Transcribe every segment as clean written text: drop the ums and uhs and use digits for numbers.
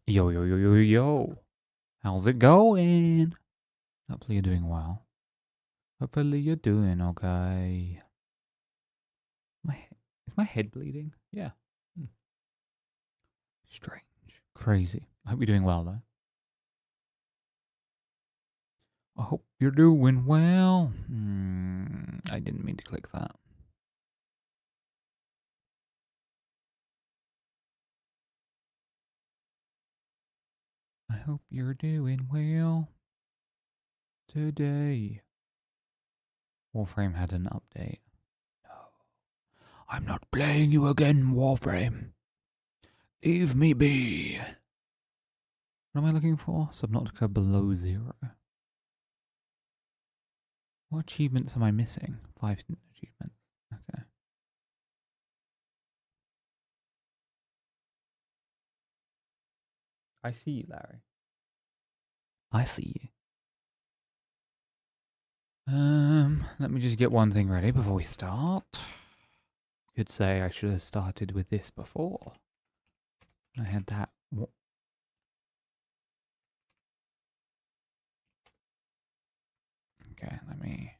Yo, yo, yo, yo, yo. How's it going? Hopefully you're doing well. Hopefully you're doing okay. Is my head bleeding? Yeah. Strange. Crazy. I hope you're doing well, though. I hope you're doing well. I didn't mean to click that. I hope you're doing well today. Warframe had an update. No. I'm not playing you again, Warframe. Leave me be. What am I looking for? Subnautica below 0. What achievements am I missing? 5 achievements. Okay. I see you, Larry. I see you. Let me just get one thing ready before we start. Could say I should have started with this before. I had that. Okay, let me.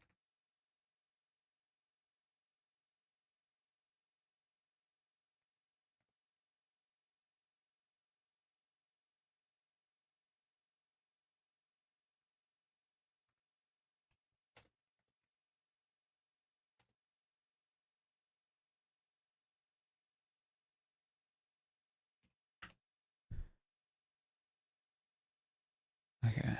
Okay.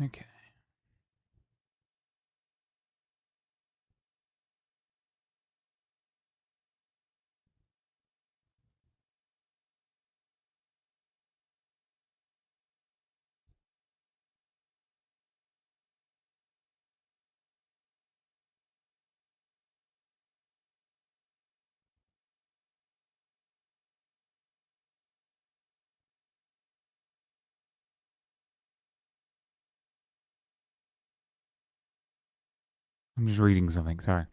Okay. I'm just reading something, sorry.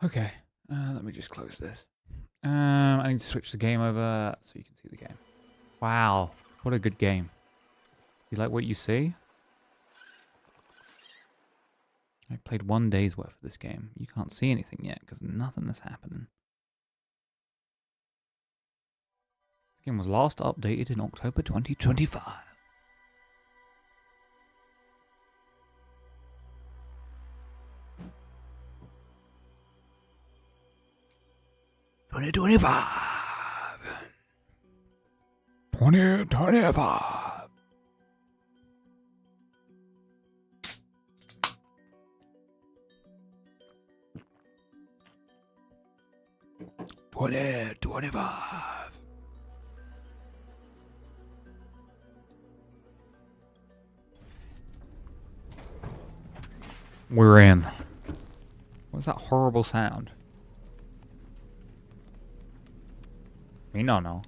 Okay. Let me just close this. I need to switch the game over so you can see the game. Wow. What a good game. You like what you see? I played 1 day's worth of this game. You can't see anything yet because nothing is happening. This game was last updated in October 2025. 2025. 2025. We're in. What's that horrible sound? Me no no.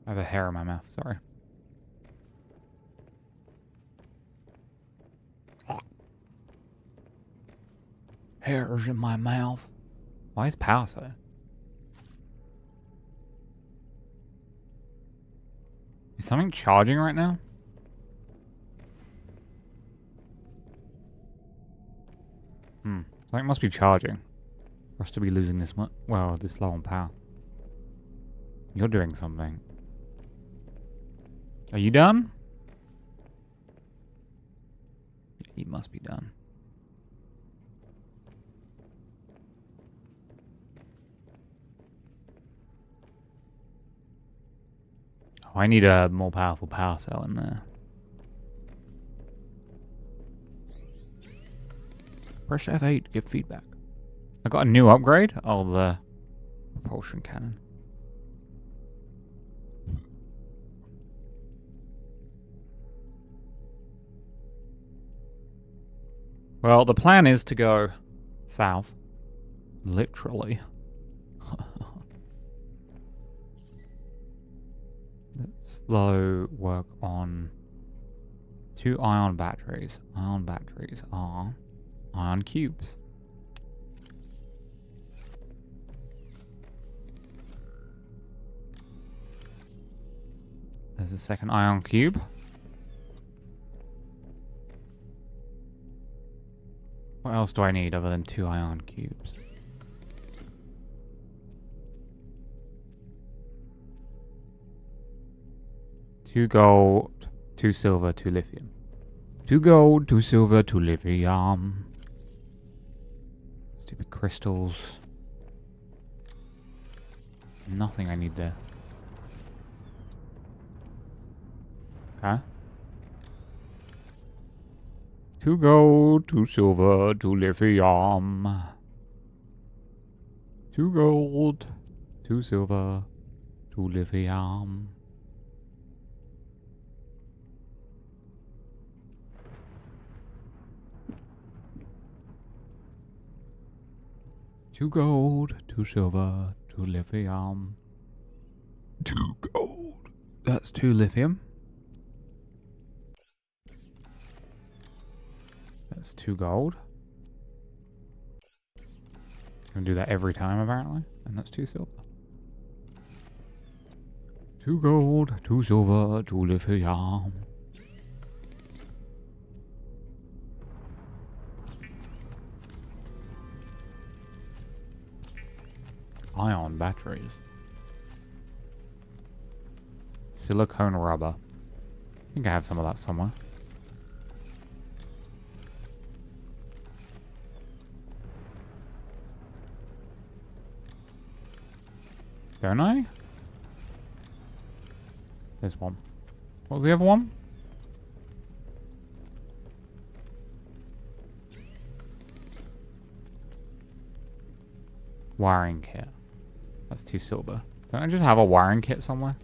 I have a hair in my mouth, sorry. Hairs in my mouth. Why is power so? Is something charging right now? Something must be charging for us to be losing this much. Well, this low on power. You're doing something. Are you done? You must be done. Oh, I need a more powerful power cell in there. Press F8 to give feedback. I got a new upgrade. Oh, the propulsion cannon. Well, the plan is to go south. Literally. Let's slow work on 2 ion batteries. Ion batteries are ion cubes. There's a second ion cube. What else do I need other than 2 ion cubes? Two gold, 2 silver, 2 lithium. 2 gold, 2 silver, 2 lithium. Stupid crystals. Nothing I need there. Okay. 2 gold, 2 silver, 2 lithium. 2 gold, 2 silver, 2 lithium. Two gold, 2 silver, 2 lithium. 2 gold. That's 2 lithium. That's 2 gold. Can do that every time apparently. And that's 2 silver. 2 gold, 2 silver, 2 lithium. Ion batteries. Silicone rubber. I think I have some of that somewhere. Don't I? There's one. What was the other one? Wiring kit. That's 2 silver. Don't I just have a wiring kit somewhere?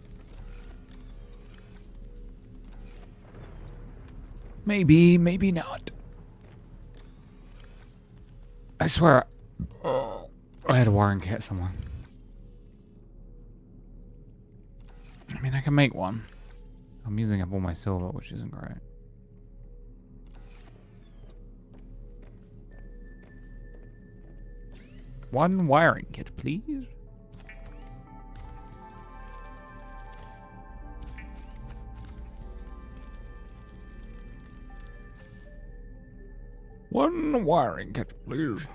Maybe, maybe not. I swear, I had a wiring kit somewhere. I mean, I can make one. I'm using up all my silver, which isn't great. One wiring kit, please. One wiring kit, please.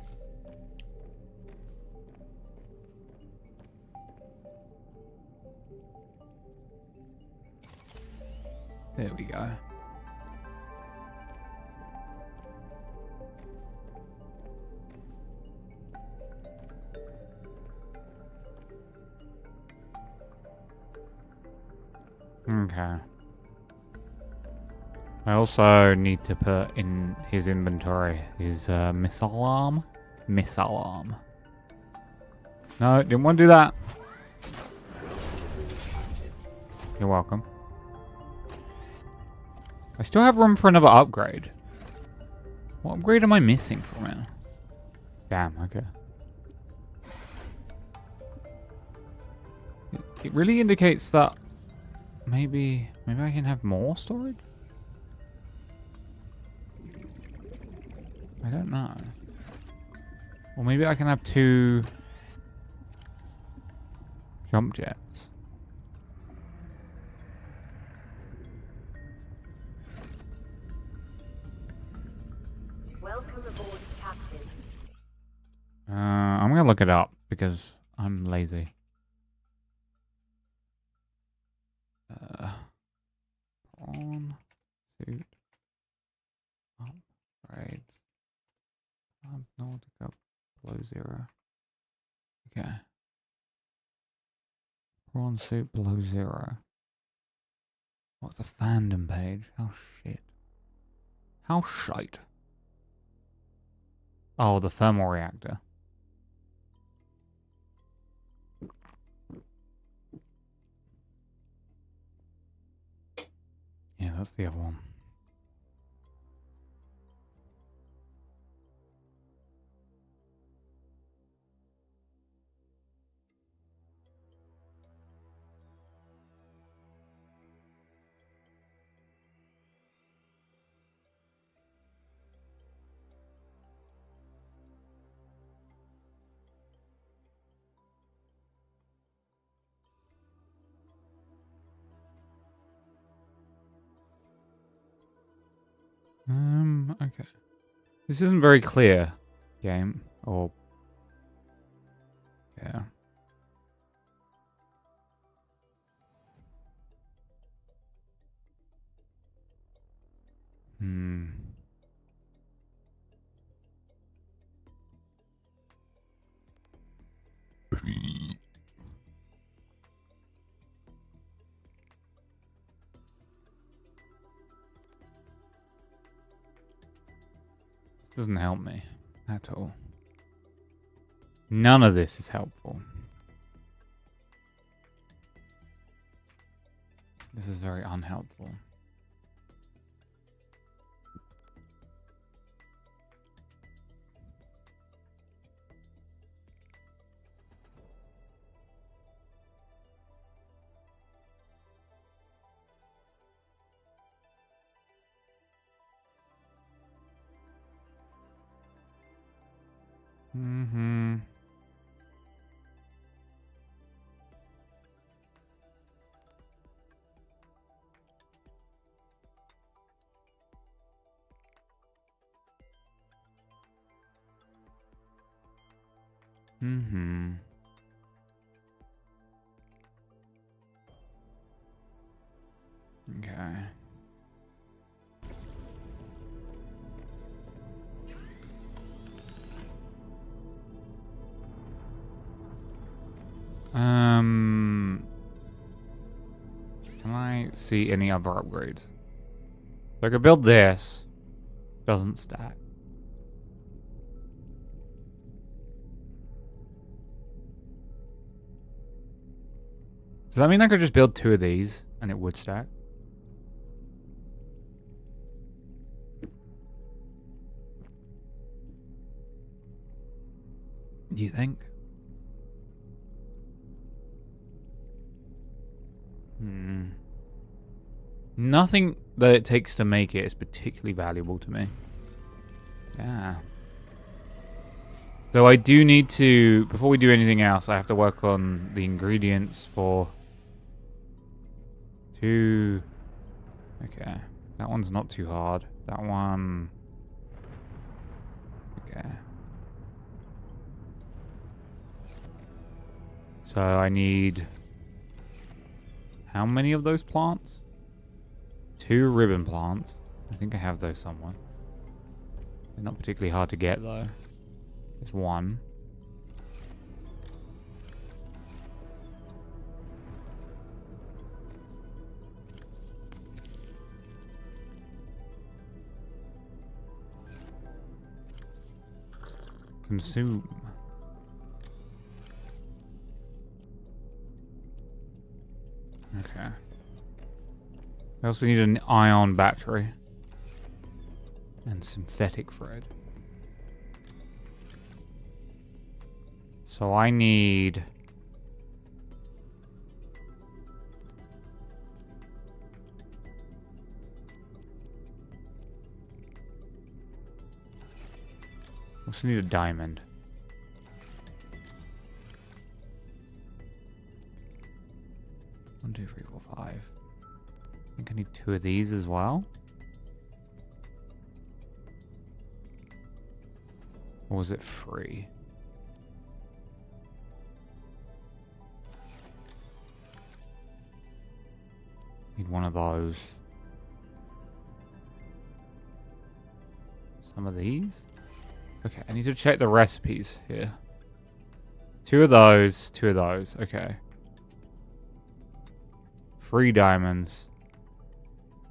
There we go. Okay. I also need to put in his inventory his missile arm. Missile arm. No, didn't want to do that. You're welcome. I still have room for another upgrade. What upgrade am I missing from it? Damn, okay. It really indicates that maybe I can have more storage? I don't know. Or maybe I can have 2 jump jets. Welcome Welcome aboard, Captain. I'm gonna look it up because I'm lazy. On suit upgrades. Subnautica below 0. Okay. Prawn suit below 0. What's the fandom page? Oh shit. How shite. Oh, the thermal reactor. Yeah, that's the other one. Okay. This isn't very clear, game. Or... yeah. This doesn't help me at all. None of this is helpful. This is very unhelpful. Mm-hmm. Mm-hmm. Okay. Can I see any other upgrades? So I could build this. Doesn't stack. Does that mean I could just build 2 of these and it would stack? Do you think? Nothing that it takes to make it is particularly valuable to me. Yeah. Though I do need to, before we do anything else, I have to work on the ingredients for 2. Okay. That one's not too hard. That one... okay. So I need... how many of those plants? 2 ribbon plants. I think I have those somewhere. They're not particularly hard to get though. There's 1. Consume. Okay. I also need an ion battery. And synthetic thread. So I need... also need a diamond. One, 2, 3, 4, 5. I think I need 2 of these as well. Or was it free? Need one of those. Some of these? Okay, I need to check the recipes here. 2 of those, 2 of those. Okay. 3 diamonds.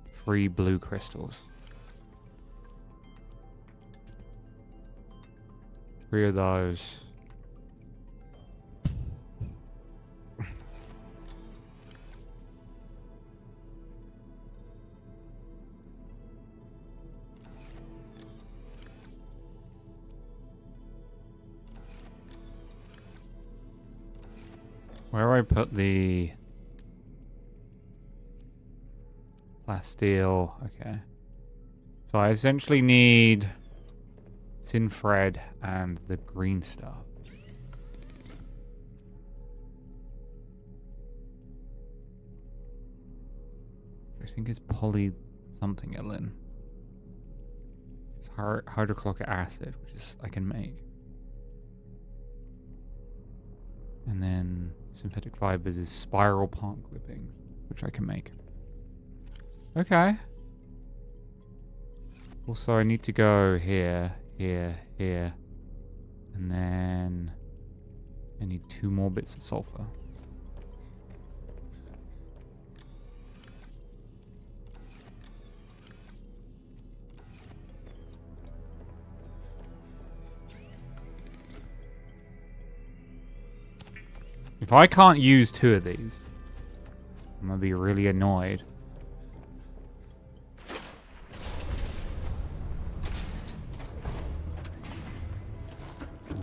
3 blue crystals. 3 of those. Where do I put the plasteel? Okay. So I essentially need tin thread and the green stuff. I think it's poly something Ellen. It's hydrochloric acid, which is I can make. And then synthetic fibers is spiral palm clippings, which I can make. Okay. Also, I need to go here, here, here. And then I need 2 more bits of sulfur. If I can't use 2 of these, I'm gonna be really annoyed.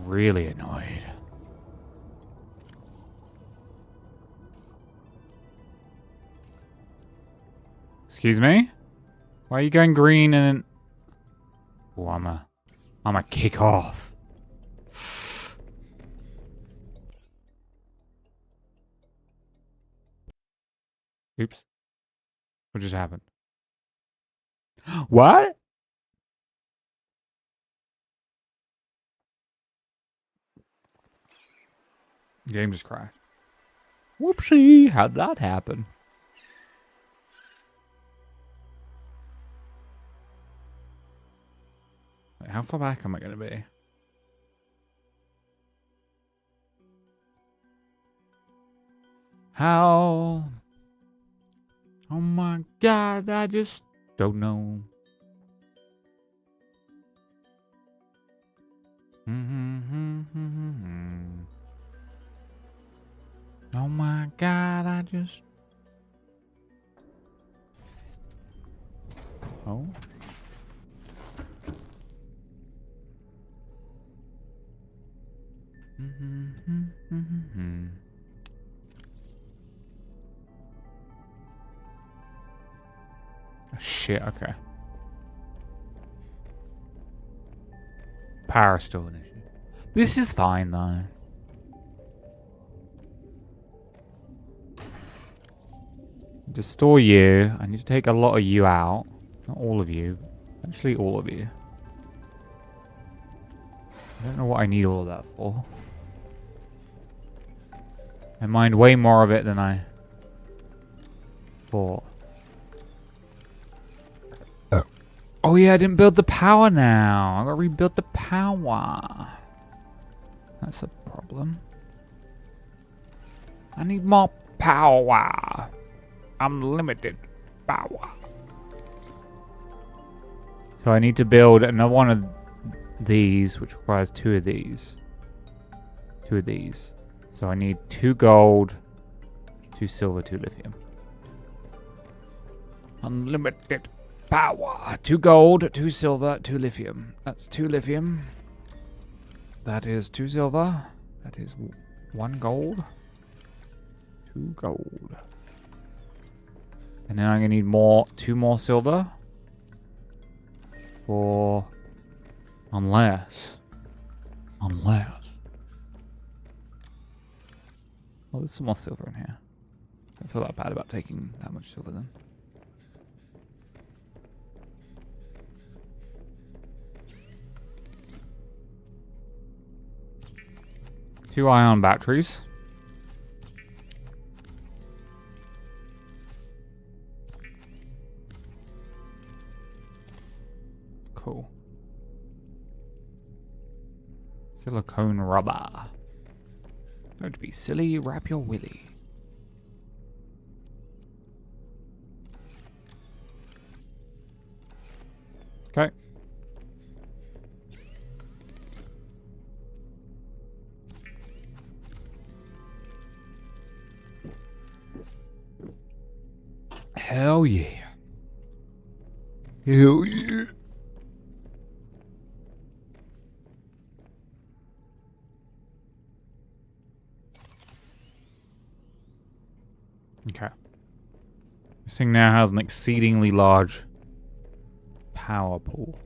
Really annoyed. Excuse me? Why are you going green and... Oh, I'm a kick off. Oops. What just happened? What? Game just crashed. Whoopsie, how'd that happen? Wait, how far back am I gonna be? How? Oh my god, I just don't know. Oh my god, I just... Oh? Oh, shit, okay. Power's still an issue. This is fine, though. To store you, I need to take a lot of you out. Not all of you. Actually, all of you. I don't know what I need all of that for. I mind way more of it than I thought. Oh yeah, I didn't build the power now. I gotta rebuild the power. That's a problem. I need more power. Unlimited power. So I need to build another one of these, which requires 2 of these. 2 of these. So I need 2 gold, 2 silver, 2 lithium. Unlimited power. 2 gold, 2 silver, 2 lithium. That's 2 lithium. That is 2 silver. That is 1 gold. 2 gold. And then I'm gonna need 2 more silver. For... Unless... Oh, there's some more silver in here. I don't feel that bad about taking that much silver then. 2 ion batteries. Cool. Silicone rubber. Don't be silly, wrap your willy. Okay. Hell yeah. Hell yeah. Okay. This thing now has an exceedingly large power pool.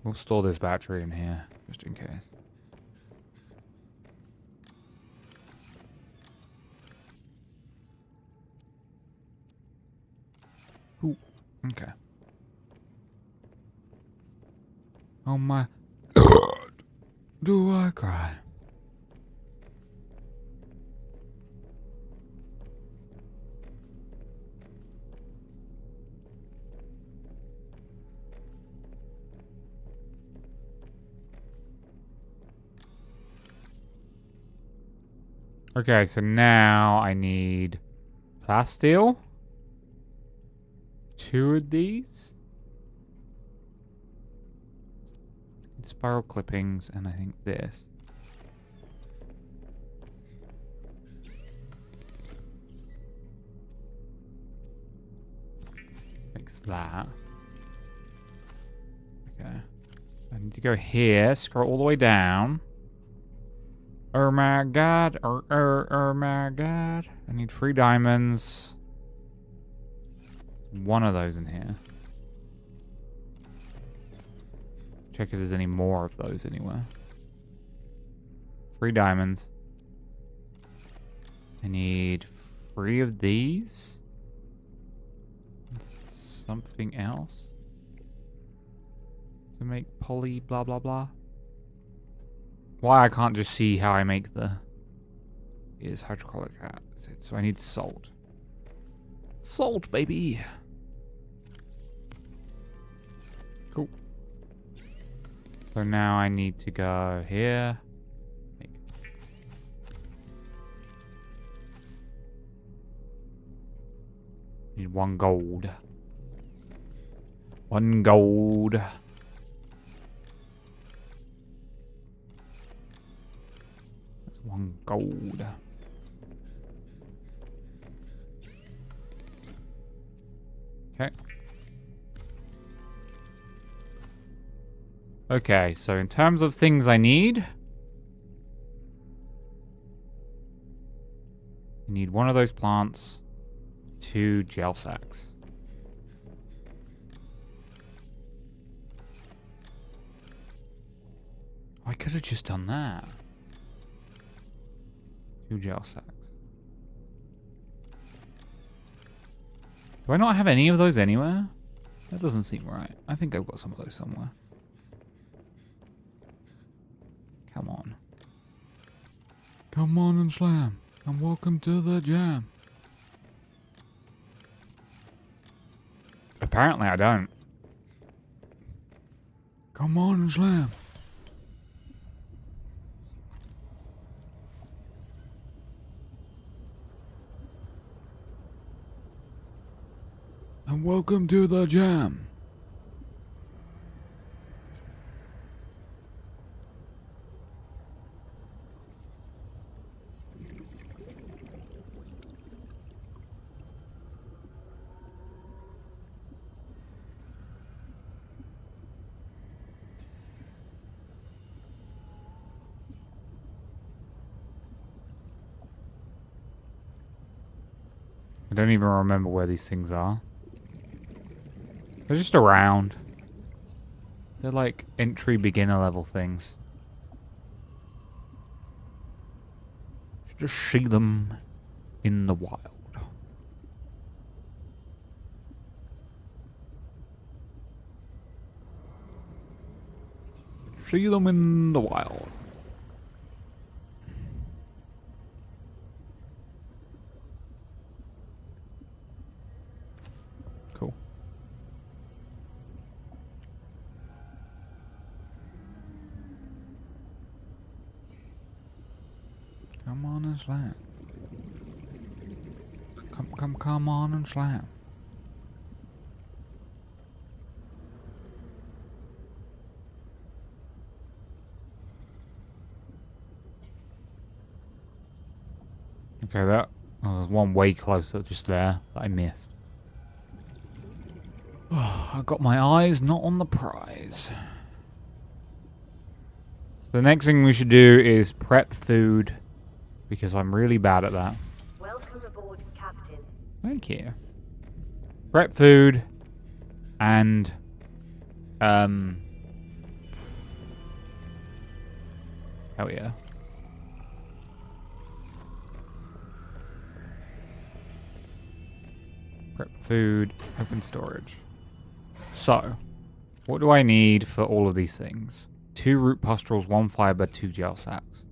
We'll store this battery in here, just in case. Ooh, okay. Oh my God, do I cry? Okay, so now I need plasteel. 2 of these. Spiral clippings, and I think this. Makes that. Okay. I need to go here, scroll all the way down. Oh my God, oh my God. I need 3 diamonds. 1 of those in here. Check if there's any more of those anywhere. 3 diamonds. I need 3 of these. Something else. To make poly blah blah blah. Why I can't just see how I make the... is hydrochloric acid. So I need salt. Salt, baby! Cool. So now I need to go here. Need 1 gold. 1 gold. That's 1 gold. Okay. Okay, so in terms of things I need one of those plants, 2 gel sacks. I could have just done that. 2 gel sacks. Do I not have any of those anywhere? That doesn't seem right. I think I've got some of those somewhere. Come on. Come on and slam. And welcome to the jam. Apparently I don't. Come on and slam. And welcome to the jam. I don't even remember where these things are. They're just around. They're like entry beginner level things. Just see them in the wild. See them in the wild. Cool. Come on and slam. Come on and slam. Okay, that there's one way closer just there that I missed. Oh, I got my eyes not on the prize. The next thing we should do is prep food, because I'm really bad at that. Welcome aboard, Captain. Thank you. Prep food and hell yeah. Prep food, open storage. So, what do I need for all of these things? 2 root pustules, 1 fiber, 2 gel sacks.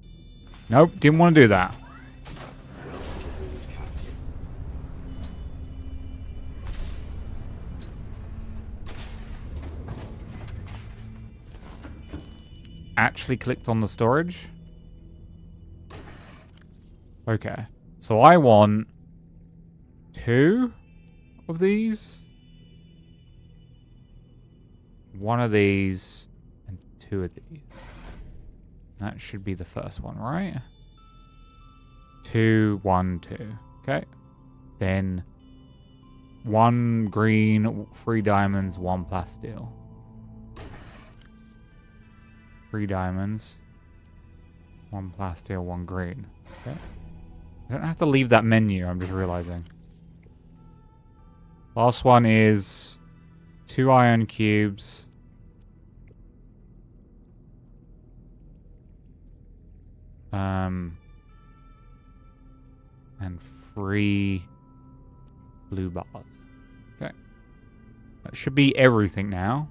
Nope, didn't want to do that. Actually clicked on the storage. Okay, so I want 2 of these, 1 of these, and 2 of these. That should be the first one, right? 2, 1, 2. Okay. Then 1 green, 3 diamonds, 1 plasteel. 3 diamonds, 1 plasteel, 1 green. Okay. I don't have to leave that menu, I'm just realizing. Last one is 2 iron cubes. And 3 blue bars. Okay. That should be everything now.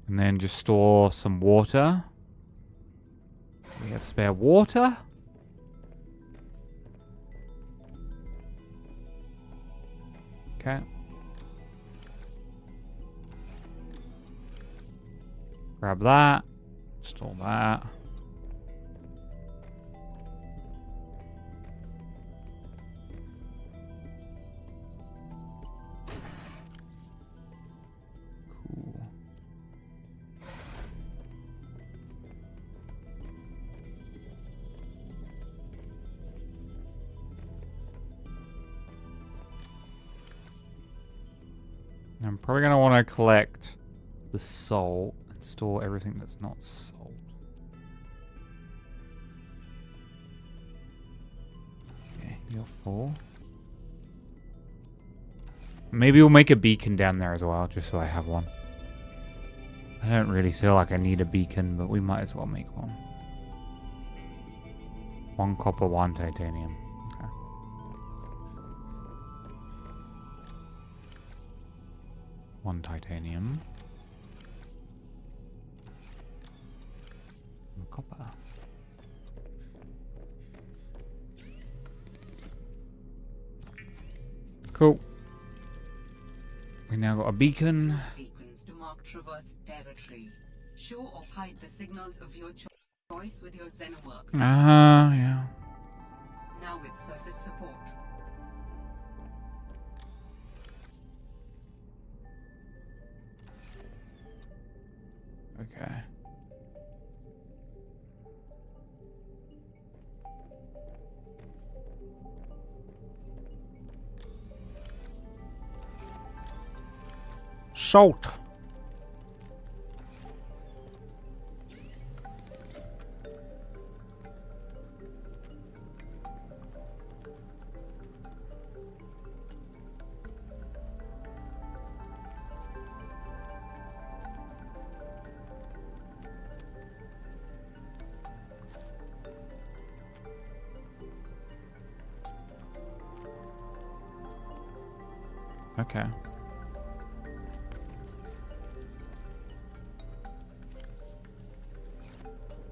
And then just store some water. We have spare water. Okay. Grab that. Store that. Cool. I'm probably going to want to collect the salt and store everything that's not salt. Okay, you're full. Maybe we'll make a beacon down there as well, just so I have one. I don't really feel like I need a beacon, but we might as well make one. 1 copper, 1 titanium. Okay. One titanium. 1 copper. Cool. We now got a beacon. Beacons to mark traverse territory. Show or hide the signals of your choice with your Xenoworks. Yeah. Now with surface support. Okay. Salt. Okay.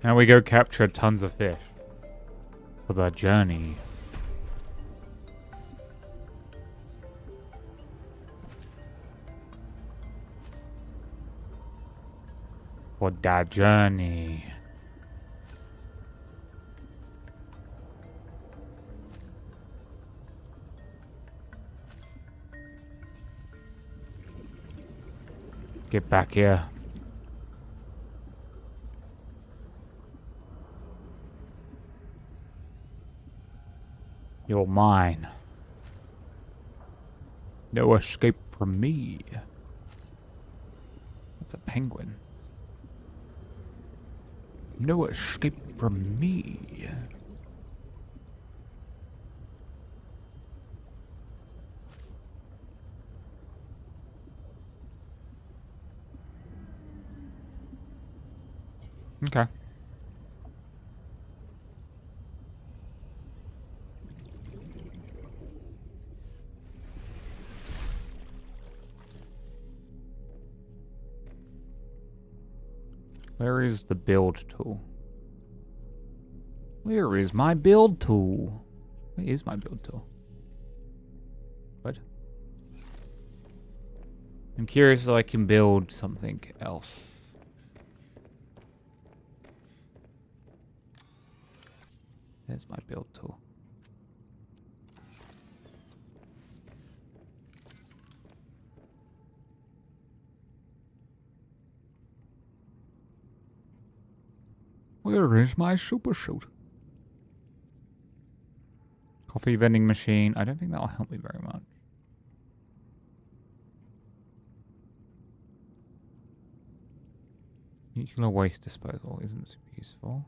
Now we go capture tons of fish. For the journey. For the journey. Get back here. You're mine. No escape from me. That's a penguin. No escape from me. Okay. Where is the build tool? Where is my build tool? Where is my build tool? What? I'm curious if I can build something else. There's my build tool. Where is my super suit? Coffee vending machine. I don't think that'll help me very much. Nuclear waste disposal isn't super useful.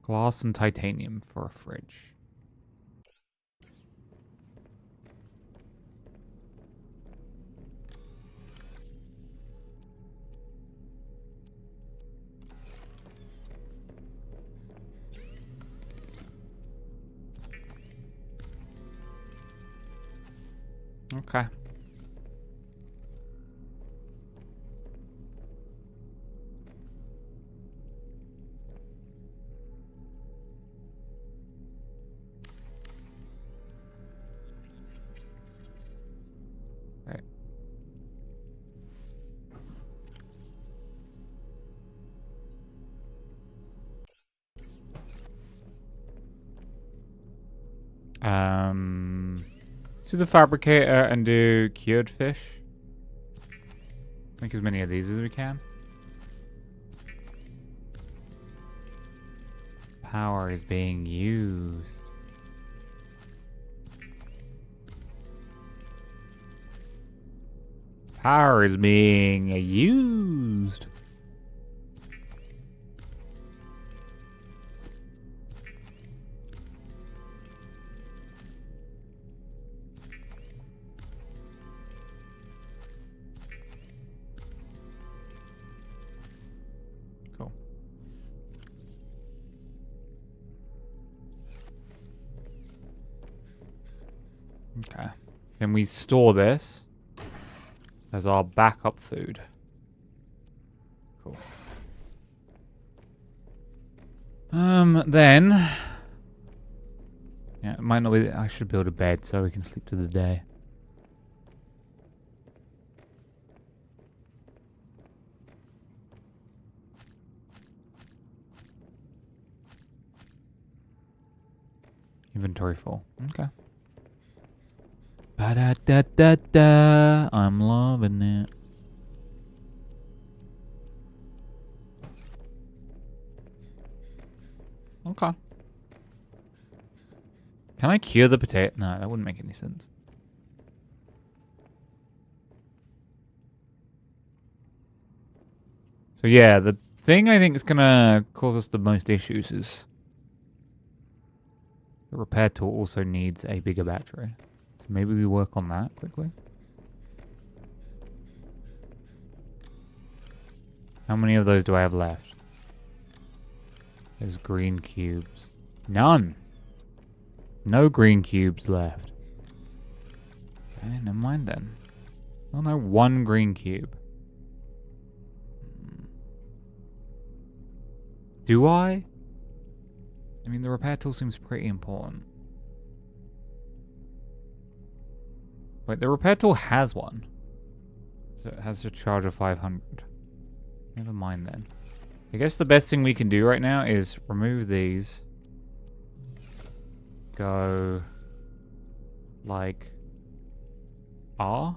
Glass and titanium for a fridge. Okay. Right. To the fabricator and do cured fish. Make as many of these as we can. Power is being used. Power is being used. Cool. Okay. Can we store this as our backup food? Cool. Then yeah, it might not be. I should build a bed so we can sleep to the day. Inventory full. Okay. Ba-da-da-da-da. I'm loving it. Okay. Can I cure the potato? No, that wouldn't make any sense. So yeah, the thing I think is gonna cause us the most issues is the repair tool also needs a bigger battery. So maybe we work on that quickly. How many of those do I have left? There's green cubes. None! No green cubes left. Okay, never mind then. Oh no, 1 green cube. Do I? I mean, the repair tool seems pretty important. Wait, the repair tool has one. So it has a charge of 500. Never mind then. I guess the best thing we can do right now is remove these. Go... like... R?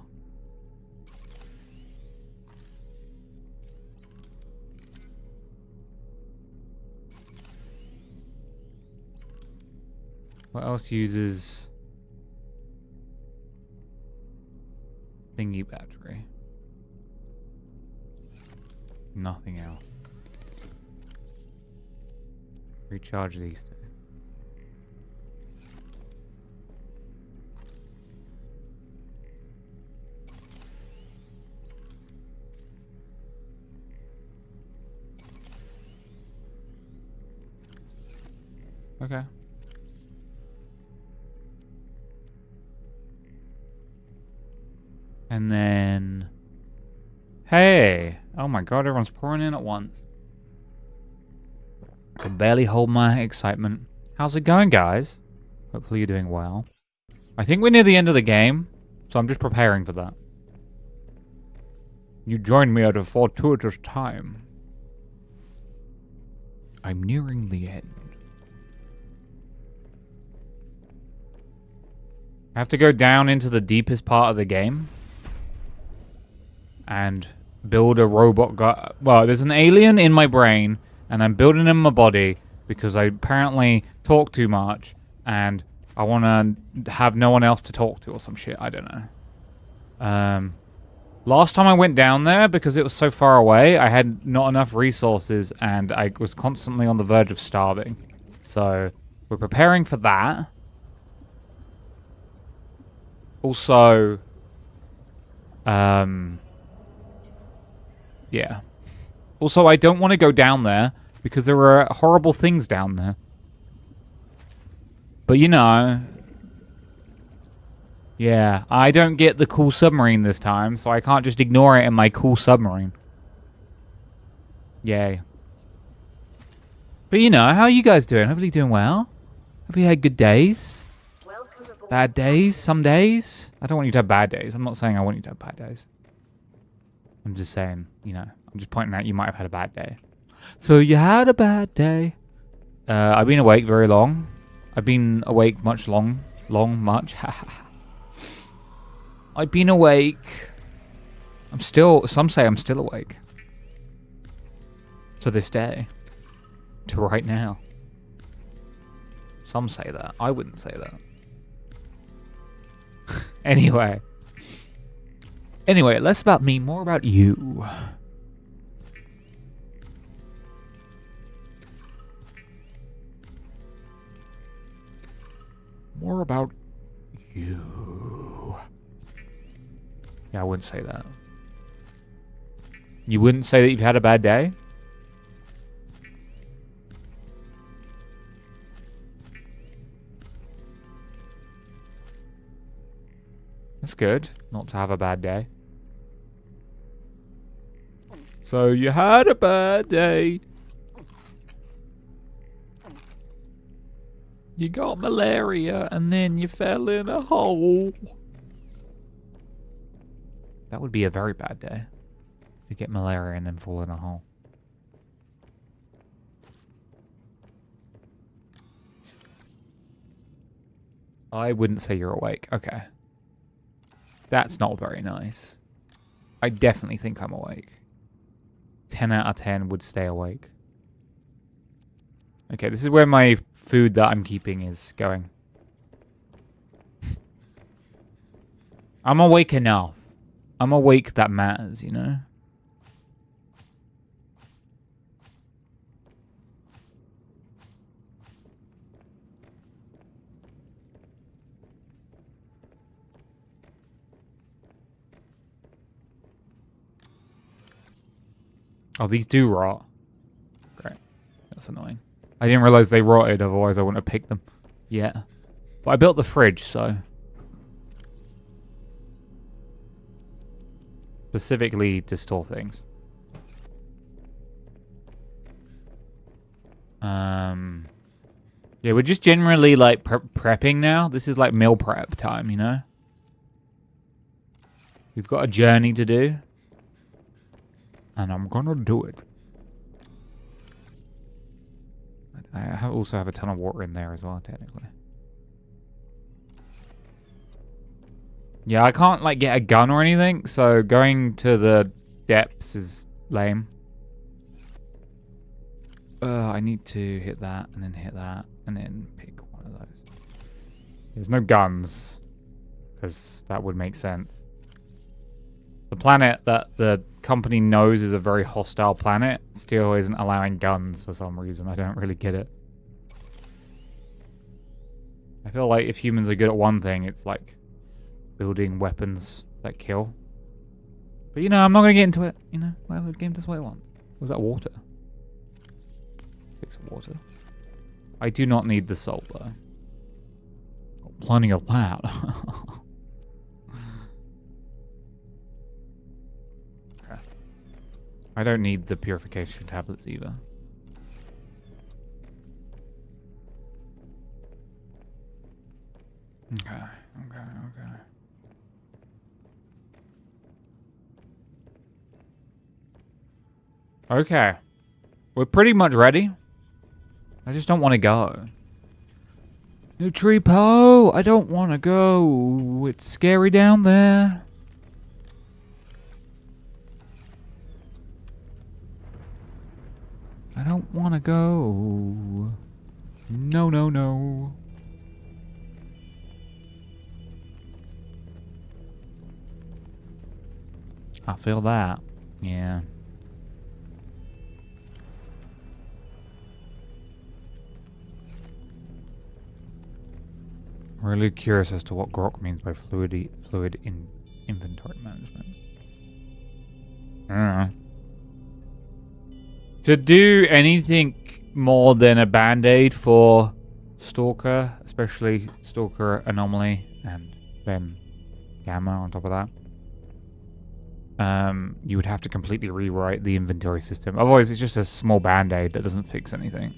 What else uses... thingy battery? Nothing else. Recharge these two. Okay. And then... hey! Oh my god, everyone's pouring in at once. I can barely hold my excitement. How's it going, guys? Hopefully you're doing well. I think we're near the end of the game, so I'm just preparing for that. You joined me at a fortuitous time. I'm nearing the end. I have to go down into the deepest part of the game and build a robot guy. Well, there's an alien in my brain, and I'm building him in my body because I apparently talk too much, and I want to have no one else to talk to or some shit. I don't know. Last time I went down there, because it was so far away, I had not enough resources, and I was constantly on the verge of starving. So, we're preparing for that. Also, yeah. Also, I don't want to go down there because there are horrible things down there. But you know, yeah, I don't get the cool submarine this time, so I can't just ignore it in my cool submarine. Yay. But you know, how are you guys doing? Hopefully doing well. Have you had good days? Bad days? Some days? I don't want you to have bad days. I'm not saying I want you to have bad days. I'm just saying, you know, I'm just pointing out you might have had a bad day. So you had a bad day. I've been awake very long. I've been awake much much. I've been awake. Some say I'm still awake. To this day. To right now. Some say that. I wouldn't say that. Anyway, less about me, more about you. More about you. Yeah, I wouldn't say that. You wouldn't say that you've had a bad day? That's good, not to have a bad day. So you had a bad day. You got malaria and then you fell in a hole. That would be a very bad day. To get malaria and then fall in a hole. I wouldn't say you're awake. Okay. That's not very nice. I definitely think I'm awake. 10 out of 10 would stay awake. Okay, this is where my food that I'm keeping is going. I'm awake enough. I'm awake that matters, you know? Oh, these do rot. Great. That's annoying. I didn't realize they rotted, otherwise I wouldn't have picked them. Yeah. But I built the fridge, so... Specifically to store things. Yeah, we're just generally like prepping now. This is like meal prep time, you know? We've got a journey to do. And I'm gonna do it. I also have a ton of water in there as well, technically. Yeah, I can't like get a gun or anything, so going to the depths is lame. I need to hit that, and then hit that, and then pick one of those. There's no guns, because that would make sense. The planet that the company knows is a very hostile planet still isn't allowing guns for some reason. I don't really get it. I feel like if humans are good at one thing, it's like building weapons that kill. But you know, I'm not going to get into it. You know, whatever, the game does what it wants. Was that water? Fix the water. I do not need the salt though. Got plenty of that. Okay. I don't need the purification tablets either. Okay. Okay. We're pretty much ready. I just don't want to go. Nutripo! I don't want to go. It's scary down there. I don't want to go. No, no, no. I feel that. Yeah. Really curious as to what Grok means by fluid inventory management. I don't know. To do anything more than a band-aid for Stalker, especially Stalker Anomaly, and then Gamma on top of that, you would have to completely rewrite the inventory system. Otherwise, it's just a small band-aid that doesn't fix anything.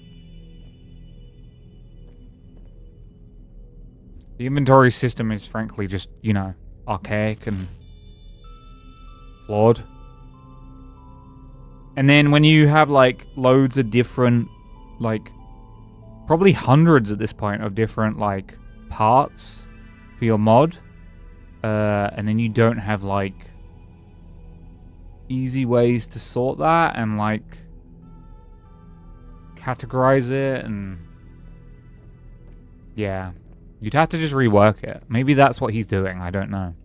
The inventory system is frankly just, you know, archaic and flawed. And then when you have like loads of different, like probably hundreds at this point of different like parts for your mod, and then you don't have like easy ways to sort that and like categorize it, and yeah. You'd have to just rework it. Maybe that's what he's doing. I don't know.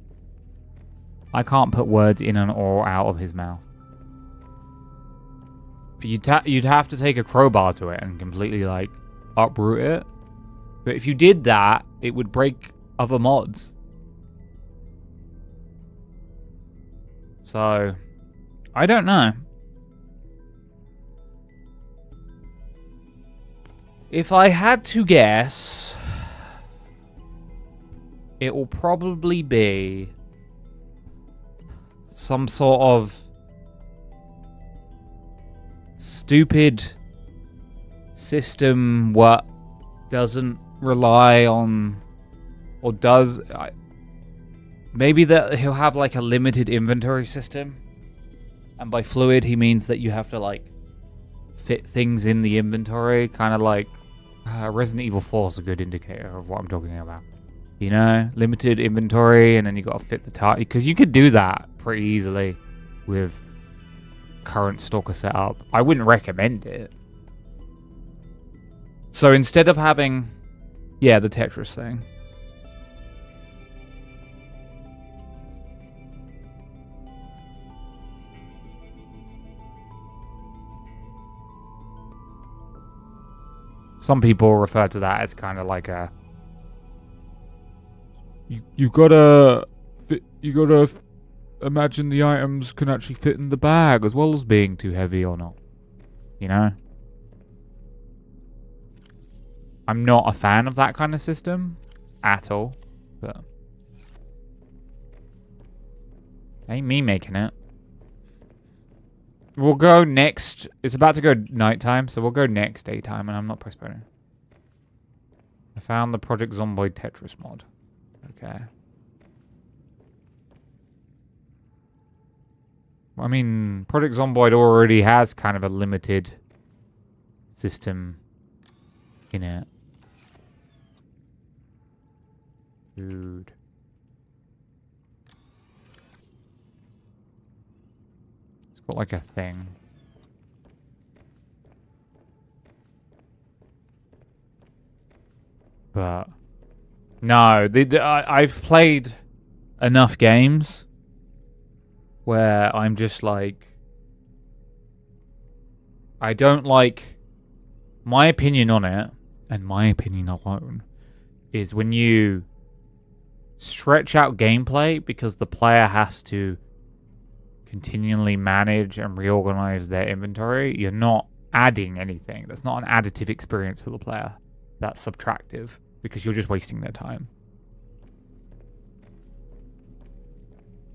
I can't put words in and or out of his mouth. You'd have to take a crowbar to it and completely like uproot it. But if you did that, it would break other mods. So, I don't know. If I had to guess, it will probably be some sort of stupid system what doesn't rely on, or does, maybe that he'll have like a limited inventory system, and by fluid he means that you have to like fit things in the inventory, kind of like Resident Evil 4 is a good indicator of what I'm talking about. You know, limited inventory, and then you got to fit the target, because you could do that pretty easily with current Stalker setup. I wouldn't recommend it. So instead of having, yeah, the Tetris thing. Some people refer to that as kind of like a, you gotta imagine the items can actually fit in the bag as well as being too heavy or not. You know? I'm not a fan of that kind of system at all, but Ain't me making it. We'll go next. It's about to go nighttime, so we'll go next daytime, and I'm not postponing. I found the Project Zomboid Tetris mod. Okay. I mean, Project Zomboid already has kind of a limited system in it. Food. It's got like a thing. But no, I've played enough games where I'm just like, I don't like, my opinion on it, and my opinion alone, is when you stretch out gameplay because the player has to continually manage and reorganize their inventory, you're not adding anything. That's not an additive experience for the player. That's subtractive because you're just wasting their time.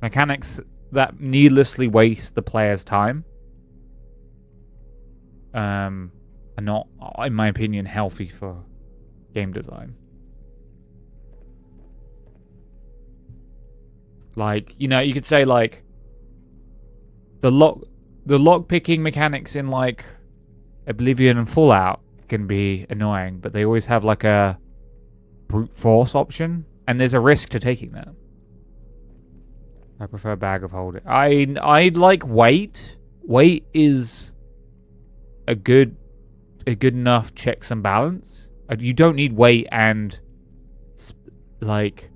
Mechanics that needlessly waste the player's time are not, in my opinion, healthy for game design. Like, you know, you could say like the lock picking mechanics in like Oblivion and Fallout can be annoying, but they always have like a brute force option, and there's a risk to taking that. I prefer bag of holding. I like weight. Weight is a good enough checks and balance. You don't need weight and like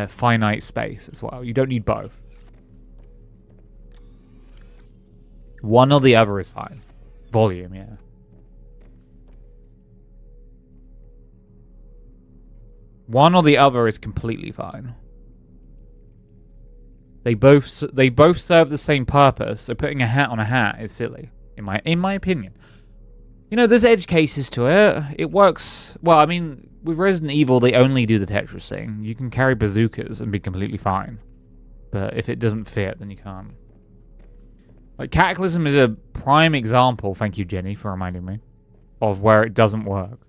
finite space as well. You don't need both. One or the other is fine. Volume, yeah. One or the other is completely fine. They both serve the same purpose, so putting a hat on a hat is silly, in my opinion. You know, there's edge cases to it. It works. Well, I mean, with Resident Evil, they only do the Tetris thing. You can carry bazookas and be completely fine. But if it doesn't fit, then you can't. Like, Cataclysm is a prime example, thank you, Jenny, for reminding me, of where it doesn't work.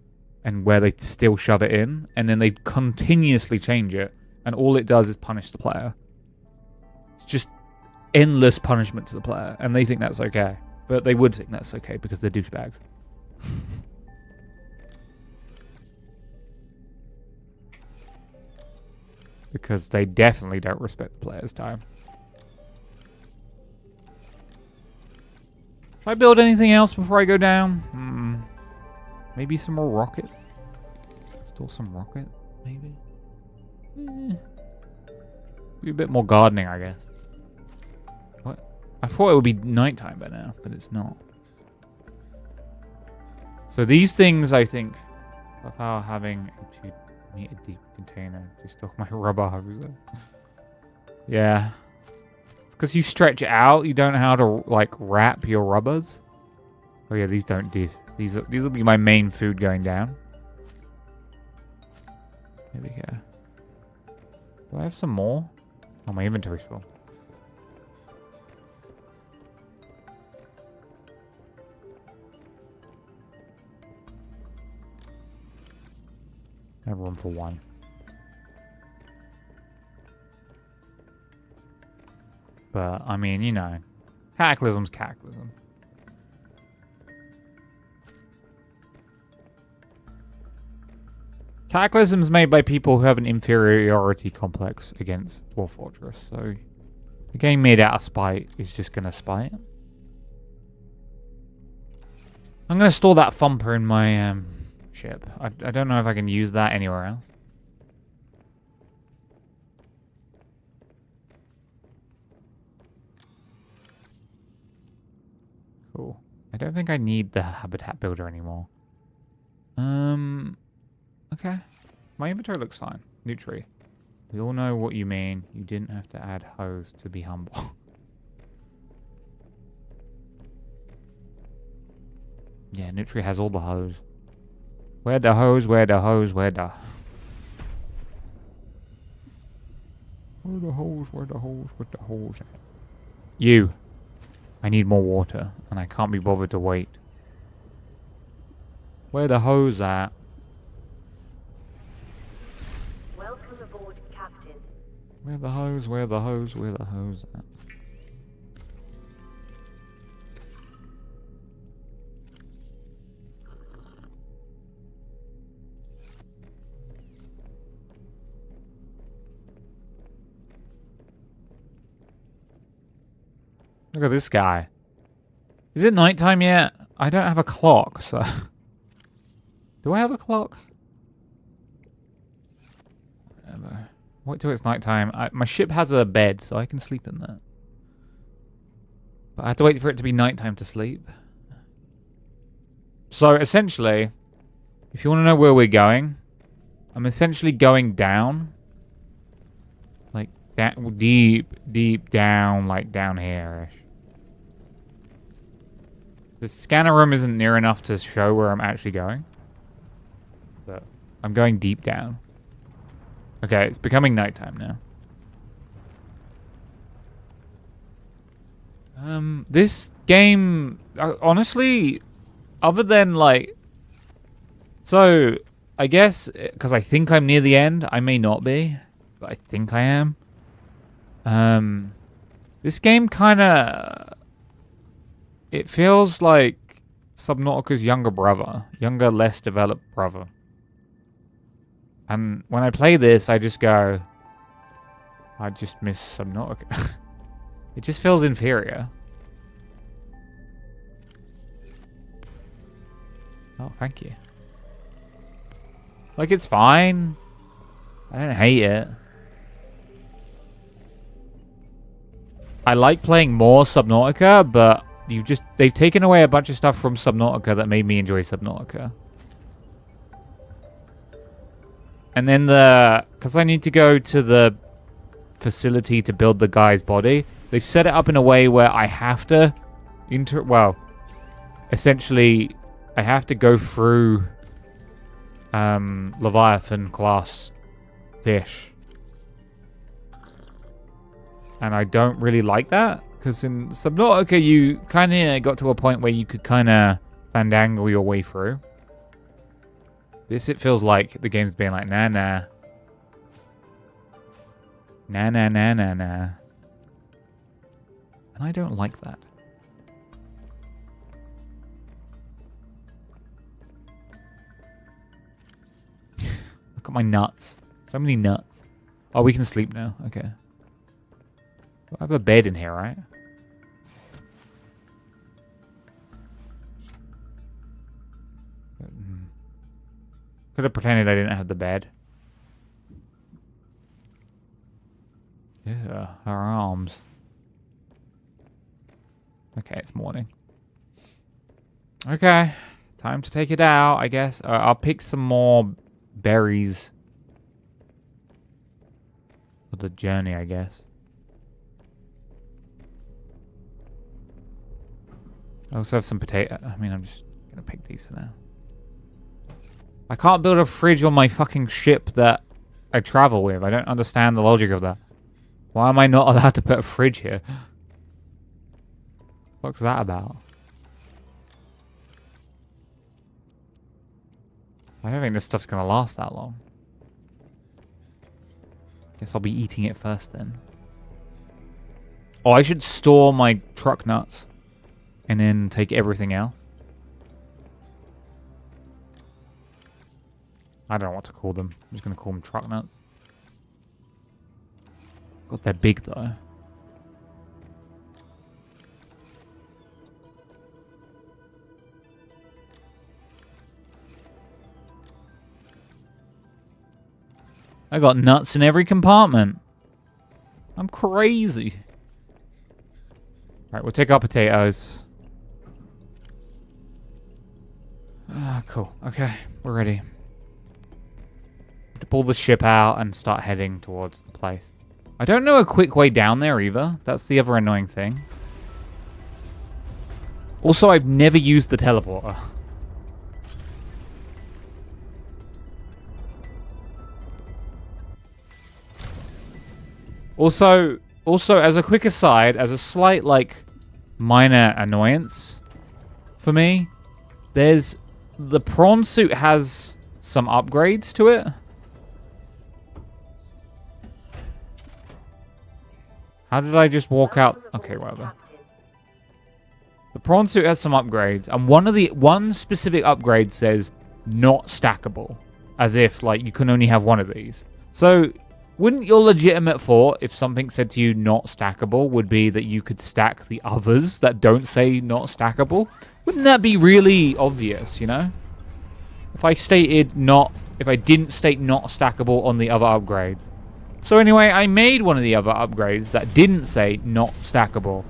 And where they still shove it in, and then they continuously change it, and all it does is punish the player. It's just endless punishment to the player, and they think that's okay. But they would think that's okay because they're douchebags. Because they definitely don't respect the player's time. Should I build anything else before I go down? Maybe some more rocket. Still some rocket, maybe? Be a bit more gardening, I guess. What? I thought it would be nighttime by now, but it's not. So these things, I think, of how having a 2-meter deep container to store my rubber hose. Yeah. It's because you stretch it out, you don't know how to, like, wrap your rubbers. Oh yeah, these don't do. These will be my main food going down. There we go. Do I have some more? Oh, my inventory's full. I have room for one. But, I mean, you know. Cataclysm's Cataclysm. Cataclysm's made by people who have an inferiority complex against Dwarf Fortress, so the game made out of spite is just gonna spite. I'm gonna store that thumper in my ship. I don't know if I can use that anywhere else. Cool. I don't think I need the habitat builder anymore. Okay. My inventory looks fine. Nutri. We all know what you mean. You didn't have to add hose to be humble. Yeah, Nutri has all the hose. Where the hose, where the hose, where the... Where the hose? Where the hose? Where the hose at? You. I need more water, and I can't be bothered to wait. Where the hose at? Welcome aboard, Captain. Where the hose? Where the hose? Where the hose at? Look at this guy. Is it nighttime yet? I don't have a clock, so... Do I have a clock? Whatever. Wait till it's nighttime. My ship has a bed, so I can sleep in that. But I have to wait for it to be nighttime to sleep. So, essentially, if you want to know where we're going, I'm essentially going down. Like, deep, deep down, like down here-ish. The scanner room isn't near enough to show where I'm actually going. But I'm going deep down. Okay, it's becoming nighttime now. This game, honestly, other than like... So, I guess, because I think I'm near the end, I may not be, but I think I am. This game kind of... It feels like Subnautica's younger brother. Younger, less developed brother. And when I play this, I just go... I just miss Subnautica. It just feels inferior. Oh, thank you. Like, it's fine. I don't hate it. I like playing more Subnautica, but they've taken away a bunch of stuff from Subnautica that made me enjoy Subnautica. And then because I need to go to the facility to build the guy's body, they've set it up in a way where I have to essentially, I have to go through Leviathan class fish. And I don't really like that, because in Subnautica you kind of got to a point where you could kind of fandangle your way through. This, it feels like the game's being like, nah, nah. Nah, nah, nah, nah, nah. And I don't like that. Look at my nuts. So many nuts. Oh, we can sleep now. Okay. I have a bed in here, right? Could have pretended I didn't have the bed. Yeah, her arms. Okay, it's morning. Okay, time to take it out, I guess. I'll pick some more berries for the journey, I guess. I also have some potato. I mean, I'm just gonna pick these for now. I can't build a fridge on my fucking ship that I travel with. I don't understand the logic of that. Why am I not allowed to put a fridge here? What's that about? I don't think this stuff's gonna last that long. Guess I'll be eating it first then. Oh, I should store my truck nuts. And then take everything else. I don't know what to call them. I'm just going to call them truck nuts. God, they're big though. I got nuts in every compartment. I'm crazy. Alright, we'll take our potatoes. Ah, cool. Okay, we're ready. To pull the ship out and start heading towards the place. I don't know a quick way down there either. That's the other annoying thing. Also, I've never used the teleporter. Also, as a quick aside, as a slight, like, minor annoyance for me, there's... The prawn suit has some upgrades to it. How did I just walk out? Okay, whatever. The prawn suit has some upgrades, and one specific upgrade says not stackable, as if like you can only have one of these. So, wouldn't your legitimate thought, if something said to you not stackable, would be that you could stack the others that don't say not stackable? Wouldn't that be really obvious, you know? If I didn't state not stackable on the other upgrades. So anyway, I made one of the other upgrades that didn't say not stackable.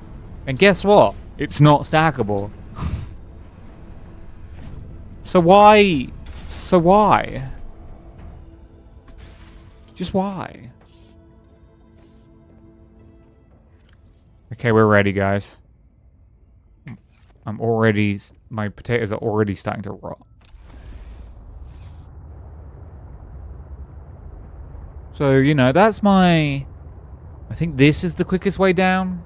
And guess what? It's not stackable. So why? Just why? Okay, we're ready, guys. My potatoes are already starting to rot. So, you know, that's I think this is the quickest way down.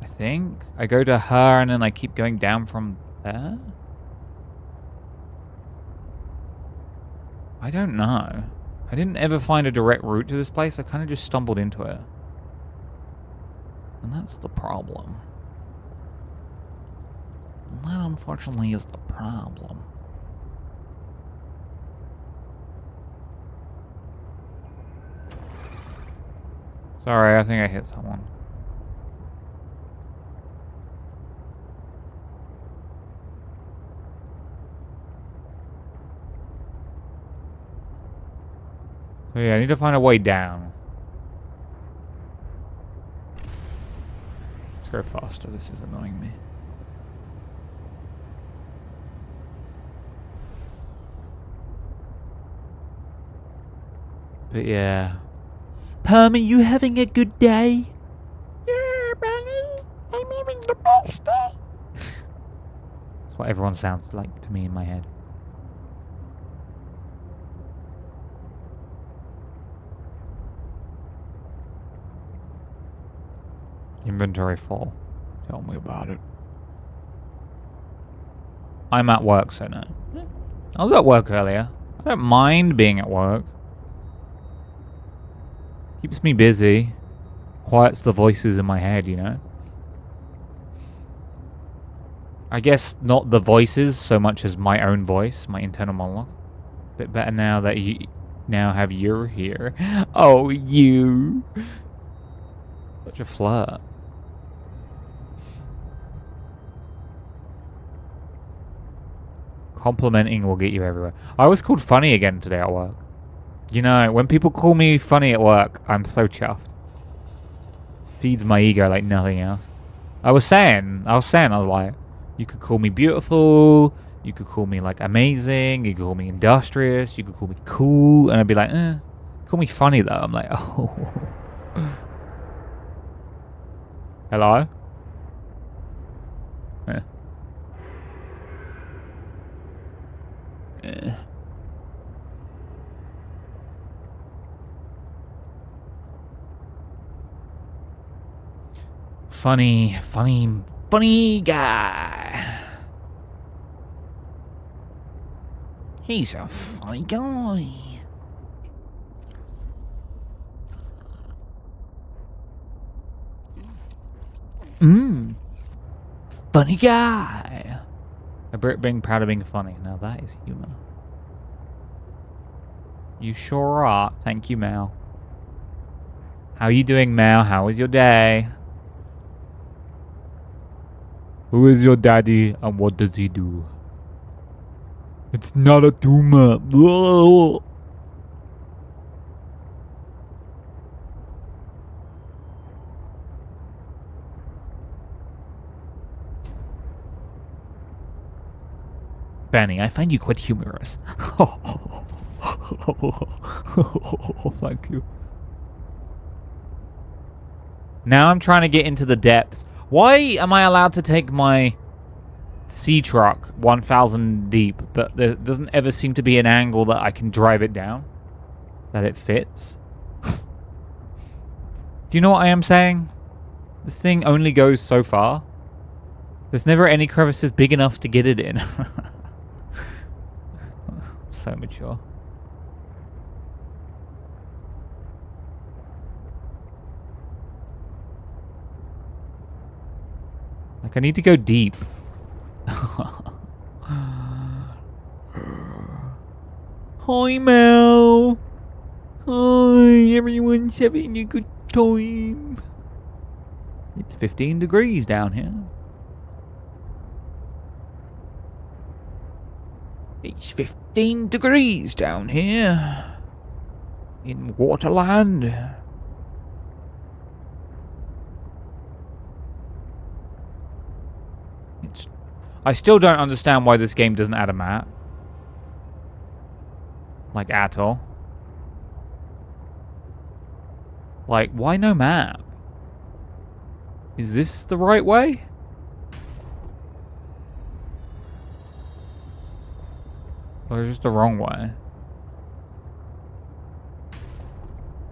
I think. I go to her and then I keep going down from there? I don't know. I didn't ever find a direct route to this place. I kind of just stumbled into it. And that's the problem. And that, unfortunately, is the problem. Sorry, I think I hit someone. So yeah, I need to find a way down. Let's go faster, this is annoying me. But yeah. Perm, are you having a good day? Yeah, Benny. I'm having the best day. That's what everyone sounds like to me in my head. Inventory full. Tell me about it. I'm at work, so no. I was at work earlier. I don't mind being at work. Keeps me busy. Quiets the voices in my head, you know? I guess not the voices so much as my own voice, my internal monologue. Bit better now that you now have you here. Oh, you. Such a flirt. Complimenting will get you everywhere. I was called funny again today at work. You know, when people call me funny at work, I'm so chuffed. Feeds my ego like nothing else. I was saying, I was like, you could call me beautiful, you could call me like amazing, you could call me industrious, you could call me cool, and I'd be like, call me funny though. I'm like, oh. Hello? Yeah. Yeah. Funny guy. He's a funny guy. Funny guy. A Brit being proud of being funny. Now that is humor. You sure are. Thank you, Mal. How are you doing, Mal? How was your day? Who is your daddy and what does he do? It's not a tumor. Whoa. Benny, I find you quite humorous. Thank you. Now I'm trying to get into the depths. Why am I allowed to take my sea truck 1,000 deep, but there doesn't ever seem to be an angle that I can drive it down? that it fits. Do you know what I am saying? This thing only goes so far. There's never any crevices big enough to get it in. So mature. Like, I need to go deep. Hi, Mel. Hi, everyone's having a good time. It's 15 degrees down here. It's 15 degrees down here. In Waterland. I still don't understand why this game doesn't add a map. Like, at all. Like, why no map? Is this the right way? Or is this the wrong way?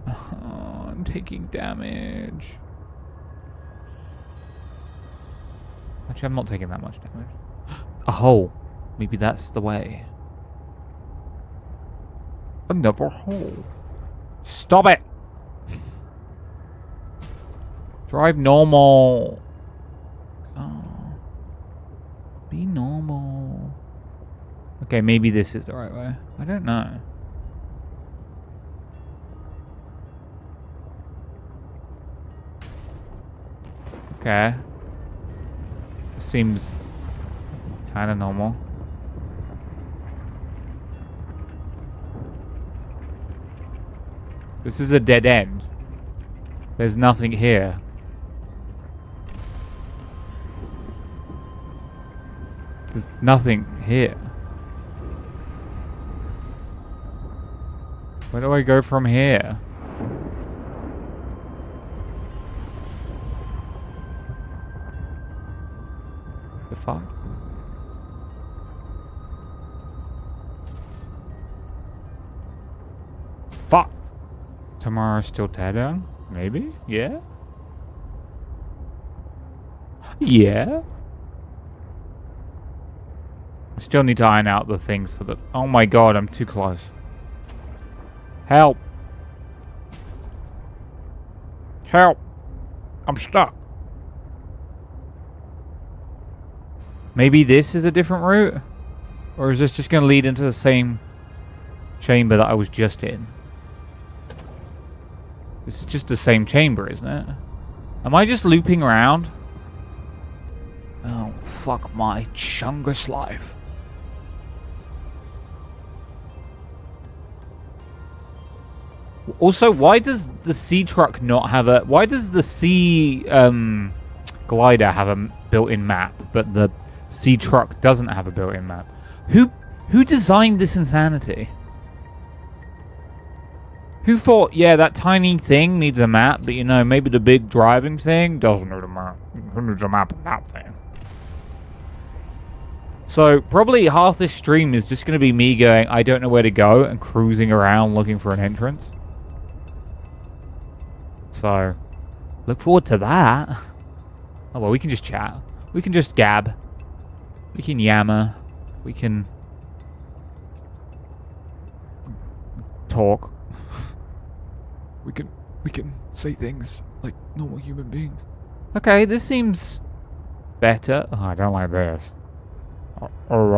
Oh, I'm taking damage. Actually, I'm not taking that much damage. A hole. Maybe that's the way. Another hole. Stop it! Drive normal. Oh. Be normal. Okay, maybe this is the right way. I don't know. Okay. Seems kind of normal. This is a dead end. There's nothing here. There's nothing here. Where do I go from here? The fuck? Fuck! Tomorrow's still tear down? Maybe? Yeah? Yeah? I still need to iron out the things for the... Oh my god, I'm too close. Help! Help! I'm stuck. Maybe this is a different route? Or is this just going to lead into the same chamber that I was just in? This is just the same chamber, isn't it? Am I just looping around? Oh, fuck my chungus life. Also, why does the sea truck not have a... Why does the sea glider have a built-in map, but the sea truck doesn't have a built-in map? Who designed this insanity? Who thought, yeah, that tiny thing needs a map, but you know, maybe the big driving thing doesn't need a map. Who needs a map on that thing? So, probably half this stream is just going to be me going, I don't know where to go, and cruising around looking for an entrance. So, look forward to that. Oh, well, we can just chat. We can just gab. We can yammer. We can... talk. We can say things like normal human beings. Okay, this seems better. Oh, I don't like this. Oh,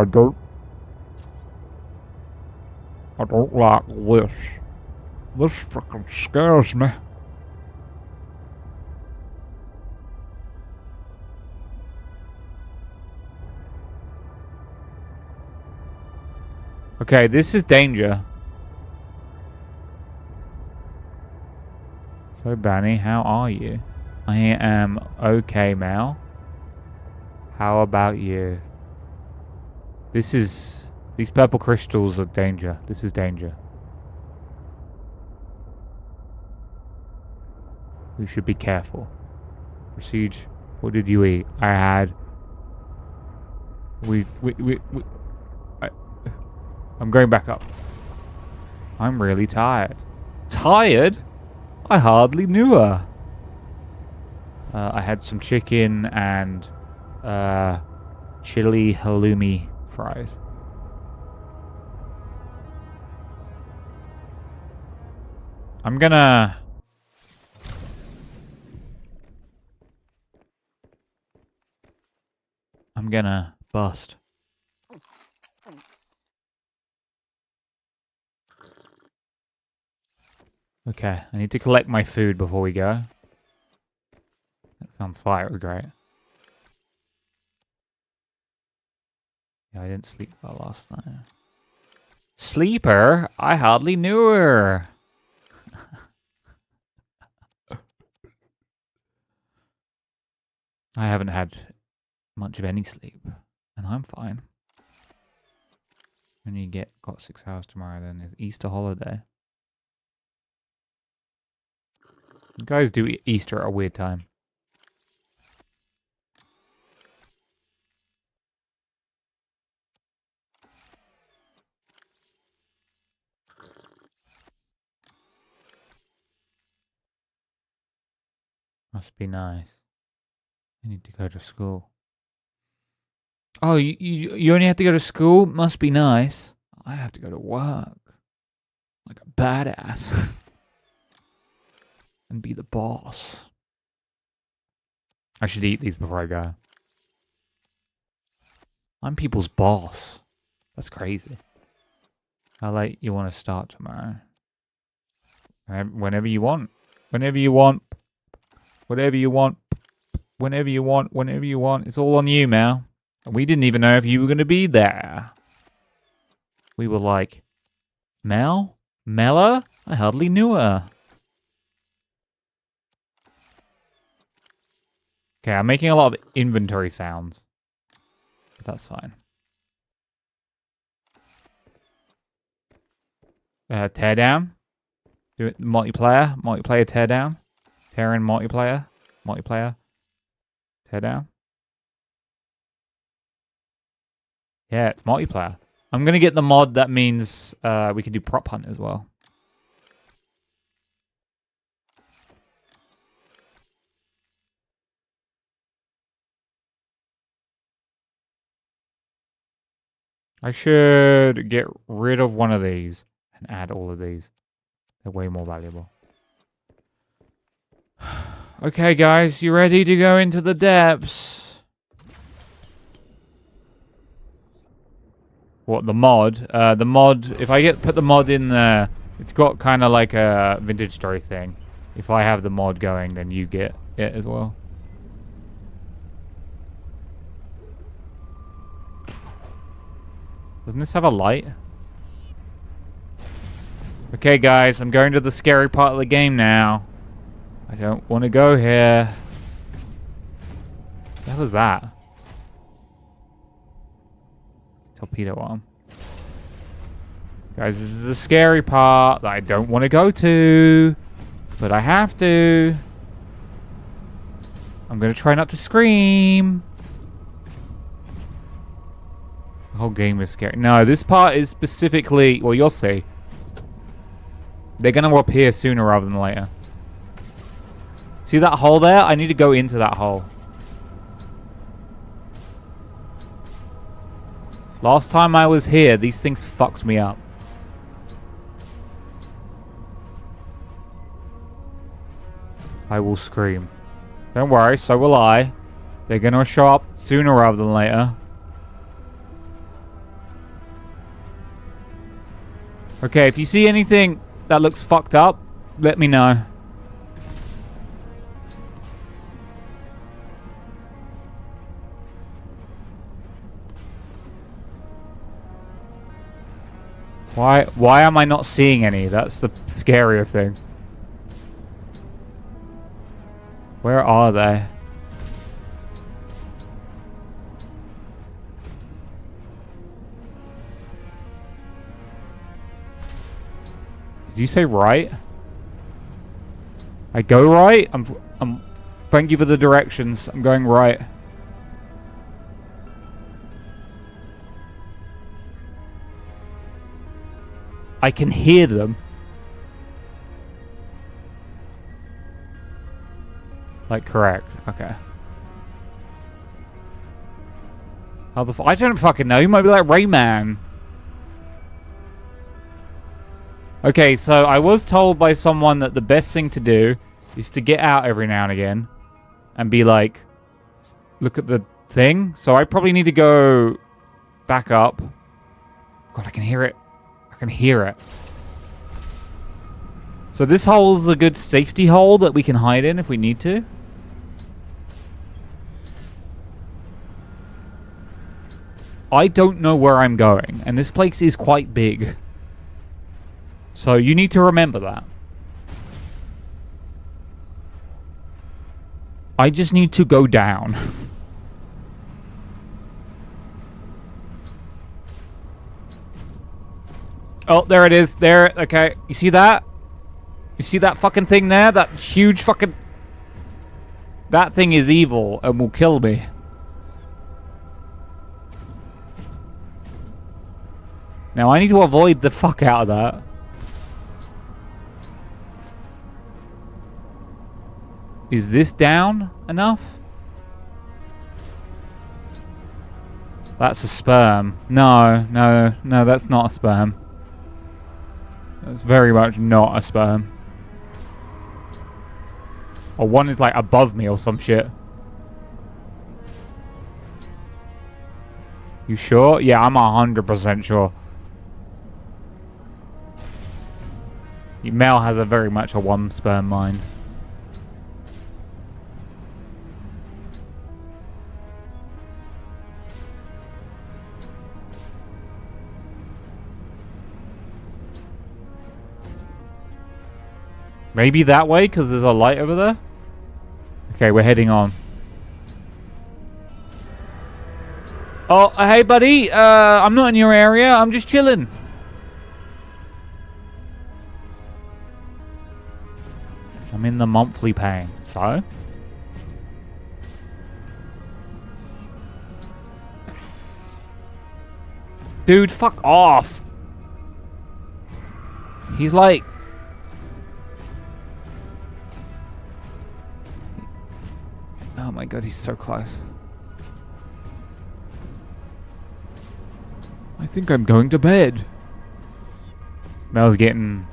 I don't like this. This fucking scares me. Okay, this is danger. So, Banny, how are you? I am okay, Mel. How about you? These purple crystals are danger. This is danger. We should be careful. Proceed. What did you eat? I had... I'm going back up. I'm really tired. Tired? I hardly knew her. I had some chicken and chili halloumi fries. I'm gonna bust. Okay, I need to collect my food before we go. That sounds fire, it was great. Yeah, I didn't sleep well last night. Sleeper? I hardly knew her. I haven't had much of any sleep, and I'm fine. Only got 6 hours tomorrow, then it's Easter holiday. You guys do Easter at a weird time. Must be nice. I need to go to school. Oh, you only have to go to school? Must be nice. I have to go to work. Like a badass. And be the boss. I should eat these before I go. I'm people's boss. That's crazy. How late you want to start tomorrow? Whenever you want. Whenever you want. Whatever you want. Whenever you want. Whenever you want. It's all on you, Mal. We didn't even know if you were going to be there. We were like, Mel? Mella? I hardly knew her. Okay, I'm making a lot of inventory sounds. But that's fine. Teardown. Do it. Multiplayer. Multiplayer teardown. Tear in multiplayer. Multiplayer. Teardown. Yeah, it's multiplayer. I'm going to get the mod that means we can do prop hunt as well. I should get rid of one of these and add all of these. They're way more valuable. Okay, guys, you ready to go into the depths? What, the mod? The mod, if I put the mod in there, it's got kind of like a vintage story thing. If I have the mod going, then you get it as well. Doesn't this have a light? Okay, guys, I'm going to the scary part of the game now. I don't want to go here. What the hell is that? Torpedo arm. Guys, this is the scary part that I don't want to go to. But I have to. I'm going to try not to scream. The whole game is scary. No, this part is specifically... Well, you'll see. They're going to appear sooner rather than later. See that hole there? I need to go into that hole. Last time I was here, these things fucked me up. I will scream. Don't worry, so will I. They're going to show up sooner rather than later. Okay, if you see anything that looks fucked up, let me know. Why am I not seeing any? That's the scarier thing. Where are they? Did you say right? I go right? I'm thank you for the directions. I'm going right. I can hear them. Like, correct. Okay. How the I don't fucking know. You might be like Rayman. Okay, so I was told by someone that the best thing to do is to get out every now and again and be like, look at the thing. So I probably need to go back up. God, I can hear it. I can hear it. So this hole's a good safety hole that we can hide in if we need to. I don't know where I'm going, and this place is quite big. So you need to remember that. I just need to go down. Oh, there it is. There. Okay. You see that? You see that fucking thing there? That huge fucking... That thing is evil and will kill me. Now, I need to avoid the fuck out of that. Is this down enough? That's a sperm. No, that's not a sperm. That's very much not a sperm. Or one is like above me or some shit. You sure? Yeah, I'm 100% sure. Male has a very much a one sperm mind. Maybe that way, because there's a light over there? Okay, we're heading on. Oh, hey, buddy. I'm not in your area. I'm just chilling. I'm in the monthly paying, so? Dude, fuck off. He's like... Oh my god, he's so close. I think I'm going to bed. I was getting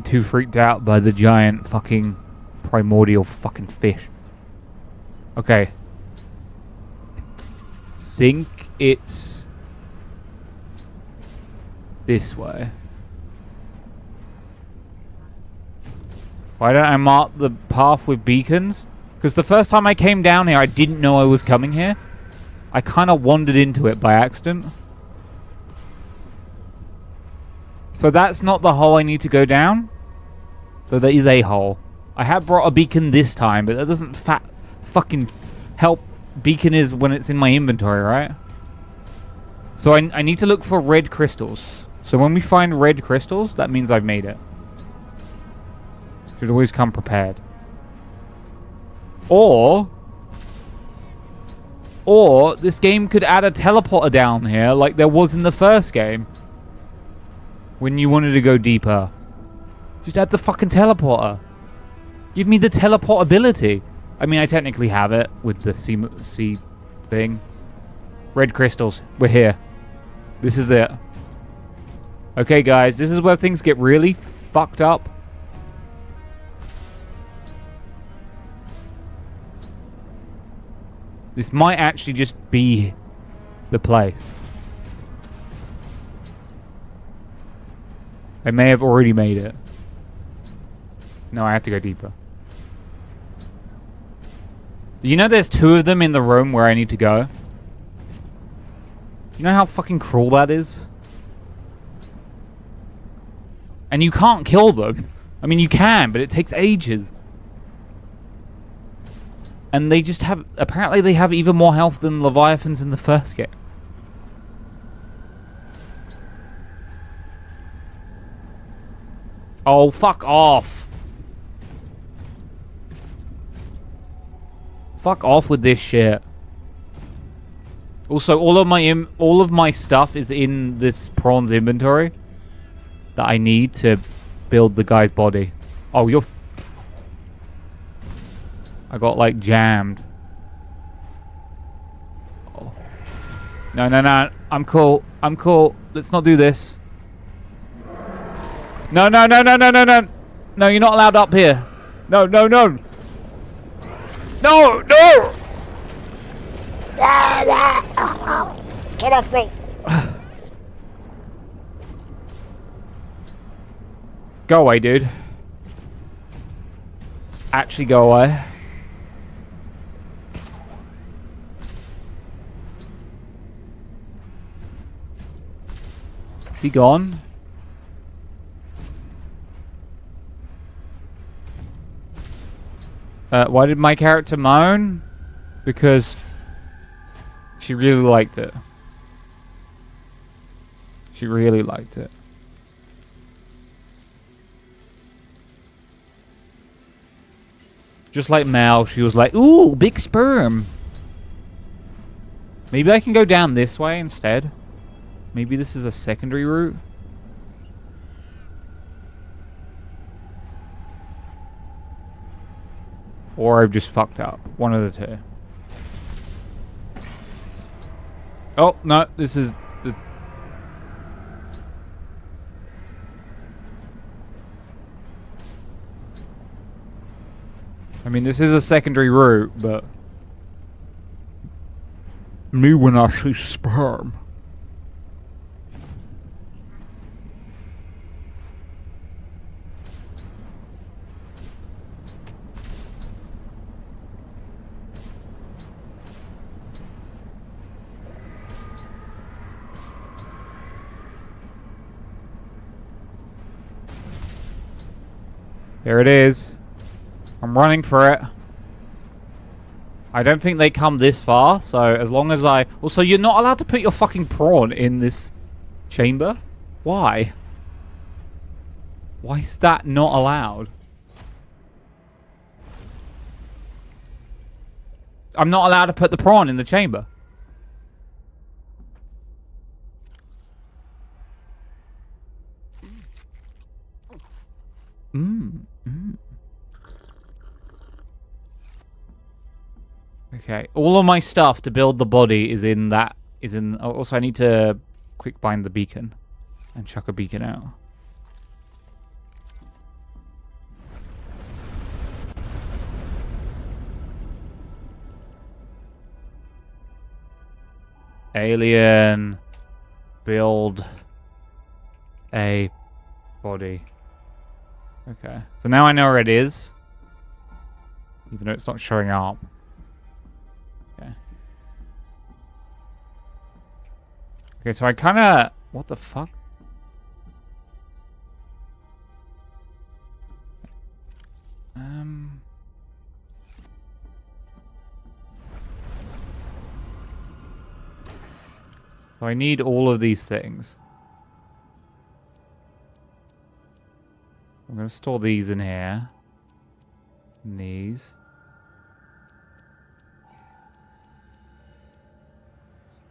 too freaked out by the giant fucking primordial fucking fish. Okay. I think it's this way. Why don't I mark the path with beacons? Because the first time I came down here, I didn't know I was coming here. I kind of wandered into it by accident. So that's not the hole I need to go down. Though there is a hole. I have brought a beacon this time, but that doesn't fucking help. Beacon is when it's in my inventory, right? So I need to look for red crystals. So when we find red crystals, that means I've made it. Should always come prepared. Or this game could add a teleporter down here like there was in the first game. When you wanted to go deeper. Just add the fucking teleporter. Give me the teleportability. I mean, I technically have it with the sea thing. Red crystals. We're here. This is it. Okay, guys. This is where things get really fucked up. This might actually just be the place. I may have already made it. No, I have to go deeper. You know there's two of them in the room where I need to go? You know how fucking cruel that is? And you can't kill them. I mean, you can, but it takes ages. And they just have... Apparently they have even more health than Leviathans in the first game. Oh, fuck off. Fuck off with this shit. Also, all of my stuff is in this prawn's inventory that I need to build the guy's body. Oh, you're... I got like jammed. Oh. No, no, no. I'm cool. I'm cool. Let's not do this. No, no, no, no, no, no, no. No, you're not allowed up here. No, no, no. No, no. Get off me! Go away, dude. Actually go away. Is he gone? Why did my character moan? Because she really liked it. She really liked it. Just like Mel, she was like, ooh, big sperm. Maybe I can go down this way instead. Maybe this is a secondary route. Or I've just fucked up. One of the two. Oh, no, this is... This. I mean, this is a secondary route, but... Me when I see sperm. There it is. I'm running for it. I don't think they come this far, so as long as I... Also, you're not allowed to put your fucking prawn in this chamber? Why? Why is that not allowed? I'm not allowed to put the prawn in the chamber. Okay, all of my stuff to build the body is in that. Also, I need to quick bind the beacon and chuck a beacon out. Alien, build a body. Okay, so now I know where it is, even though it's not showing up. Okay. Okay, so I kind of... What the fuck? So I need all of these things. I'm going to store these in here. And these.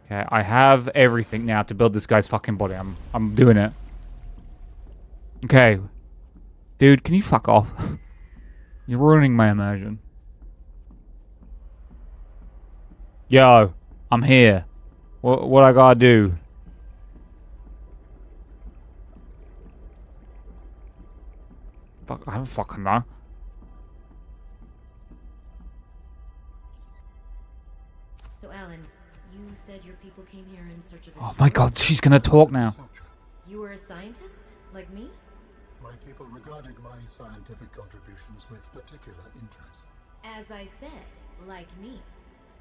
Okay, I have everything now to build this guy's fucking body. I'm doing it. Okay. Dude, can you fuck off? You're ruining my immersion. Yo, I'm here. What I gotta do? Fuck, I don't fucking know. So, Alan, you said your people came here in search of... Oh my god, she's gonna talk now. You were a scientist? Like me? My people regarded my scientific contributions with particular interest. As I said, like me.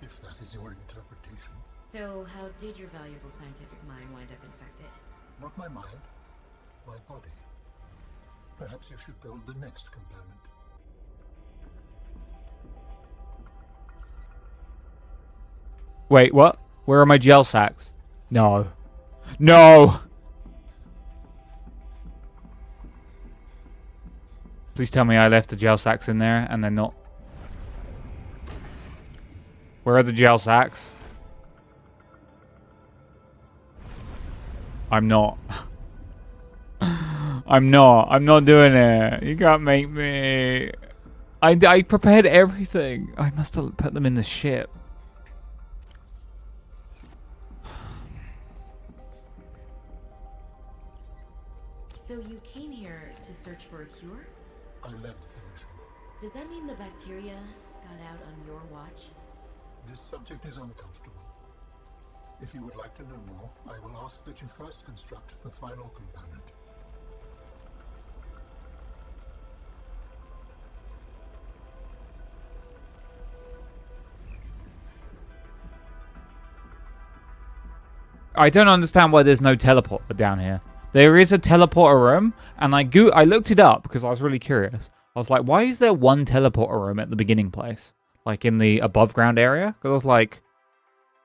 If that is your interpretation. So, how did your valuable scientific mind wind up infected? Not my mind, my body. Perhaps you should build the next component. Wait, what? Where are my gel sacks? No. No! Please tell me I left the gel sacks in there and they're not. Where are the gel sacks? I'm not. I'm not doing it. You can't make me. I prepared everything. I must have put them in the ship. So you came here to search for a cure? I led the mission. Does that mean the bacteria got out on your watch? This subject is uncomfortable. If you would like to know more, I will ask that you first construct the final component. I don't understand why there's no teleporter down here. There is a teleporter room, and I looked it up because I was really curious. I was like, why is there one teleporter room at the beginning place? Like in the above ground area? Because I was like,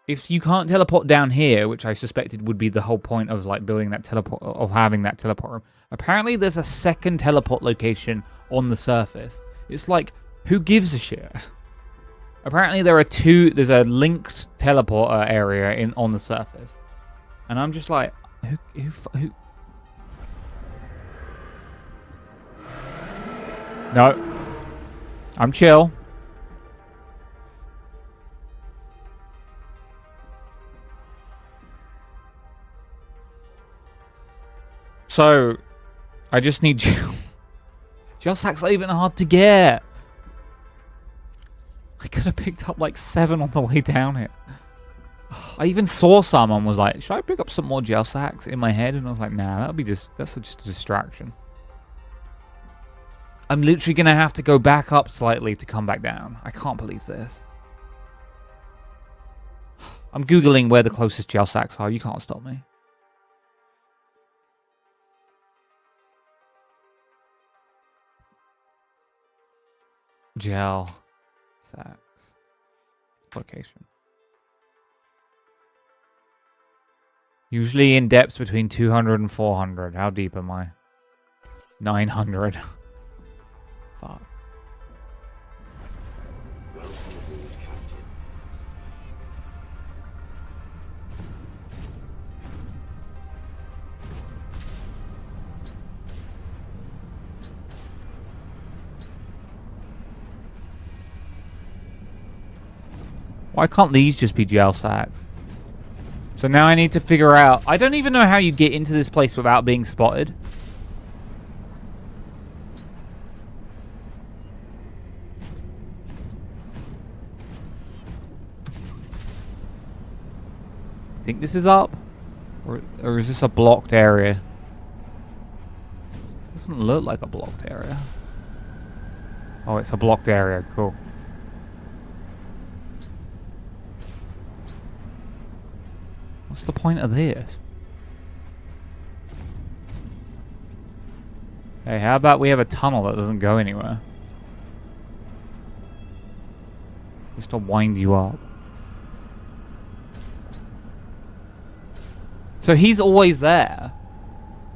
if you can't teleport down here, which I suspected would be the whole point of like building that teleport, of having that teleport room. Apparently there's a second teleport location on the surface. It's like, who gives a shit? Apparently there's a linked teleporter area on the surface. And I'm just like, who? No. I'm chill. So, I just need gel. Gel sacks are even hard to get. I could have picked up like 7 on the way down here. I even saw someone was like, should I pick up some more gel sacks in my head? And I was like, nah, that's just a distraction. I'm literally going to have to go back up slightly to come back down. I can't believe this. I'm Googling where the closest gel sacks are. You can't stop me. Gel sacks. Location. Usually in depths between 200 and 400. How deep am I? 900. Fuck. Why can't these just be gel sacks? So now I need to figure out... I don't even know how you get into this place without being spotted. I think this is up? Or is this a blocked area? Doesn't look like a blocked area. Oh, it's a blocked area. Cool. What's the point of this? Hey, how about we have a tunnel that doesn't go anywhere? Just to wind you up. So he's always there.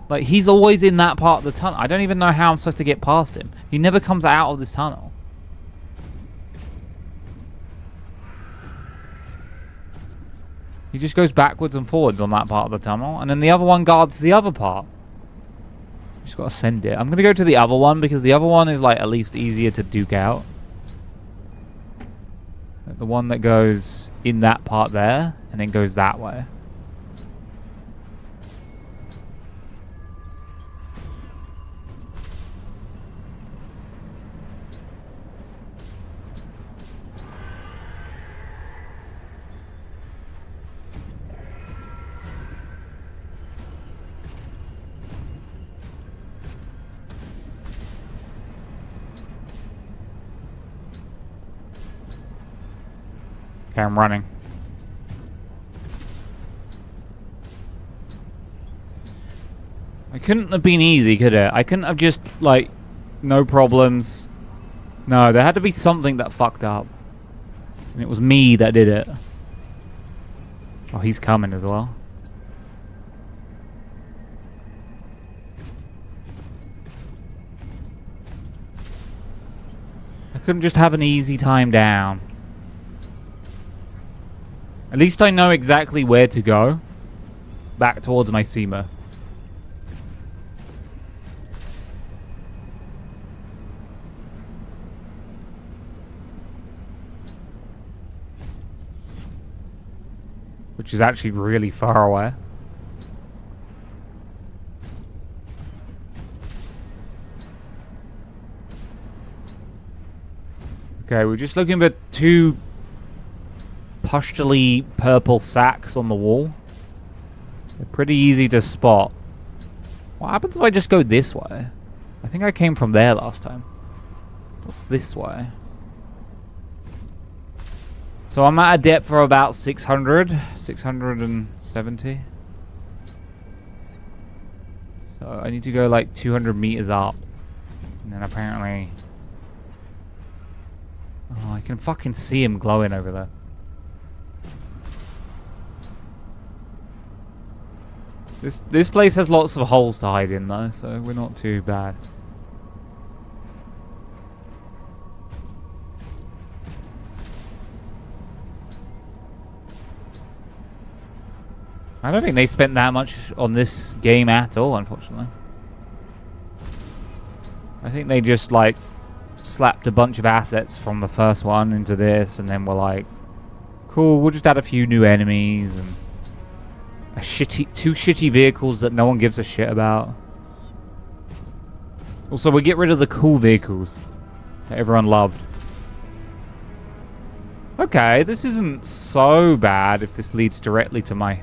Like, he's always in that part of the tunnel. I don't even know how I'm supposed to get past him. He never comes out of this tunnel. He just goes backwards and forwards on that part of the tunnel, and then the other one guards the other part. Just gotta send it. I'm gonna go to the other one because the other one is like at least easier to duke out. The one that goes in that part there and then goes that way. Okay, I'm running. It couldn't have been easy, could it? I couldn't have just, like, no problems. No, there had to be something that fucked up. And it was me that did it. Oh, he's coming as well. I couldn't just have an easy time down. At least I know exactly where to go. Back towards my Seamer. which is actually really far away. Okay, we're just looking for 2 pustily purple sacks on the wall. They're pretty easy to spot. What happens if I just go this way? I think I came from there last time. What's this way? So I'm at a depth for about 670. So I need to go like 200 meters up. And then apparently... Oh, I can fucking see him glowing over there. This place has lots of holes to hide in though, so we're not too bad. I don't think they spent that much on this game at all, unfortunately. I think they just like slapped a bunch of assets from the first one into this, and then were like, cool, we'll just add a few new enemies and two shitty vehicles that no one gives a shit about. Also, we get rid of the cool vehicles that everyone loved. Okay, this isn't so bad if this leads directly to my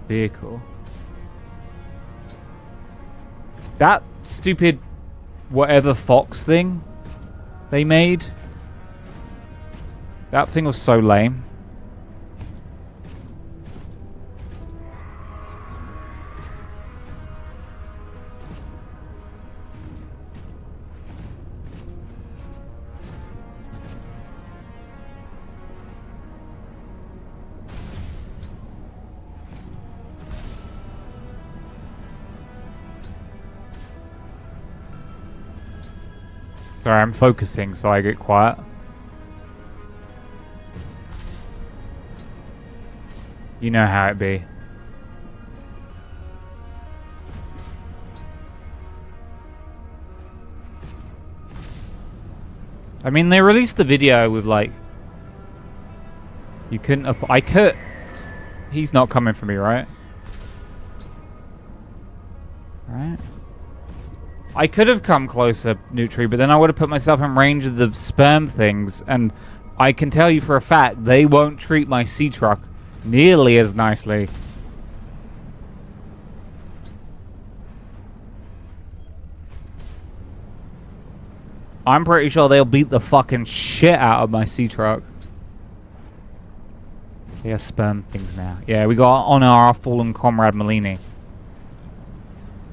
vehicle. That stupid whatever fox thing they made, that thing was so lame. Sorry, I'm focusing so I get quiet. You know how it be. I mean, they released the video with like... You couldn't... I could... He's not coming for me, right? Right? I could have come closer, Nutri, but then I would have put myself in range of the sperm things, and I can tell you for a fact they won't treat my sea truck nearly as nicely. I'm pretty sure they'll beat the fucking shit out of my sea truck. They are sperm things now. Yeah, we got on our fallen comrade Malini.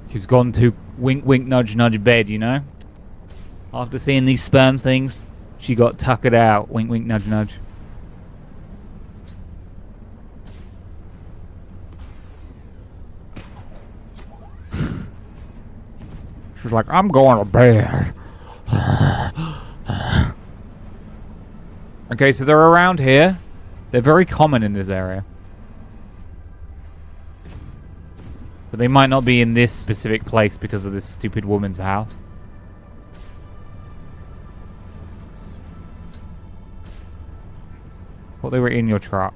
He's gone to wink wink nudge nudge bed, you know? After seeing these sperm things, she got tuckered out. Wink wink nudge nudge. She's like, I'm going to bed. Okay, so they're around here. They're very common in this area. But they might not be in this specific place because of this stupid woman's house. Thought they were in your truck.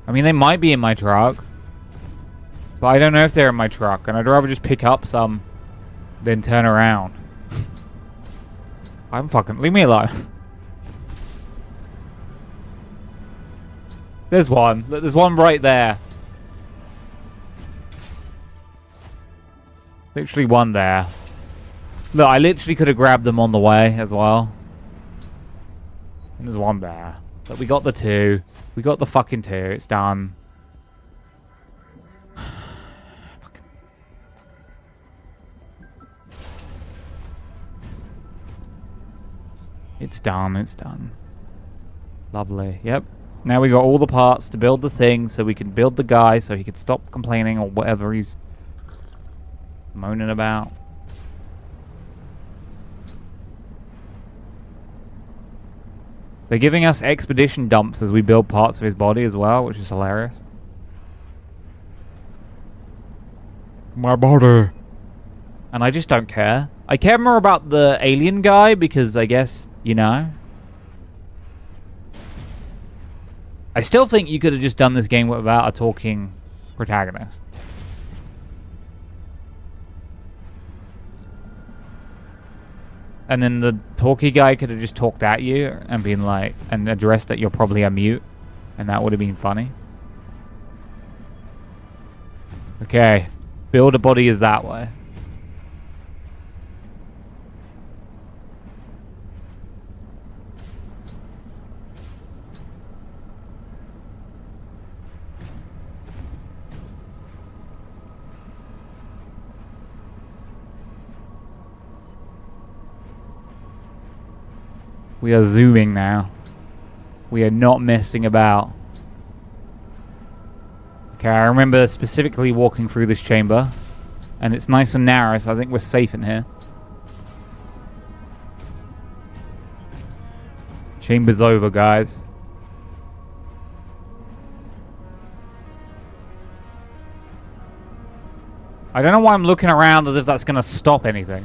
I mean, they might be in my truck. But I don't know if they're in my truck. And I'd rather just pick up some than turn around. I'm fucking... Leave me alone. There's one. There's one right there. Literally one there. Look, I literally could have grabbed them on the way as well. And there's one there. But we got the 2. We got the fucking 2. It's done. It's done. It's done. Lovely. Yep. Now we got all the parts to build the thing so we can build the guy so he can stop complaining or whatever he's moaning about. They're giving us expedition dumps as we build parts of his body as well, which is hilarious. My body. And I just don't care. I care more about the alien guy because I guess, you know. I still think you could have just done this game without a talking protagonist. And then the talkie guy could have just talked at you and been like, and addressed that you're probably a mute, and that would have been funny. Okay, build a body is that way. We are zooming now. We are not messing about. Okay, I remember specifically walking through this chamber. And it's nice and narrow, so I think we're safe in here. Chamber's over, guys. I don't know why I'm looking around as if that's going to stop anything.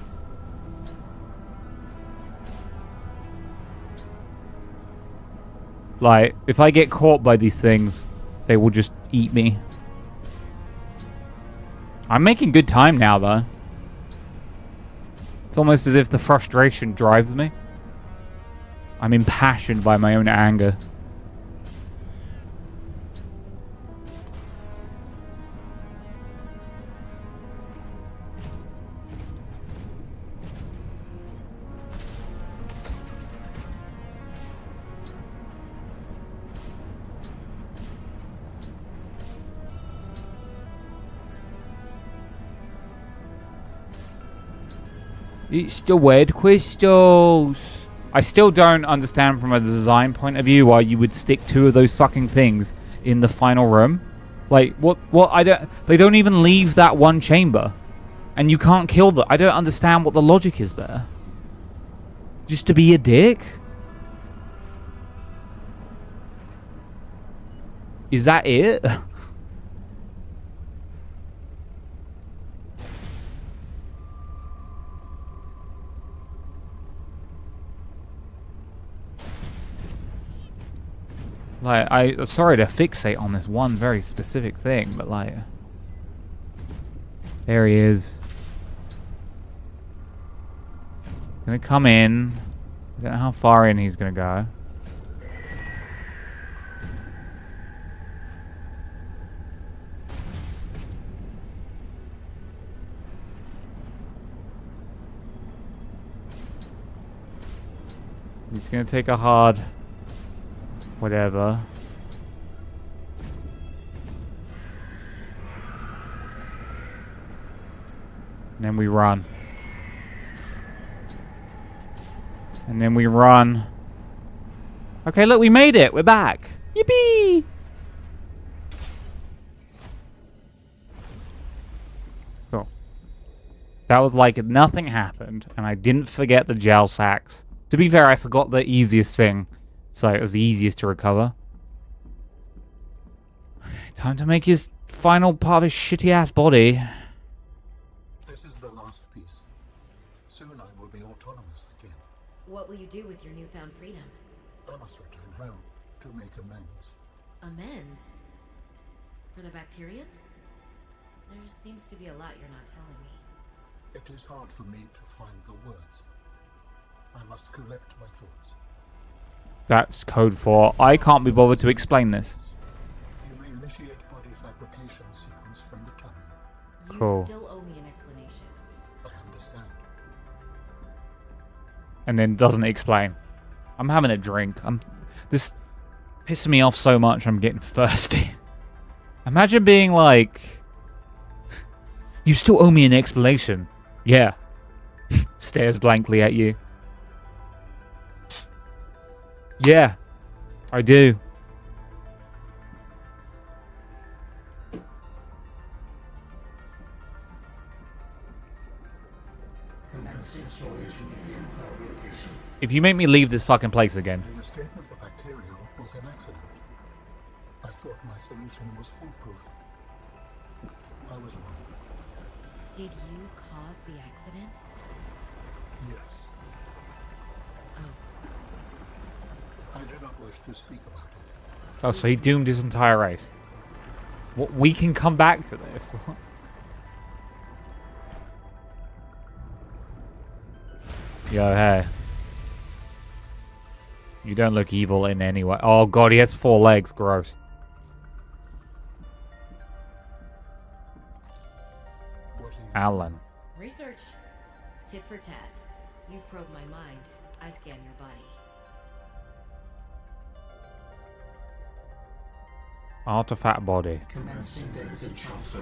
Like, if I get caught by these things, they will just eat me. I'm making good time now, though. It's almost as if the frustration drives me. I'm impassioned by my own anger. It's the red crystals. I still don't understand from a design point of view why you would stick 2 of those fucking things in the final room. Like, what, they don't even leave that one chamber. And you can't kill them. I don't understand what the logic is there. Just to be a dick? Is that it? Like, I'm sorry to fixate on this one very specific thing, but like... There he is. Gonna come in. I don't know how far in he's gonna go. He's gonna take a hard... whatever. And then we run. And then we run. Okay, look, we made it. We're back. Yippee! Cool. That was like nothing happened, and I didn't forget the gel sacks. To be fair, I forgot the easiest thing. So it was the easiest to recover. Time to make his final part of his shitty-ass body. This is the last piece. Soon I will be autonomous again. What will you do with your newfound freedom? I must return home to make amends. Amends? For the Bacterium? There seems to be a lot you're not telling me. It is hard for me to find the words. I must collect my thoughts. That's code for I can't be bothered to explain this. You may initiate body fabrication sequence from the tunnel. You Cool. still owe me an explanation. I understand. And then doesn't explain. I'm having a drink. This pissing me off so much I'm getting thirsty. Imagine being like, you still owe me an explanation. Yeah. Stares blankly at you. Yeah, I do. If you make me leave this fucking place again. The escape of the bacteria was an accident. I thought my solution was foolproof. I was wrong. Did you cause the accident? Yes. Oh. I do not wish to speak about it. Oh, so he doomed his entire race. What? We can come back to this. Yo, hey. You don't look evil in any way. Oh god, he has 4 legs. Gross. Alan. Research. Tit for tat. You've probed my mind. I scan your body. Artifact body. Commencing data transfer.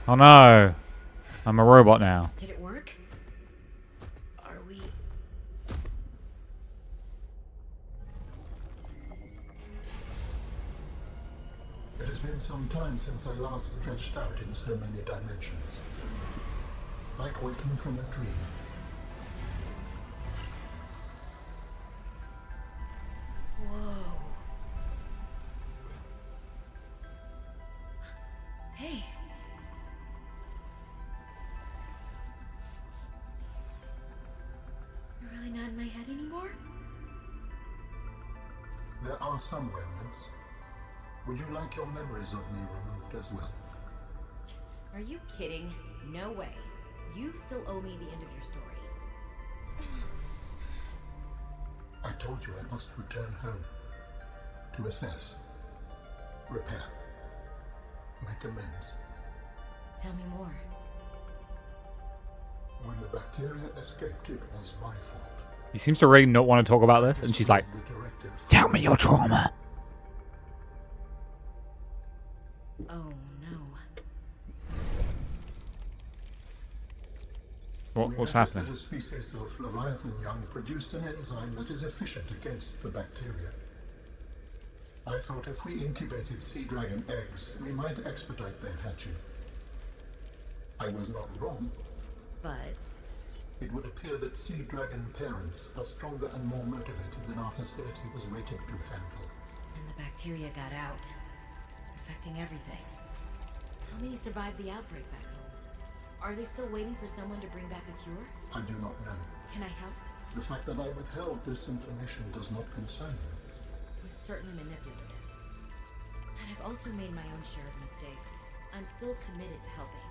Oh no. I'm a robot now. Did it work? Are we... It has been some time since I last stretched out in so many dimensions. Like waking from a dream. Whoa. Hey. You're really not in my head anymore? There are some remnants. Would you like your memories of me removed as well? Are you kidding? No way. You still owe me the end of your story. I told you I must return home. To assess. Repair. Make amends. Tell me more. When the bacteria escaped, it was my fault. He seems to really not want to talk about this, and she's like, The directive. tell me your trauma. Oh no. What's We noticed happening? that a species of Leviathan young produced an enzyme that is efficient against the bacteria. I thought if we incubated sea dragon eggs, we might expedite their hatching. I was not wrong. But... It would appear that sea dragon parents are stronger and more motivated than our facility was rated to handle. And the bacteria got out, affecting everything. How many survived the outbreak back home? Are they still waiting for someone to bring back a cure? I do not know. Can I help? The fact that I withheld this information does not concern you. It was certainly manipulative. And I've also made my own share of mistakes. I'm still committed to helping.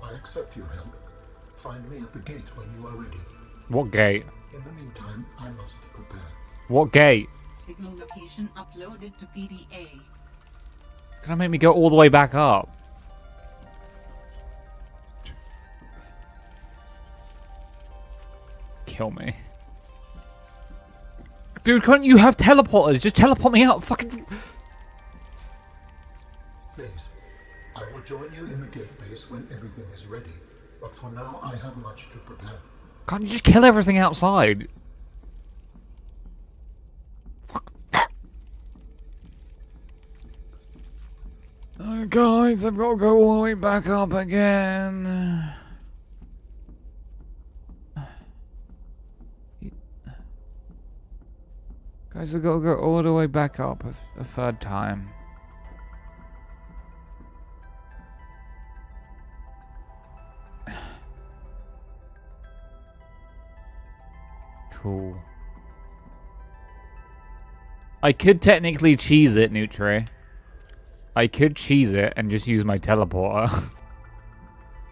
I accept your help. Find me at the gate when you are ready. What gate? In the meantime, I must prepare. What gate? Signal location uploaded to PDA. It's gonna make me go all the way back up. Kill me. Dude, can't you have teleporters? Just teleport me out. Fucking. Please, I will join you in the gate base when everything is ready. But for now, I have much to prepare. Can't you just kill everything outside? Fuck. Oh, guys, I've got to go all the way back up again. Guys, I've got to go all the way back up a third time. Cool. I could technically cheese it, Nutri. I could cheese it and just use my teleporter.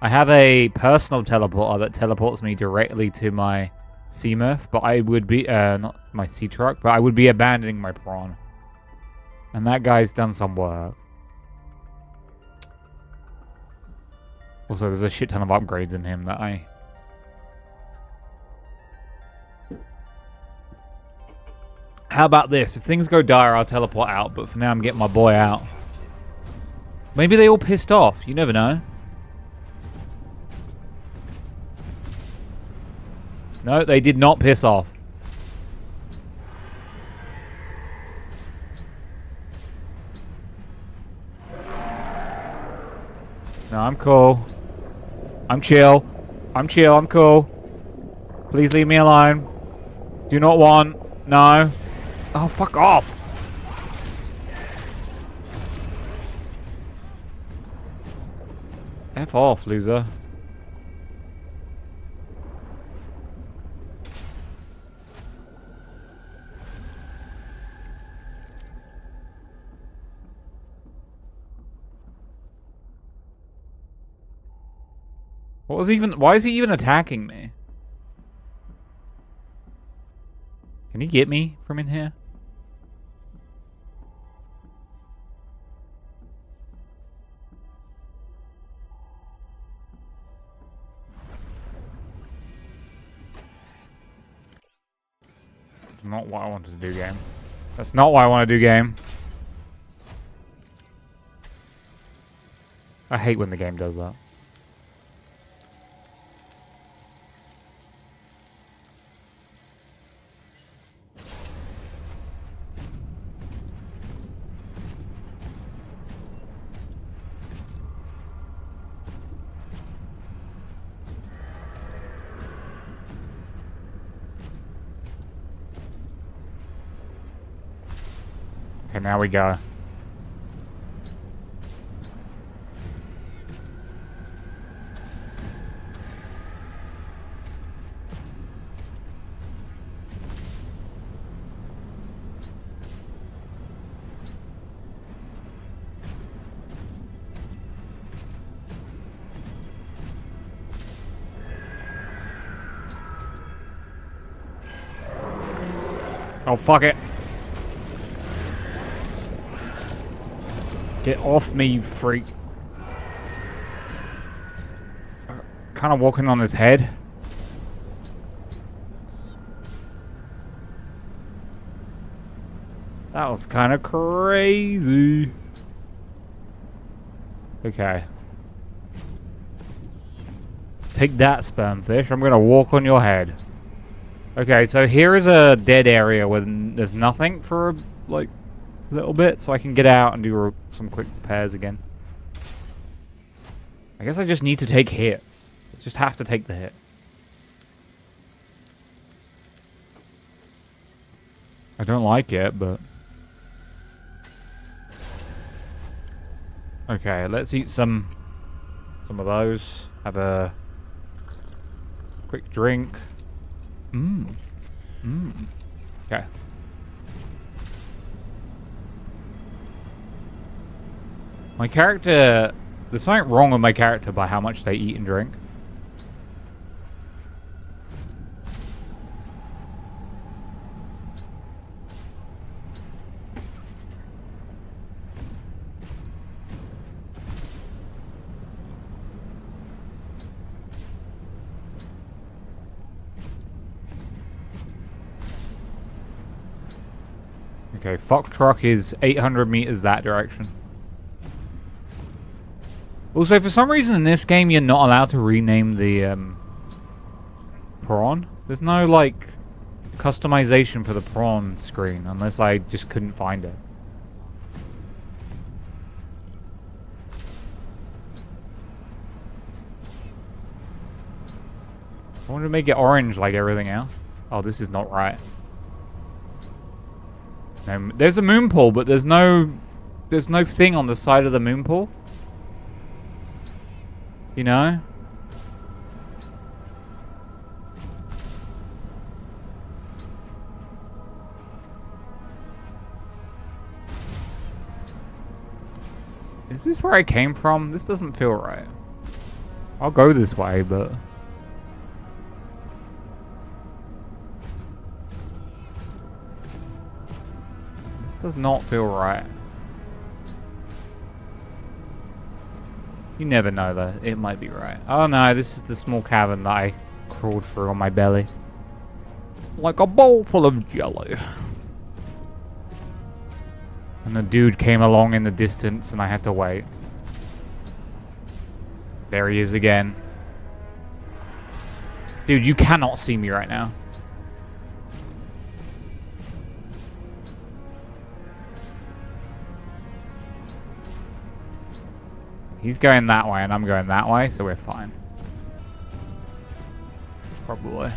I have a personal teleporter that teleports me directly to my Seamoth, but I would be, not my sea truck, but I would be abandoning my prawn. And that guy's done some work. Also, there's a shit ton of upgrades in him that I... How about this? If things go dire, I'll teleport out, but for now I'm getting my boy out. Maybe they all pissed off. You never know. No, they did not piss off. No, I'm cool. I'm chill. I'm chill. I'm cool. Please leave me alone. Do not want. No. Oh, fuck off. F off, loser. What was even... Why is he even attacking me? Can he get me from in here? That's not what I wanted to do, game. That's not what I want to do, game. I hate when the game does that. Okay, now we go. Oh, fuck it. Get off me, you freak. Kind of walking on his head. That was kind of crazy. Okay. Take that, sperm fish. I'm gonna walk on your head. Okay, so here is a dead area where there's nothing for, like, a little bit, so I can get out and do some quick repairs again. I guess I just need to take hits. I just have to take the hit. I don't like it, but... Okay, let's eat some of those. Have a quick drink. Okay. My character... There's something wrong with my character by how much they eat and drink. Okay, fuck truck is 800 meters that direction. Also, for some reason in this game, you're not allowed to rename the prawn. There's no, like, customization for the prawn screen, unless I just couldn't find it. I want to make it orange like everything else. Oh, this is not right. No, there's a moon pool, but there's no thing on the side of the moon pool. You know? Is this where I came from? This doesn't feel right. I'll go this way, but... This does not feel right. You never know, though. It might be right. Oh, no. This is the small cavern that I crawled through on my belly. Like a bowl full of jello. And the dude came along in the distance, and I had to wait. There he is again. Dude, you cannot see me right now. He's going that way, and I'm going that way, so we're fine. Probably.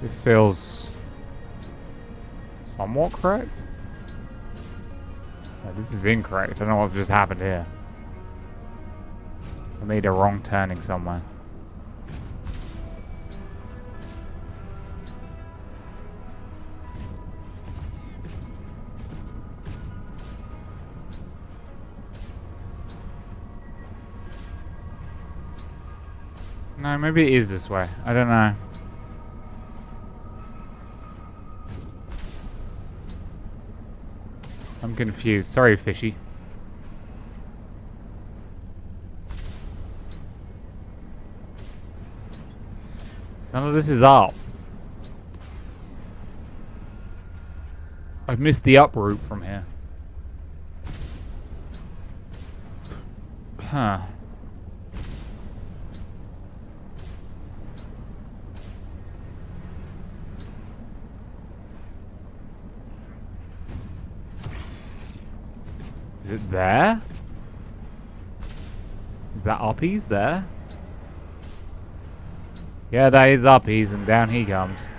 This feels somewhat correct. No, this is incorrect. I don't know what's just happened here. I made a wrong turning somewhere. No, maybe it is this way. I don't know. I'm confused. Sorry, fishy. None of this is up. I've missed the up route from here. Huh. Is it there? Is that uppies there? Yeah, that is uppies, and down he comes.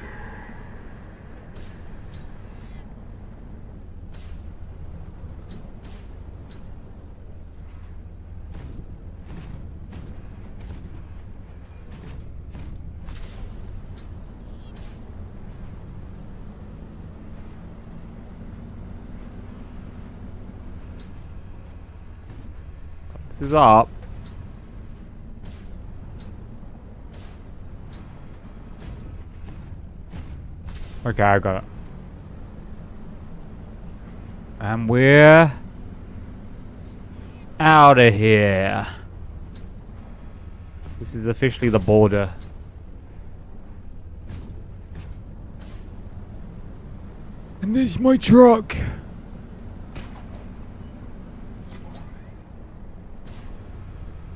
This is up. Okay, I got it. And we're out of here. This is officially the border. And this is my truck.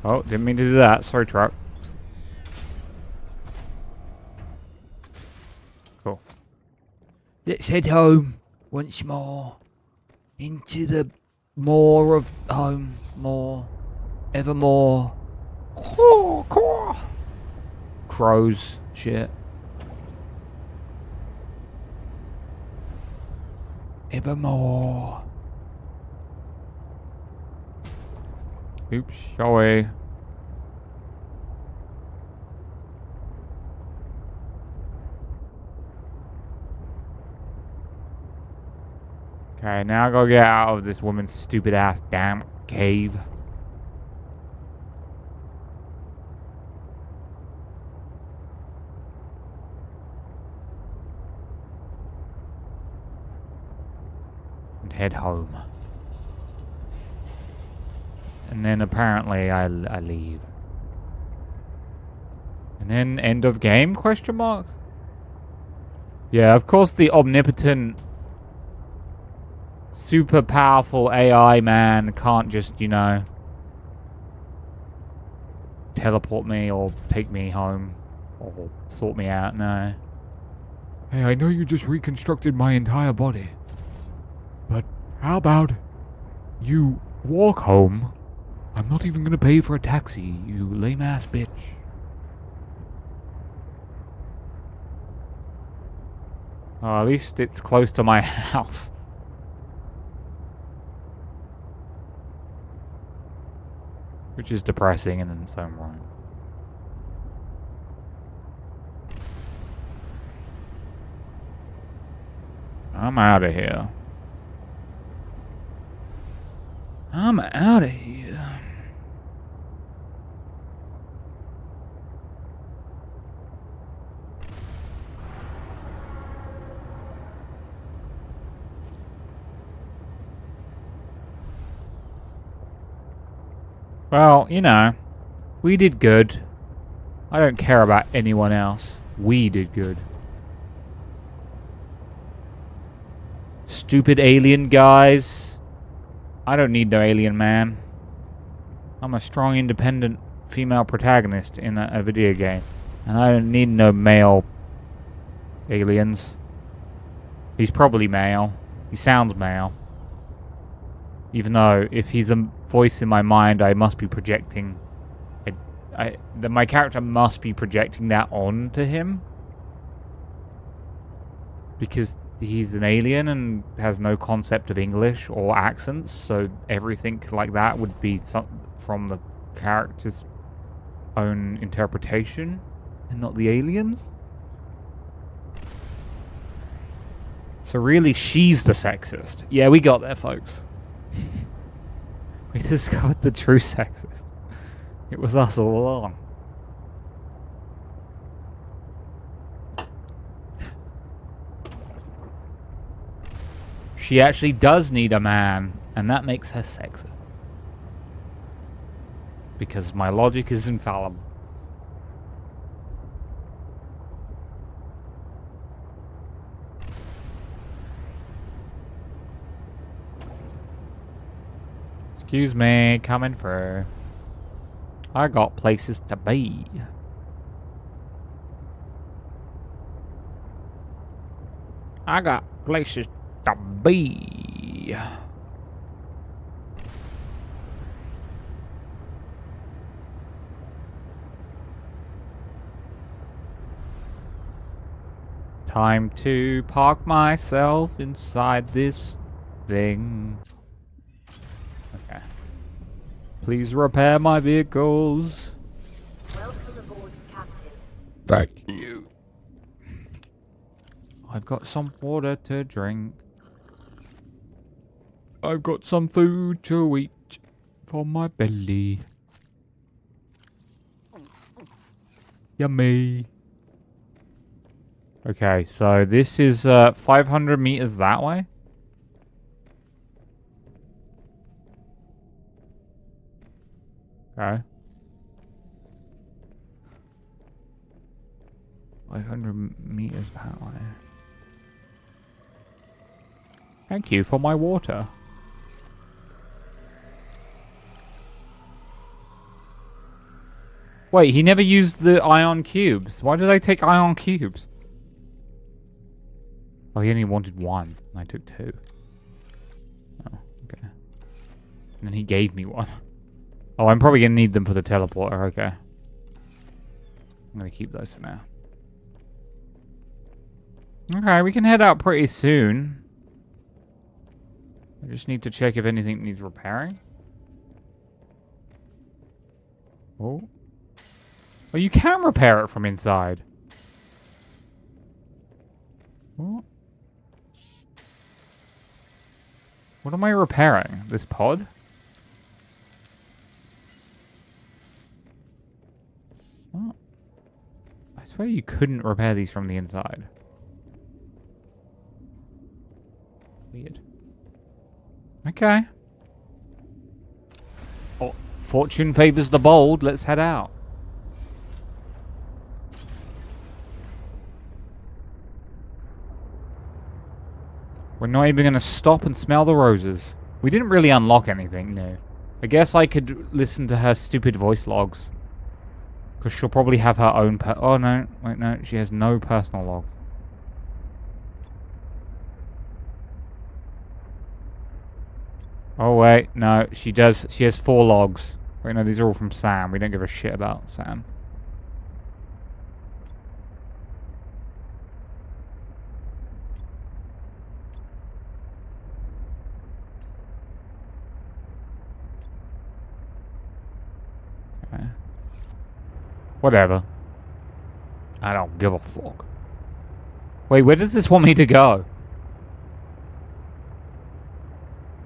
Oh, didn't mean to do that. Sorry, truck. Cool. Let's head home once more. Into the more of home. More. Evermore. Crows. Shit. Evermore. Oops, sorry. Okay, now I gotta get out of this woman's stupid ass damn cave. And head home. And then apparently I leave. And then end of game, question mark? Yeah, of course the omnipotent, super powerful AI man can't just, you know, teleport me or take me home or sort me out, no. Hey, I know you just reconstructed my entire body, but how about you walk home? I'm not even gonna pay for a taxi, you lame-ass bitch. Oh, at least it's close to my house. Which is depressing in its own right. I'm out of here. I'm out of here. Well, you know, we did good. I don't care about anyone else. We did good. Stupid alien guys. I don't need no alien man. I'm a strong, independent female protagonist in a video game. And I don't need no male aliens. He's probably male. He sounds male. Even though, if he's a voice in my mind, I must be projecting... my character must be projecting that onto him. Because he's an alien and has no concept of English or accents, so everything like that would be from the character's own interpretation, and not the alien. So really, she's the sexist. Yeah, we got there, folks. We discovered the true sexist. It was us all along. She actually does need a man, and that makes her sexist. Because my logic is infallible. Excuse me, coming through. I got places to be. I got places to be. Time to park myself inside this thing. Okay. Please repair my vehicles. Welcome aboard, Captain. Thank you. I've got some water to drink. I've got some food to eat for my belly. Yummy. Okay, so this is 500 meters that way. Okay. 500 meters that way. Thank you for my water. Wait, he never used the ion cubes. Why did I take ion cubes? Oh, he only wanted one. And I took two. Oh, okay. And then he gave me one. Oh, I'm probably going to need them for the teleporter. Okay. I'm going to keep those for now. Okay, we can head out pretty soon. I just need to check if anything needs repairing. Oh. Oh, you can repair it from inside. What? What am I repairing? This pod? Oh. I swear you couldn't repair these from the inside. Weird. Okay. Oh, fortune favors the bold. Let's head out. We're not even going to stop and smell the roses. We didn't really unlock anything, no. I guess I could listen to her stupid voice logs. Because she'll probably have her own oh, no. Wait, no. She has no personal logs. Oh, wait. No, she does. She has 4 logs. Wait, no. These are all from Sam. We don't give a shit about Sam. Whatever. I don't give a fuck. Wait, where does this want me to go?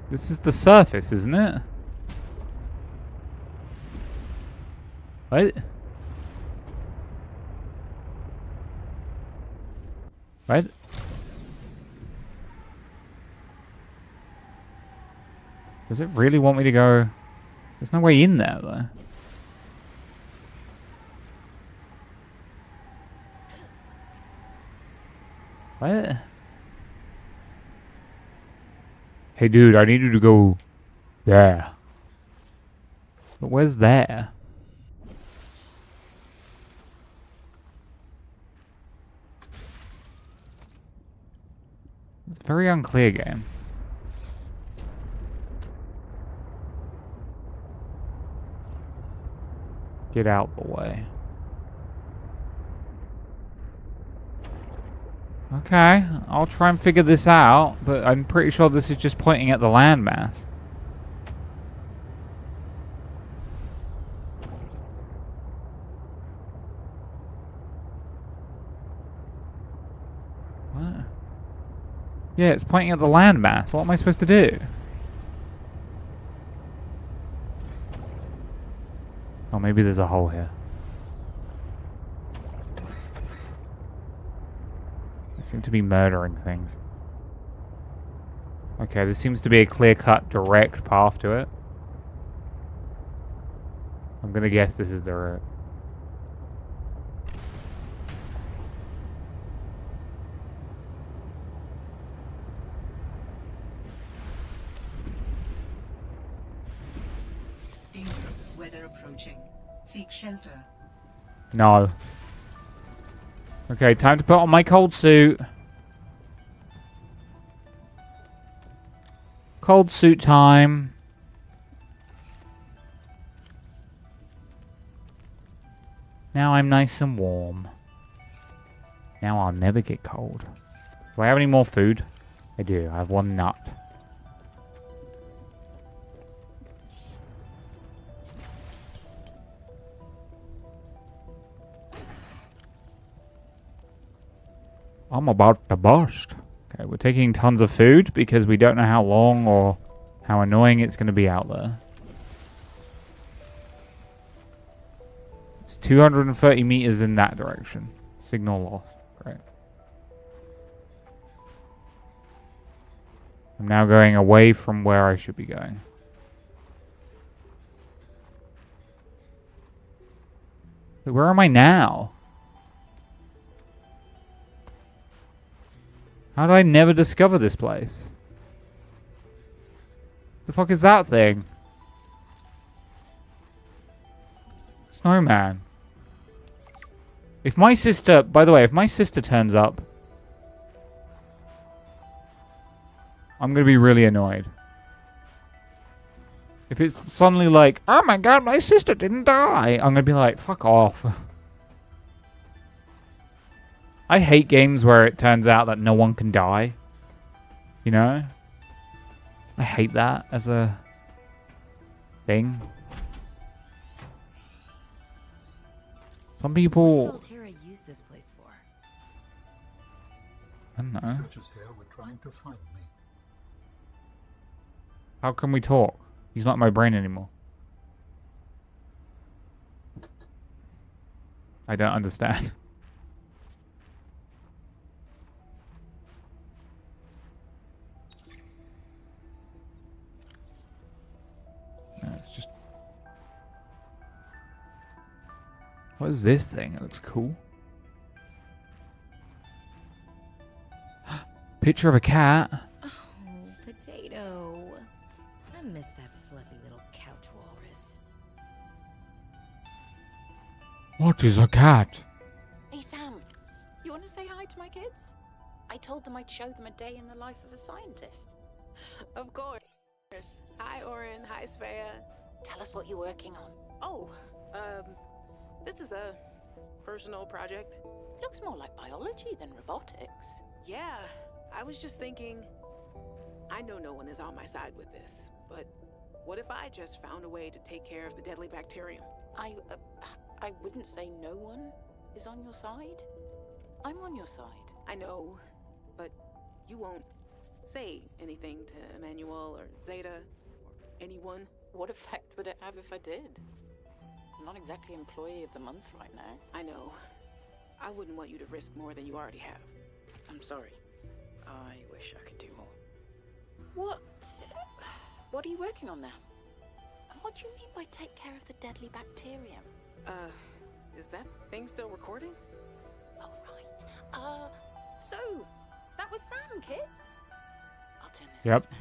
This is the surface, isn't it? What? What? Does it really want me to go? There's no way in there, though. What? Hey, dude, I need you to go there. But where's there? It's a very unclear game. Get out the way. Okay, I'll try and figure this out, but I'm pretty sure this is just pointing at the landmass. What? Yeah, it's pointing at the landmass. What am I supposed to do? Oh, maybe there's a hole here. Seem to be murdering things. Okay, there seems to be a clear-cut, direct path to it. I'm gonna guess this is the route. Dangerous weather approaching. Seek shelter. No. Okay, time to put on my cold suit. Cold suit time. Now I'm nice and warm. Now I'll never get cold. Do I have any more food? I do. I have one nut. I'm about to burst. Okay, we're taking tons of food because we don't know how long or how annoying it's going to be out there. It's 230 meters in that direction. Signal lost. Great. I'm now going away from where I should be going. Wait, where am I now? How did I never discover this place? The fuck is that thing? Snowman. If my sister, by the way, if my sister turns up, I'm gonna be really annoyed. If it's suddenly like, oh my god, my sister didn't die, I'm gonna be like, fuck off. I hate games where it turns out that no one can die. You know? I hate that as a thing. Some people... What did Altera use this place for? I don't know. Researchers here were trying to find me. How can we talk? He's not in my brain anymore. I don't understand. No, it's just... What is this thing? It looks cool. Picture of a cat. Oh, Potato. I miss that fluffy little couch walrus. What is a cat? Hey Sam, you want to say hi to my kids? I told them I'd show them a day in the life of a scientist. Of course. Hi, Oren. Hi, Svea. Tell us what you're working on. Oh, this is a personal project. Looks more like biology than robotics. Yeah, I was just thinking, I know no one is on my side with this, but what if I just found a way to take care of the deadly bacterium? I wouldn't say no one is on your side. I'm on your side. I know, but you won't say anything to Emmanuel or Zeta or anyone. What effect would it have if I did? I'm not exactly employee of the month right now. I know. I wouldn't want you to risk more than you already have. I'm sorry. I wish I could do more. What are you working on now? And what do you mean by take care of the deadly bacterium? Is that thing still recording? Oh, right. So, that was Sam, kids? I'll turn this Yep. off now.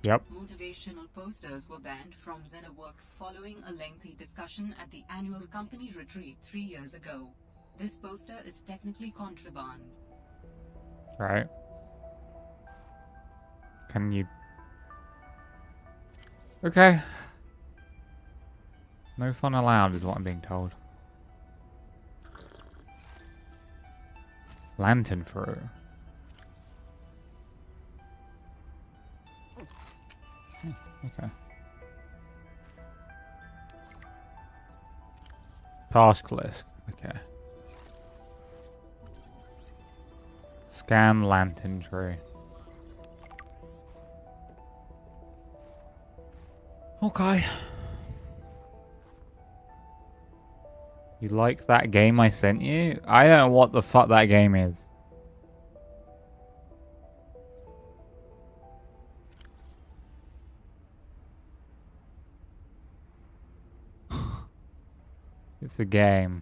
Yep. Motivational posters were banned from XenoWorks following a lengthy discussion at the annual company retreat 3 years ago. This poster is technically contraband. Right. Can you... Okay. No fun allowed is what I'm being told. Lantern through. Okay. Task list. Okay. Scan lantern tree. Okay. You like that game I sent you? I don't know what the fuck that game is. It's a game.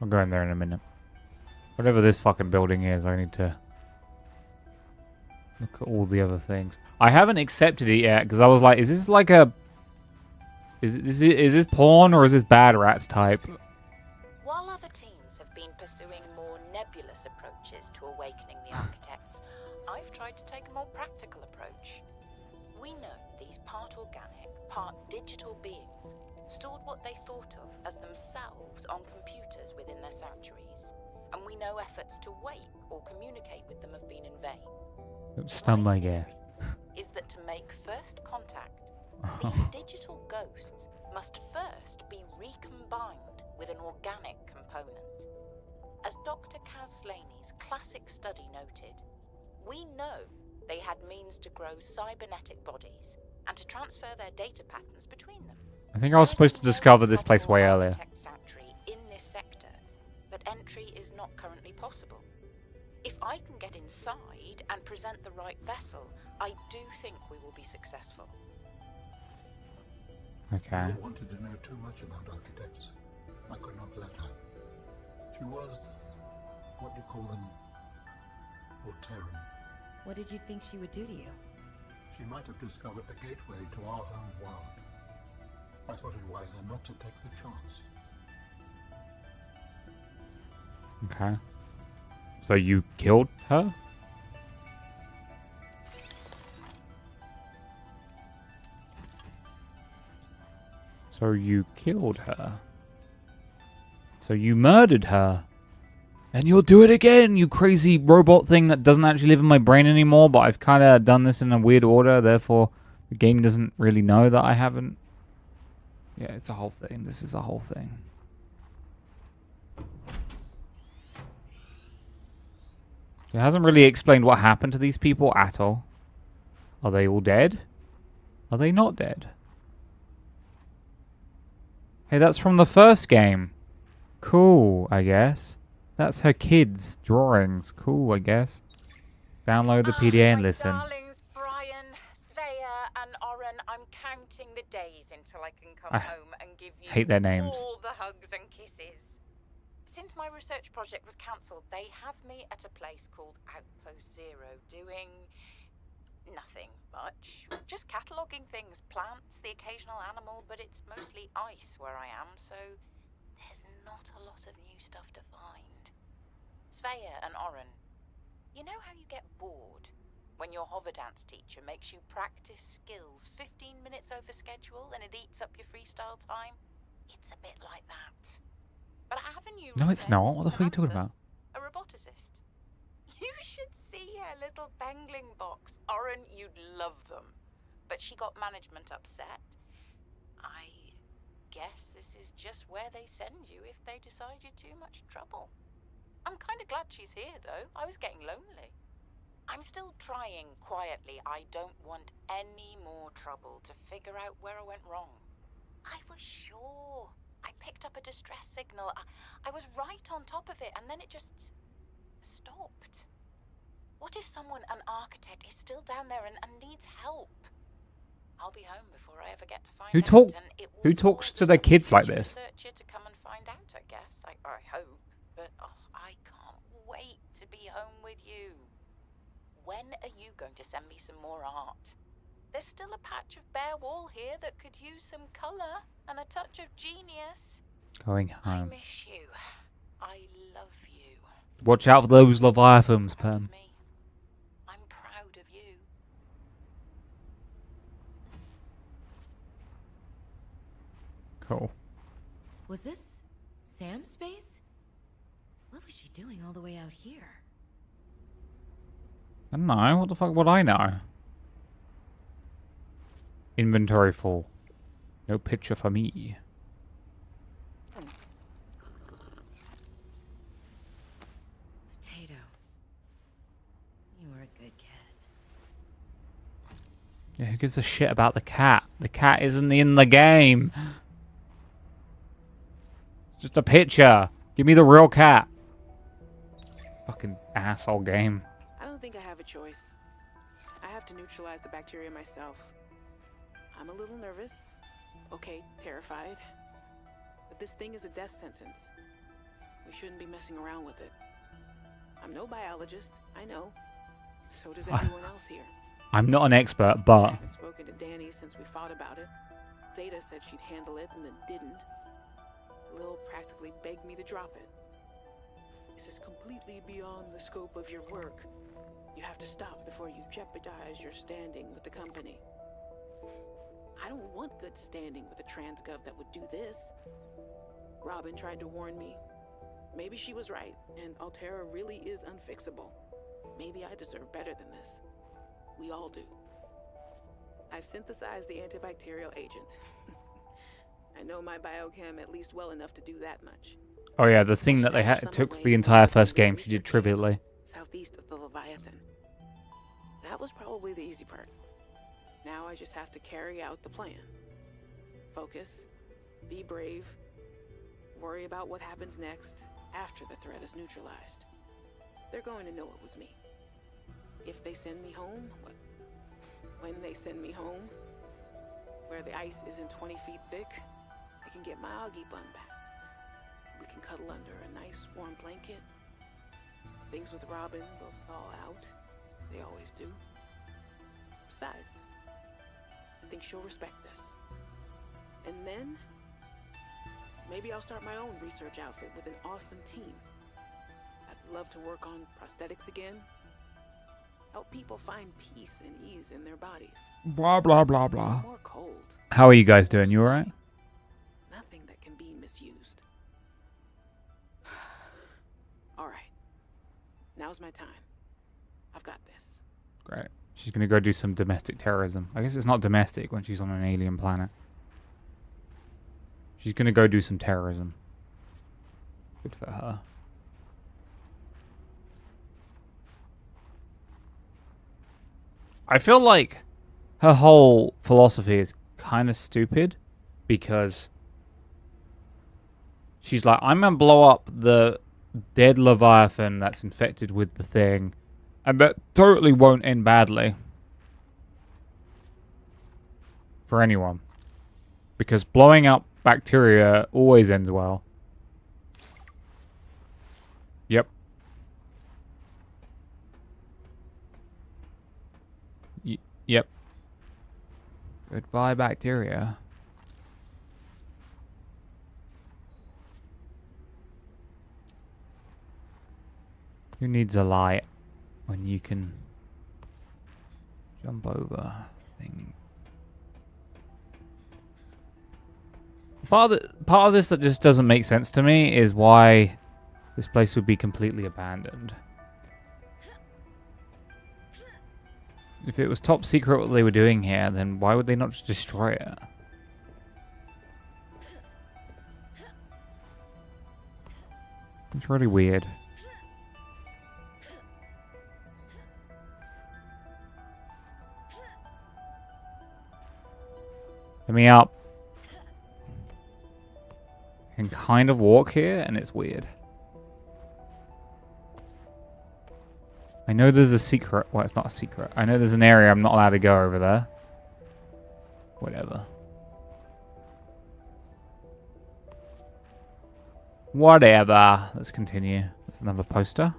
I'll go in there in a minute. Whatever this fucking building is, I need to look at all the other things. I haven't accepted it yet because I was like, is this like a... Is this porn or is this Bad Rats type? While other teams have been pursuing more nebulous approaches to awakening the architects, I've tried to take a more practical approach. We know these part organic, part digital beings stored what they thought of as themselves on computers within their sanctuaries, and we know efforts to wake or communicate with them have been in vain. Stun my gear. Is that to make first contact, these digital ghosts must first be recombined with an organic component. As Dr. Kaz Slaney's classic study noted, we know they had means to grow cybernetic bodies and to transfer their data patterns between them. I think I was supposed to discover this place way earlier. Sanctuary in this sector, but entry is not currently possible. If I can get inside and present the right vessel, I do think we will be successful. Okay. I wanted to know too much about architects. I could not let her. She was, what do you call them, Voltairean. What did you think she would do to you? She might have discovered the gateway to our home world. I thought it wiser not to take the chance. Okay. So you killed her? So you killed her. So you murdered her. And you'll do it again, you crazy robot thing that doesn't actually live in my brain anymore, but I've kind of done this in a weird order, therefore the game doesn't really know that I haven't. Yeah, it's a whole thing. This is a whole thing. It hasn't really explained what happened to these people at all. Are they all dead? Are they not dead? Hey, that's from the first game. Cool, I guess. That's her kids' drawings. Cool, I guess. Download the PDA and listen. Darlings, Brian, Svea, and Oren, I'm counting the days until I can come home and give you hate their names. all the hugs and kisses. Since my research project was cancelled, they have me at a place called Outpost Zero, doing nothing much. Just cataloguing things, plants, the occasional animal, but it's mostly ice where I am, so there's not a lot of new stuff to find. Svea and Oren, you know how you get bored when your hover dance teacher makes you practice skills 15 minutes over schedule and it eats up your freestyle time? It's a bit like that. But I have a new No, it's not. What the fuck are you talking about? A roboticist. You should see her little bangling box. Oren, you'd love them. But she got management upset. I guess this is just where they send you if they decide you're too much trouble. I'm kind of glad she's here, though. I was getting lonely. I'm still trying quietly. I don't want any more trouble to figure out where I went wrong. I was sure. I picked up a distress signal. I was right on top of it, and then it just stopped. What if someone, an architect, is still down there and needs help? I'll be home before I ever get to find out. Who talks to their kids like this? Researcher to come and find out, I guess. I hope. But I can't wait to be home with you. When are you going to send me some more art? There's still a patch of bare wall here that could use some colour and a touch of genius. Going home. I miss you. I love you. Watch out for those leviathans, Pam. I'm proud of you. Cool. Was this Sam's space? What was she doing all the way out here? I don't know. What the fuck would I know? Inventory full. No picture for me. Potato. You were a good cat. Yeah, who gives a shit about the cat? The cat isn't in the game. It's just a picture. Give me the real cat. Fucking asshole game. I don't think I have a choice. I have to neutralize the bacteria myself. I'm a little nervous. Okay, terrified. But this thing is a death sentence. We shouldn't be messing around with it. I'm no biologist, I know. So does everyone else here. I'm not an expert, I but haven't spoken to Danny since we fought about it. Zeta said she'd handle it and then didn't. Lil practically begged me to drop it. This is completely beyond the scope of your work. You have to stop before you jeopardize your standing with the company. I don't want good standing with a transgov that would do this. Robin tried to warn me. Maybe she was right, and Altera really is unfixable. Maybe I deserve better than this. We all do. I've synthesized the antibacterial agent. I know my biochem at least well enough to do that much. oh yeah, the thing that they took the entire first game she did trivially. Southeast of the Leviathan. That was probably the easy part. Now I just have to carry out the plan. Focus, be brave, worry about what happens next after the threat is neutralized. They're going to know it was me. If they send me home, when they send me home, where the ice isn't 20 feet thick, I can get my Augie bun back. We can cuddle under a nice warm blanket. Things with Robin will thaw out. They always do. Besides, I think she'll respect this. And then, maybe I'll start my own research outfit with an awesome team. I'd love to work on prosthetics again. Help people find peace and ease in their bodies. Blah blah blah blah. More cold. How are you guys doing? You alright? Nothing that can be misused. All right. Now's my time. I've got this. Great. She's gonna go do some domestic terrorism. I guess it's not domestic when she's on an alien planet. She's gonna go do some terrorism. Good for her. I feel like her whole philosophy is kind of stupid because she's like, I'm gonna blow up the dead Leviathan that's infected with the thing, and that totally won't end badly for anyone because blowing up bacteria always ends well. Yep. Yep. Goodbye, bacteria. Who needs a light when you can jump over things? Part of this that just doesn't make sense to me is why this place would be completely abandoned. If it was top secret what they were doing here, then why would they not just destroy it? It's really weird. Let me up. I can kind of walk here, and it's weird. I know there's a secret. Well, it's not a secret. I know there's an area I'm not allowed to go over there. Whatever. Whatever. Let's continue. There's another poster.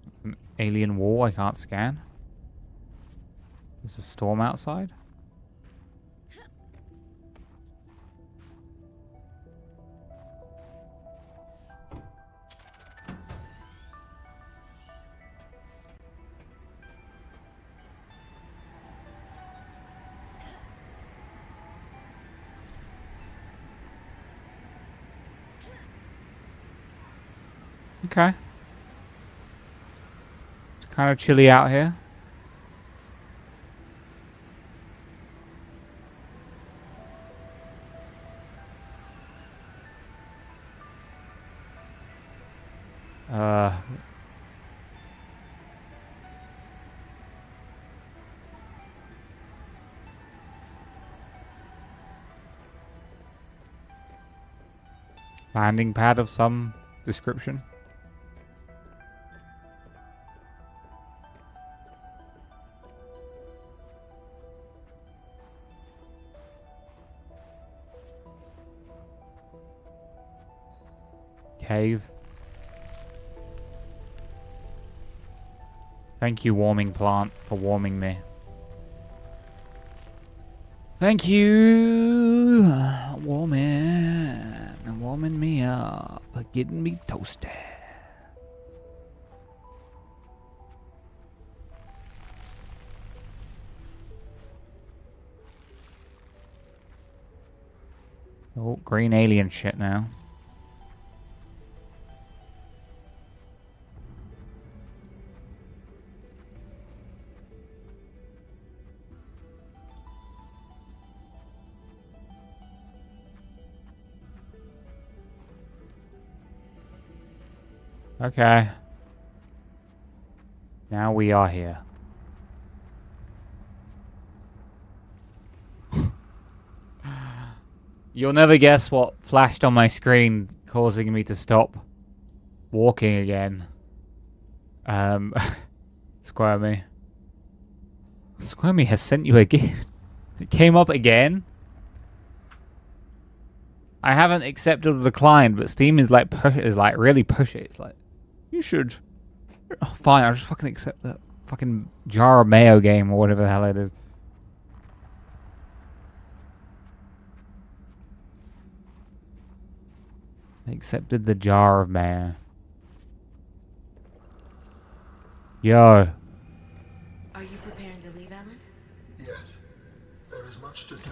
It's an alien wall I can't scan. There's a storm outside. Okay. It's kind of chilly out here. landing pad of some description. Cave. Thank you, warming plant, for warming me. Thank you, warming me up, getting me toasted. Oh, green alien shit now. Okay. Now we are here. You'll never guess what flashed on my screen, causing me to stop walking again. Squirmy. Squirmy has sent you a gift. It came up again. I haven't accepted or declined, but Steam is like really push it. It's like, you should. Oh, fine, I'll just fucking accept that fucking jar of mayo game or whatever the hell it is. I accepted the jar of mayo. Yo. Are you preparing to leave, Alan? Yes, there is much to do.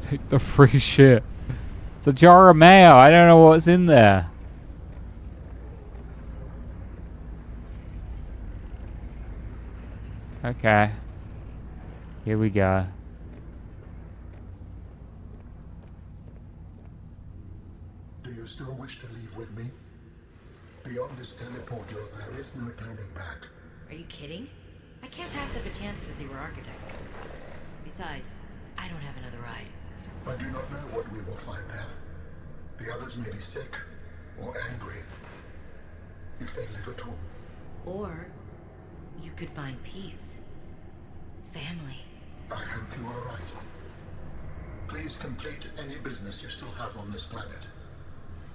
Take the free shit. It's a jar of mayo. I don't know what's in there. Okay. Here we go. Do you still wish to leave with me? Beyond this teleporter, there is no turning back. Are you kidding? I can't pass up a chance to see where architects come from. Besides, I don't have another ride. I do not know what we will find there. The others may be sick or angry, if they live at all. Or you could find peace. Family. I hope you are right. Please complete any business you still have on this planet.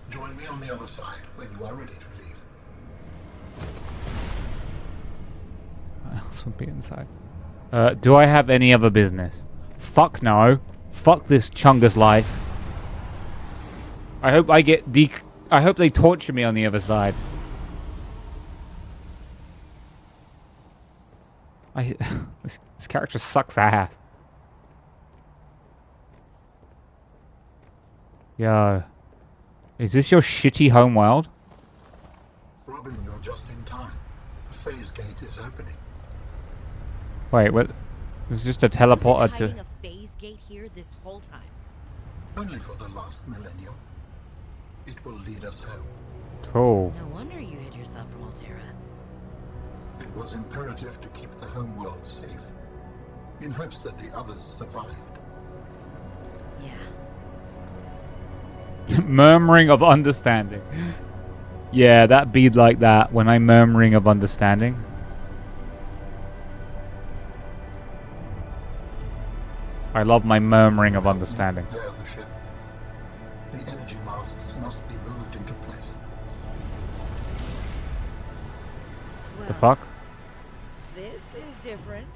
Join me on the other side when you are ready to leave. What else would be inside? Do I have any other business? Fuck no. Fuck this Chungus life. I hope I get I hope they torture me on the other side. This character sucks ass. Yo. Is this your shitty homeworld? Robin, you're just in time. The phase gate is opening. Wait, what? There's just a teleporter to... a phase gate here this whole time. Only for the last millennium. It will lead us home. Cool. No wonder you hid yourself from Altera. It was imperative to keep the homeworld safe, in hopes that the others survived. Yeah. Murmuring of understanding. Yeah, that bead like that when I'm murmuring of understanding. I love my murmuring of understanding. There, the ship. The energy masts must be moved into place. Well, The fuck? this is different.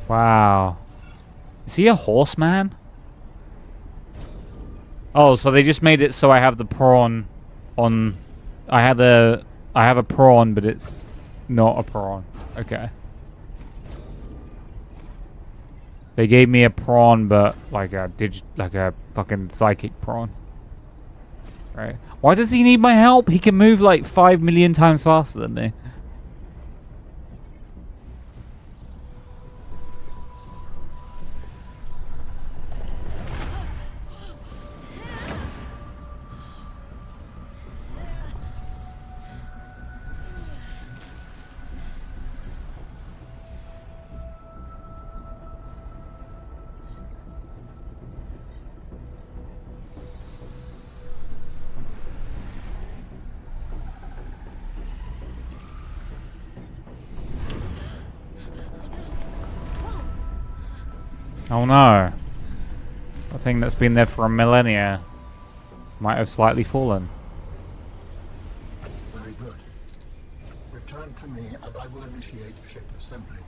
Wow. Is he a horseman? Oh, so they just made it so I have the prawn on... I have a prawn, but it's not a prawn. Okay. They gave me a prawn, but like a fucking psychic prawn. Right. Why does he need my help? He can move like 5 million times faster than me. Oh no. The thing that's been there for a millennia might have slightly fallen. Very good. Return to me and I will initiate ship assembly.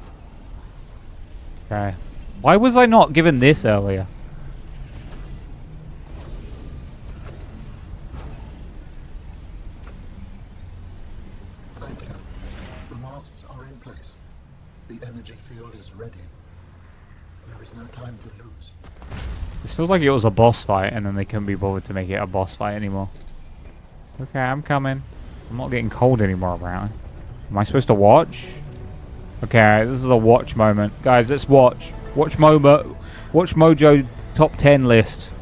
Okay. Why was I not given this earlier? Thank you. The masts are in place. The energy field is ready. There is no time to lose. It feels like it was a boss fight and then they couldn't be bothered to make it a boss fight anymore. Okay, I'm coming. I'm not getting cold anymore apparently. Am I supposed to watch? Okay, this is a watch moment. Guys, let's watch. Watch Mojo top 10 list.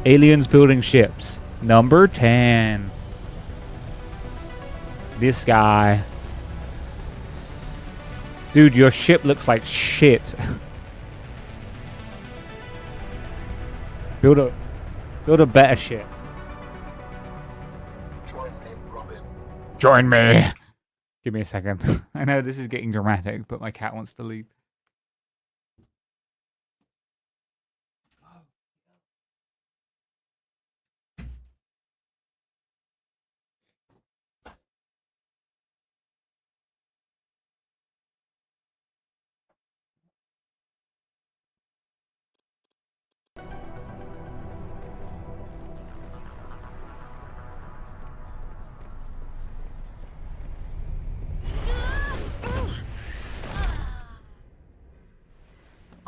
Aliens building ships. Number 10. This guy. Dude, your ship looks like shit. Build a better ship. Join me, Robin. Join me. Give me a second. I know this is getting dramatic, but my cat wants to leave.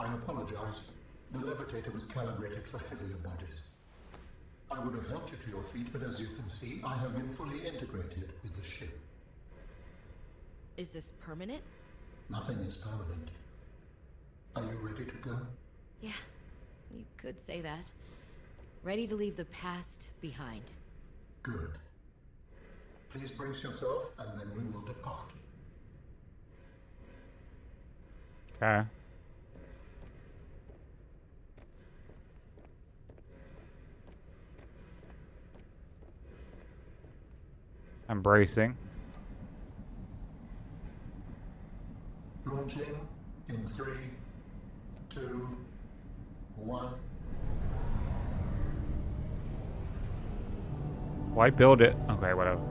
I apologize. The levitator was calibrated for heavier bodies. I would have helped you to your feet, but as you can see, I have been fully integrated with the ship. Is this permanent? Nothing is permanent. Are you ready to go? Yeah, you could say that. Ready to leave the past behind. Good. Please brace yourself, and then we will depart. Okay. I'm bracing. Launching in 3, 2, 1. Why build it? Okay, whatever.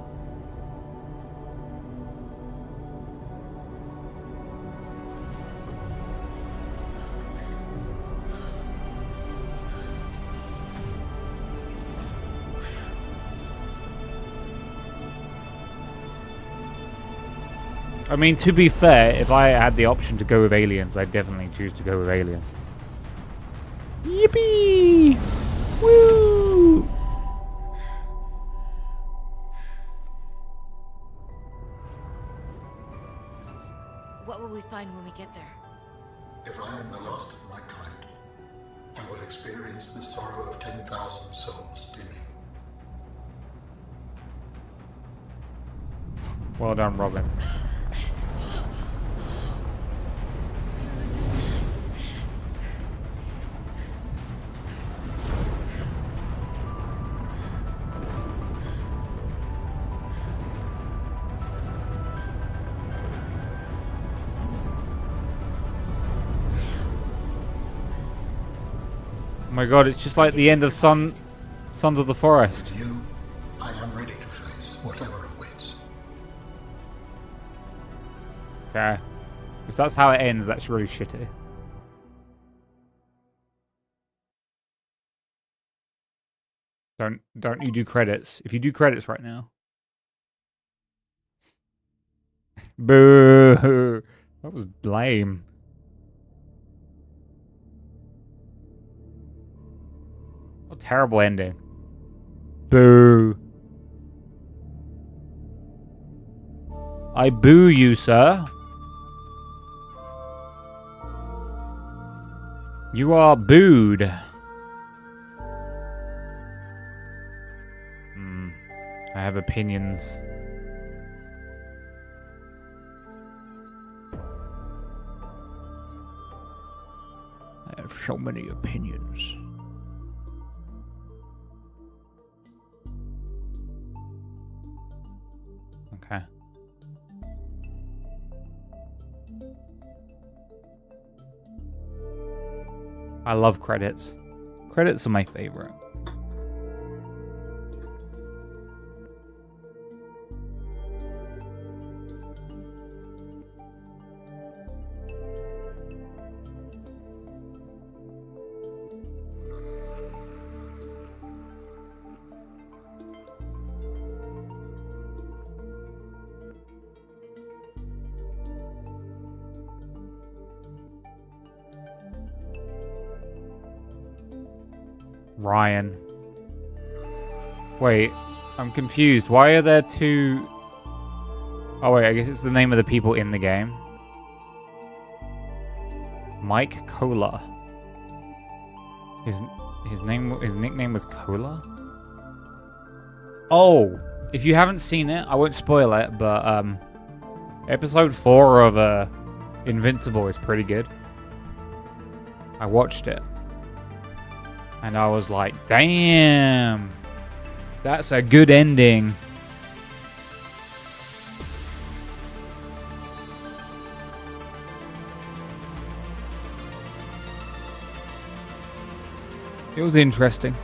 I mean, to be fair, if I had the option to go with aliens, I'd definitely choose to go with aliens. Yippee! Woo! What will we find when we get there? If I am the last of my kind, I will experience the sorrow of 10,000 souls dimming. Well done, Robin. Oh my god, it's just like the end of Sons of the Forest. You, I am ready to face whatever awaits. Okay. If that's how it ends, that's really shitty. Don't you do credits. If you do credits right now. Boo! That was lame. What a terrible ending. Boo. I boo you, sir. You are booed. I have opinions. I have so many opinions. Okay. I love credits. Credits are my favorite. Ryan. Wait, I'm confused. Why are there two... Oh wait, I guess it's the name of the people in the game. Mike Cola. His nickname was Cola? Oh, if you haven't seen it, I won't spoil it, but episode 4 of Invincible is pretty good. I watched it. And I was like, damn, that's a good ending. It was interesting.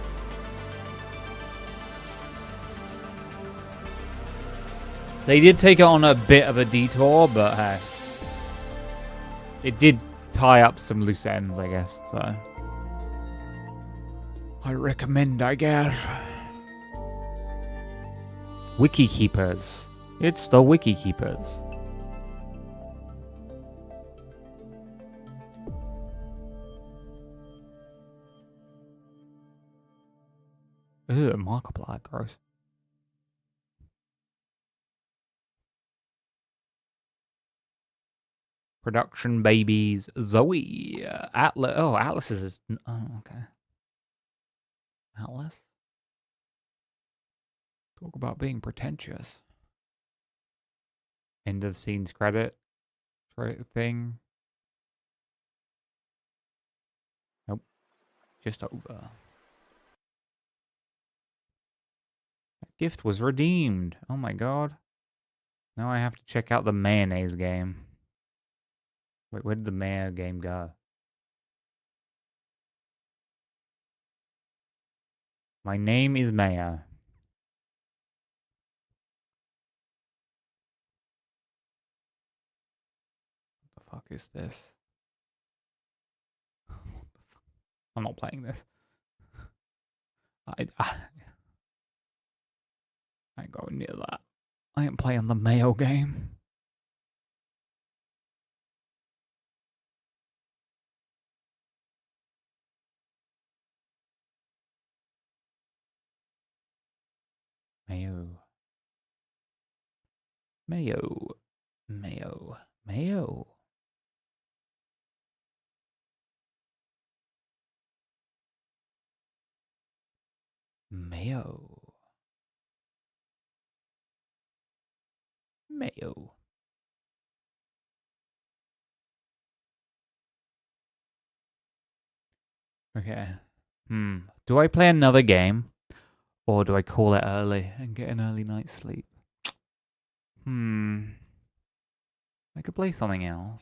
They did take it on a bit of a detour, but hey, it did tie up some loose ends, I guess, so. I recommend, I guess. Wiki Keepers. It's the Wiki Keepers. Ugh, Markiplier, gross. Production babies. Zoe. Atlas. Oh, Atlas is... Oh, okay. Atlas? Talk about being pretentious. End of scenes credit thing. Nope. Just over. That gift was redeemed. Oh my god. Now I have to check out the mayonnaise game. Wait, where did the mayo game go? My name is Mayo. What the fuck is this? I'm not playing this. I ain't going near that. I ain't playing the Mayo game. Mayo. Mayo. Mayo. Mayo. Mayo. Mayo. Okay. Do I play another game? Or do I call it early and get an early night's sleep? I could play something else.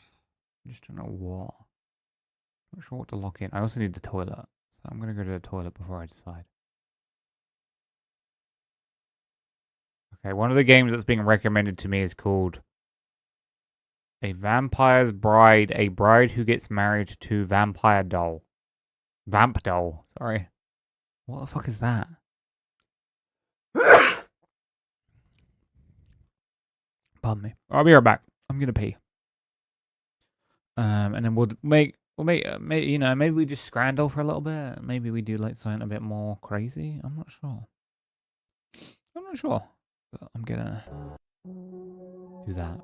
I just don't know what. Not sure what to lock in. I also need the toilet. So I'm going to go to the toilet before I decide. Okay, one of the games that's being recommended to me is called A Vampire's Bride. A bride who gets married to Vampire Doll. Vamp Doll, sorry. What the fuck is that? Pardon me. I'll be right back. I'm gonna pee. And then we'll make, you know, maybe we just scrandle for a little bit. Maybe we do like something a bit more crazy. I'm not sure. But I'm gonna do that.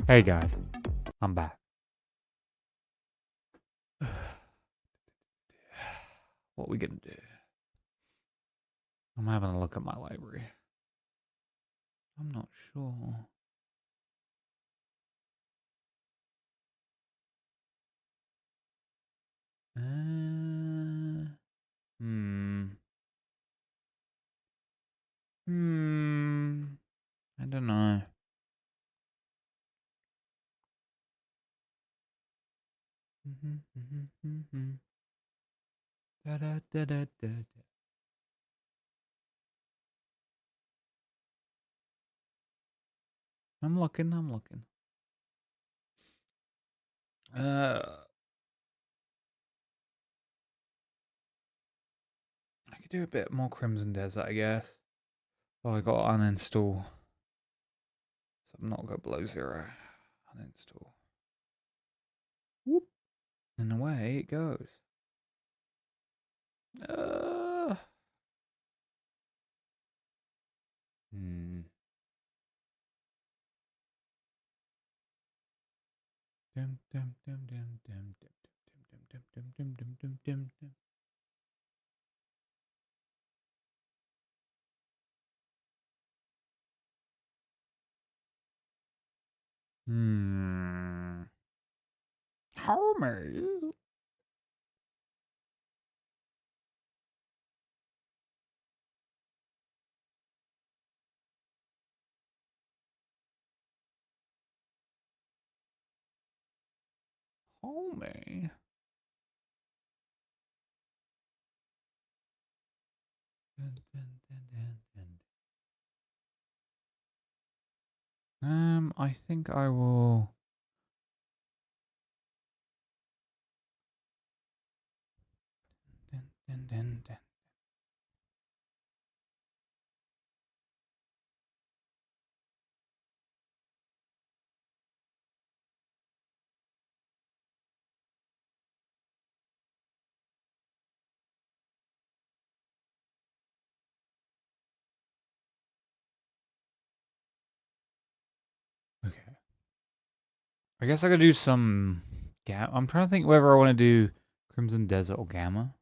Hey guys, I'm back. What we gonna do? I'm having a look at my library. I'm not sure. Hmm. I don't know. Da, da, da, da, da, da. I'm looking. I could do a bit more Crimson Desert, I guess. Oh, I got to uninstall. Subnautica below 0. Uninstall. Whoop. And away it goes. Hmm. Dum, dum, dum, dum, dum, dum, dum, dum, dum, dum, dum, dum, dum. Homie. Homie. Dun, dun, dun, dun, dun. I think I will. Dun, dun, dun, dun. Okay. I guess I could do some gamma. I'm trying to think whether I want to do Crimson Desert or Gamma.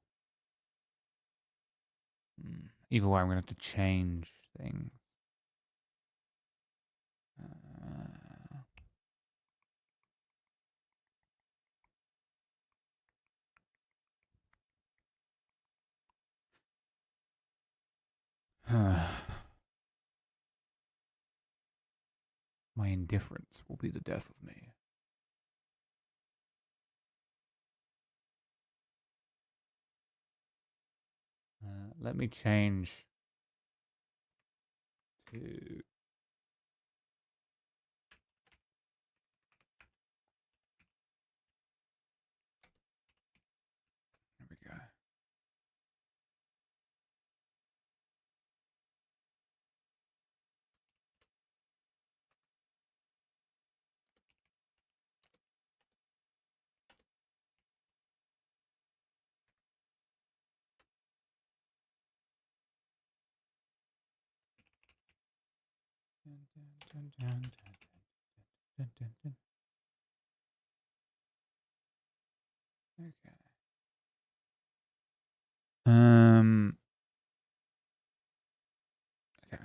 Either way, I'm going to have to change things. My indifference will be the death of me. Let me change to... There we go. Dun, dun, dun, dun, dun, dun. Okay. Okay.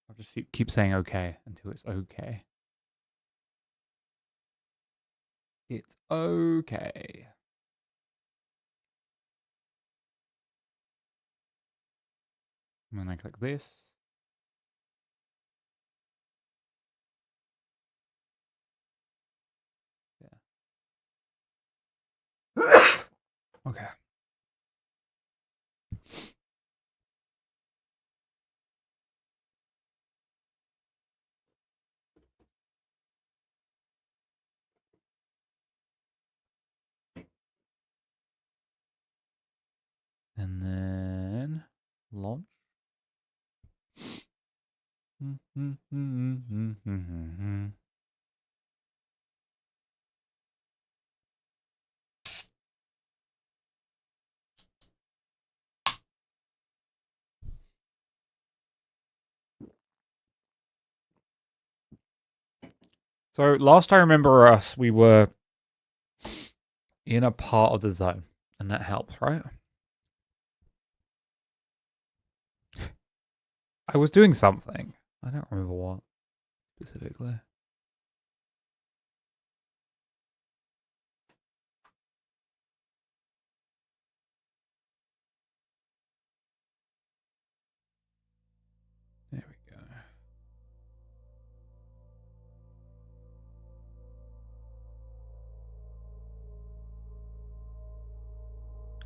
I'll just keep saying okay until it's okay. It's okay. I'm gonna click this. Yeah. Okay. And then launch. So last I remember us, we were in a part of the zone, and that helps, right? I was doing something. I don't remember what specifically. There we go.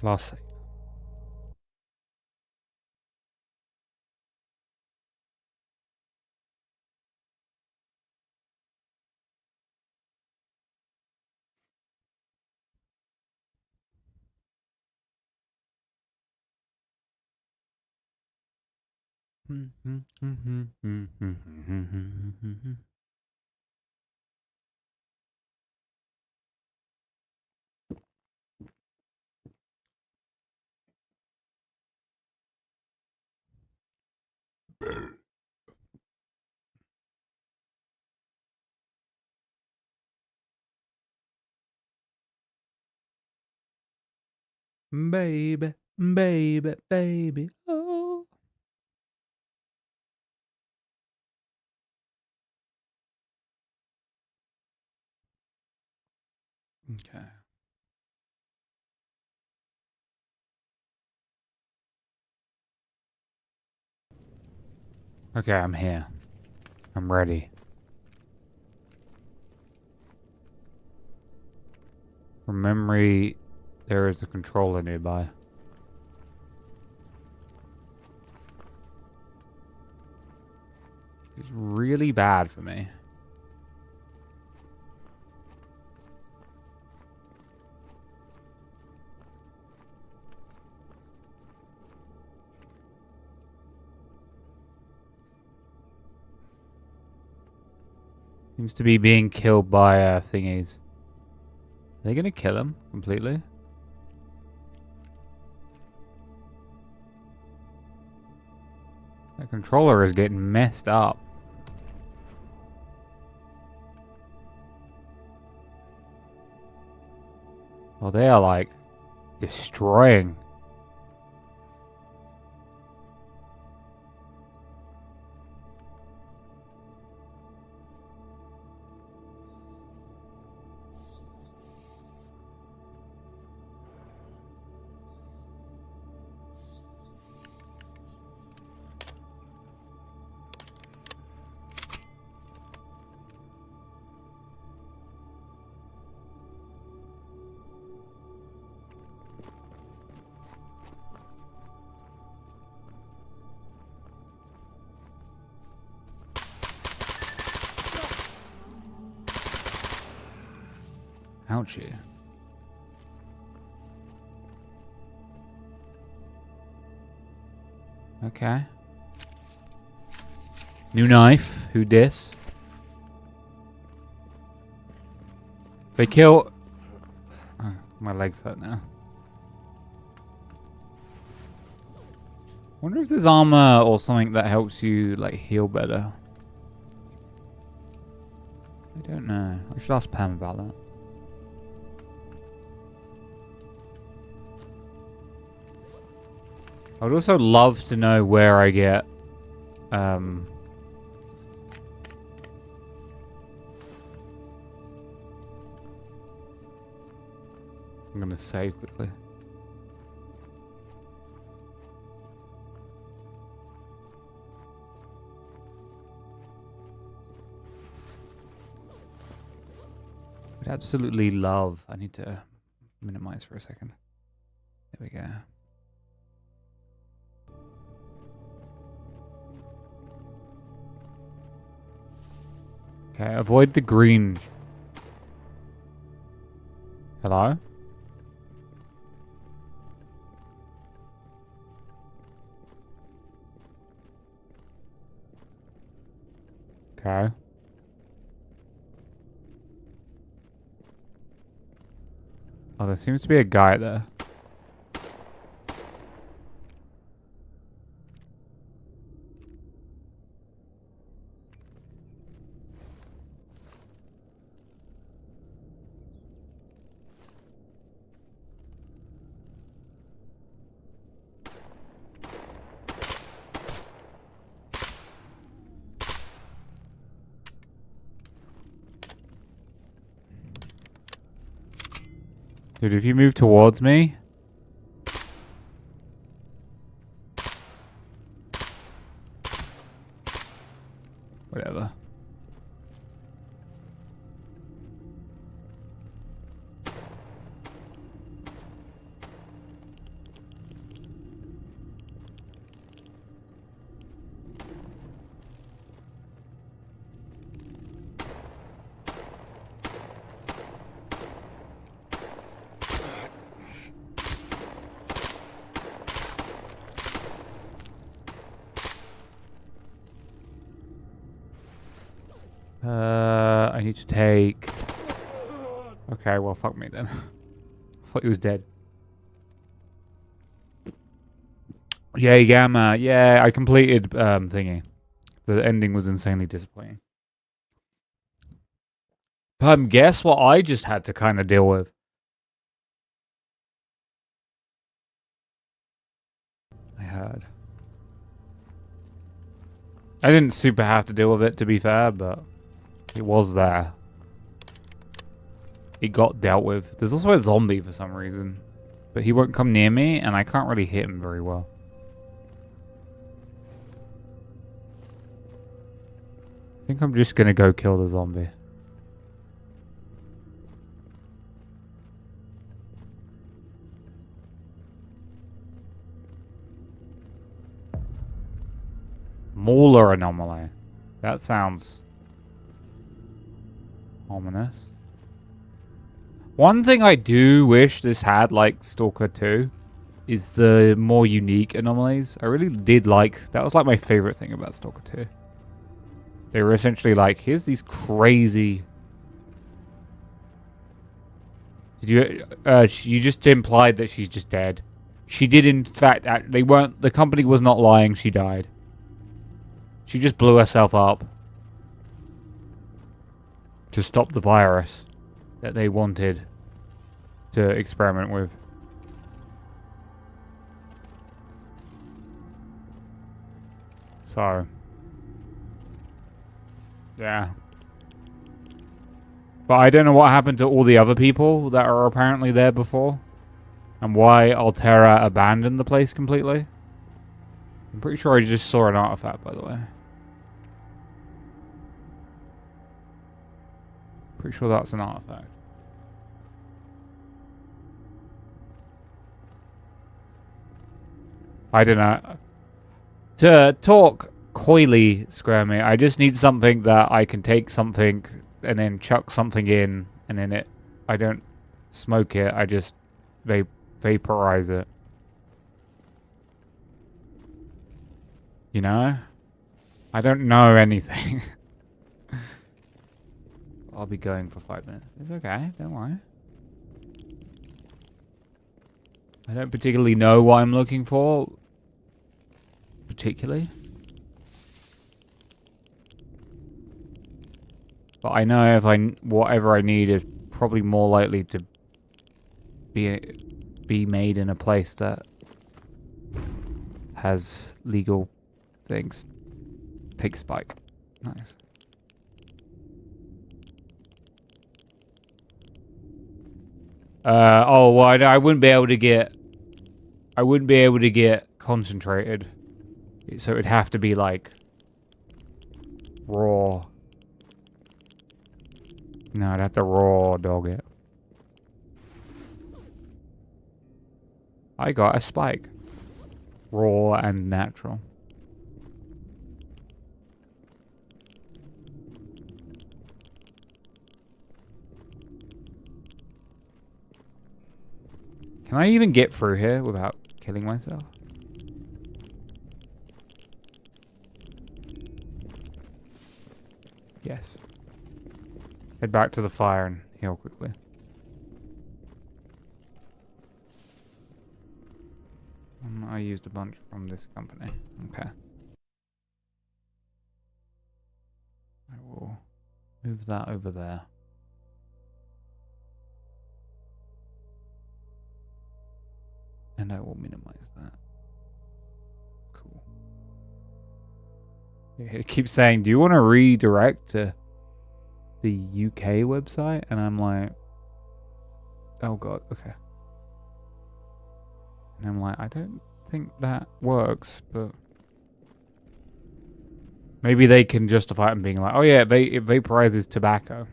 Last save. Baby, baby, baby. Oh. Okay. Okay, I'm here. I'm ready. From memory, there is a controller nearby. It's really bad for me. Seems to be being killed by thingies. Are they gonna kill him completely? That controller is getting messed up. Well, they are like destroying. Ouchie. Okay. New knife. Who dis? They kill... Oh, my legs hurt now. Wonder if there's armor or something that helps you like heal better. I don't know. I should ask Pam about that. I would also love to know where I get I'm gonna save quickly. Would absolutely love. I need to minimize for a second. There we go. Okay, avoid the green. Hello? Okay. Oh, there seems to be a guy there. Dude, if you move towards me... Whatever. I need to take... Okay, well, fuck me then. I thought he was dead. Yeah, Gamma. Yeah, I completed thingy. The ending was insanely disappointing. Guess what I just had to kind of deal with? I heard. I didn't super have to deal with it, to be fair, but it was there. It got dealt with. There's also a zombie for some reason, but he won't come near me, and I can't really hit him very well. I think I'm just gonna go kill the zombie. Mauler anomaly. That sounds ominous. One thing I do wish this had, like Stalker 2, is the more unique anomalies. I really did like... That was like my favorite thing about Stalker 2. They were essentially like, here's these crazy... Did you... you just implied that she's just dead. She did in fact... They weren't... The company was not lying, she died. She just blew herself up. To stop the virus that they wanted to experiment with. So, yeah. But I don't know what happened to all the other people that are apparently there before. And why Altera abandoned the place completely. I'm pretty sure I just saw an artifact, by the way. Pretty sure that's an artifact. I don't know. To talk coyly, Squirmy, I just need something that I can take something and then chuck something in, and then I don't smoke it, I just vaporize it. You know? I don't know anything. I'll be going for 5 minutes. It's okay, don't worry. I don't particularly know what I'm looking for. Particularly. But I know if whatever I need is probably more likely to be made in a place that has legal things. Take spike. Nice. Oh, well, I wouldn't be able to get... I wouldn't be able to get concentrated. So it'd have to be, like... raw. No, I'd have to raw dog it. I got a spike. Raw and natural. Can I even get through here without killing myself? Yes. Head back to the fire and heal quickly. I used a bunch from this company. Okay. I will move that over there. And I will minimize that. Cool. It keeps saying, do you want to redirect to the UK website? And I'm like, oh god, okay. And I'm like, I don't think that works, but maybe they can justify it and being like, oh yeah, it vaporizes tobacco.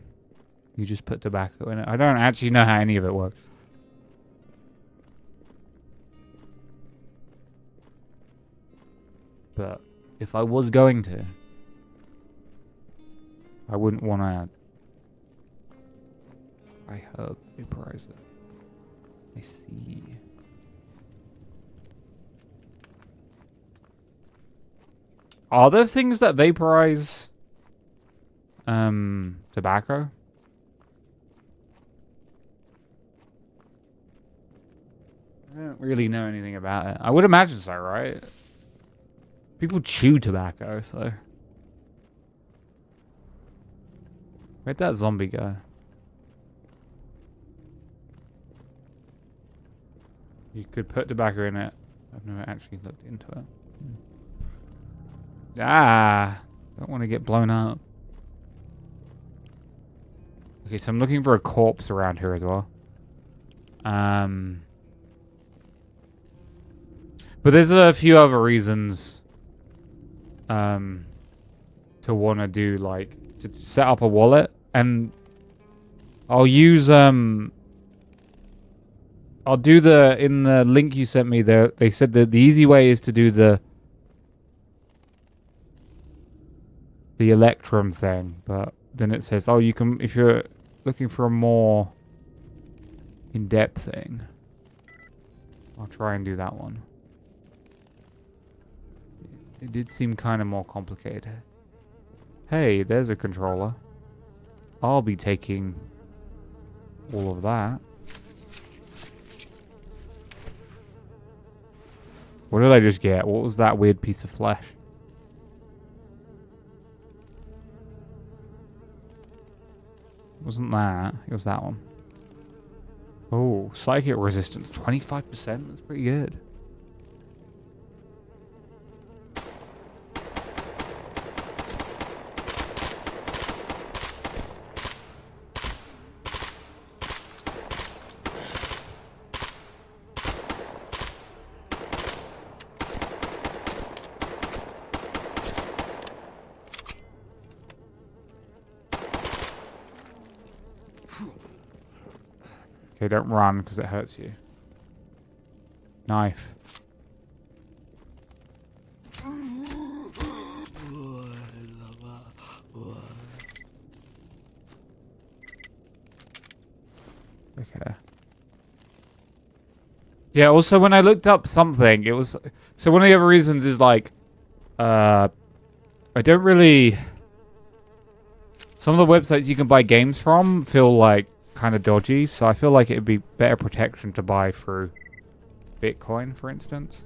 You just put tobacco in it. I don't actually know how any of it works. But if I was going to, I wouldn't want to. I herb vaporizer. I see. Are there things that vaporize tobacco? I don't really know anything about it. I would imagine so, right? People chew tobacco, so. Where'd that zombie go? You could put tobacco in it. I've never actually looked into it. Ah! Don't want to get blown up. Okay, so I'm looking for a corpse around here as well. But there's a few other reasons to want to do, like, to set up a wallet, and I'll use I'll do in the link you sent me there, they said that the easy way is to do the Electrum thing, but then it says, oh, you can, if you're looking for a more in-depth thing, I'll try and do that one. It did seem kind of more complicated. Hey, there's a controller. I'll be taking all of that. What did I just get? What was that weird piece of flesh? Wasn't that? It was that one. Oh, psychic resistance, 25%? That's pretty good. Okay, don't run because it hurts you. Knife. Okay. Yeah, also when I looked up something, it was... So one of the other reasons is like... I don't really... Some of the websites you can buy games from feel like kind of dodgy, so I feel like it would be better protection to buy through Bitcoin, for instance.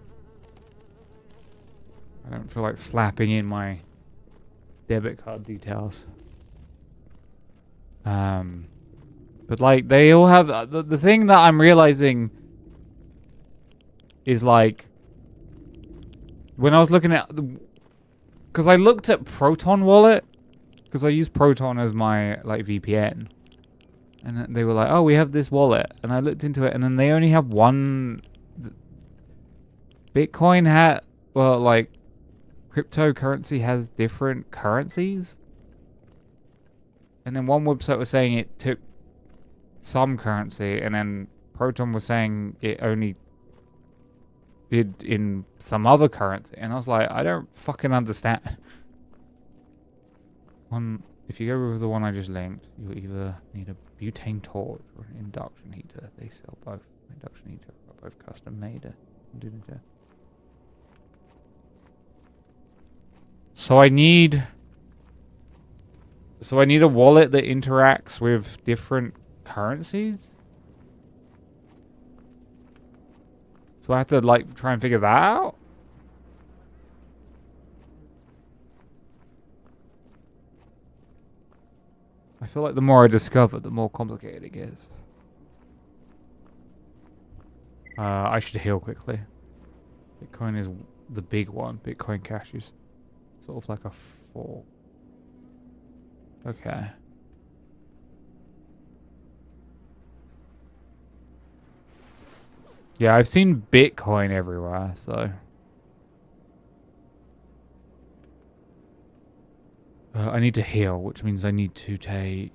I don't feel like slapping in my debit card details. But like they all have the thing that I'm realizing is like when I was looking at because I looked at Proton Wallet because I use Proton as my like VPN. And they were like, oh, we have this wallet. And I looked into it, and then they only have one... Bitcoin had... Well, like, cryptocurrency has different currencies. And then one website was saying it took some currency, and then Proton was saying it only did in some other currency. And I was like, I don't fucking understand. If you go with the one I just linked, you'll either need a butane torch or an induction heater. They sell both. Induction heater are both custom made. So I need a wallet that interacts with different currencies. So I have to like try and figure that out. I feel like the more I discover, the more complicated it gets. I should heal quickly. Bitcoin is the big one. Bitcoin Cash is sort of like a 4. Okay. Yeah, I've seen Bitcoin everywhere, so... I need to heal, which means I need to take...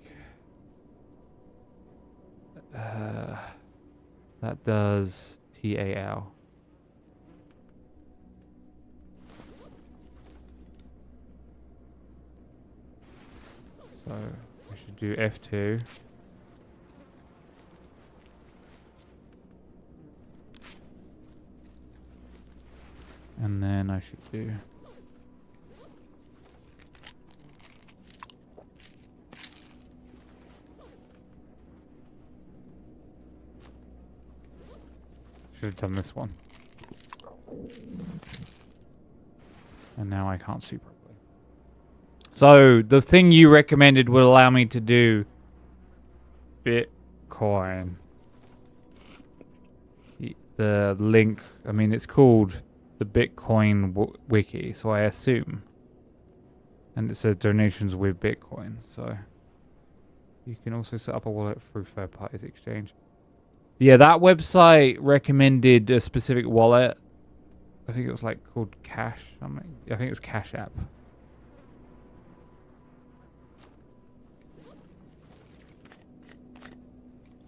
that does TAL. So, I should do F2. And then I should do... Should have done this one. And now I can't see properly. So, the thing you recommended would allow me to do Bitcoin. The link, I mean, it's called the Bitcoin Wiki, so I assume. And it says donations with Bitcoin, so. You can also set up a wallet through third parties exchange. Yeah, that website recommended a specific wallet. I think it was like called Cash something. I think it was Cash App.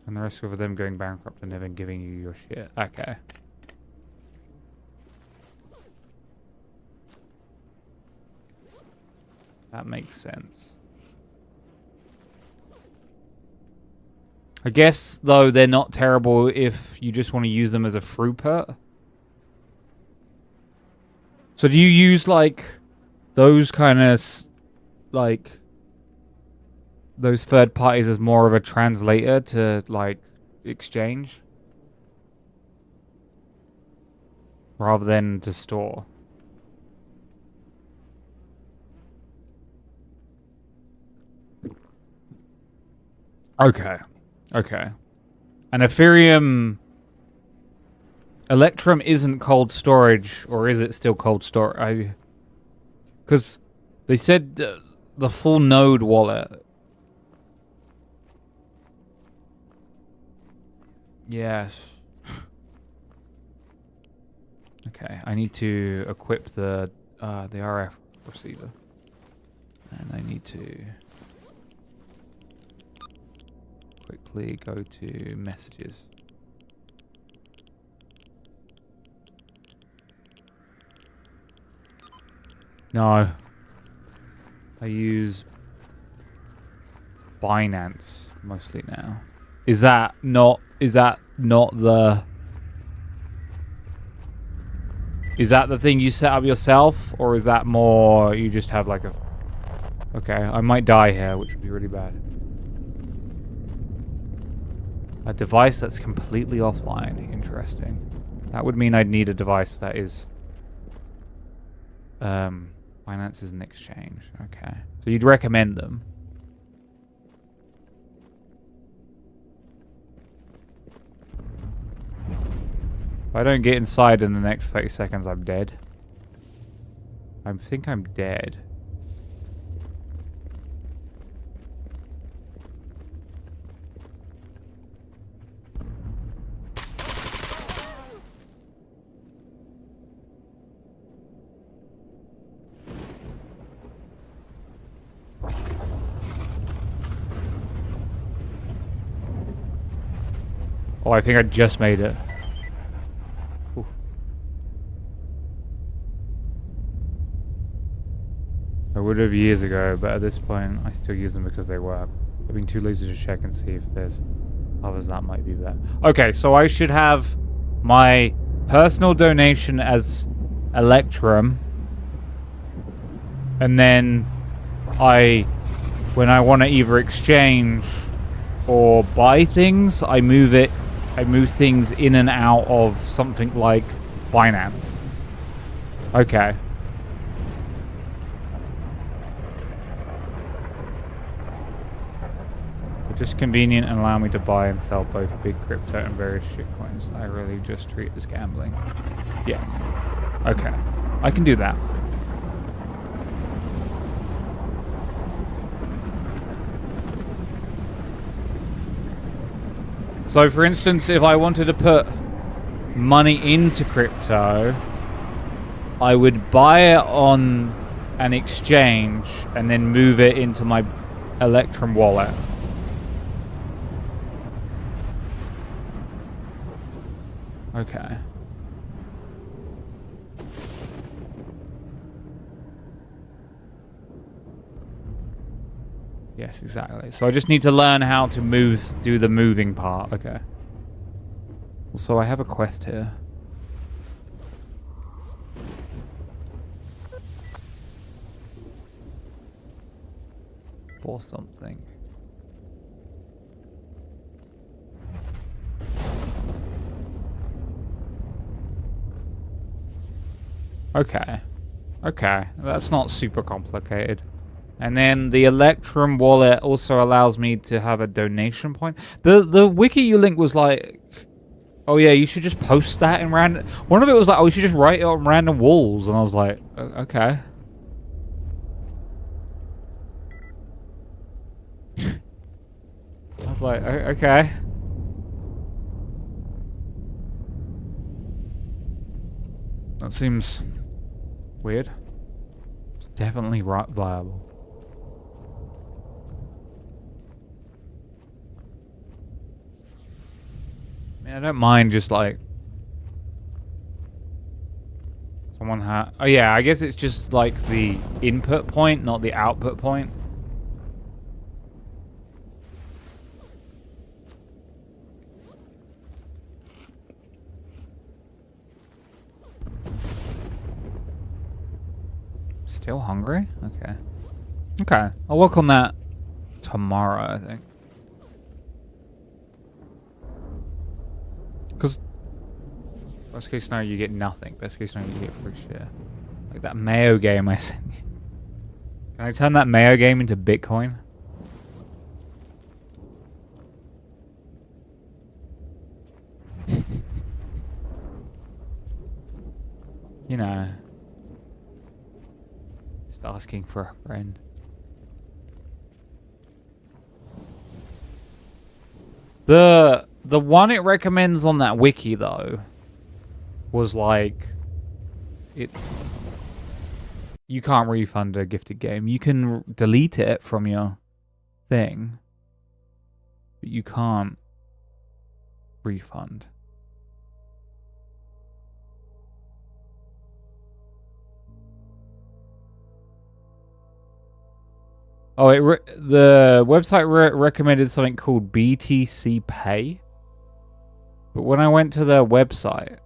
And the rest of them going bankrupt and never giving you your shit. Okay. That makes sense. I guess, though, they're not terrible if you just want to use them as a throughput. So do you use, like, those kind of, like, those third parties as more of a translator to, like, exchange? Rather than to store? Okay. Okay. And Ethereum... Electrum isn't cold storage, or is it still cold storage? Because they said the full node wallet. Yes. Okay, I need to equip the RF receiver. And I need to quickly go to messages. No. I use Binance mostly now. Is that not the... Is that the thing you set up yourself? Or is that more you just have like a... Okay, I might die here, which would be really bad. A device that's completely offline. Interesting. That would mean I'd need a device that is... Binance is an exchange. Okay. So you'd recommend them? If I don't get inside in the next 30 seconds, I'm dead. I think I'm dead. Oh, I think I just made it. Ooh. I would have years ago, but at this point, I still use them because they work. I've been too lazy to check and see if there's others that might be better. Okay, so I should have my personal donation as Electrum, and then when I want to either exchange or buy things, I move things in and out of something like Binance. Okay. Just convenient and allow me to buy and sell both big crypto and various shitcoins. I really just treat it as gambling. Yeah. Okay. I can do that. So for instance, if I wanted to put money into crypto, I would buy it on an exchange and then move it into my Electrum wallet. Okay. Yes, exactly. So I just need to learn how to do the moving part. Okay. Also, I have a quest here. For something. Okay. Okay. That's not super complicated. And then the Electrum wallet also allows me to have a donation point. The wiki you linked was like, oh yeah, you should just post that in random. One of it was like, oh, you should just write it on random walls. And I was like, okay. I was like, okay. That seems weird. It's definitely viable. I mean, I don't mind just like someone oh yeah, I guess it's just like the input point, not the output point. Still hungry? Okay. Okay. I'll work on that tomorrow, I think. Because worst case scenario, you get nothing. Best case scenario, you get free share. Like that Mayo game I sent you. Can I turn that Mayo game into Bitcoin? You know. Just asking for a friend. The one it recommends on that wiki though was like you can't refund a gifted game. You can delete it from your thing, but you can't refund. Oh, the website recommended something called BTC Pay. But when I went to their website,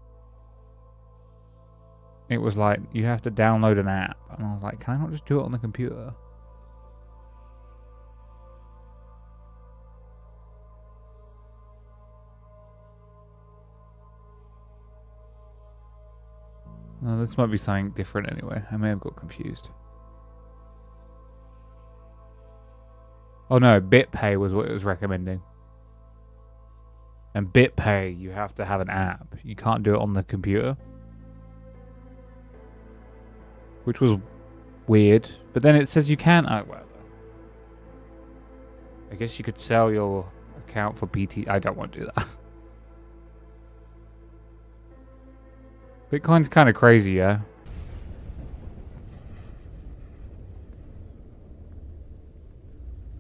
it was like, you have to download an app. And I was like, can I not just do it on the computer? No, this might be something different anyway. I may have got confused. Oh no, BitPay was what it was recommending. And BitPay, you have to have an app. You can't do it on the computer. Which was weird. But then it says you can. Oh, whatever. I guess you could sell your account for BT. I don't want to do that. Bitcoin's kind of crazy, yeah?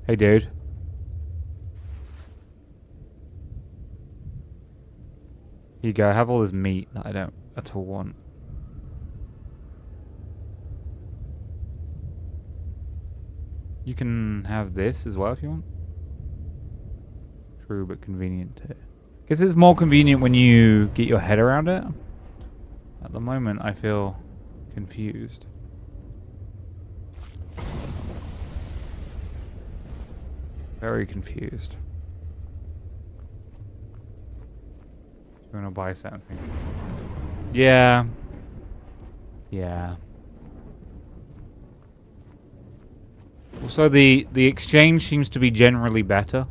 Hey, dude. Here you go. I have all this meat that I don't at all want. You can have this as well if you want. True, but convenient too. Guess it's more convenient when you get your head around it. At the moment, I feel confused. Very confused. You want to buy something? Yeah. Yeah. Also, the exchange seems to be generally better.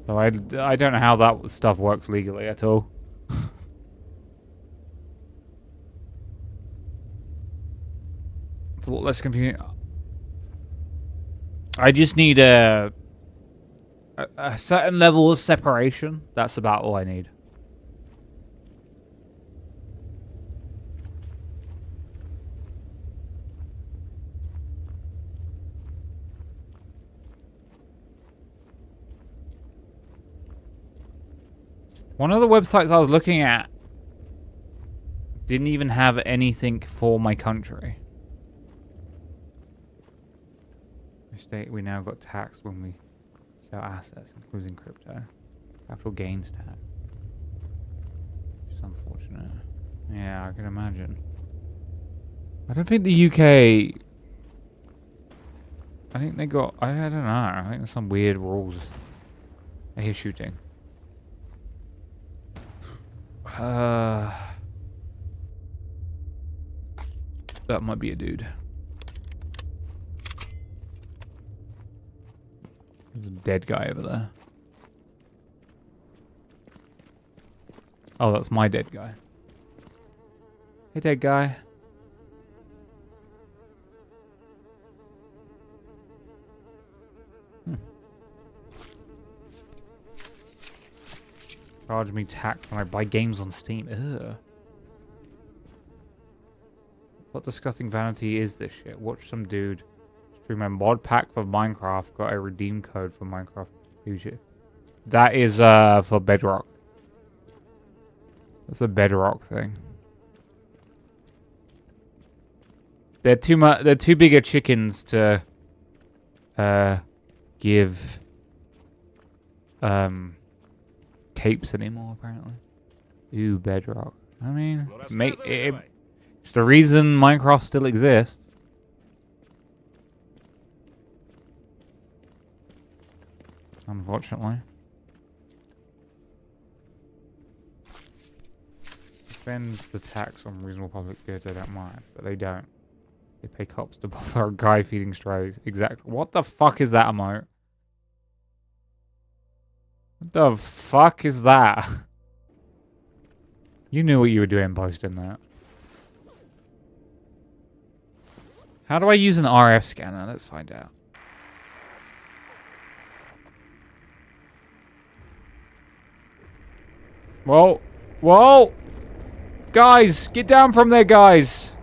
So I don't know how that stuff works legally at all. It's a lot less convenient. I just need a certain level of separation. That's about all I need. One of the websites I was looking at didn't even have anything for my country. State we now got taxed when we sell assets, including crypto. Capital gains tax. Which is unfortunate. Yeah, I can imagine. I don't think the UK... I think they got... I don't know. I think there's some weird rules. I hear shooting. That might be a dude. There's a dead guy over there. Oh, that's my dead guy. Hey, dead guy. Charge me tax when I buy games on Steam. Ugh. What disgusting vanity is this shit? Watch some dude stream a mod pack for Minecraft. Got a redeem code for Minecraft. That is for Bedrock. That's a Bedrock thing. They're too bigger chickens to give capes anymore, apparently. Ooh, Bedrock. I mean, it's the reason Minecraft still exists. Unfortunately. Spend the tax on reasonable public goods, I don't mind, but they don't. They pay cops to bother a guy feeding strays. Exactly. What the fuck is that emote? What the fuck is that? You knew what you were doing posting that. How do I use an RF scanner? Let's find out. Whoa. Whoa! Guys, get down from there, guys!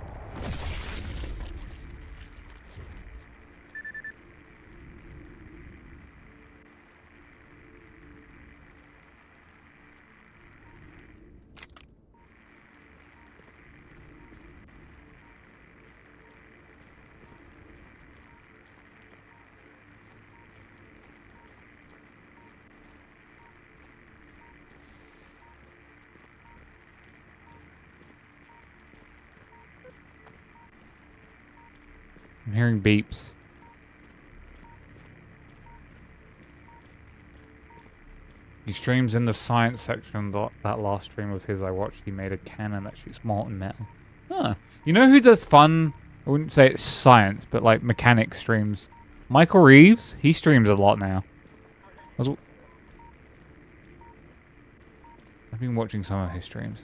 I'm hearing beeps. He streams in the science section. That last stream of his I watched, he made a cannon that shoots molten metal. Huh. You know who does fun? I wouldn't say it's science, but like mechanic streams. Michael Reeves? He streams a lot now. I've been watching some of his streams.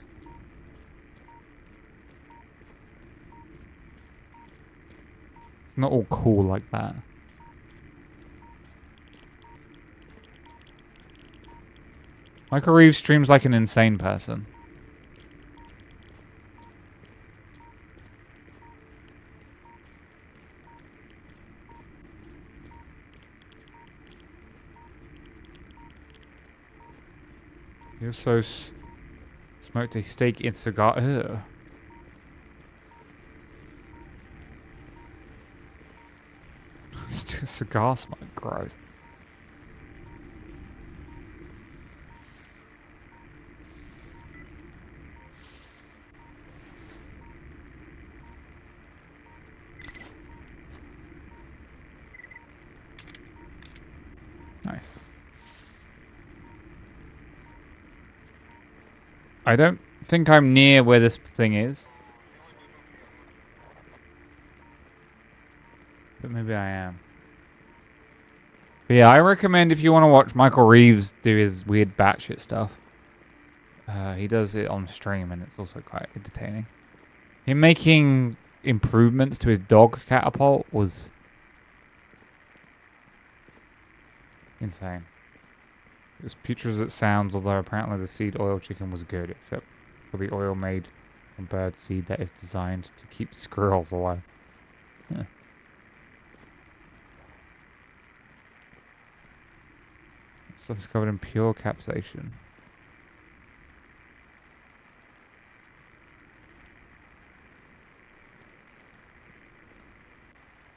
It's not all cool like that. Michael Reeves streams like an insane person. You also smoked a steak in cigar. Ugh. Cigar smoke, gross. Nice. I don't think I'm near where this thing is. But maybe I am. But yeah, I recommend if you want to watch Michael Reeves do his weird batshit stuff. He does it on stream and it's also quite entertaining. Him making improvements to his dog catapult was insane. It was putrid as it sounds, although apparently the seed oil chicken was good, except for the oil made from bird seed that is designed to keep squirrels alive. Huh. Stuff's covered in pure capsaicin.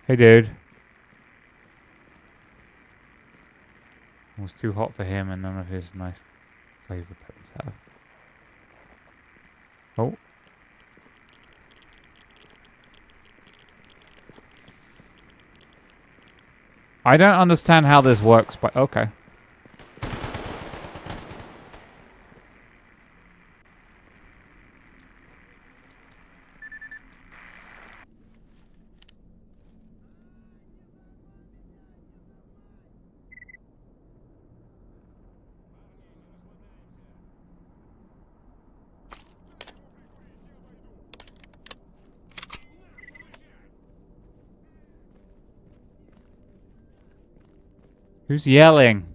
Hey, dude. It was too hot for him and none of his nice flavor peppers have. Oh. I don't understand how this works, but okay. Who's yelling?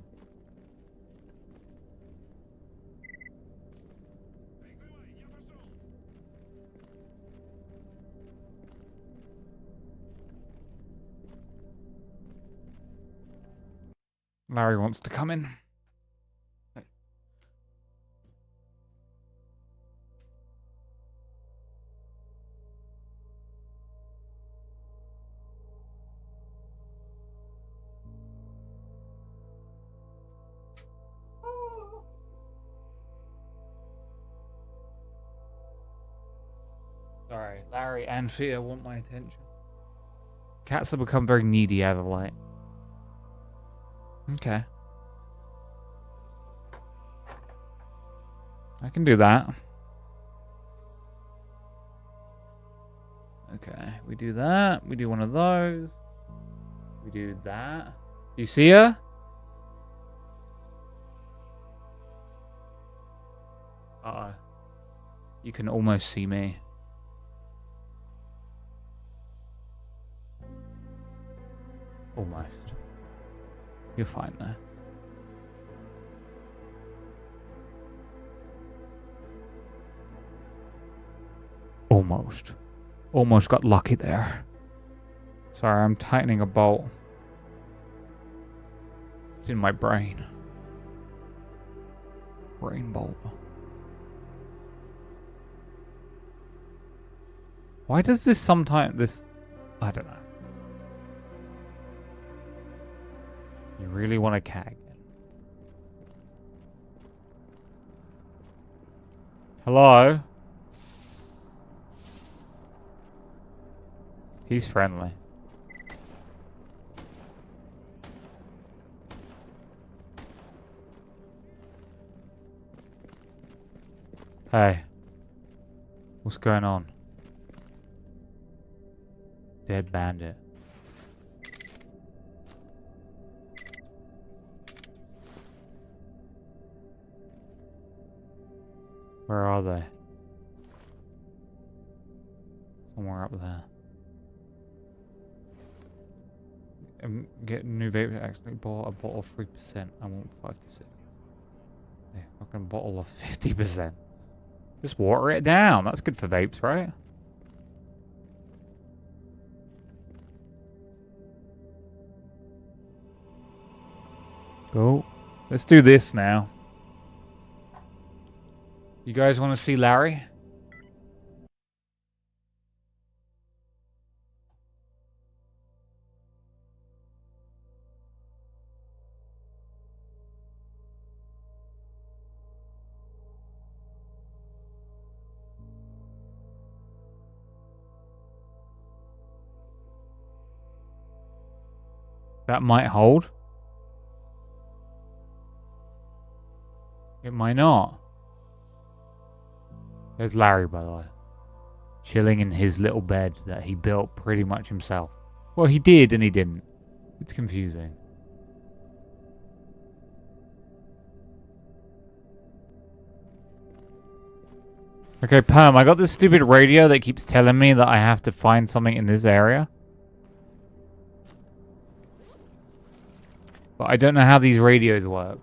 Larry wants to come in. Sorry, Larry and Fia want my attention. Cats have become very needy as of late. Okay. I can do that. Okay, we do that. We do one of those. We do that. You see her? Uh-oh. You can almost see me. Almost. You're fine though. Almost. Almost got lucky there. Sorry, I'm tightening a bolt. It's in my brain. Brain bolt. Why does this sometimes... I don't know. You really want to cag. Hello? He's friendly. Hey. What's going on? Dead bandit. Where are they? Somewhere up there. Get new vape. Actually bought a bottle of 3%. I want 5 to 6. Yeah, fucking bottle of 50%. Just water it down. That's good for vapes, right? Go. Let's do this now. You guys want to see Larry? That might hold. It might not. There's Larry, by the way. Chilling in his little bed that he built pretty much himself. Well, he did and he didn't. It's confusing. Okay, Perm, I got this stupid radio that keeps telling me that I have to find something in this area. But I don't know how these radios work.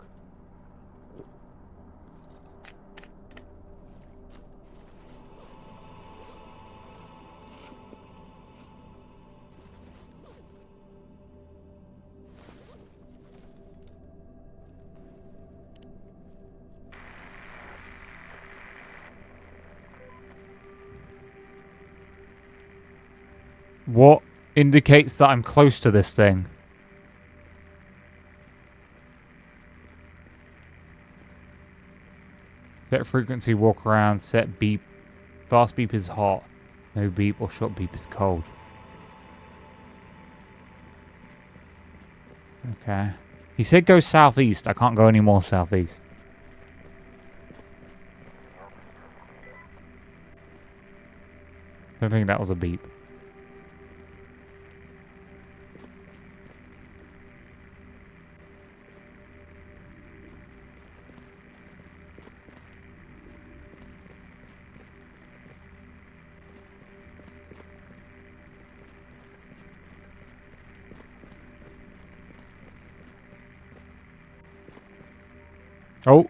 What indicates that I'm close to this thing? Set frequency, walk around, set beep. Fast beep is hot. No beep or short beep is cold. Okay. He said go southeast. I can't go any more southeast. Don't think that was a beep. Oh.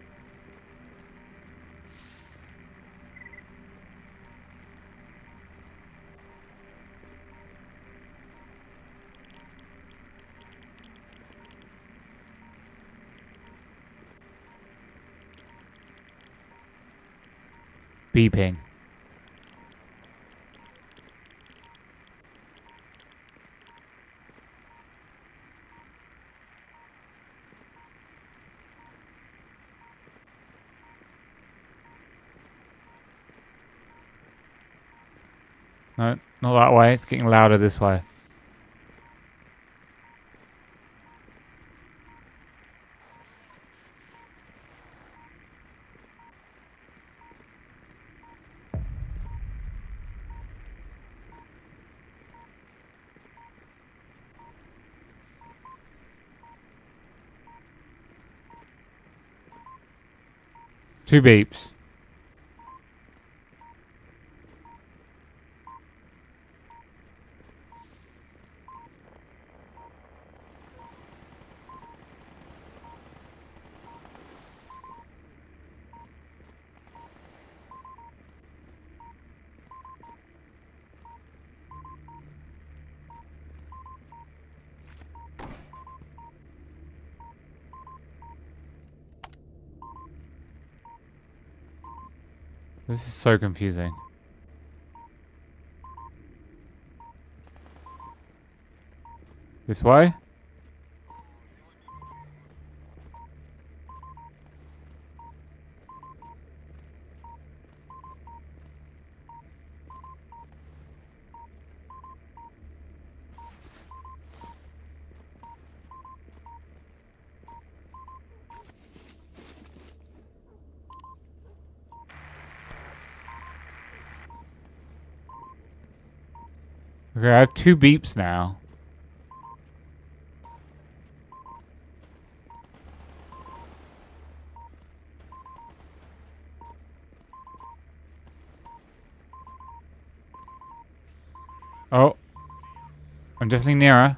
Beeping. No, not that way. It's getting louder this way. Two beeps. This is so confusing. This way? Okay, I have two beeps now. Oh. I'm definitely nearer.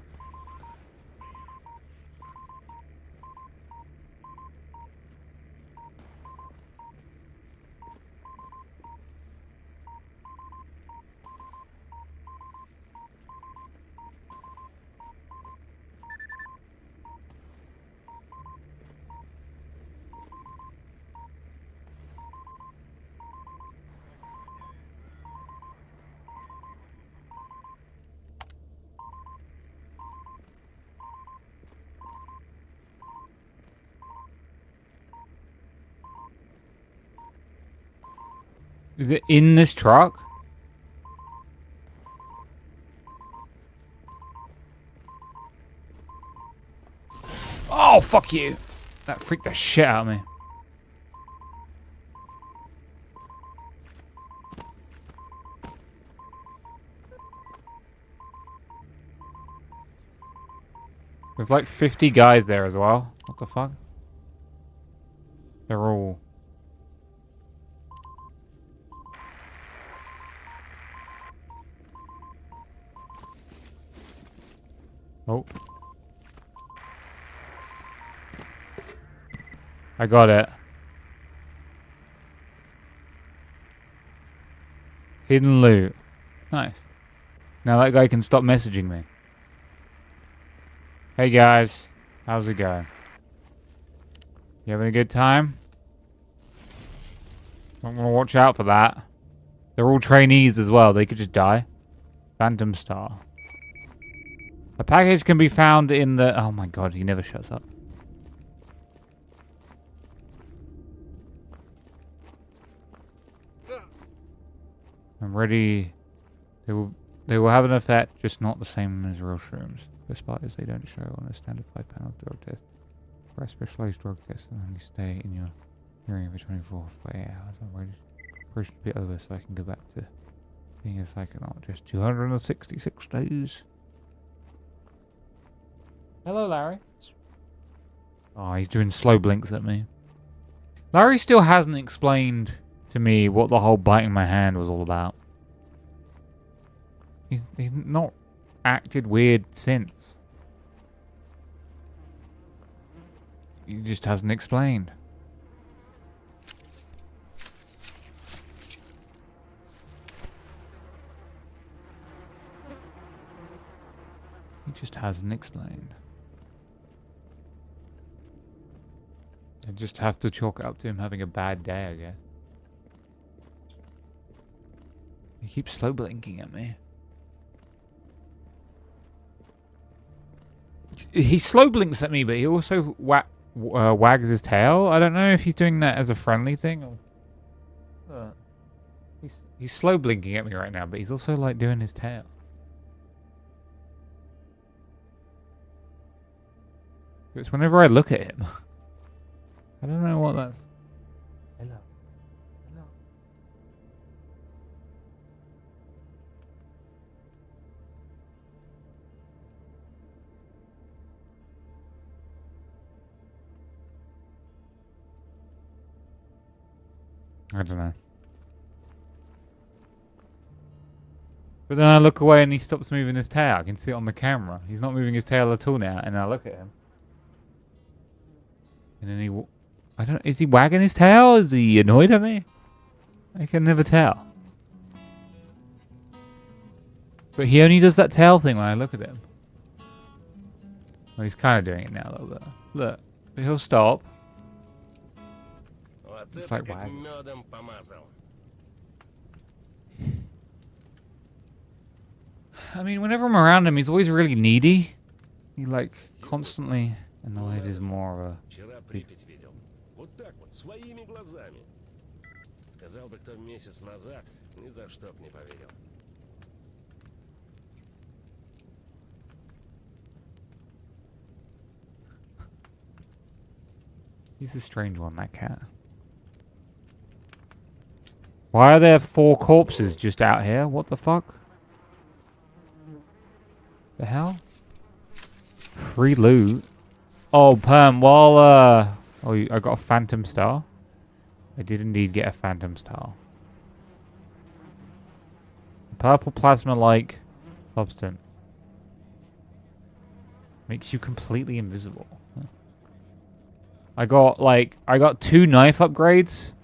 Is it in this truck? Oh, fuck you. That freaked the shit out of me. There's like 50 guys there as well. What the fuck? They're all... Oh. I got it. Hidden loot. Nice. Now that guy can stop messaging me. Hey guys, how's it going? You having a good time? I'm gonna watch out for that. They're all trainees as well, they could just die. Phantom Star. A package can be found in the... Oh my god, he never shuts up. I'm ready. They will have an effect, just not the same as real shrooms. Best part is they don't show on a standard 5-panel drug test. For a specialized drug test, and only stay in your hearing for 24 to 48 hours. I'm ready for it to be over so I can go back to being a psychonaut. Just 266 days. Hello, Larry. Oh, he's doing slow blinks at me. Larry still hasn't explained to me what the whole biting my hand was all about. He's not acted weird since. He just hasn't explained. He just hasn't explained. I just have to chalk it up to him having a bad day, I guess. He keeps slow blinking at me. He slow blinks at me, but he also wags his tail. I don't know if he's doing that as a friendly thing or... He's slow blinking at me right now, but he's also like doing his tail. It's whenever I look at him. I don't know what that's... Hello. Hello. I don't know. But then I look away and he stops moving his tail. I can see it on the camera. He's not moving his tail at all now, and I look at him. And then he... I don't... Is he wagging his tail? Is he annoyed at me? I can never tell. But he only does that tail thing when I look at him. Well, he's kind of doing it now a little bit. Look. But he'll stop. It's like wagging. I mean, whenever I'm around him, he's always really needy. He, like, constantly... Annoyed is more of a... Своими глазами. Сказал бы кто месяц назад, ни за что б не поверил. He's a strange one, that cat. Why are there 4 corpses just out here? What the fuck? The hell? Free loot? Oh, Perm, while, Oh, I got a Phantom Star. I did indeed get a Phantom Star. Purple plasma-like substance. Makes you completely invisible. Huh. I got 2 knife upgrades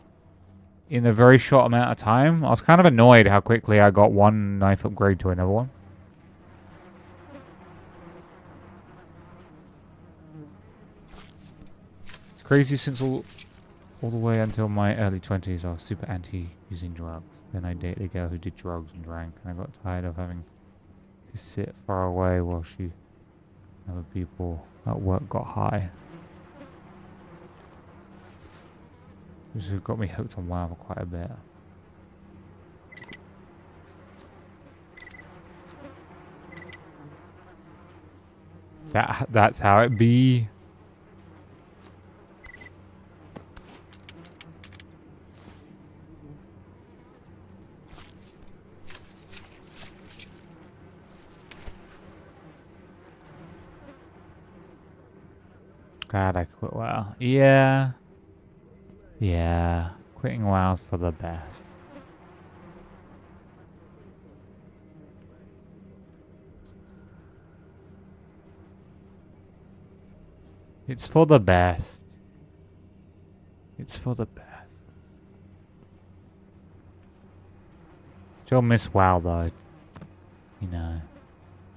in a very short amount of time. I was kind of annoyed how quickly I got 1 knife upgrade to another one. Crazy since all the way until my early 20s, I was super anti using drugs. Then I dated a girl who did drugs and drank, and I got tired of having to sit far away while other people at work got high. This has got me hooked on WoW for quite a bit. That's how it be. Glad I quit WoW. Yeah. Yeah. Quitting WoW's for the best. It's for the best. It's for the best. Still miss WoW though. You know.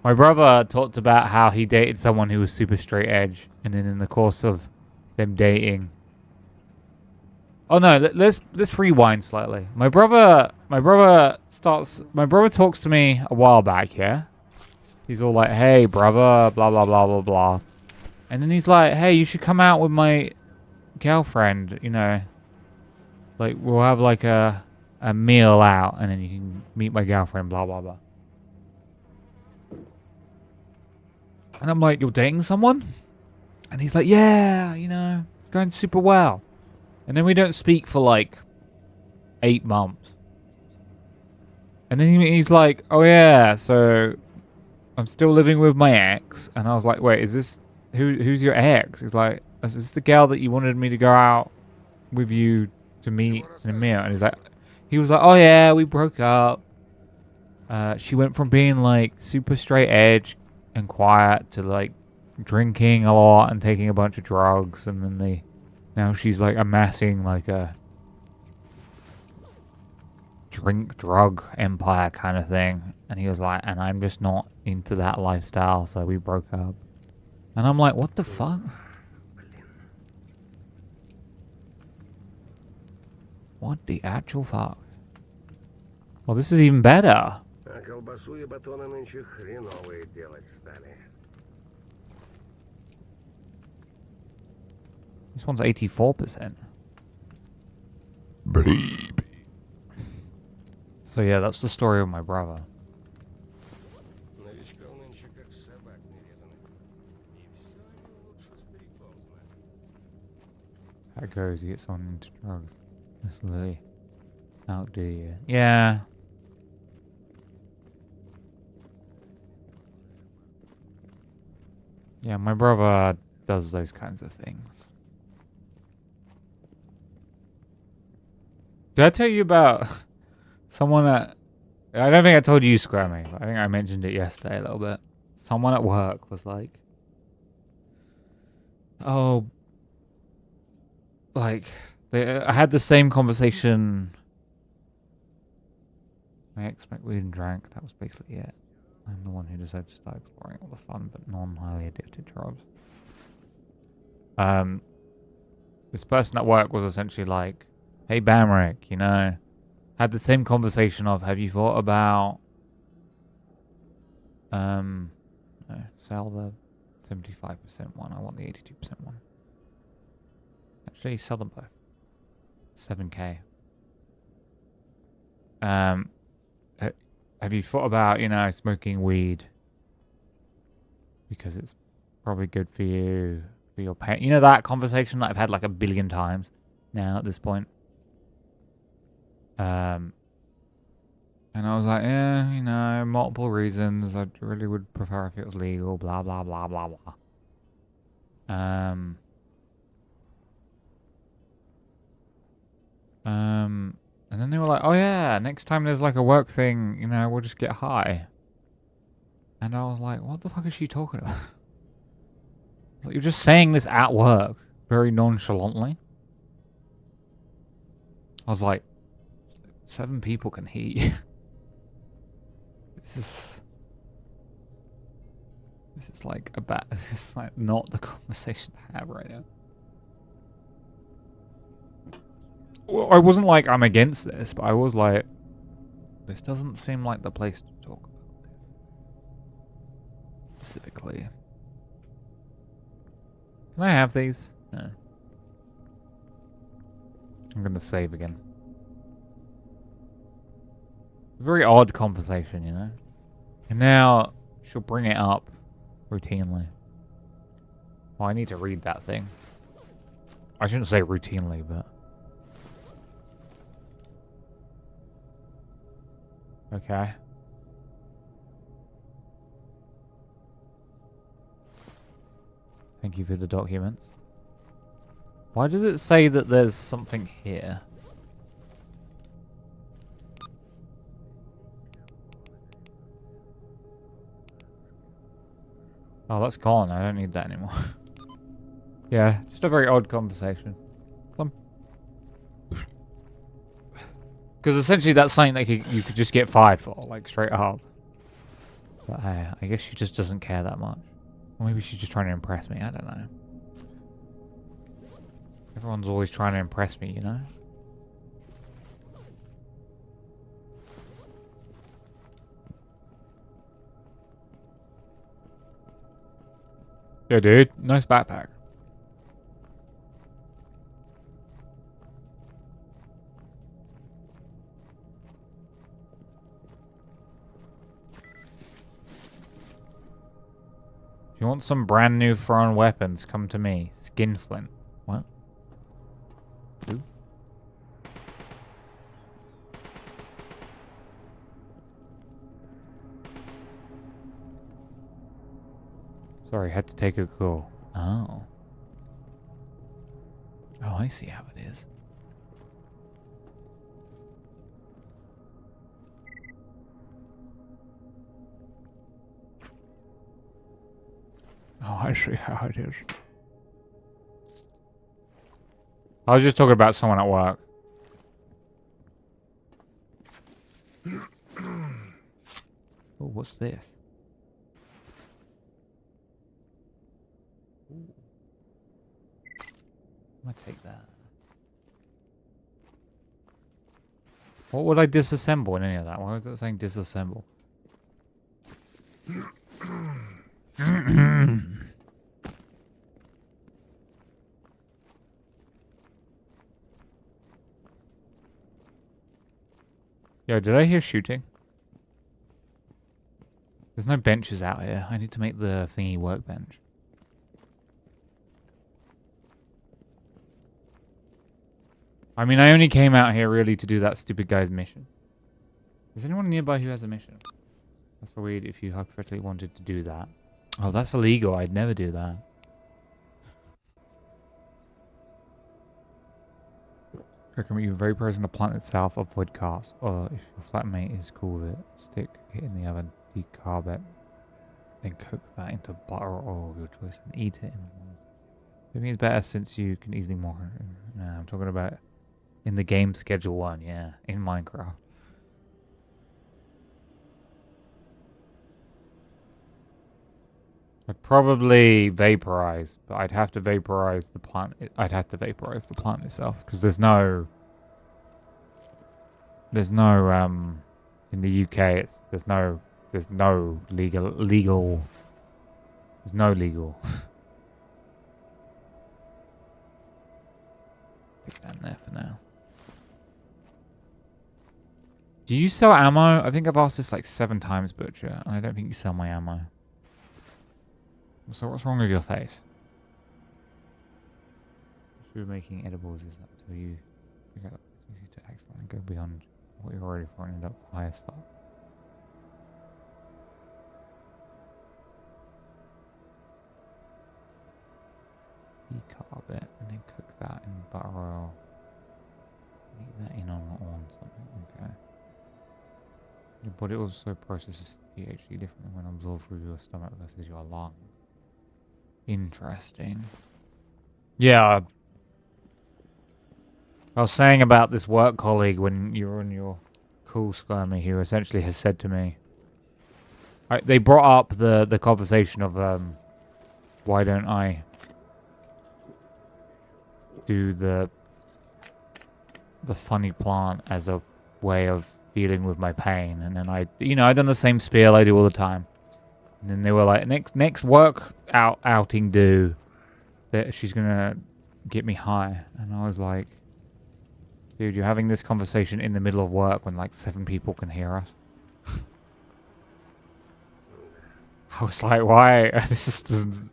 My brother talked about how he dated someone who was super straight edge, and then in the course of them dating. Oh no, let's rewind slightly. My brother talks to me a while back, yeah? He's all like, "Hey, brother, blah blah blah blah blah." And then he's like, "Hey, you should come out with my girlfriend, you know. Like we'll have like a meal out and then you can meet my girlfriend, blah blah blah." And I'm like, "You're dating someone?" And he's like, "Yeah, you know, going super well." And then we don't speak for like 8 months. And then he's like, "Oh yeah, so I'm still living with my ex." And I was like, "Wait, is this who's your ex?" He's like, "Is this the girl that you wanted me to go out with you to meet in a meal?" And he was like, "Oh yeah, we broke up. She went from being like super straight edge and quiet to like drinking a lot and taking a bunch of drugs, and then now she's like amassing like a drug empire kind of thing." And he was like, "And I'm just not into that lifestyle, so we broke up." And I'm like, "What the fuck? What the actual fuck?" Well, this is even better. А колбасу и батоны нынче хреновые делать стали. This one's 84%. Baby. So yeah, that's the story of my brother. Новичков нынче как собак нерезанных. И все они лучше стариков знают. How it goes, he gets on into drugs. That's Lily. Outdo you. Yeah. Yeah, my brother does those kinds of things. Did I tell you about someone at... I don't think I told you, Scrammy, but I think I mentioned it yesterday a little bit. Someone at work was like... Oh... Like... I had the same conversation... I expect we didn't drink. That was basically it. I'm the one who decided to start exploring all the fun but non-highly addicted drugs. This person at work was essentially like, "Hey Banrik, you know, had the same conversation of, have you thought about no, sell the 75% one. I want the 82% one. Actually, sell them both. 7k. Have you thought about, you know, smoking weed? Because it's probably good for you, for your pain. You know that conversation that I've had like 1 billion times now at this point? And I was like, yeah, you know, multiple reasons. I really would prefer if it was legal, blah, blah, blah, blah, blah. And then they were like, "Oh yeah, next time there's like a work thing, you know, we'll just get high." And I was like, "What the fuck is she talking about?" Like, you're just saying this at work, very nonchalantly. I was like, 7 people can hear you. This is like this is like not the conversation to have right now. Well, I wasn't like I'm against this, but I was like, this doesn't seem like the place to talk about this specifically. Can I have these? No. I'm gonna save again. Very odd conversation, you know? And now she'll bring it up routinely. Oh, I need to read that thing. I shouldn't say routinely, but... Okay. Thank you for the documents. Why does it say that there's something here? Oh, that's gone. I don't need that anymore. Yeah, just a very odd conversation. Because essentially that's something that you could just get fired for, like straight up. But I guess she just doesn't care that much. Or maybe she's just trying to impress me, I don't know. Everyone's always trying to impress me, you know? Yeah, dude. Nice backpack. If you want some brand new foreign weapons, come to me. Skinflint. What? Who? Sorry, had to take a call. Oh. Oh, I see how it is. Oh, I see how it is. I was just talking about someone at work. Oh, what's this? Ooh. I'm gonna take that. What would I disassemble in any of that? Why was it saying disassemble? Yo, did I hear shooting? There's no benches out here. I need to make the thingy workbench. I mean, I only came out here really to do that stupid guy's mission. Is anyone nearby who has a mission? That's weird if you hypothetically wanted to do that. Oh, that's illegal. I'd never do that. Recommend you very present the plant itself, avoid cars. Or if your flatmate is cool with it, stick it in the oven, decarb it, then cook that into butter or oil of your choice and eat it. I think it's better since you can easily more. No, I'm talking about in the game schedule 1, yeah, in Minecraft. I'd probably vaporize, but I'd have to vaporize the plant. I'd have to vaporize the plant itself because there's no in the UK. There's no legal. There's no legal. Stick that in there for now. Do you sell ammo? I think I've asked this like 7 times, Butcher, and I don't think you sell my ammo. So what's wrong with your face? If you're making edibles, is that until you figure out it's easy to excellent and go beyond what you're already for and end up high as fuck? Decarb it and then cook that in butter oil. Eat that in on something, okay. Your body also processes THC differently when absorbed through your stomach versus your lung. Interesting. Yeah. I was saying about this work colleague when you were on your call, Skirmy, who essentially has said to me... they brought up the conversation of, why don't I do the funny plant as a way of dealing with my pain. And then I'd done the same spiel I do all the time. And then they were like, next work outing do that she's gonna get me high. And I was like, dude, you're having this conversation in the middle of work when like 7 people can hear us. I was like, why? This just doesn't...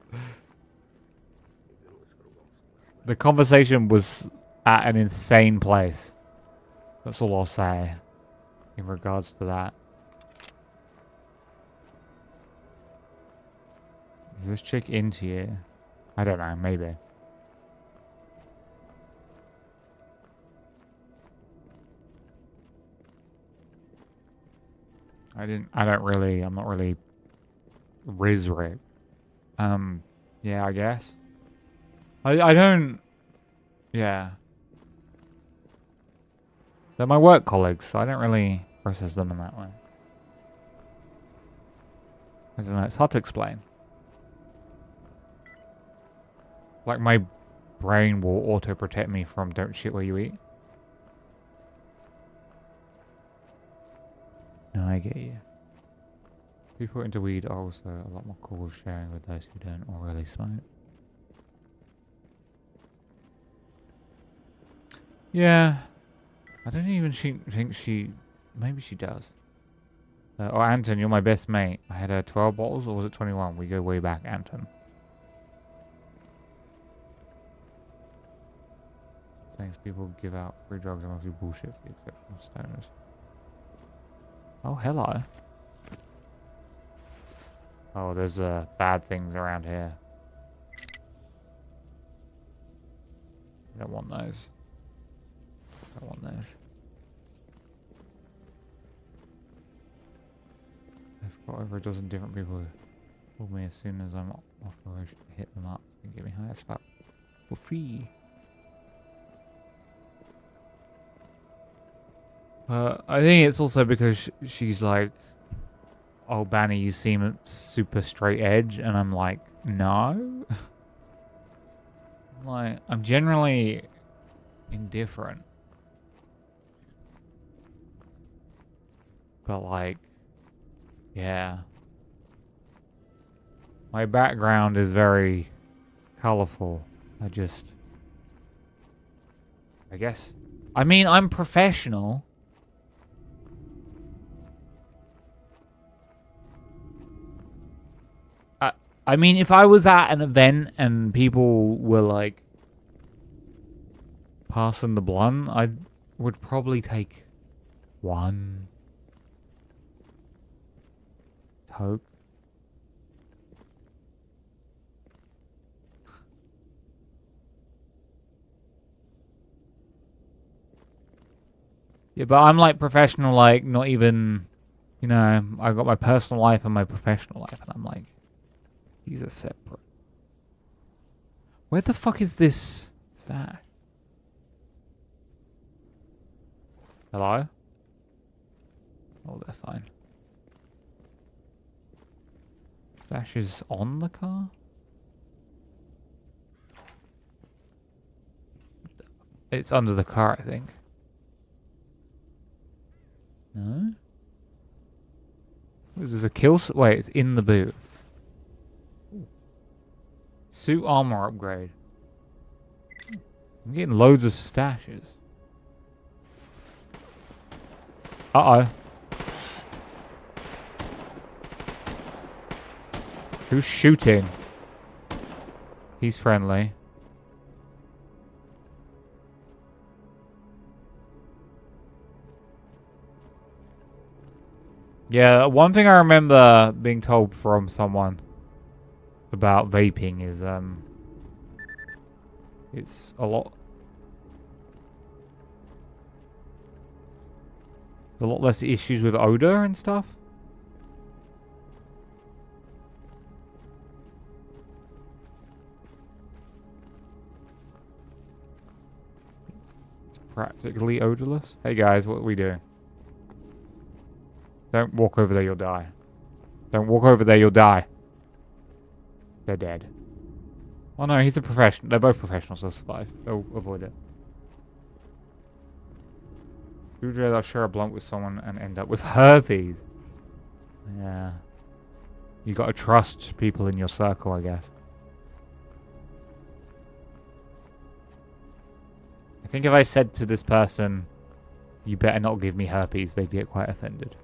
The conversation was at an insane place. That's all I'll say in regards to that. Is this chick into you? I don't know, maybe. I'm not really Rizrick. Yeah, I guess. I don't, yeah. They're my work colleagues, so I don't really process them in that way. I don't know, it's hard to explain. Like my brain will auto-protect me from don't shit where you eat. No, I get you. People into weed are also a lot more cool with sharing with those who don't or really smoke. Yeah. I don't even think she... Maybe she does. Oh, Anton, you're my best mate. I had 12 bottles, or was it 21? We go way back, Anton. Thanks, people give out free drugs and mostly bullshit for the exception of stoners. Oh, hello. Oh, there's bad things around here. I don't want those. I don't want those. I've got over a dozen different people who call me as soon as I'm off the road to hit them up and get me high as fuck for free. I think it's also because she's like, oh, Banny, you seem super straight edge, and I'm like, no. Like, I'm generally indifferent. But like, yeah. My background is very colorful. I guess. I mean, I'm professional. I mean, if I was at an event and people were like passing the blunt, I would probably take one toke. Yeah, but I'm like professional, like not even, you know, I got my personal life and my professional life, and I'm like, these are separate. Where the fuck is this stash? Hello? Oh, they're fine. Stash is on the car? It's under the car, I think. No? Is this a kill? Wait, it's in the boot. Suit armor upgrade. I'm getting loads of stashes. Uh-oh. Who's shooting? He's friendly. Yeah, one thing I remember being told from someone about vaping is, it's a lot... There's a lot less issues with odor and stuff. It's practically odorless. Hey guys, what are we doing? Don't walk over there, you'll die. Don't walk over there, you'll die. They're dead. Oh no, he's a professional. They're both professionals, they'll survive. They'll avoid it. Who'd rather share a blunt with someone and end up with herpes? Yeah. You gotta trust people in your circle, I guess. I think if I said to this person, you better not give me herpes, they'd get quite offended.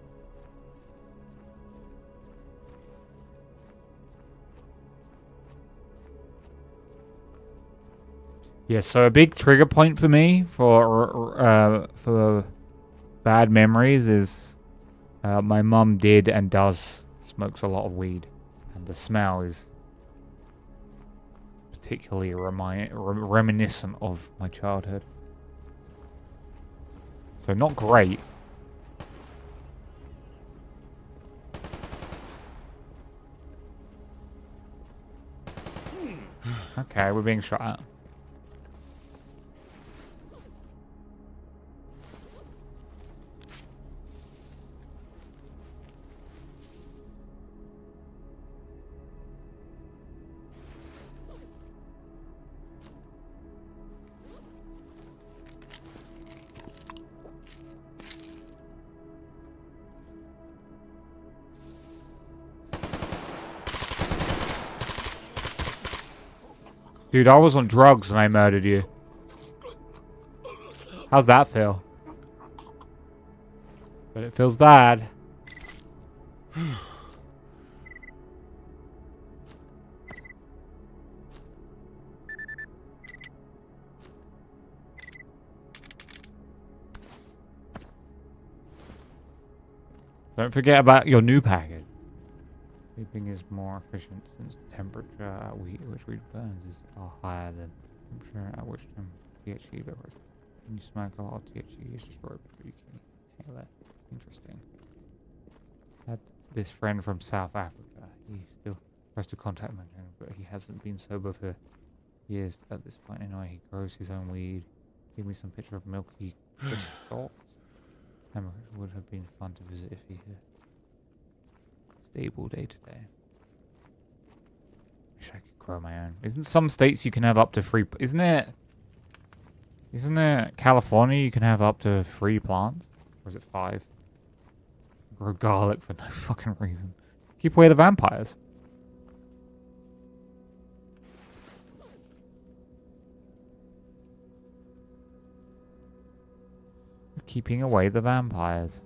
Yeah, so a big trigger point for me for bad memories is my mum did and does smokes a lot of weed, and the smell is particularly reminiscent of my childhood. So not great. Okay, we're being shot at. Dude, I was on drugs when I murdered you. How's that feel? But it feels bad. Don't forget about your new package. Sleeping is more efficient since temperature at which wheat burns is higher than temperature at which THC levels. When you smoke a lot of THC is destroyed before you can inhale it. Interesting. Had this friend from South Africa. He still tries to contact me, but he hasn't been sober for years at this point. Anyway, he grows his own weed. Give me some picture of milky salt. It would have been fun to visit if he had stable day to day. Wish I could grow my own. Isn't some states you can have up to 3? Isn't it California you can have up to 3 plants? Or is it 5? Grow garlic for no fucking reason. Keep away the vampires. Keeping away the vampires.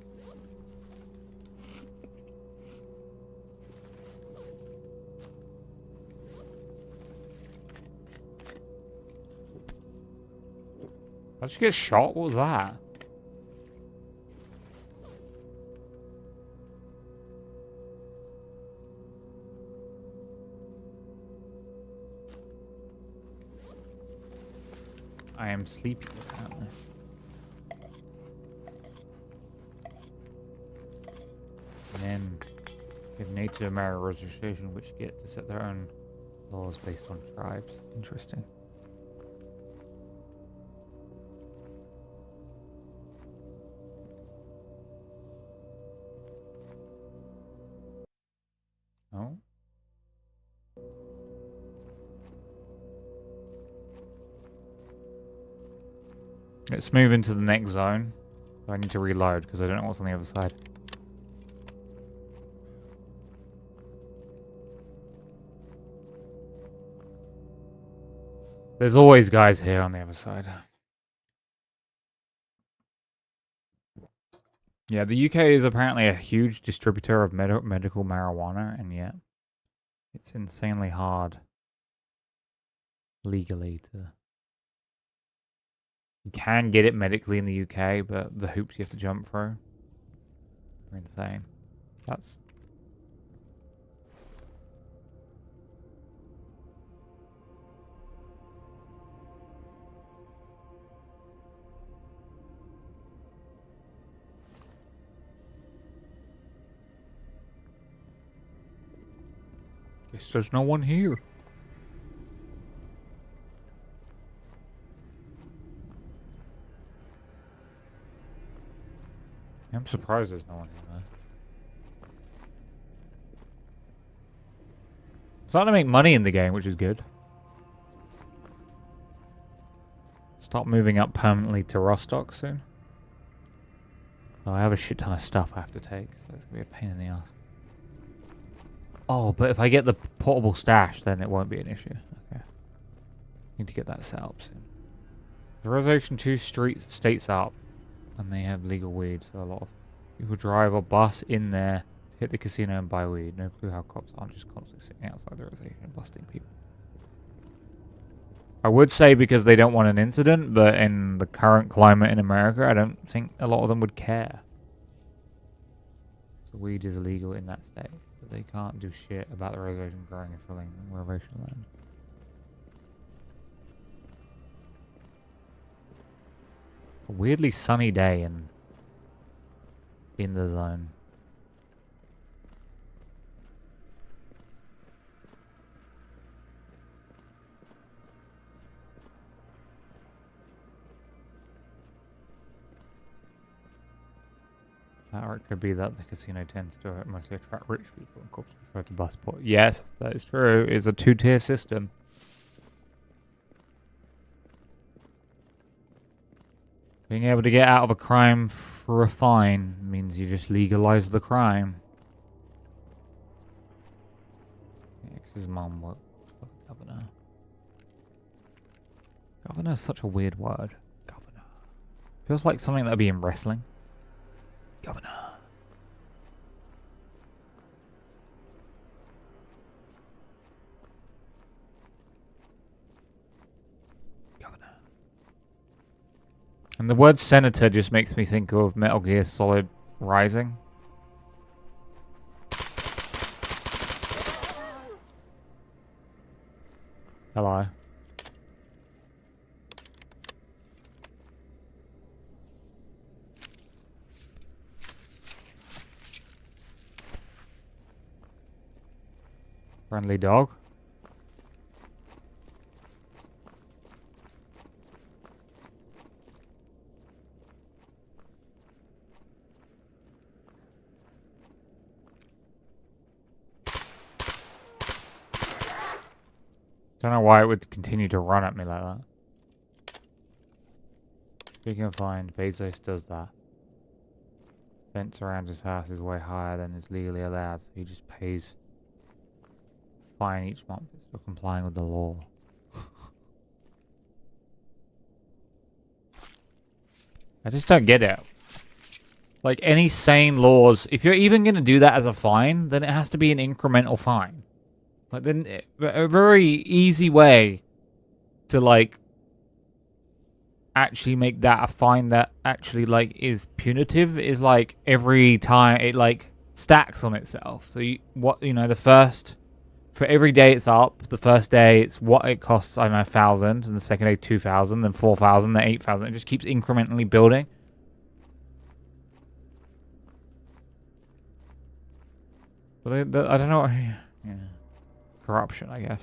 Did I just get shot? What was that? I am sleepy apparently. And then we have Native American Reservation, which get to set their own laws based on tribes. Interesting. Oh. Let's move into the next zone. I need to reload because I don't know what's on the other side. There's always guys here on the other side. Yeah, the UK is apparently a huge distributor of medical marijuana, and yet it's insanely hard legally to... You can get it medically in the UK, but the hoops you have to jump through are insane. That's... Guess there's no one here. I'm surprised there's no one here, man. I'm starting to make money in the game, which is good. Start moving up permanently to Rostock soon. So I have a shit ton of stuff I have to take, so it's gonna be a pain in the ass. Oh, but if I get the portable stash, then it won't be an issue. Okay. Need to get that set up soon. The reservation 2 states up, and they have legal weed, so a lot of people drive or bus in there to hit the casino and buy weed. No clue how cops aren't just constantly sitting outside the reservation and busting people. I would say because they don't want an incident, but in the current climate in America, I don't think a lot of them would care. So weed is illegal in that state, but they can't do shit about the reservation growing and selling reservation land. It's a weirdly sunny day in the zone. Or it could be that the casino tends to mostly attract rich people and corporate prefer to bus port. Yes, that is true. It's a two-tier system. Being able to get out of a crime for a fine means you just legalize the crime. X's mom works for the governor. Governor is such a weird word. Governor. Feels like something that would be in wrestling. Governor. Governor. And the word senator just makes me think of Metal Gear Solid Rising. Hello. Friendly dog. Don't know why it would continue to run at me like that. Speaking of fine, Bezos does that. Fence around his house is way higher than is legally allowed. He just pays fine each month for complying with the law. I just don't get it. Like, any sane laws, if you're even going to do that as a fine, then it has to be an incremental fine. Like, then a very easy way to, like, actually make that a fine that actually, like, is punitive is, like, every time it, like, stacks on itself. So, the first... For every day it's up, the first day it's what it costs, I don't know, 1,000, and the second day 2,000, then 4,000, then 8,000. It just keeps incrementally building. But I don't know. Yeah. Corruption, I guess.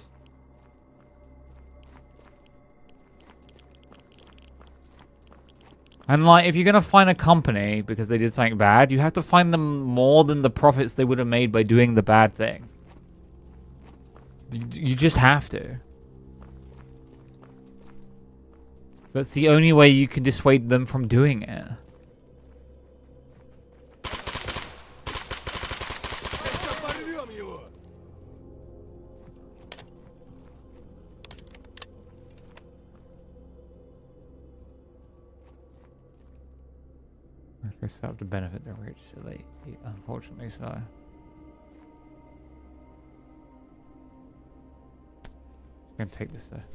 And like, if you're gonna fine a company because they did something bad, you have to fine them more than the profits they would have made by doing the bad thing. You just have to. That's the only way you can dissuade them from doing it. They set up to benefit the rich, silly. Unfortunately so. I'm gonna take this there.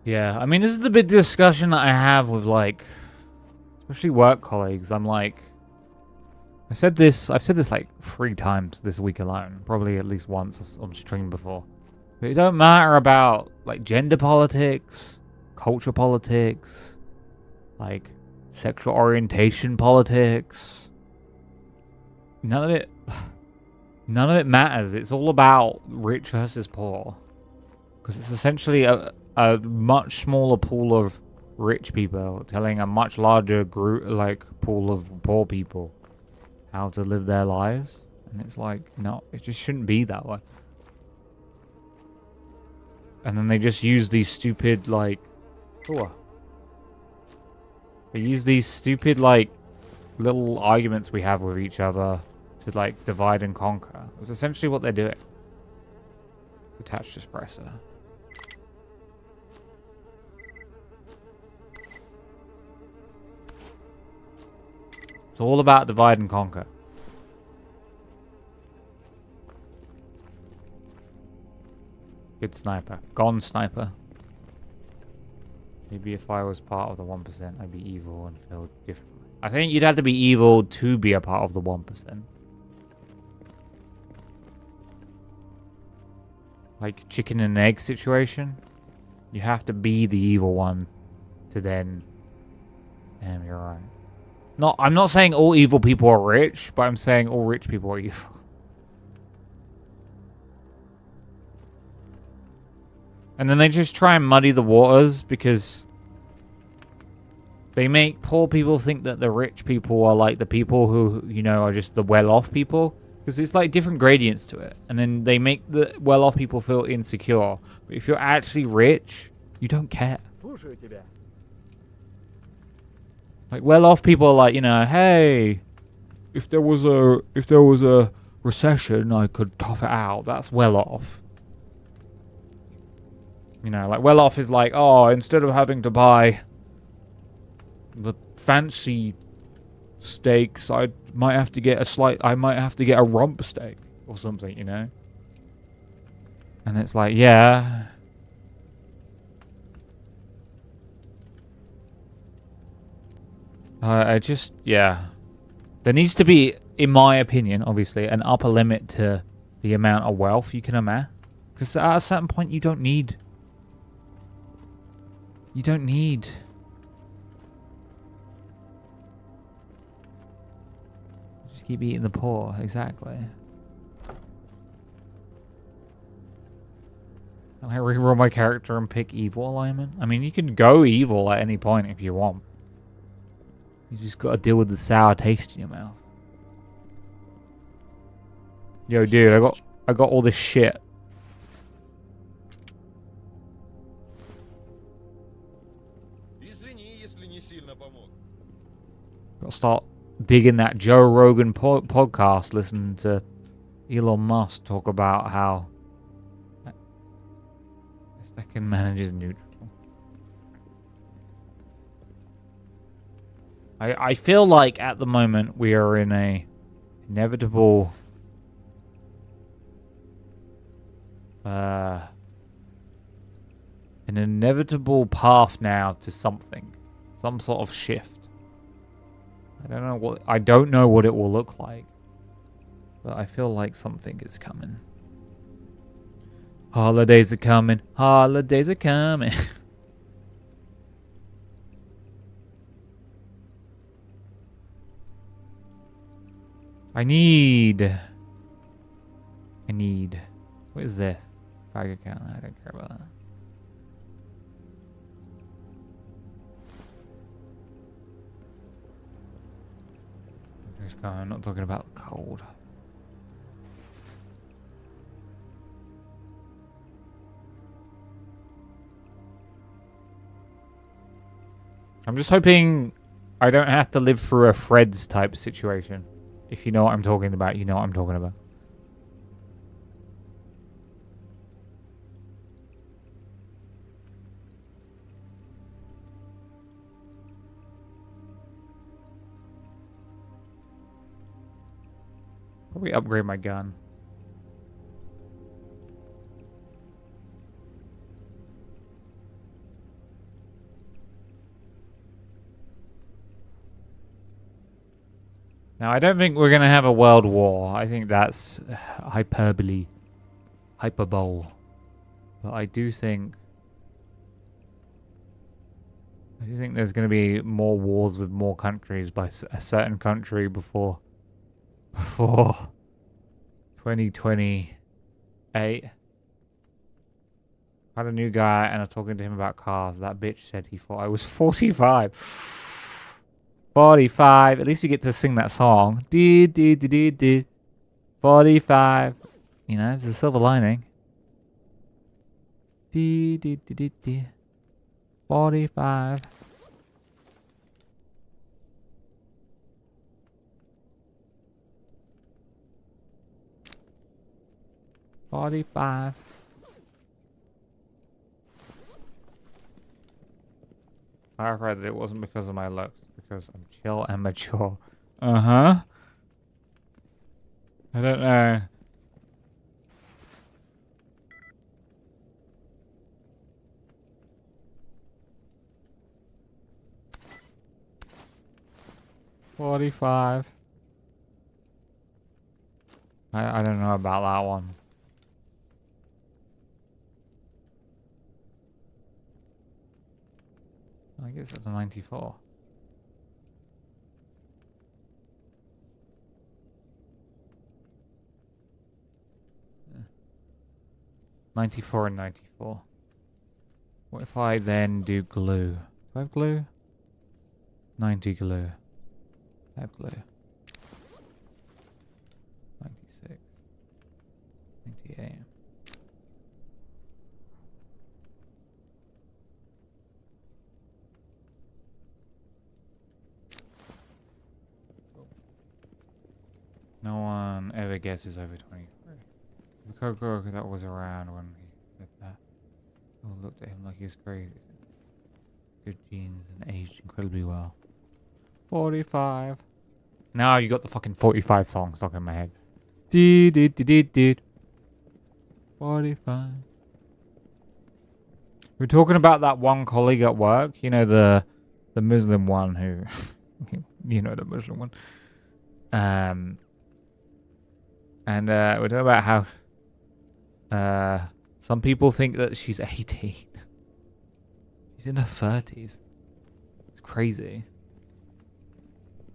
Yeah, I mean, this is the big discussion that I have with, like, especially work colleagues. I'm like, I've said this like 3 times this week alone, probably at least once on stream before. But it don't matter about, like, gender politics, culture politics, like, sexual orientation politics. None of it matters. It's all about rich versus poor. Because it's essentially a much smaller pool of rich people telling a much larger group, like, pool of poor people how to live their lives. And it's like, no, it just shouldn't be that way. And then they just use these stupid, like... They use these stupid, like, little arguments we have with each other to, like, divide and conquer. That's essentially what they're doing. Detached espresso. It's all about divide and conquer. Good sniper. Gone sniper. Maybe if I was part of the 1%, I'd be evil and feel differently. I think you'd have to be evil to be a part of the 1%. Like chicken and egg situation. You have to be the evil one to then... Damn, you're right. I'm not saying all evil people are rich, but I'm saying all rich people are evil. And then they just try and muddy the waters because they make poor people think that the rich people are like the people who, you know, are just the well-off people. Because it's like different gradients to it. And then they make the well-off people feel insecure. But if you're actually rich, you don't care. Like well-off people are like, you know, hey, if there was a recession, I could tough it out. That's well-off. You know, like well-off is like, oh, instead of having to buy the fancy steaks, I might have to get a rump steak or something, you know? And it's like, yeah. Yeah. There needs to be, in my opinion, obviously, an upper limit to the amount of wealth you can amass. Because at a certain point, you don't need. Just keep eating the poor, exactly. Can I reroll my character and pick evil alignment? I mean, you can go evil at any point if you want. You just gotta deal with the sour taste in your mouth. Yo, dude, I got all this shit. Gotta start digging that Joe Rogan podcast, listening to Elon Musk talk about how second manager's neutral. I feel like at the moment we are in a inevitable an inevitable path now to something. Some sort of shift. I don't know what it will look like. But I feel like something is coming. Holidays are coming. Holidays are coming. I need. What is this? Bag account. I don't care about that. I'm not talking about cold. I'm just hoping I don't have to live through a Fred's type situation. If you know what I'm talking about, you know what I'm talking about. Probably upgrade my gun. Now, I don't think we're going to have a world war. I think that's hyperbole. Hyperbole. But I do think there's going to be more wars with more countries by a certain country before 2028. I had a new guy and I was talking to him about cars. That bitch said he thought I was 45. 45. At least you get to sing that song. 45. You know, it's a silver lining. 45. I read that it wasn't because of my looks, because I'm chill and mature. Uh-huh. I don't know. $45. I don't know about that one. I guess it's a 94. Yeah. 94 and 94. What if I then do glue? Do I have glue? 90 glue. I have glue. 96. 98. No one ever guesses over 23. The Coco that was around when he said that. All looked at him like he was crazy. Good genes and aged incredibly well. 45. Now you got the fucking 45 song stuck in my head. Dee dee dee dee dee. 45. We're talking about that one colleague at work. You know, the Muslim one who... you know, the Muslim one. And we're talking about how some people think that she's 18. She's in her 30s. It's crazy.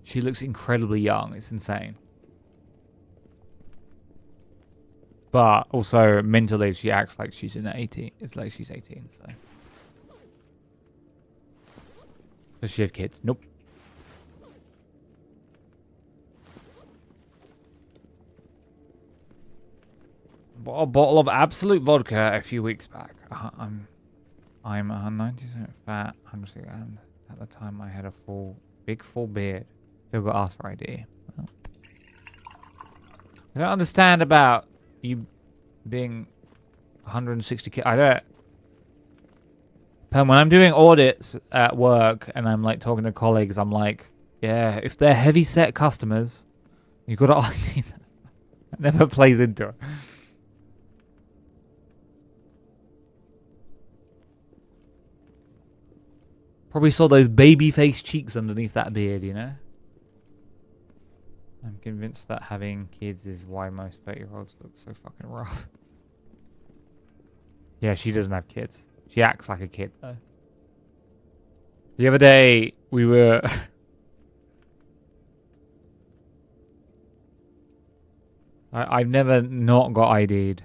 She looks incredibly young. It's insane. But also mentally, she acts like she's in 18. It's like she's 18. So does she have kids? Nope. Bought a bottle of Absolute vodka a few weeks back. I'm 90% fat, 100%, and at the time I had a big full beard. Still got asked for ID. Well, I don't understand about you being 160 kilos. I don't. When I'm doing audits at work and I'm like talking to colleagues, I'm like, yeah, if they're heavy set customers, you got to ID them. It never plays into it. Probably saw those baby face cheeks underneath that beard, you know? I'm convinced that having kids is why most 30-year-olds look so fucking rough. Yeah, she doesn't have kids. She acts like a kid, though. The other day, we were... I've never not got ID'd.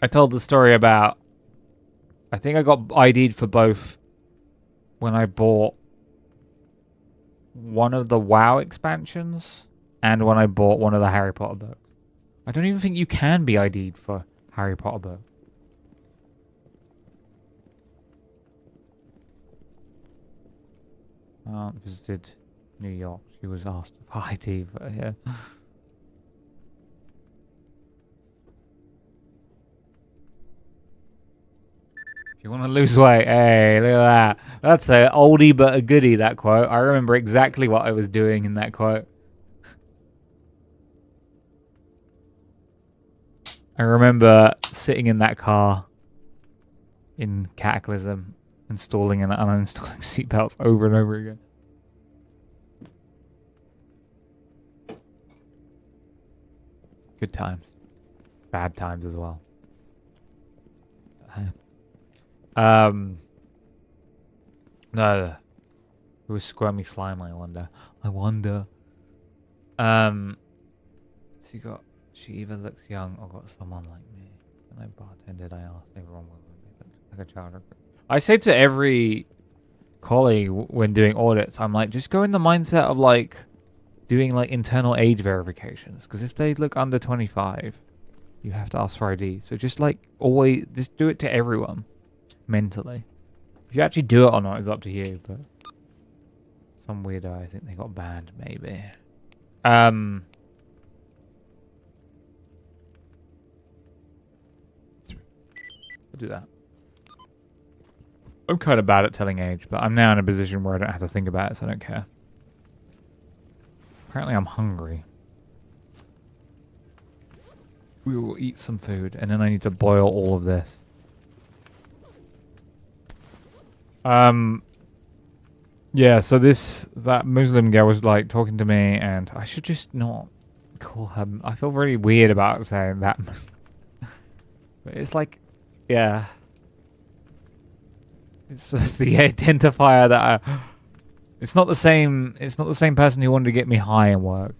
I told the story about... I think I got ID'd for both when I bought one of the WoW expansions and when I bought one of the Harry Potter books. I don't even think you can be ID'd for Harry Potter books. Aunt visited New York. She was asked for ID, but yeah. If you want to lose weight, hey, look at that. That's an oldie but a goodie, that quote. I remember exactly what I was doing in that quote. I remember sitting in that car in Cataclysm, installing and uninstalling seatbelts over and over again. Good times. Bad times as well. No. It was Squirmy Slime, I wonder. She either looks young or got someone like me. When I bartended, I asked everyone whether they looked like a child. I say to every colleague when doing audits, I'm like, just go in the mindset of like doing like internal age verifications. Because if they look under 25, you have to ask for ID. So just like always, just do it to everyone mentally. If you actually do it or not is up to you. But some weirdo, I think they got banned maybe. I'll do that. I'm kind of bad at telling age, but I'm now in a position where I don't have to think about it, so I don't care. Apparently I'm hungry. We will eat some food, and then I need to boil all of this. Yeah, so that Muslim girl was like talking to me, and I should just not call her. I feel really weird about saying that Muslim. But it's like, yeah. It's just the identifier that it's not the same person who wanted to get me high and work.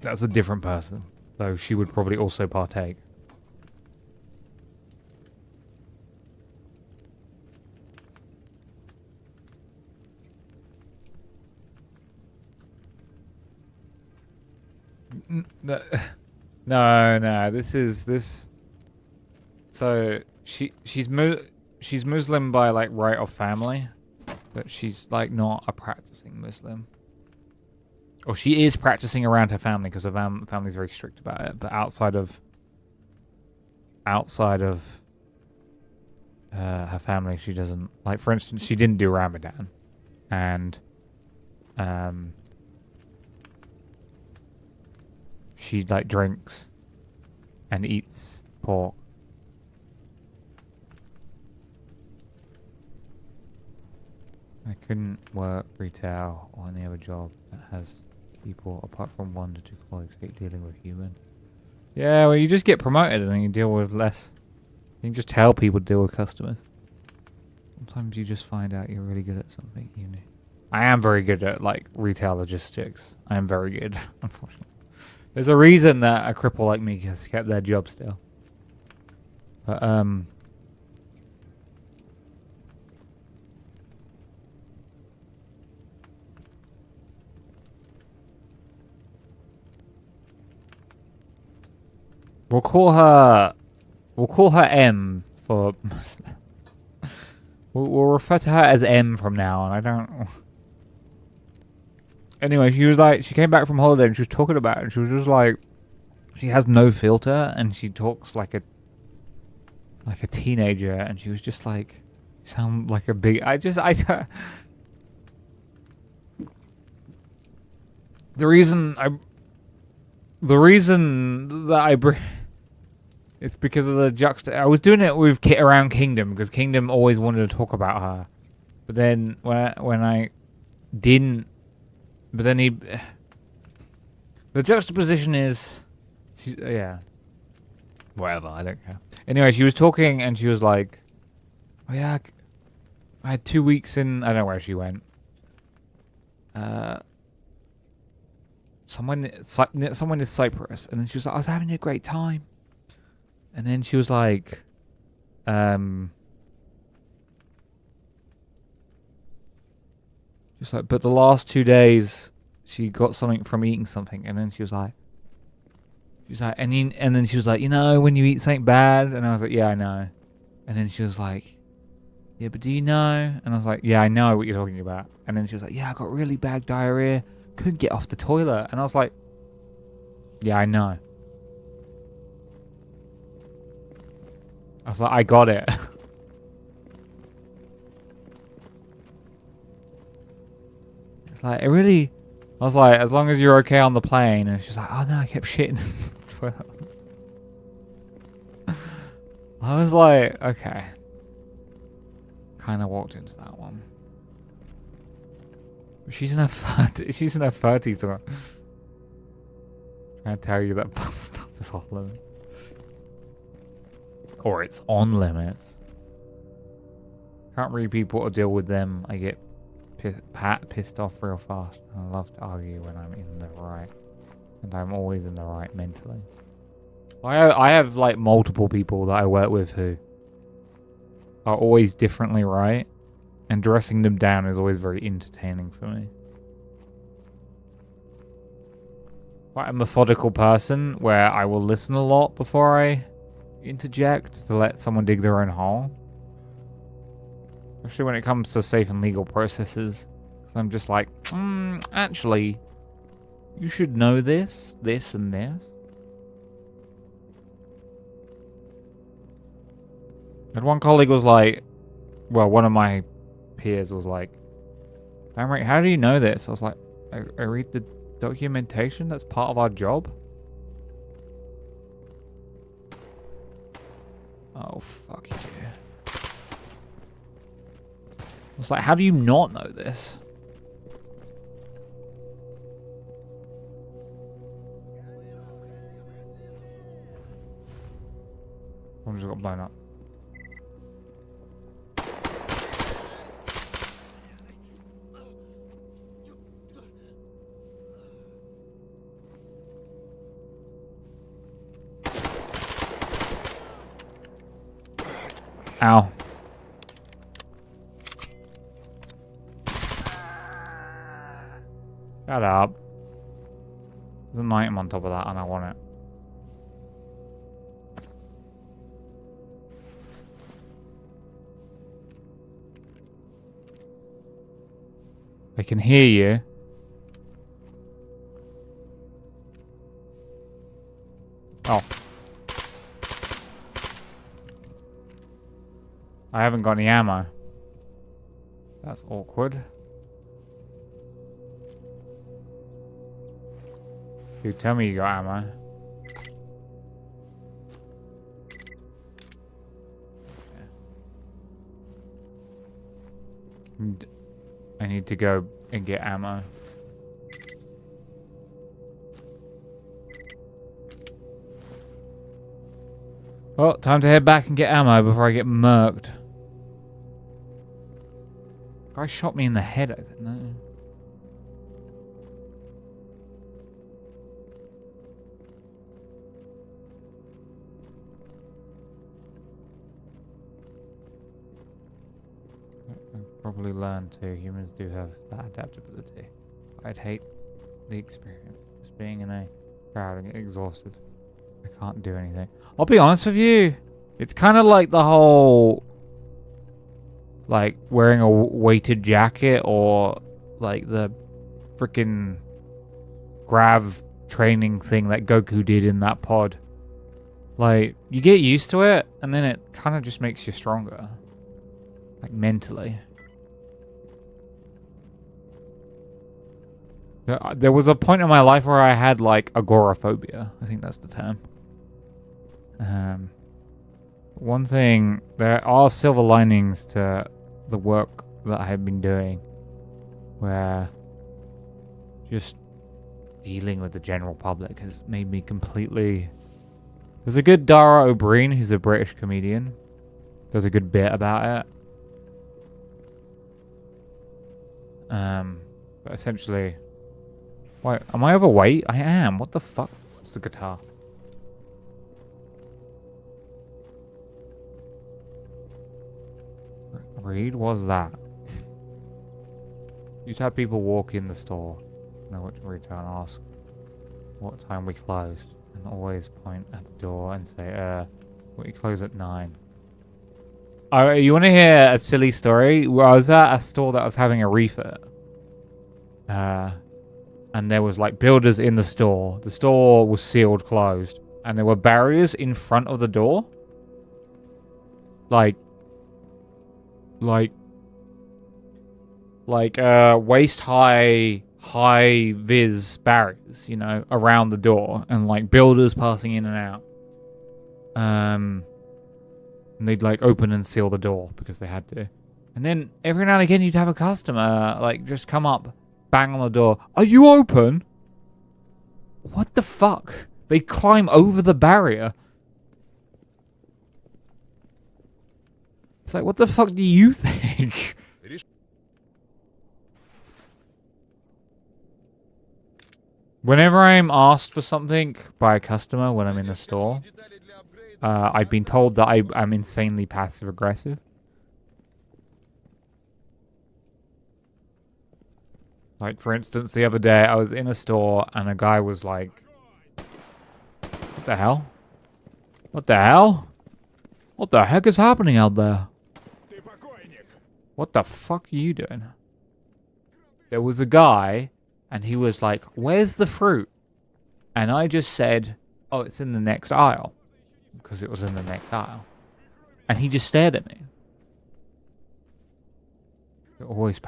That's a different person. So she would probably also partake. No, this. So she's Muslim by like right of family, but she's like not a practicing Muslim. Or she is practicing around her family because her family's very strict about it. But outside of her family, she doesn't. Like, for instance, she didn't do Ramadan, and she like drinks and eats pork. I couldn't work retail or any other job that has people, apart from 1 to 2 colleagues, dealing with humans. Yeah, well, you just get promoted and then you deal with less. You can just tell people to deal with customers. Sometimes you just find out you're really good at something. I am very good at like retail logistics. I am very good, unfortunately. There's a reason that a cripple like me has kept their job still. But we'll call her M for. We'll refer to her as M from now on. I don't. Anyway, she came back from holiday and she was talking about it. And she was just like, she has no filter and she talks like a teenager. And she was just like, sound like a big. The reason that I bring. It's because of the I was doing it with around Kingdom because Kingdom always wanted to talk about her, but then when I didn't, but then the juxtaposition is, yeah, whatever. I don't care. Anyway, she was talking and she was like, "Oh yeah, I had 2 weeks in. I don't know where she went. Someone in Cyprus, and then she was like, I was having a great time." And then she was like, just like, but the last 2 days she got something from eating something. And then she was like, and then she was like, you know, when you eat something bad. And I was like, yeah, I know. And then she was like, yeah, but do you know? And I was like, yeah, I know what you're talking about. And then she was like, yeah, I got really bad diarrhea. Couldn't get off the toilet. And I was like, yeah, I know. I was like, I got it. It's like, I was like, as long as you're okay on the plane. And she's like, oh no, I kept shitting. I was like, okay. Kind of walked into that one. She's in her 30s. She's in her 30s. Trying to tell you that bus stuff is off limits. Or it's on limits. Can't read people or deal with them. I get pissed off real fast. I love to argue when I'm in the right. And I'm always in the right mentally. I have like multiple people that I work with who are always differently right. And dressing them down is always very entertaining for me. Quite a methodical person where I will listen a lot before I interject to let someone dig their own hole. Especially when it comes to safe and legal processes. So I'm just like, actually, you should know this, this, and this. And one colleague was like, well, one of my peers was like, Banrik, how do you know this? I was like, I read the documentation. That's part of our job. Oh, fuck you. I was like, how do you not know this? One just got blown up. Ow. Shut up. There's an item on top of that and I want it. I can hear you. Oh. I haven't got any ammo. That's awkward. Dude, tell me you got ammo. I need to go and get ammo. Well, time to head back and get ammo before I get murked. Guy shot me in the head, I think. No. I've probably learned too. Humans do have that adaptability. I'd hate the experience. Just being in a crowd and getting exhausted. I can't do anything. I'll be honest with you. It's kind of like the whole... like, wearing a weighted jacket or, like, the freaking grav training thing that Goku did in that pod. Like, you get used to it, and then it kind of just makes you stronger. Like, mentally. There was a point in my life where I had, like, agoraphobia. I think that's the term. One thing, there are silver linings to the work that I have been doing, where just dealing with the general public has made me completely... There's a good Dara O'Brien, who's a British comedian, does a good bit about it. But essentially... Wait, am I overweight? I am. What the fuck? What's the guitar? Read? What's that? You'd have people walk in the store, know what to return, ask what time we closed, and always point at the door and say, we close at 9. You want to hear a silly story? Well, I was at a store that was having a refit. And there was like builders in the store. The store was sealed closed. And there were barriers in front of the door. Like waist high vis barriers, you know, around the door, and like builders passing in and out. And they'd like open and seal the door because they had to. And then every now and again you'd have a customer like just come up, bang on the door. Are you open? What the fuck? They climb over the barrier. It's like, what the fuck do you think? Whenever I'm asked for something by a customer when I'm in the store, I've been told that I'm insanely passive-aggressive. Like, for instance, the other day I was in a store and a guy was like, what the hell? What the hell? What the heck is happening out there? What the fuck are you doing? There was a guy and he was like, where's the fruit? And I just said, oh, it's in the next aisle. Because it was in the next aisle. And he just stared at me.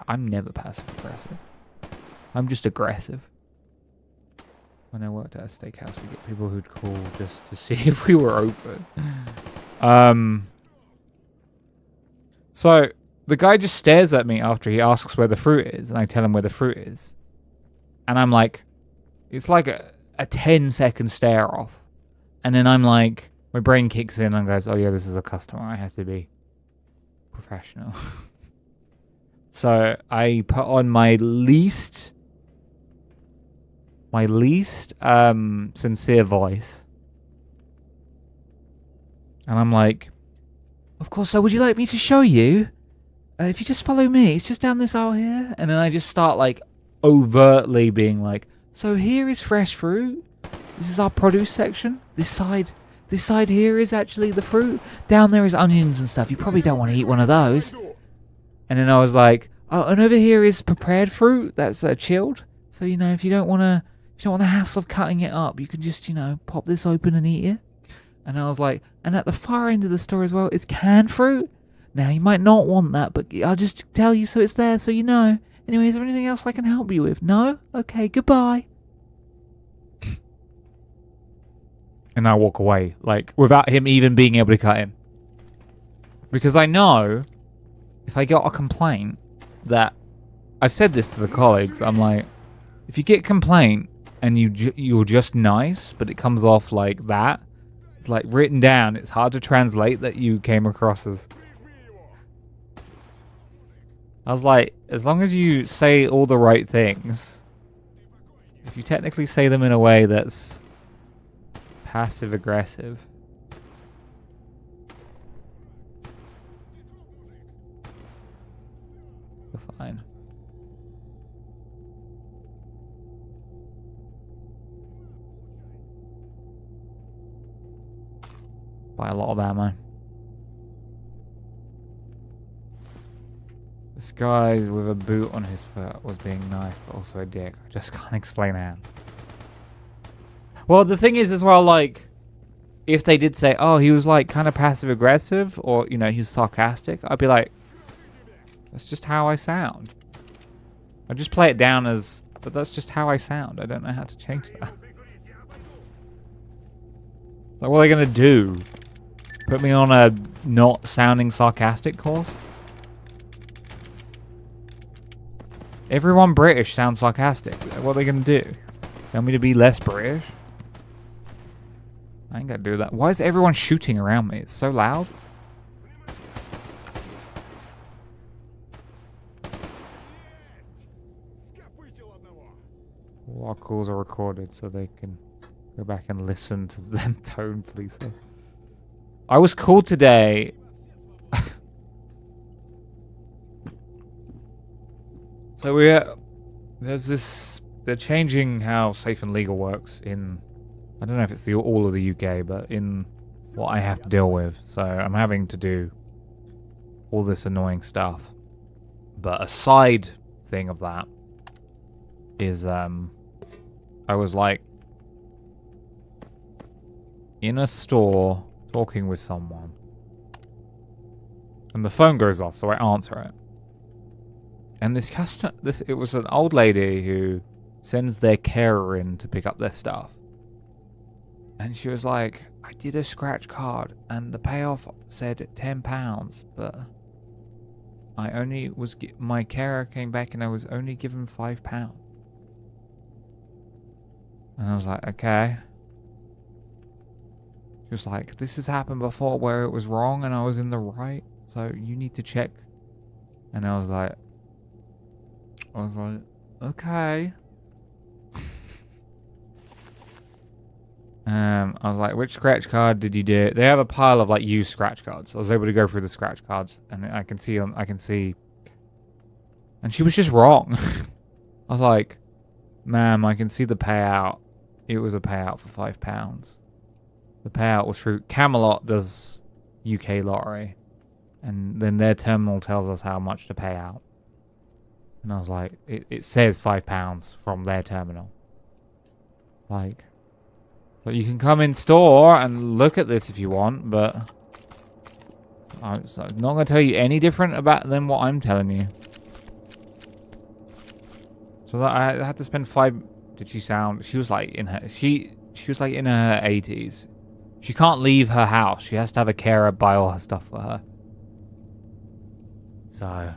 I'm never passive aggressive. I'm just aggressive. When I worked at a steakhouse, we get people who'd call just to see if we were open. So the guy just stares at me after he asks where the fruit is, and I tell him where the fruit is. And I'm like, it's like a 10-second stare off. And then I'm like, my brain kicks in and goes, oh yeah, this is a customer. I have to be professional. So I put on my least sincere voice. And I'm like, of course, so would you like me to show you? If you just follow me, it's just down this aisle here. And then I just start like overtly being like, so here is fresh fruit. This is our produce section. This side here is actually the fruit. Down there is onions and stuff. You probably don't want to eat one of those. And then I was like, oh, and over here is prepared fruit that's chilled. So, you know, if you don't want the hassle of cutting it up, you can just, you know, pop this open and eat it. And I was like, and at the far end of the store as well is canned fruit. Now, you might not want that, but I'll just tell you so it's there so you know. Anyway, is there anything else I can help you with? No? Okay, goodbye. And I walk away, like, without him even being able to cut in. Because I know, if I got a complaint, that... I've said this to the colleagues, I'm like, if you get a complaint, and you're just nice, but it comes off like that, it's like written down, it's hard to translate that you came across as... I was like, as long as you say all the right things, if you technically say them in a way that's passive-aggressive, you're fine. Buy a lot of ammo. This guy with a boot on his foot was being nice, but also a dick. I just can't explain how. Well, the thing is as well, like, if they did say, oh, he was, like, kind of passive-aggressive, or, you know, he's sarcastic, I'd be like, that's just how I sound. I just play it down as, but that's just how I sound. I don't know how to change that. Like, what are they going to do? Put me on a not sounding sarcastic course? Everyone British sounds sarcastic. What are they going to do? Tell me to be less British? I ain't going to do that. Why is everyone shooting around me? It's so loud. All our calls are recorded so they can go back and listen to the tone policing. I was called today. So there's this, they're changing how safe and legal works in, I don't know if it's all of the UK, but in what I have to deal with. So I'm having to do all this annoying stuff. But a side thing of that is, I was like in a store talking with someone, and the phone goes off, so I answer it. And this customer, it was an old lady who sends their carer in to pick up their stuff. And she was like, I did a scratch card and the payoff said £10, but I only was, my carer came back and I was only given £5. And I was like, okay. She was like, this has happened before where it was wrong and I was in the right, so you need to check. And I was like, okay. I was like, which scratch card did you do? They have a pile of like used scratch cards. I was able to go through the scratch cards, and I can see, and she was just wrong. I was like, ma'am, I can see the payout. It was a payout for £5. The payout was through Camelot does UK lottery, and then their terminal tells us how much to pay out. And I was like, it says £5 from their terminal. Like, so you can come in store and look at this if you want, but I'm not going to tell you any different about than what I'm telling you. So that I had to spend 5. Did she sound? She was like in her. She was like in her 80s. She can't leave her house. She has to have a carer buy all her stuff for her. So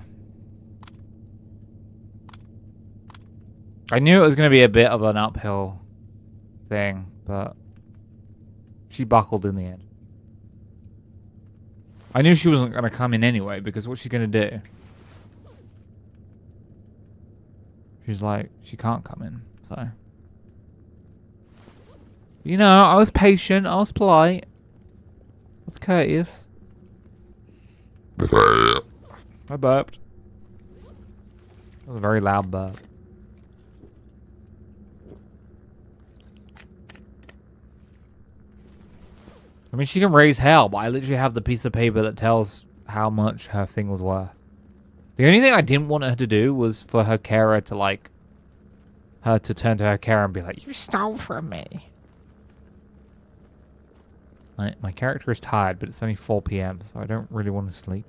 I knew it was going to be a bit of an uphill thing, but she buckled in the end. I knew she wasn't going to come in anyway, because what's she going to do? She's like, she can't come in, so. You know, I was patient, I was polite. I was courteous. I burped. That was a very loud burp. I mean, she can raise hell, but I literally have the piece of paper that tells how much her thing was worth. The only thing I didn't want her to do was for her carer to, like, her to turn to her carer and be like, you stole from me. My character is tired, but it's only 4 PM, so I don't really want to sleep.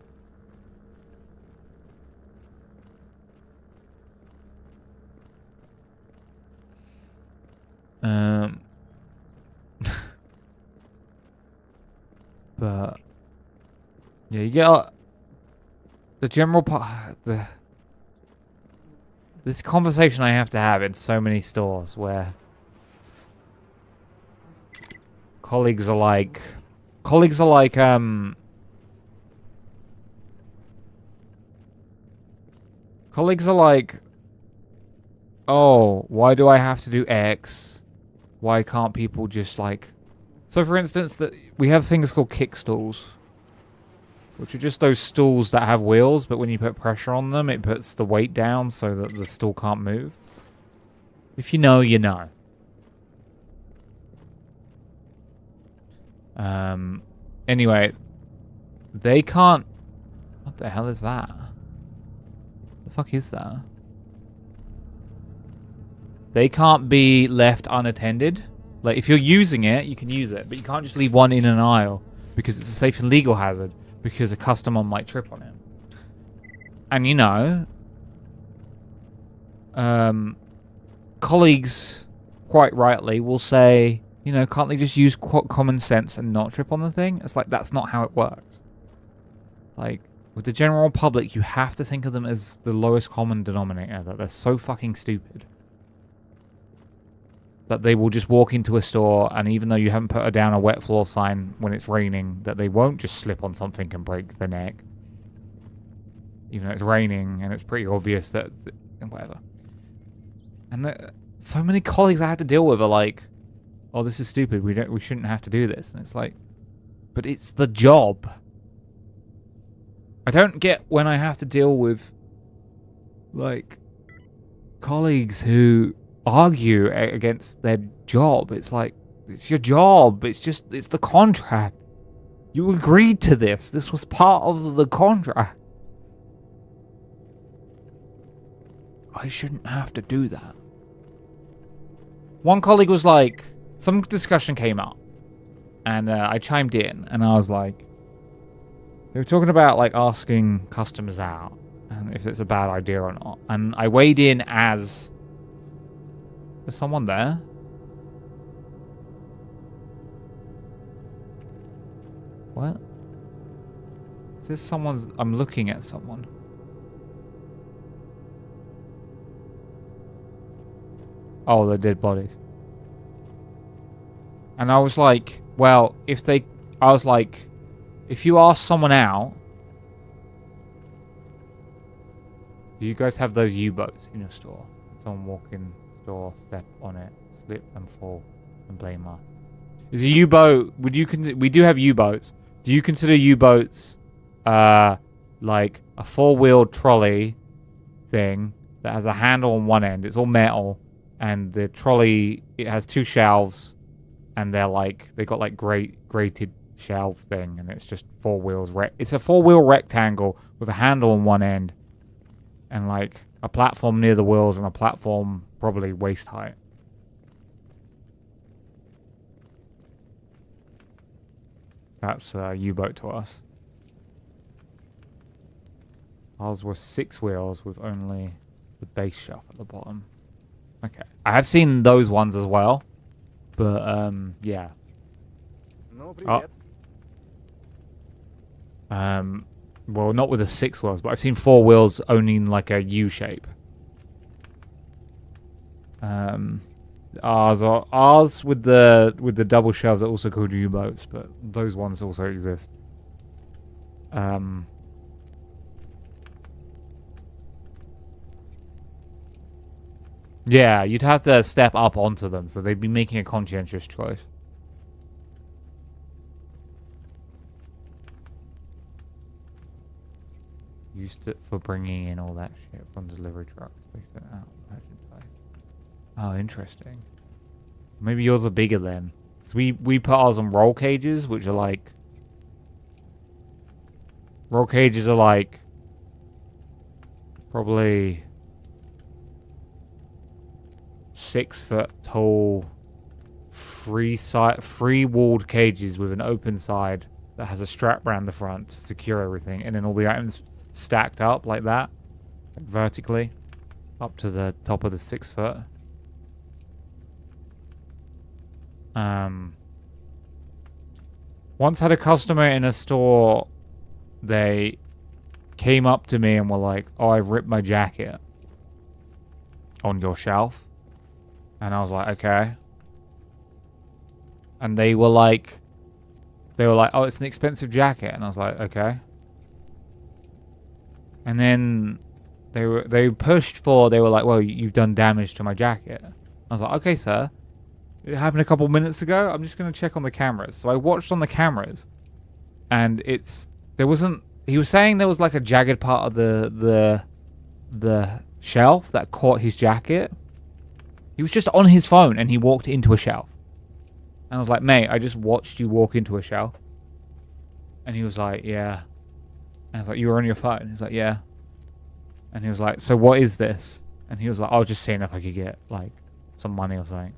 But yeah, you get the general part. This conversation I have to have in so many stores where colleagues are like, oh, why do I have to do X? Why can't people just like... So for instance, that we have things called kick stools, which are just those stools that have wheels, but when you put pressure on them, it puts the weight down so that the stool can't move. If you know, you know. Anyway, they can't... What the hell is that? The fuck is that? They can't be left unattended. Like, if you're using it, you can use it, but you can't just leave one in an aisle because it's a safe and legal hazard, because a customer might trip on it. And, you know, colleagues, quite rightly, will say, you know, can't they just use common sense and not trip on the thing? It's like, that's not how it works. Like, with the general public, you have to think of them as the lowest common denominator, that they're so fucking stupid that they will just walk into a store, and even though you haven't put down a wet floor sign when it's raining, that they won't just slip on something and break their neck. Even though it's raining and it's pretty obvious that... whatever. And so many colleagues I had to deal with are like, oh, this is stupid, we shouldn't have to do this. And it's like, but it's the job. I don't get when I have to deal with, like, colleagues who argue against their job. It's like, it's your job. It's the contract. You agreed to this. This was part of the contract. I shouldn't have to do that. One colleague was like, some discussion came up, and I chimed in, and I was like, they were talking about like asking customers out and if it's a bad idea or not, and I weighed in as... There's someone there? What? Is this someone's... I'm looking at someone. Oh, they're dead bodies. And I was like, well, if they... I was like, if you ask someone out... Do you guys have those U-boats in your store? Someone walk in store, step on it, slip and fall, and blame us. Is a U-boat... Would you consider... We do have U-boats. Do you consider U-boats, like a four-wheeled trolley thing that has a handle on one end? It's all metal. And the trolley, it has two shelves, and they're like, they got like grated shelf thing, and it's just four wheels. It's a four-wheel rectangle with a handle on one end, and like a platform near the wheels, and a platform probably waist height. That's a U-boat to us. Ours were 6 wheels with only the base shelf at the bottom. Okay. I have seen those ones as well. But, yeah. Ну, привет. Well, not with the 6 wheels, but I've seen 4 wheels only in like a U shape. Ours with the double shelves are also called U-boats, but those ones also exist. Yeah, you'd have to step up onto them, so they'd be making a conscientious choice. Used it for bringing in all that shit from delivery trucks. They sent out merchandise. Oh, interesting. Maybe yours are bigger then. So we put ours on roll cages, which are like... Roll cages are like... Probably... 6 foot tall... Free-walled cages with an open side that has a strap around the front to secure everything. And then all the items stacked up like that. Like vertically. Up to the top of the 6 foot. Once had a customer in a store, they came up to me and were like, oh, I've ripped my jacket on your shelf. And I was like, okay. And they were like, oh, it's an expensive jacket. And I was like, okay. And then they were like, well, you've done damage to my jacket. I was like, okay, sir. It happened a couple minutes ago. I'm just going to check on the cameras. So I watched on the cameras, and he was saying there was like a jagged part of the shelf that caught his jacket. He was just on his phone and he walked into a shelf. And I was like, mate, I just watched you walk into a shelf. And he was like, yeah. And I was like, you were on your phone? He's like, yeah. And he was like, so what is this? And he was like, I was just seeing if I could get like some money or something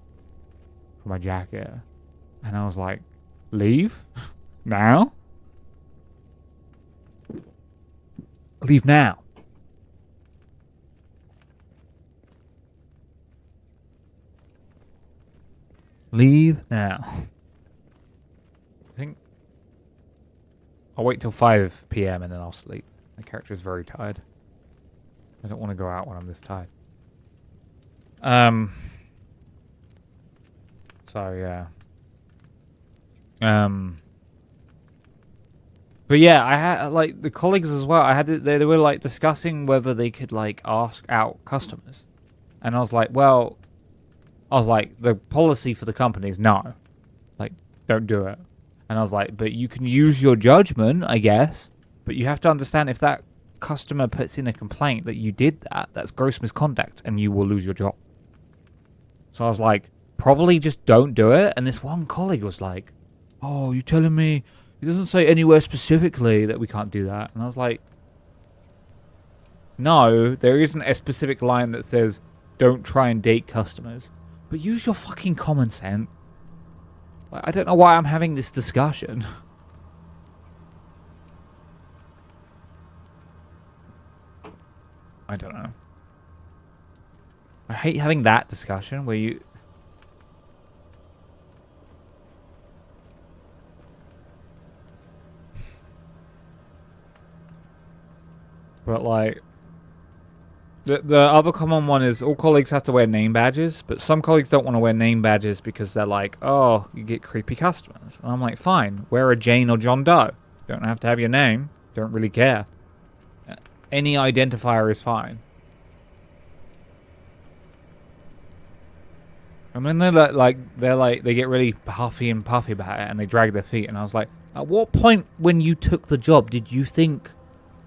for my jacket. And I was like, leave? Now? Leave now. Leave now. I think I'll wait till 5 PM and then I'll sleep. My character's very tired. I don't want to go out when I'm this tired. So yeah. But yeah, I had like the colleagues as well. They were like discussing whether they could like ask out customers, and I was like, the policy for the company is no, like don't do it. And I was like, but you can use your judgment, I guess, but you have to understand if that customer puts in a complaint that you did that, that's gross misconduct, and you will lose your job. So I was like, probably just don't do it. And this one colleague was like, oh, you telling me? It doesn't say anywhere specifically that we can't do that. And I was like, no, there isn't a specific line that says don't try and date customers. But use your fucking common sense. Like, I don't know why I'm having this discussion. I don't know. I hate having that discussion where you... But like, the other common one is all colleagues have to wear name badges, but some colleagues don't want to wear name badges because they're like, oh, you get creepy customers. And I'm like, fine, wear a Jane or John Doe. Don't have to have your name. Don't really care. Any identifier is fine. And then they get really huffy and puffy about it and they drag their feet. And I was like, at what point when you took the job did you think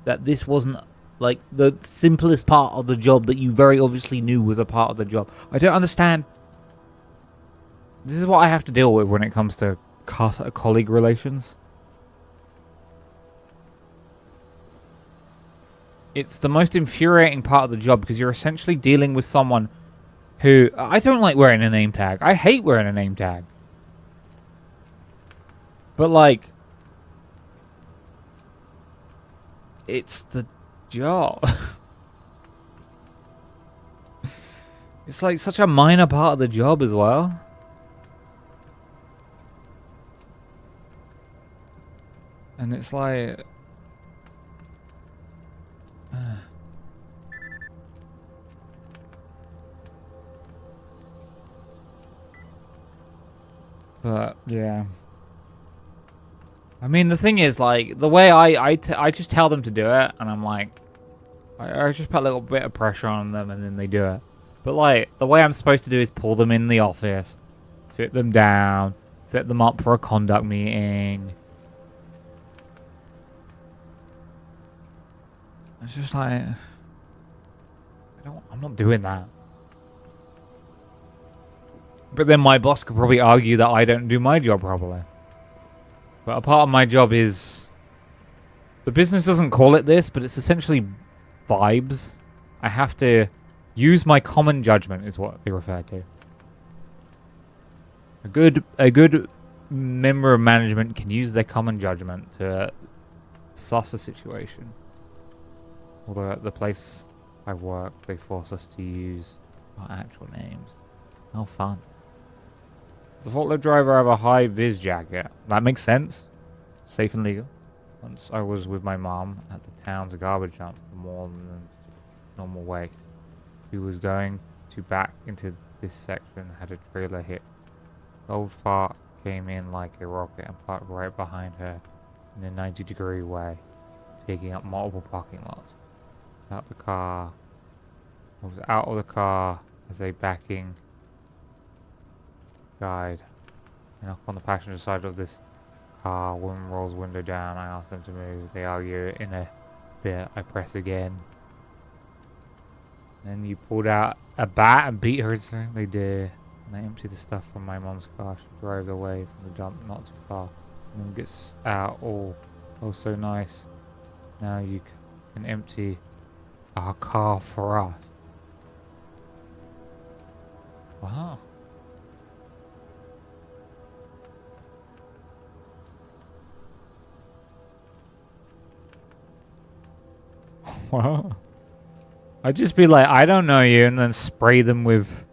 that this wasn't like the simplest part of the job that you very obviously knew was a part of the job? I don't understand. This is what I have to deal with when it comes to colleague relations. It's the most infuriating part of the job because you're essentially dealing with someone who... I don't like wearing a name tag. I hate wearing a name tag. But like... it's the job. It's like such a minor part of the job as well. And it's like... But, yeah. I mean, the thing is, like, the way I just tell them to do it, and I'm like... I just put a little bit of pressure on them, and then they do it. But, like, the way I'm supposed to do is pull them in the office, sit them down, set them up for a conduct meeting. It's just like... I'm not doing that. But then my boss could probably argue that I don't do my job properly. But a part of my job is... The business doesn't call it this, but it's essentially vibes. I have to use my common judgment is what they refer to. A good member of management can use their common judgment to suss a situation. Although at the place I work, they force us to use our actual names. How fun. Does a forklift driver have a high-vis jacket? That makes sense. Safe and legal. Once I was with my mom at the town's garbage dump for more than normal waste. He was going to back into this section, had a trailer hit. The old fart came in like a rocket and parked right behind her in a 90-degree way, taking up multiple parking lots. I was out of the car as a backing guide. And up on the passenger side of this car, woman rolls window down. I ask them to move. They argue in a bit. I press again. Then you pulled out a bat and beat her. So they did. And I empty the stuff from my mom's car. She drives away from the dump, not too far. And then gets out. Oh, so nice. Now you can empty our car for us. Wow. Wow. I'd just be like, I don't know you, and then spray them with,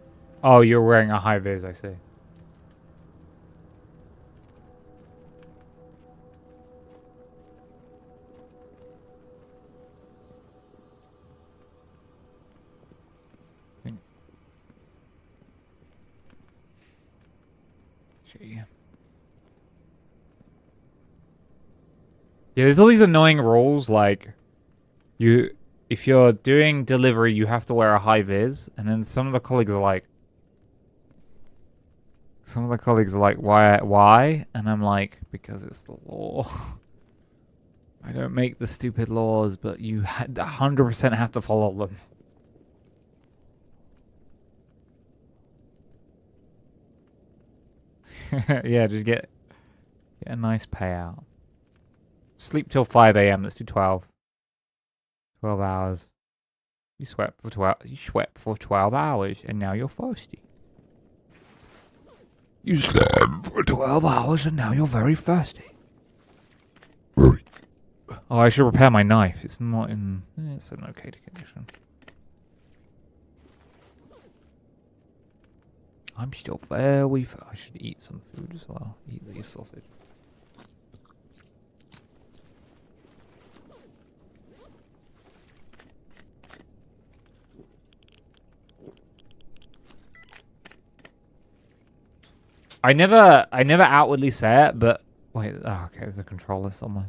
oh, you're wearing a high vis, I see. Gee. Yeah, there's all these annoying rules, like, if you're doing delivery, you have to wear a high vis, and then some of the colleagues are like, why? And I'm like, because it's the law. I don't make the stupid laws, but you 100% have to follow them. Yeah, just get a nice payout. Sleep till 5 a.m. Let's do 12. 12 hours. You sweat for 12 hours, and now you're thirsty. You slept for 12 hours, and now you're very thirsty. Oh, I should repair my knife. It's not in... It's in okay condition. I'm still very... I should eat some food as well. Eat the sausage. I never outwardly say it, but wait, oh, okay, there's a controller somewhere.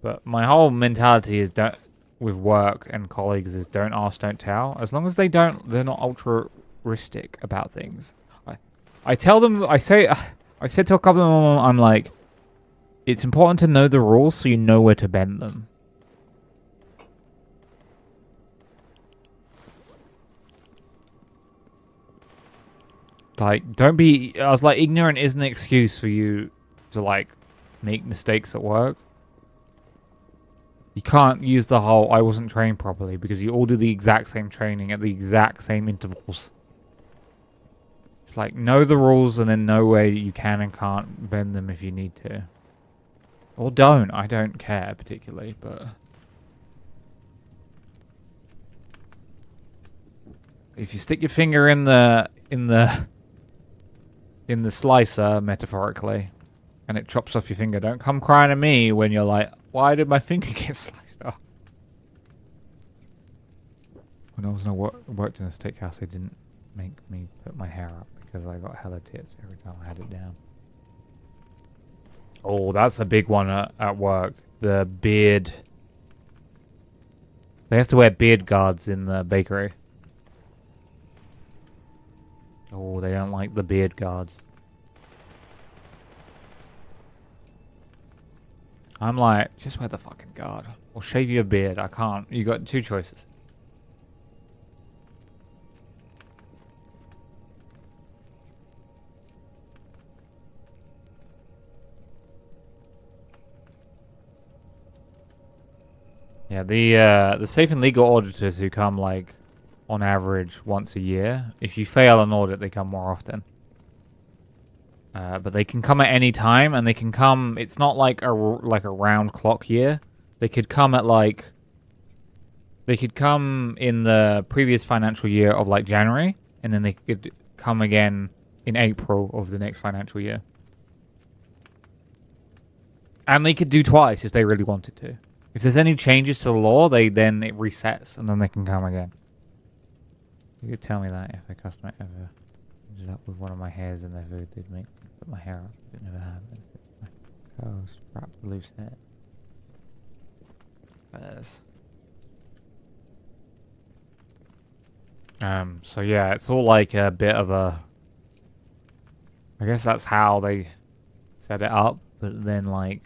But my whole mentality is with work and colleagues is don't ask, don't tell. As long as they're not altruistic about things. I tell them, I said to a couple of them, I'm like, it's important to know the rules so you know where to bend them. Like, don't be... I was like, ignorant isn't an excuse for you to, like, make mistakes at work. You can't use the whole, I wasn't trained properly, because you all do the exact same training at the exact same intervals. It's like, know the rules and then know where you can and can't bend them if you need to. Or don't. I don't care particularly, but... If you stick your finger in the slicer, metaphorically, and it chops off your finger, don't come crying to me when you're like, why did my finger get sliced off? When I worked in a steakhouse, they didn't make me put my hair up because I got hella tips every time I had it down. Oh, that's a big one at work. The beard. They have to wear beard guards in the bakery. Oh, they don't like the beard guards. I'm like, just wear the fucking guard. Or shave your beard. I can't. You got two choices. Yeah, the safe and legal auditors who come like on average once a year. If you fail an audit, they come more often. But they can come at any time, and they can come. It's not like a round clock year. They could come at like. They could come in the previous financial year of like January, and then they could come again in April of the next financial year. And they could do twice if they really wanted to. If there's any changes to the law, then it resets, and then they can come again. You could tell me that if a customer ever ended up with one of my hairs and they ever did make me put my hair up. It never happened. Oh, strap the loose hair. So yeah, it's all like a bit of a... I guess that's how they set it up, but then like...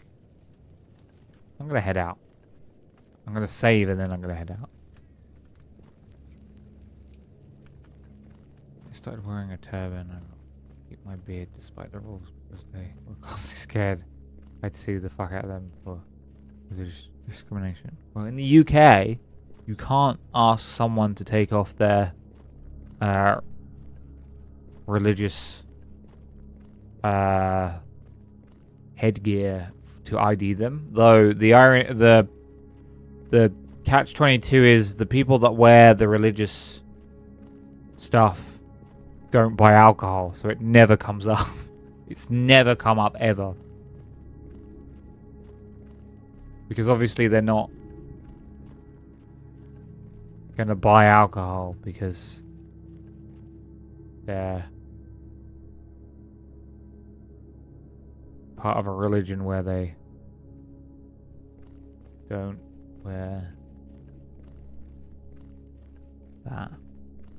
I'm gonna head out. I'm gonna save and then I'm gonna head out. I started wearing a turban. I keep my beard despite the rules because they were constantly scared I'd sue the fuck out of them for religious discrimination. Well, in the UK, you can't ask someone to take off their religious headgear to ID them. Though the catch-22 is the people that wear the religious stuff don't buy alcohol, so it never comes up. It's never come up ever. Because obviously they're not gonna buy alcohol because they're part of a religion where they don't wear that.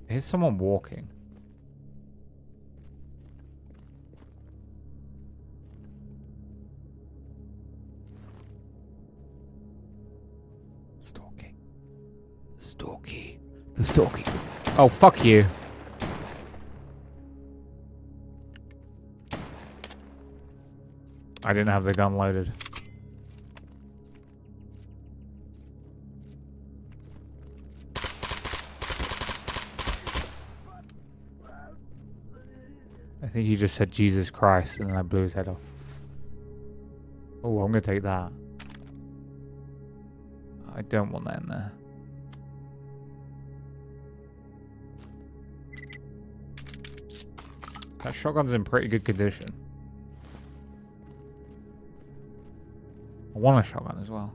Here's someone walking. Stalking. Stalky. The stalky. Oh, fuck you. I didn't have the gun loaded. I think he just said Jesus Christ and then I blew his head off. Oh, I'm gonna take that. I don't want that in there. That shotgun's in pretty good condition. I want a shotgun as well.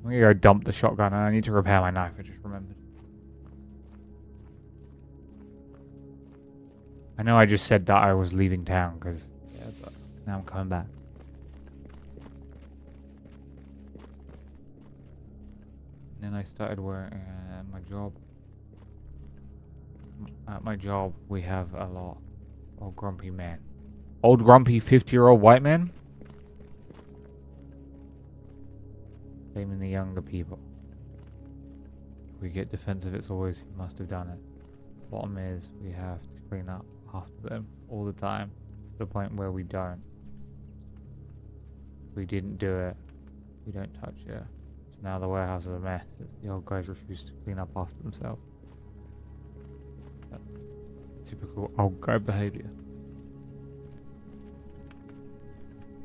I'm gonna go dump the shotgun and I need to repair my knife, I just remembered. I know I just said that I was leaving town because yeah, but now I'm coming back. And then I started wearing my job. At my job, we have a lot of grumpy men. Old grumpy 50-year-old white men. Blaming the younger people. If we get defensive, it's always you must have done it. Bottom is we have to clean up after them all the time to the point where we don't. We didn't do it. We don't touch it. So now the warehouse is a mess. It's the old guys refuse to clean up after themselves. That's typical old guy behavior.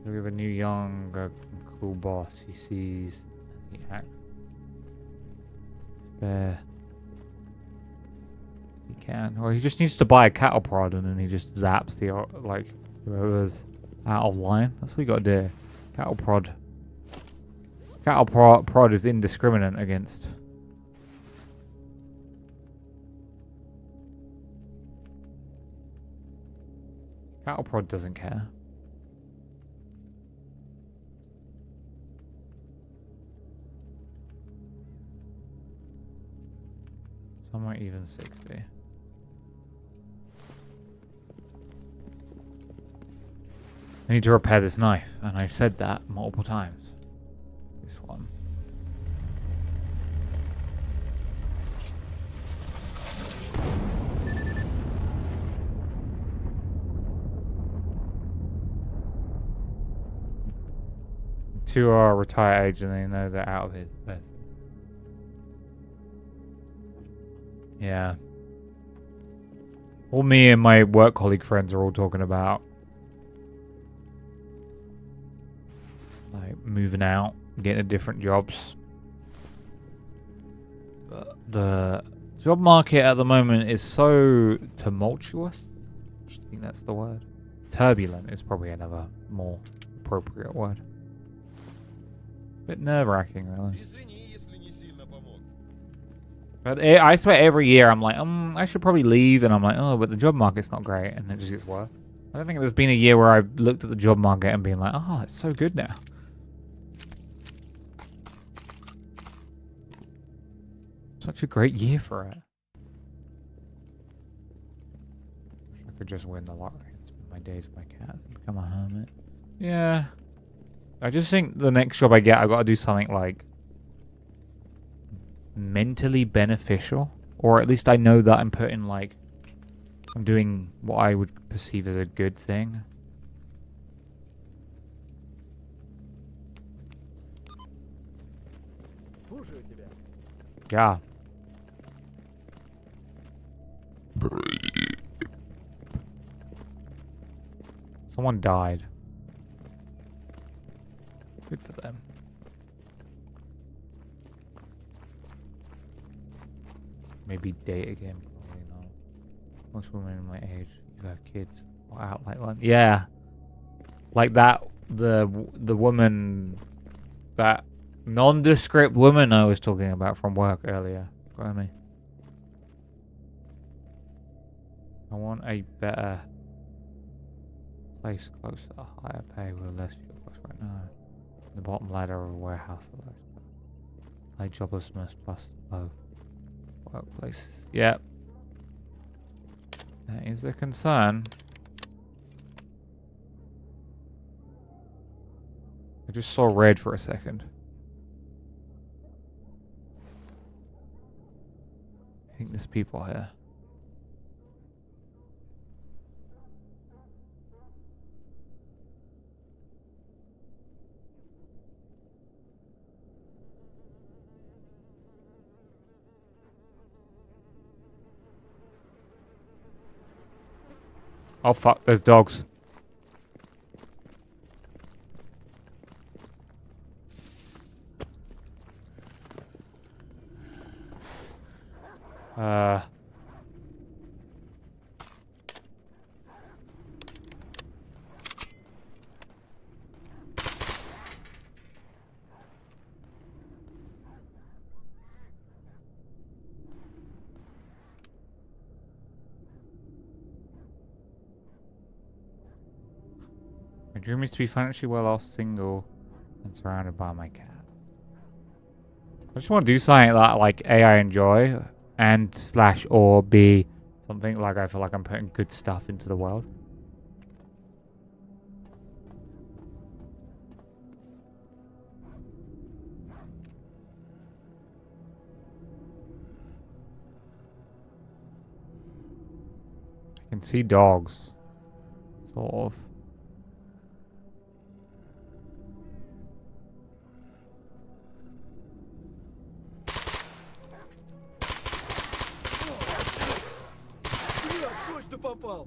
So we have a new young cool boss. He sees and he acts. Spare can. Or he just needs to buy a cattle prod and then he just zaps the, like, whoever's out of line. That's what we gotta do. Cattle prod. Cattle prod is indiscriminate against. Cattle prod doesn't care. Some are even 60. I need to repair this knife, and I've said that multiple times. This one. Two are retired age and they know they're out of it. Yeah. All me and my work colleague friends are all talking about like moving out, getting different jobs. But the job market at the moment is so tumultuous. I think that's the word. Turbulent is probably another more appropriate word. A bit nerve-wracking, really. But I swear every year I'm like, I should probably leave, and I'm like, oh, but the job market's not great, and it just gets worse. I don't think there's been a year where I've looked at the job market and been like, oh, it's so good now. Such a great year for it. I could just win the lottery and spend my days with my cats and become a hermit. Yeah. I just think the next job I get, I've got to do something like mentally beneficial, or at least I know that I'm putting like I'm doing what I would perceive as a good thing. Yeah. Someone died. Good for them. Maybe date again, probably not. Most women in my age who have kids or out like that. Yeah. Like that, the woman, that nondescript woman I was talking about from work earlier. Got me. I want a better place closer, higher pay with less fuel costs right now. The bottom ladder of a warehouse. High joblessness plus low workplace. Yep. That is a concern. I just saw red for a second. I think there's people here. Oh fuck, there's dogs. My dream is to be financially well off, single, and surrounded by my cat. I just want to do something that like A, I enjoy, and / or B, something like I feel like I'm putting good stuff into the world. I can see dogs. Sort of. Are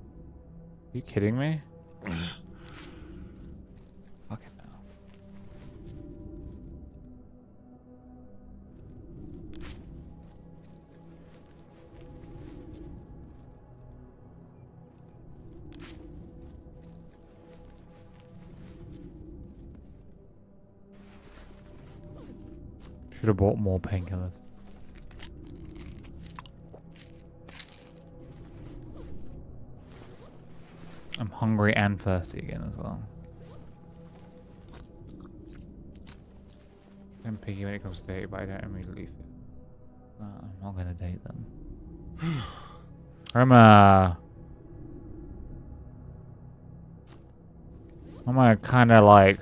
you kidding me? Fucking hell. Should have bought more painkillers. I'm hungry and thirsty again as well. I'm picky when it comes to dating, but I don't immediately feel. I'm not gonna date them. I'm a kind of like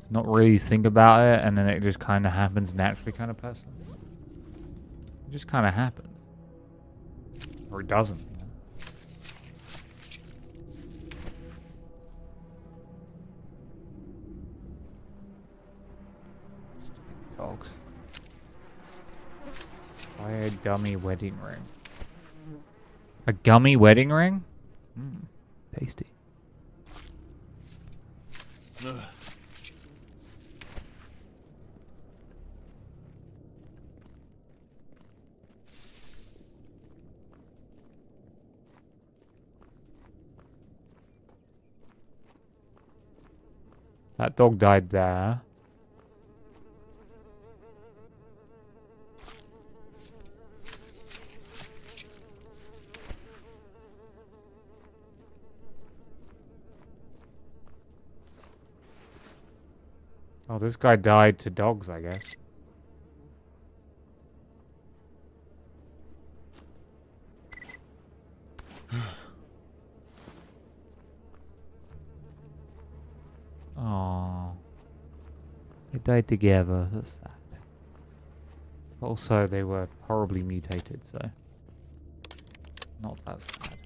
not really think about it, and then it just kind of happens naturally kind of person. It just kind of happens. Or it doesn't. You know? Stupid dogs. Why a dummy wedding ring? A gummy wedding ring? Mmm, tasty. That dog died there. Oh, this guy died to dogs, I guess. Oh, they died together. That's sad. Also, they were horribly mutated, so not that sad.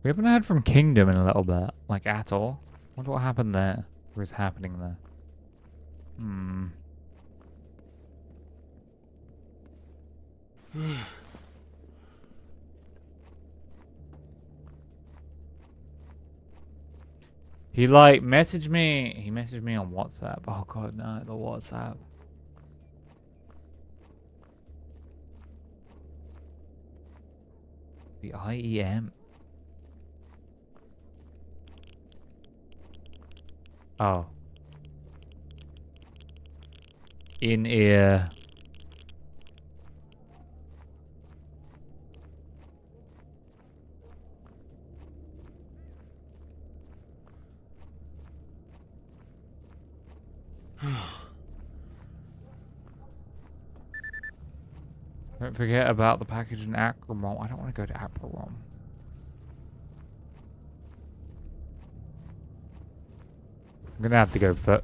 We haven't heard from Kingdom in a little bit, like at all. Wonder what happened there, or is happening there. He like messaged me. He messaged me on WhatsApp. Oh god, no, the WhatsApp. The IEM. Oh. In ear. Don't forget about the package in Acromom. I don't want to go to Acromom. I'm gonna have to go for.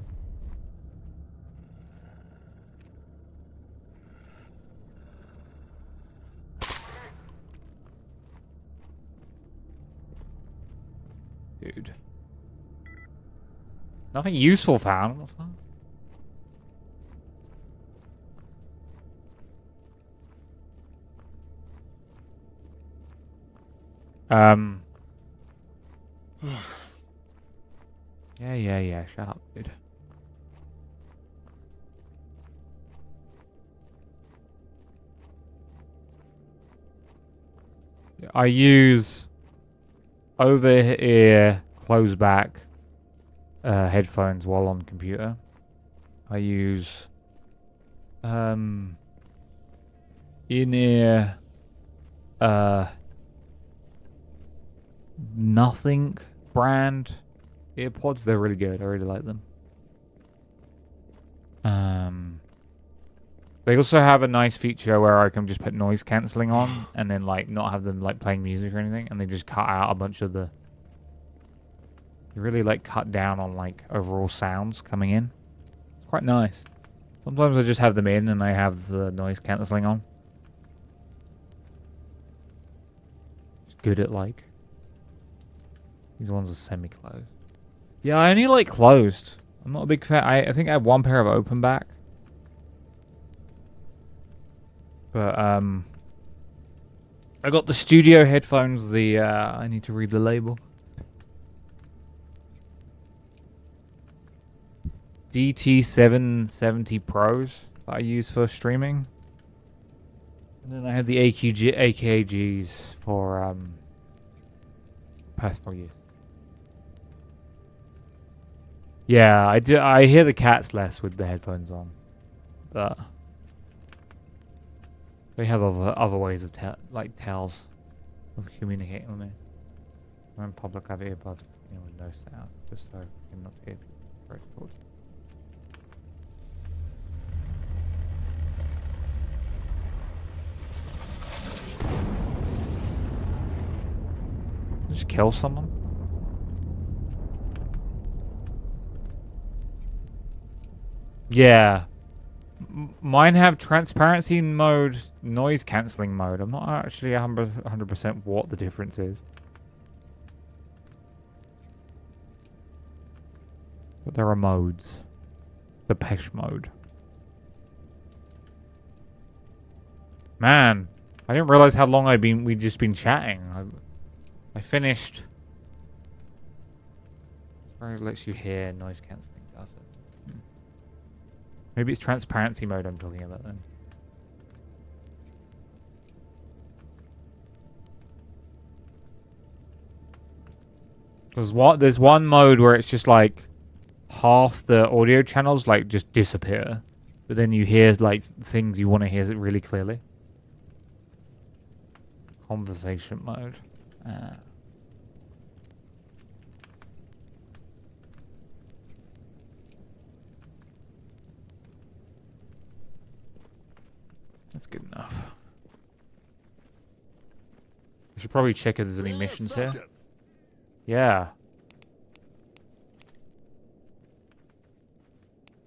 Dude. Nothing useful found. What's that? Yeah. Shut up, dude. I use over-ear close back headphones while on computer. I use in-ear nothing brand earpods. They're really good. I really like them. They also have a nice feature where I can just put noise cancelling on and then like not have them like playing music or anything, and they just cut out a bunch of the. They really like cut down on like overall sounds coming in. It's quite nice. Sometimes I just have them in and I have the noise cancelling on. Just good at like. These ones are semi-closed. Yeah, I only like closed. I'm not a big fan. I think I have one pair of open back. But I got the studio headphones. I need to read the label. DT770 Pros that I use for streaming. And then I have the AKGs for personal use. Yeah, I do. I hear the cats less with the headphones on, but they have other ways of tells of communicating with me. I'm in public, I have earbuds with no sound, just so I'm not to hear people very talk to you. Just kill someone? Yeah. Mine have transparency mode, noise cancelling mode. I'm not actually 100% what the difference is. But there are modes. The Pesh mode. Man, I didn't realize how long we'd just been chatting. I finished. It lets you hear noise cancelling, does it? Maybe it's transparency mode I'm talking about then. There's one mode where it's just like half the audio channels like just disappear, but then you hear like things you want to hear really clearly. Conversation mode. That's good enough. I should probably check if there's any missions here. Yeah.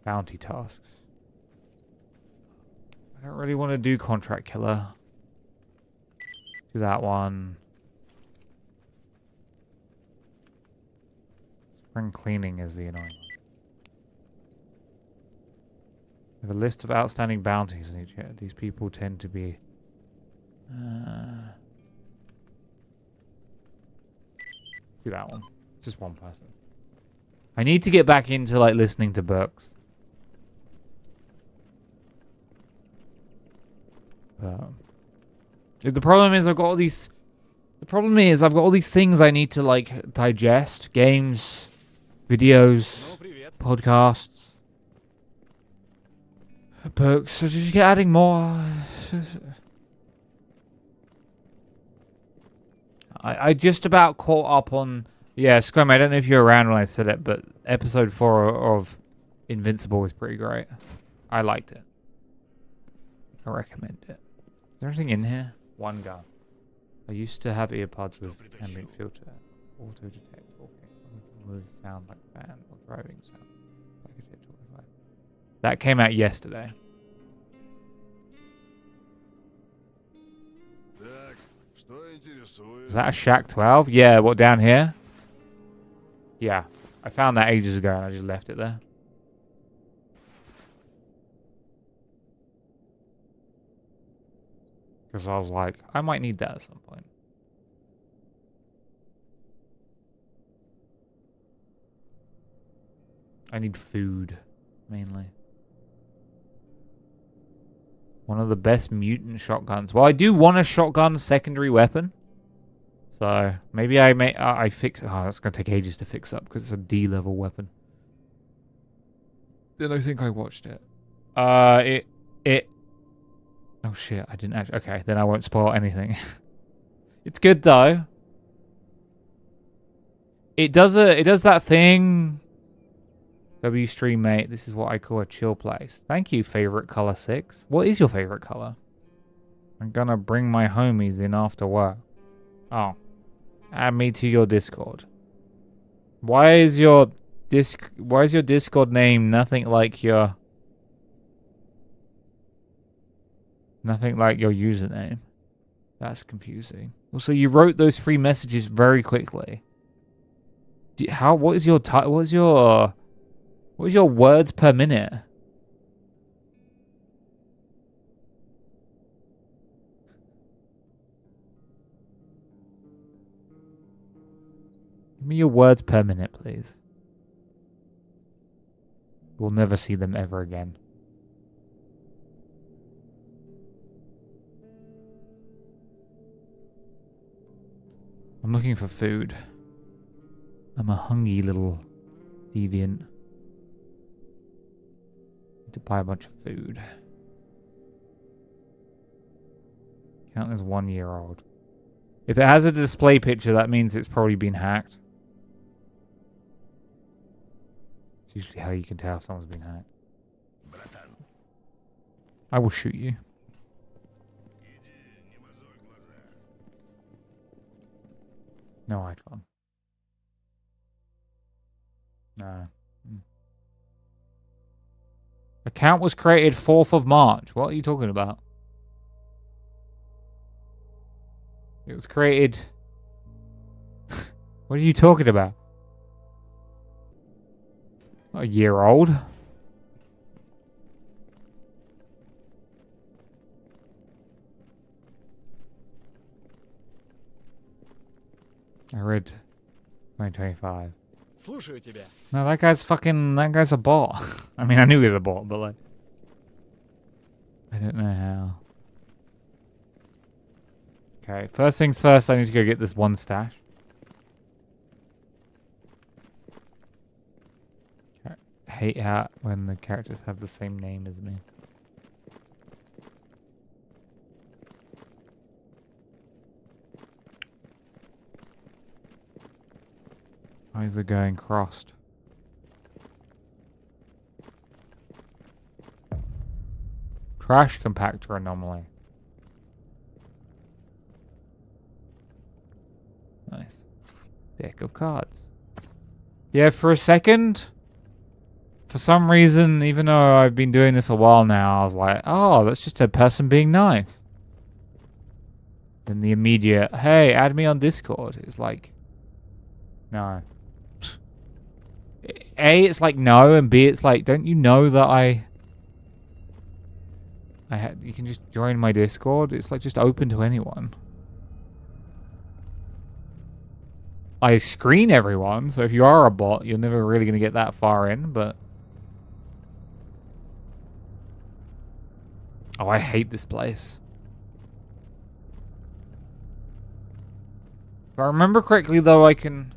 Bounty tasks. I don't really want to do contract killer. Do that one. Spring cleaning is the annoying one. I have a list of outstanding bounties in each area. These people tend to be... do that one. Just one person. I need to get back into like listening to books. The problem is I've got all these... The problem is I've got all these things I need to like digest. Games, videos, podcasts. Books, so just get adding more. I just about caught up on... Yeah, Scrum, I don't know if you were around when I said it, but episode 4 of Invincible was pretty great. I liked it. I recommend it. Is there anything in here? One gun. I used to have earpods with ambient filter. Auto detect talking. Sound like fan or driving sound. That came out yesterday. Is that a Shack 12? Yeah, what, down here? Yeah. I found that ages ago and I just left it there. Because I was like, I might need that at some point. I need food, mainly. One of the best mutant shotguns. Well, I do want a shotgun secondary weapon. So, maybe I fix... Oh, that's going to take ages to fix up because it's a D level weapon. Then I think I watched it. Oh shit, I didn't actually... Okay, then I won't spoil anything. It's good though. It does that thing... W stream mate, this is what I call a chill place. Thank you, favorite color 6. What is your favorite color? I'm gonna bring my homies in after work. Oh. Add me to your Discord. Why is your Discord name nothing like your username? That's confusing. Also, you wrote those 3 messages very quickly. What is your words per minute? Give me your words per minute, please. We'll never see them ever again. I'm looking for food. I'm a hungry little deviant. Need to buy a bunch of food. Count as 1 year old. If it has a display picture, that means it's probably been hacked. It's usually how you can tell if someone's been hacked. I will shoot you. No iPhone. No. Account was created 4th of March. What are you talking about? It was created... What are you talking about? A year old? I read 2025. Слушаю тебя. No, that guy's a bot. I mean, I knew he was a bot, but like... I don't know how. Okay, first things first, I need to go get this one stash. I hate how when the characters have the same name as me. Eyes are going crossed. Trash compactor anomaly. Nice. Deck of cards. Yeah, for a second, for some reason, even though I've been doing this a while now, I was like, oh, that's just a person being nice. Then the immediate, hey, add me on Discord. It's like, no. A, it's like no, and B, it's like, don't you know that you can just join my Discord? It's like just open to anyone. I screen everyone, so if you are a bot, you're never really going to get that far in, but... Oh, I hate this place. If I remember correctly, though, I can...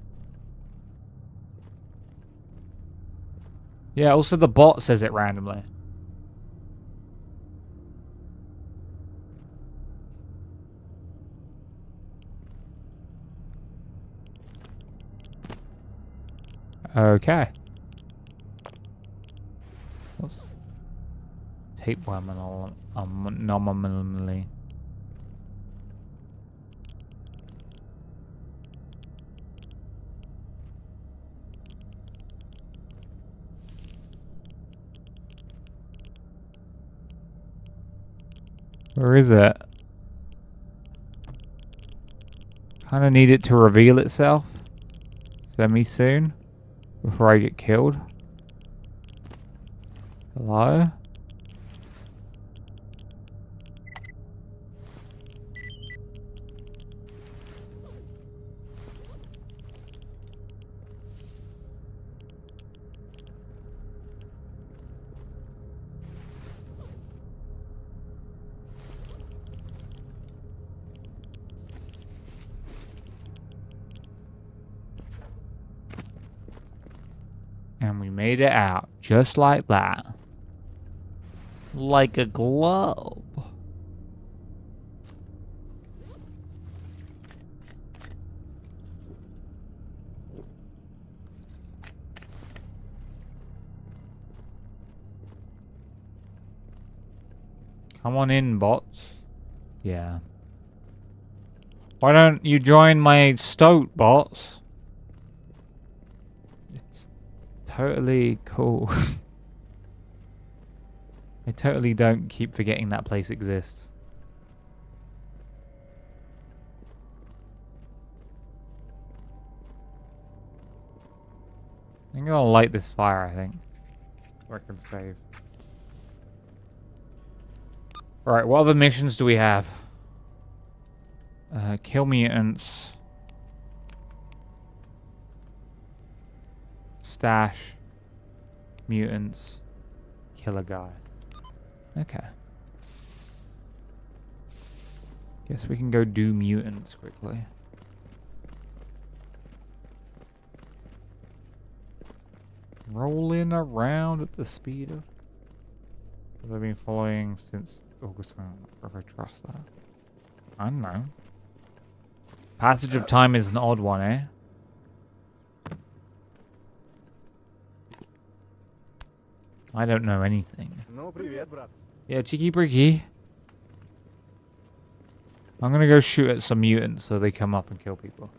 Yeah, also the bot says it randomly. Okay. What's tapeworm anomaly? Where is it? Kind of need it to reveal itself semi-soon before I get killed. Hello? And we made it out, just like that. Like a glove. Come on in, bots. Yeah. Why don't you join my stoat, bots? Totally cool. I totally don't keep forgetting that place exists. I'm gonna light this fire, I think. So I can save. Alright, what other missions do we have? Kill mutants. Stash. Mutants. Kill a guy. Okay. Guess we can go do mutants quickly. Rolling around at the speed of... I've been following since August. I don't know if I trust that. I don't know. Passage of time is an odd one, eh? I don't know anything. Yeah, cheeky breaky. I'm gonna go shoot at some mutants so they come up and kill people.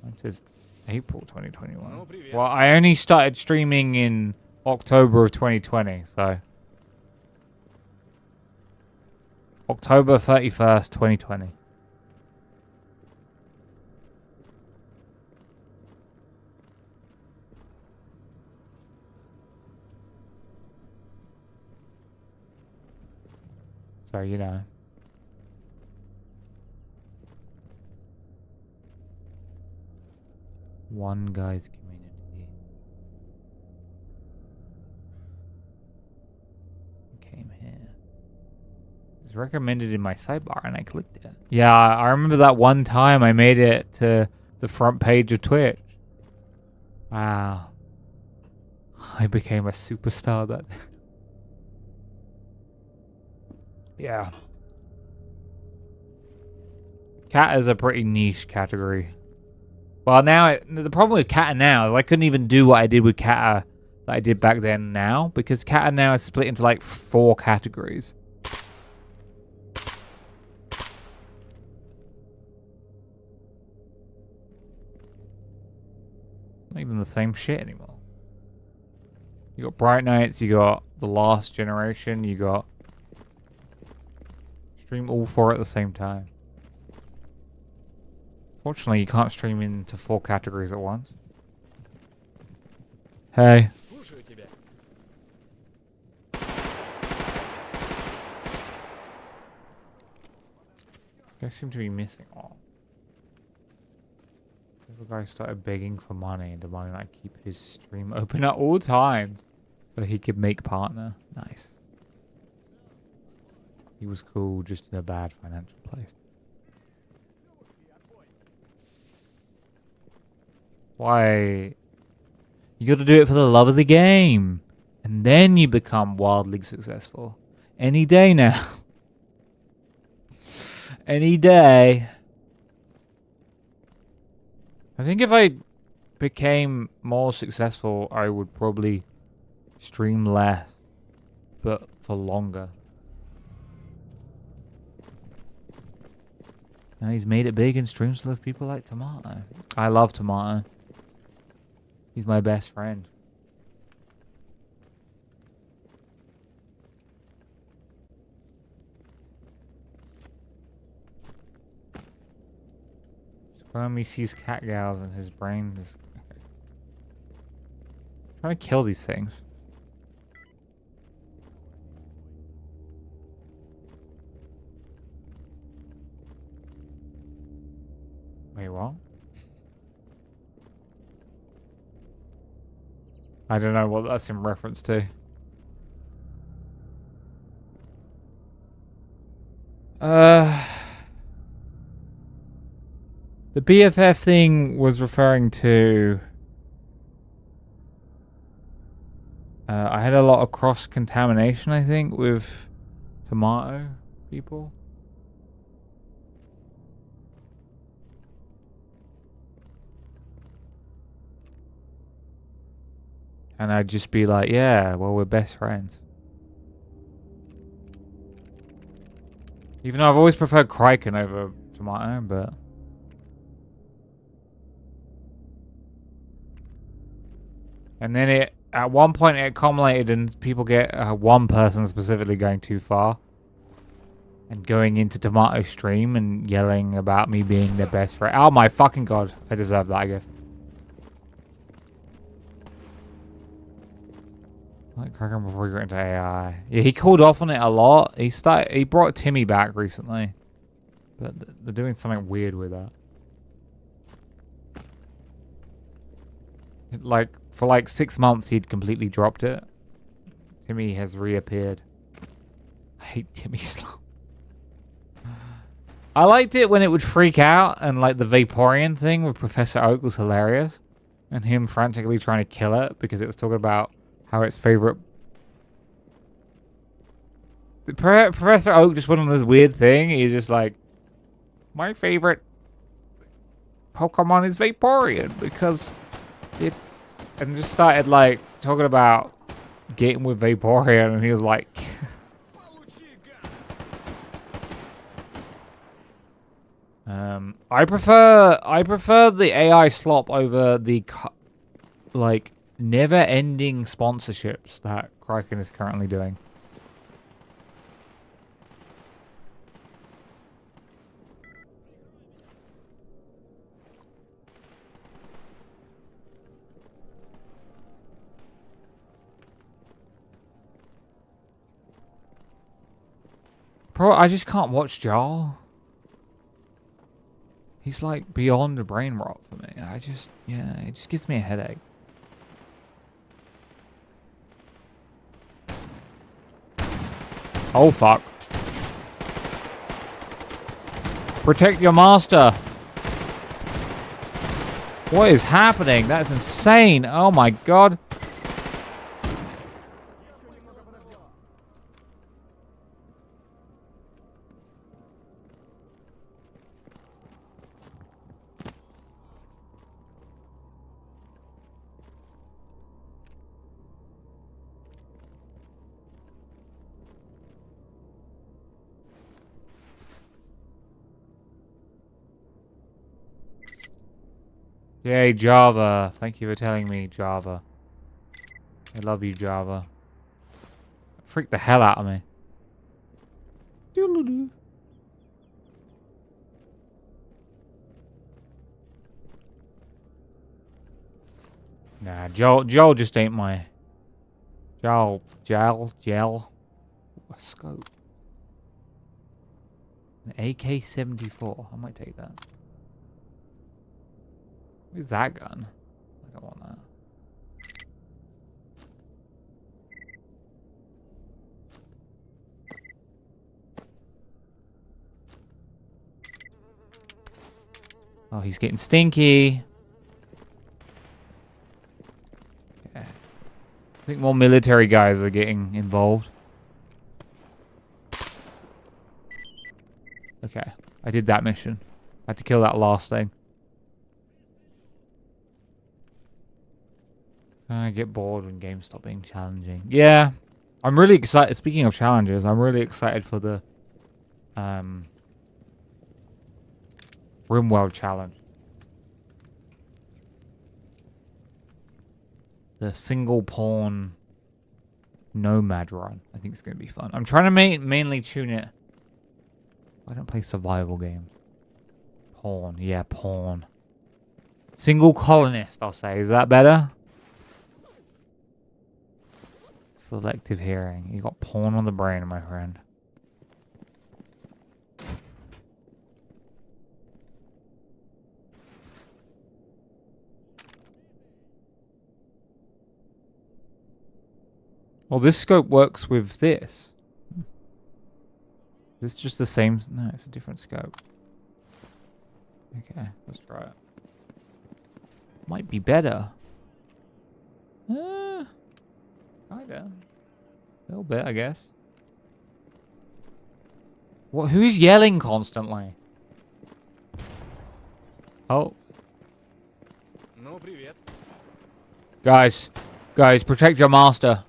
It says April 2021. Well, I only started streaming in October of 2020, so... October 31st, 2020. So, you know. One guy's community. Came here. It was recommended in my sidebar and I clicked it. Yeah, I remember that one time I made it to the front page of Twitch. Wow. I became a superstar that... Yeah. Cat is a pretty niche category. Well, now, the problem with Kata now is I couldn't even do what I did with Kata that I did back then now, because Kata now is split into like 4 categories. Not even the same shit anymore. You got Bright Nights, you got The Last Generation, you got... Stream all 4 at the same time. Fortunately, you can't stream into 4 categories at once. Hey. Guys seem to be missing all. The guy started begging for money and demanding I keep his stream open at all times so he could make partner. Nice. He was cool, just in a bad financial place. Why? You gotta do it for the love of the game. And then you become wildly successful. Any day now. Any day. I think if I became more successful, I would probably stream less, but for longer. Now he's made it big and streams with people like Tomato. I love Tomato. He's my best friend. He sees cat gals and his brain is... Trying to kill these things. Wait, what? I don't know what that's in reference to. The BFF thing was referring to... I had a lot of cross-contamination, I think, with Tomato people. And I'd just be like, yeah, well, we're best friends. Even though I've always preferred Kraken over Tomato, but... And then it, at one point it accumulated and people get one person specifically going too far. And going into Tomato stream and yelling about me being their best friend. Oh my fucking god. I deserve that, I guess. Like Kraken before he got into AI. Yeah, he called off on it a lot. He brought Timmy back recently. But they're doing something weird with that. Like, for like 6 months he'd completely dropped it. Timmy has reappeared. I hate Timmy Slump. I liked it when it would freak out, and like the Vaporeon thing with Professor Oak was hilarious. And him frantically trying to kill it because it was talking about how its favorite... Professor Oak just went on this weird thing. He's just like, my favorite Pokemon is Vaporeon because it... And just started like talking about getting with Vaporeon, and he was like... I prefer the AI slop over the like never-ending sponsorships that Kraken is currently doing. Bro, I just can't watch Jarl. He's like beyond the brain rot for me. Yeah, it just gives me a headache. Oh fuck. Protect your master. What is happening? That's insane. Oh my god. Yay, Java. Thank you for telling me, Java. I love you, Java. Freak the hell out of me. Doodle-doo. Nah, Joel just ain't my... Gel. A scope. An AK-74. I might take that. Where's that gun? I don't want that. Oh, he's getting stinky. Okay. I think more military guys are getting involved. Okay, I did that mission. I had to kill that last thing. I get bored when games stop being challenging. Yeah, I'm really excited. Speaking of challenges, I'm really excited for the RimWorld challenge. The single pawn nomad run. I think it's going to be fun. I'm trying to mainly tune it. I don't play survival games. Pawn. Yeah, pawn. Single colonist, I'll say. Is that better? Selective hearing. You got pawn on the brain, my friend. Well, this scope works with this. Is this just the same? No, it's a different scope. Okay, let's try it. Might be better. Kinda. A little bit, I guess. What? Who's yelling constantly? Oh. Ну, привет. Guys, protect your master.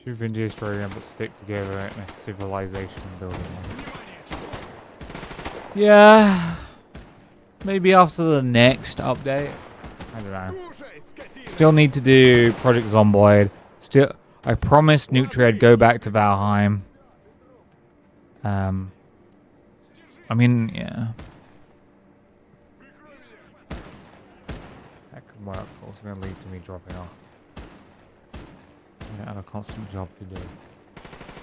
Two vintage program but stick together in a civilization building. Yeah. Maybe after the next update. I don't know. Still need to do Project Zomboid. Still, I promised Nutri I'd go back to Valheim. I mean, yeah. work. Also going to lead to me dropping off. I don't have a constant job to do.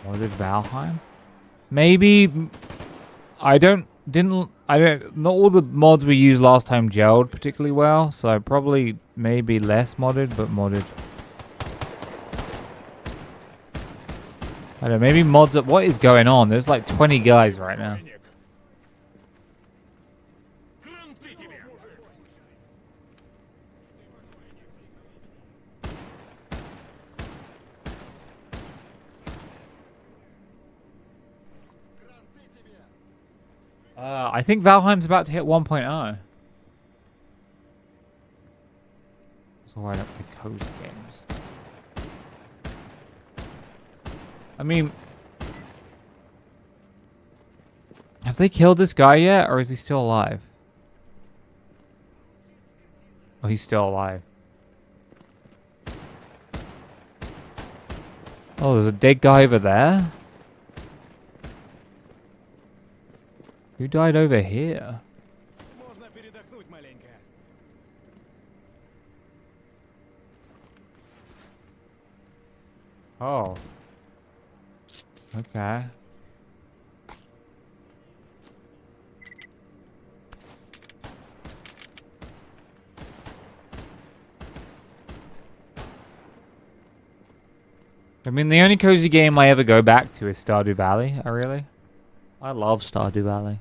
Modded Valheim? Maybe... not all the mods we used last time gelled particularly well, so probably maybe less modded, but modded. I don't know, maybe mods up. What is going on? There's like 20 guys right now. I think Valheim's about to hit 1.0. So why don't we cozy games? I mean, have they killed this guy yet, or is he still alive? Oh, he's still alive. Oh, there's a dead guy over there. Who died over here? Oh. Okay. I mean, the only cozy game I ever go back to is Stardew Valley. I love Stardew Valley.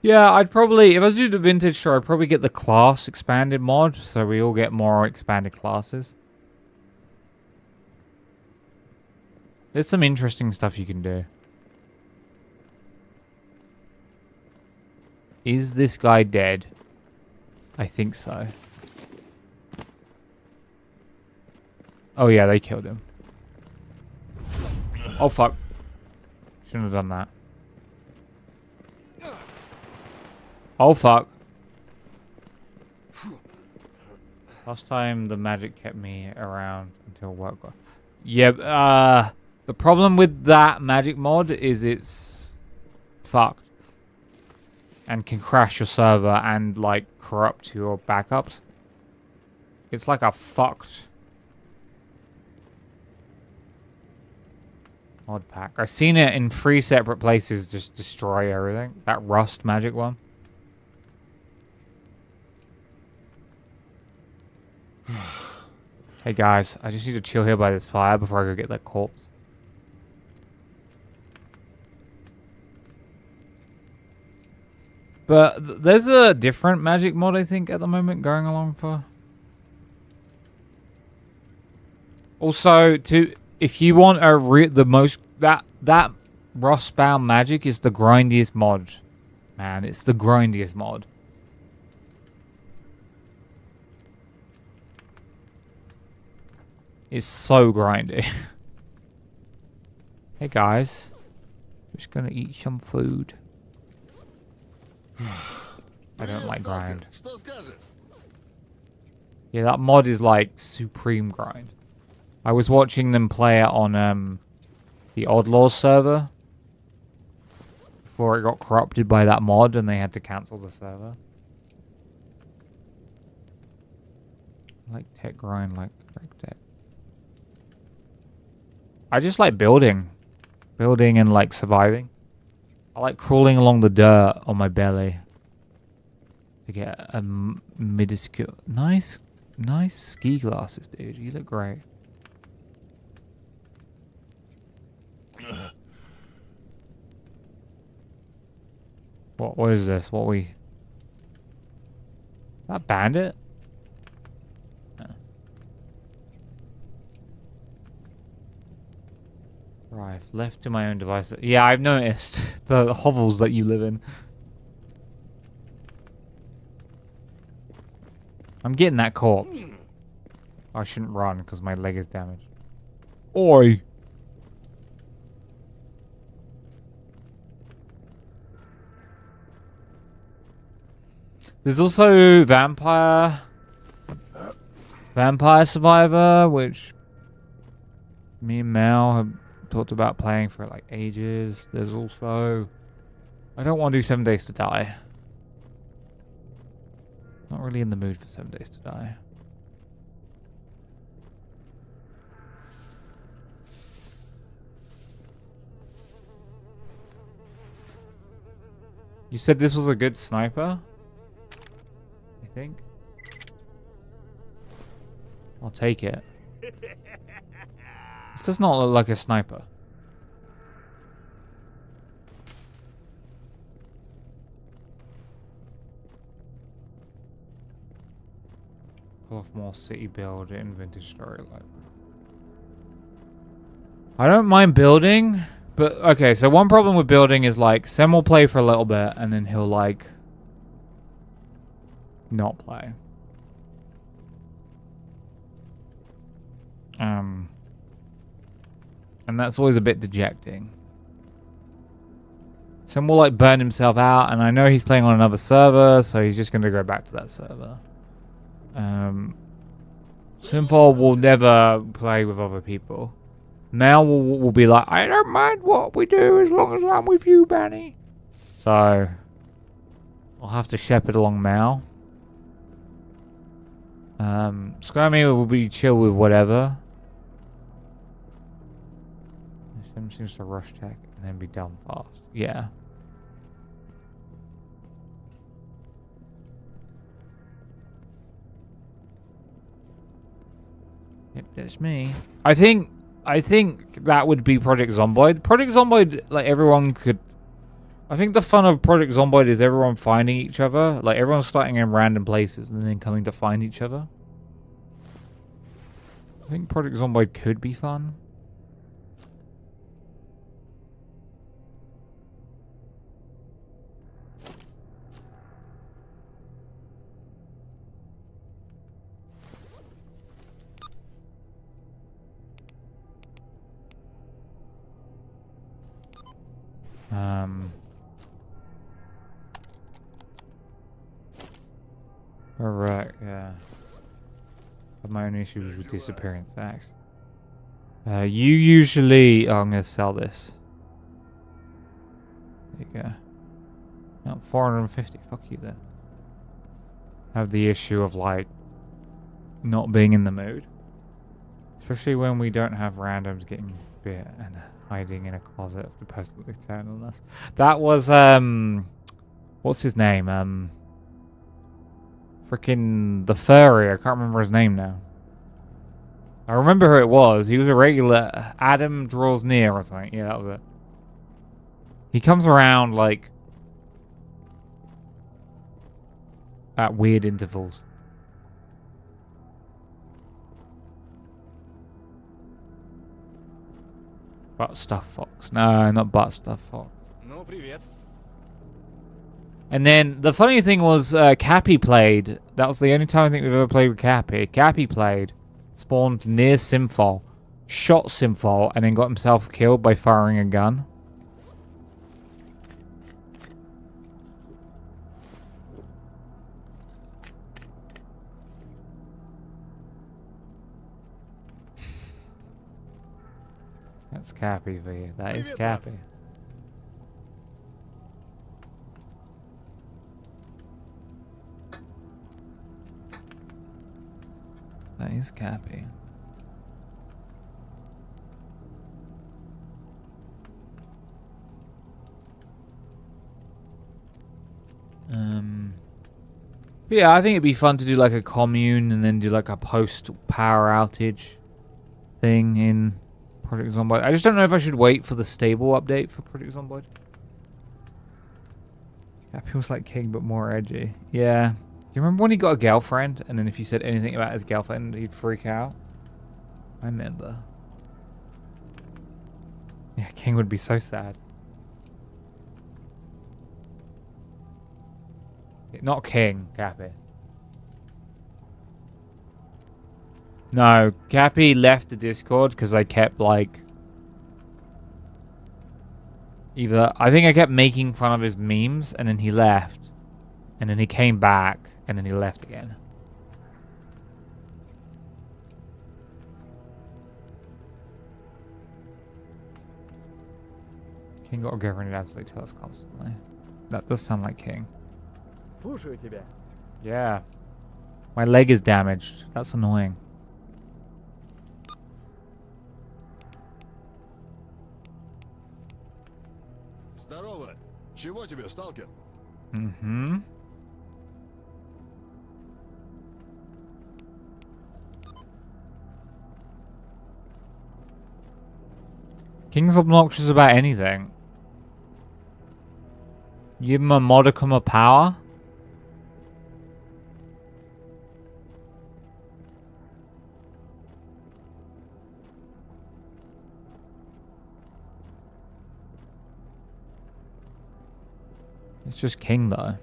Yeah, I'd probably, if I was to do the vintage store, I'd probably get the class expanded mod, so we all get more expanded classes. There's some interesting stuff you can do. Is this guy dead? I think so. Oh yeah, they killed him. Oh fuck. Shouldn't have done that. Oh fuck. Last time the magic kept me around until work got... Yeah, the problem with that magic mod is it's fucked. And can crash your server and like corrupt your backups. It's like a fucked mod pack. I've seen it in 3 separate places just destroy everything. That rust magic one. Hey guys, I just need to chill here by this fire before I go get that corpse. But there's a different magic mod, I think, at the moment going along for. Also, if you want that rust-bound magic is the grindiest mod. Man, it's the grindiest mod. It's so grindy. Hey guys, just gonna eat some food. I don't like grind. Yeah, that mod is like supreme grind. I was watching them play it on the Outlaws server before it got corrupted by that mod and they had to cancel the server. I like tech grind like correct tech. I just like building and like surviving. I like crawling along the dirt on my belly to get a minuscule. Nice ski glasses, dude. You look great. What is this? That bandit? Right, left to my own devices. Yeah, I've noticed the hovels that you live in. I'm getting that corpse. I shouldn't run because my leg is damaged. Oi! There's also Vampire Survivor, which Me and Mel have talked about playing for like ages. There's also... I don't want to do 7 Days to Die. Not really in the mood for 7 Days to Die. You said this was a good sniper? I think. I'll take it. This does not look like a sniper. Pull off more city build in vintage story library. I don't mind building, but okay, so one problem with building is like Sam will play for a little bit and then he'll like not play. And that's always a bit dejecting. Sam will like burn himself out, and I know he's playing on another server, so he's just gonna go back to that server. Simple will never play with other people. Now will be like, I don't mind what we do as long as I'm with you, Benny. So I'll have to shepherd along Mal. Scrammy will be chill with whatever. Sim seems to rush tech and then be done fast. Yeah. Yep, that's me. I think that would be Project Zomboid. Project Zomboid, like everyone could... I think the fun of Project Zomboid is everyone finding each other. Like everyone's starting in random places and then coming to find each other. I think Project Zomboid could be fun. Alright, yeah. Have my own issues with disappearance acts. You usually... Oh, I'm gonna sell this. There you go. No, 450. Fuck you then. Have the issue of, like, not being in the mood. Especially when we don't have randoms getting bit and hiding in a closet of the personally turn on us. That was, what's his name? Freaking the furry. I can't remember his name now. I remember who it was. He was a regular. Adam Draws Near or something. Yeah, that was it. He comes around, like, at weird intervals. Butt Stuff Fox. No, not Butt Stuff Fox. Ну, привет. And then the funny thing was, Cappy played. That was the only time I think we've ever played with Cappy. Cappy played, spawned near Simfol, shot Simfol, and then got himself killed by firing a gun. That's Cappy for you. That is Cappy. That is Cappy. But yeah, I think it'd be fun to do like a commune and then do like a post-power outage thing in Project Zomboid. I just don't know if I should wait for the stable update for Project Zomboid. Cappy was like King but more edgy. Yeah. Do you remember when he got a girlfriend, and then if you said anything about his girlfriend, he'd freak out? I remember. Yeah, King would be so sad. Not King, Cappy. No, Cappy left the Discord because I kept, like... I think I kept making fun of his memes, and then he left. And then he came back. And then he left again. King got together and absolutely tell us constantly. That does sound like King. Слушаю тебя. Yeah. My leg is damaged. That's annoying. Здорово. Чего тебе, сталкер? Mm-hmm. King's obnoxious about anything. Give him a modicum of power. It's just King though.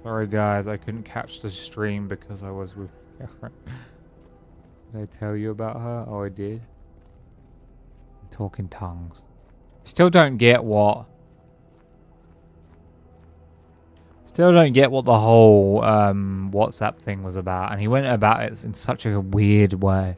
Sorry guys, I couldn't catch the stream because I was with Catherine. Did I tell you about her? Oh, I did. Talking tongues. Still don't get what... Still don't get what the whole WhatsApp thing was about. And he went about it in such a weird way.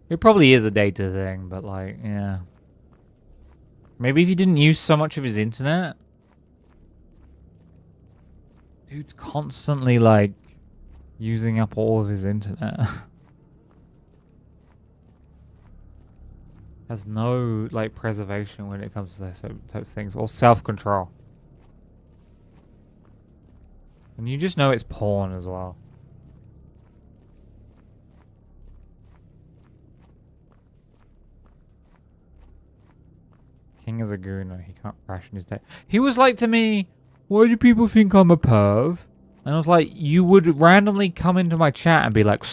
It probably is a data thing, but like, yeah. Maybe if he didn't use so much of his internet. Dude's constantly like using up all of his internet. Has no like preservation when it comes to those types of things, or self-control. And you just know it's porn as well. King is a gooner. He can't ration his day. He was like to me, why do people think I'm a perv? And I was like, you would randomly come into my chat and be like,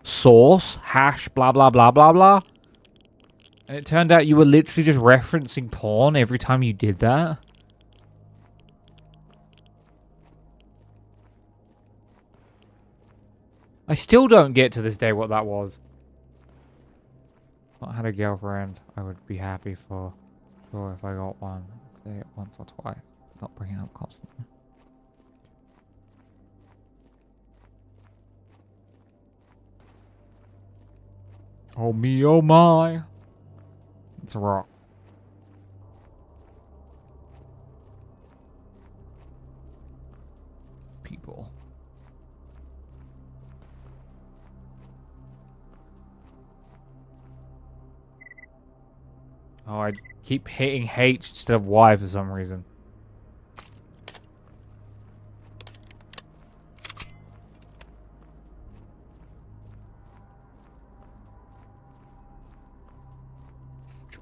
source, hash, blah, blah, blah, blah, blah. And it turned out you were literally just referencing porn every time you did that. I still don't get to this day what that was. If I had a girlfriend, I would be happy for sure if I got one. Say it once or twice. Not bring it up constantly. Oh me, oh my. It's a rock. People. Oh, I keep hitting H instead of Y for some reason.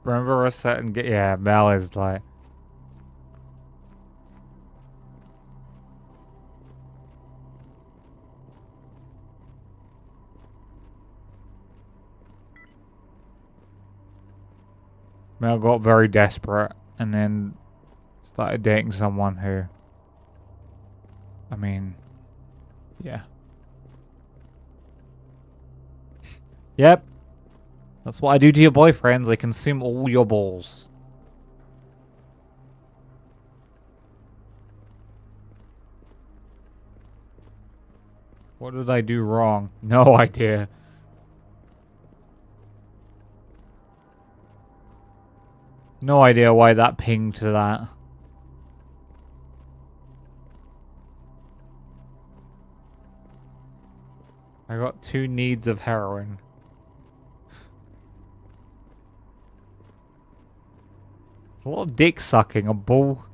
Remember a certain yeah, Mel is like... Mel got very desperate and then started dating someone who... I mean... Yeah. Yep. That's what I do to your boyfriends. I consume all your balls. What did I do wrong? No idea. No idea why that pinged to that. I got 2 needs of heroin. A lot of dick sucking, a bull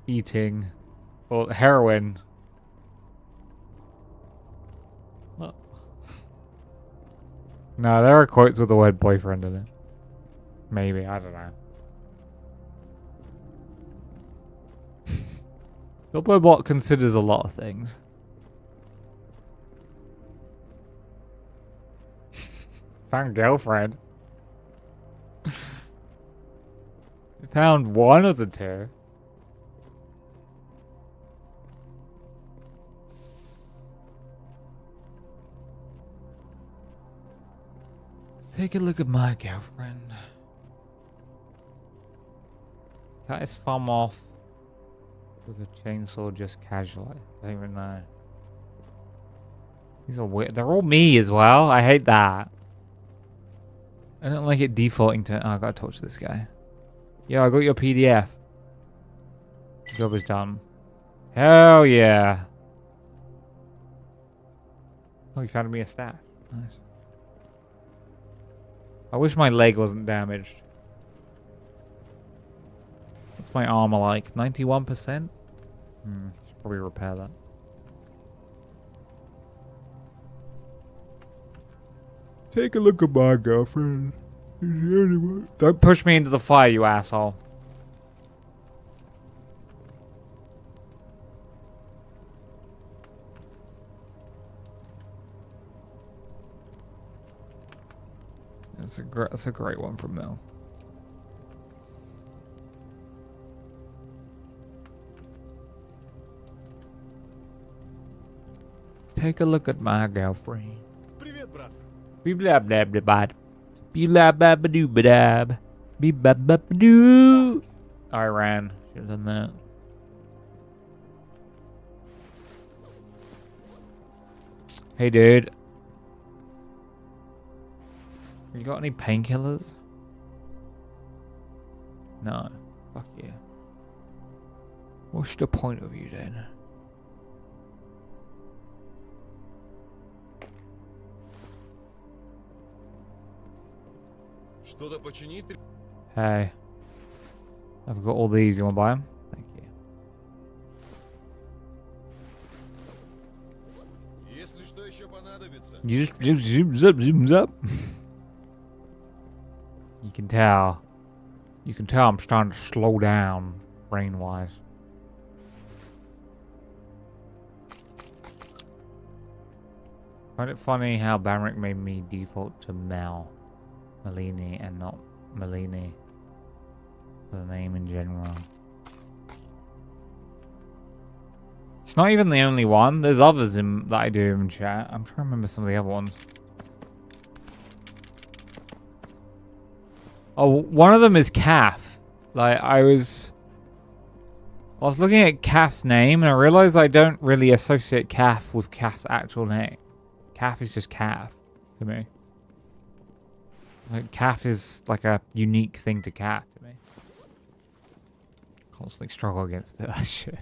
eating, or heroin. What? No, there are quotes with the word boyfriend in it. Maybe, I don't know. Bot considers a lot of things. Found girlfriend. Found one of the 2. Take a look at my girlfriend. Cut his thumb off with a chainsaw just casually. I don't even know. These are weird. They're all me as well. I hate that. I don't like it defaulting to... Oh, I gotta talk to this guy. Yo, I got your PDF. Job is done. Hell yeah. Oh, you found me a stash. Nice. I wish my leg wasn't damaged. What's my armor like? 91%? Should probably repair that. Take a look at my girlfriend. She's the only one. Don't push me into the fire, you asshole. That's a great one from Mel. Take a look at my girlfriend. Привет, брат. Be blah blah blah blah. Be blah blah blah doo blah. Be blah blah blah doo. I ran. Should have done that. Hey, dude. You got any painkillers? No. Fuck you. What's the point of you then? Что-то починить? Hey. I've got all these. You want to buy them? Thank you. Если что еще понадобится. You just zooms up, zooms up. You can tell. You can tell I'm starting to slow down, brain-wise. Find it funny how Banrik made me default to Malini, and not Malini for the name in general. It's not even the only one. There's others that I do in chat. I'm trying to remember some of the other ones. Oh, one of them is Calf. Like, I was looking at Calf's name and I realized I don't really associate Calf with Calf's actual name. Calf is just Calf to me. Like, Calf is like a unique thing to Calf to me. Constantly struggle against that shit.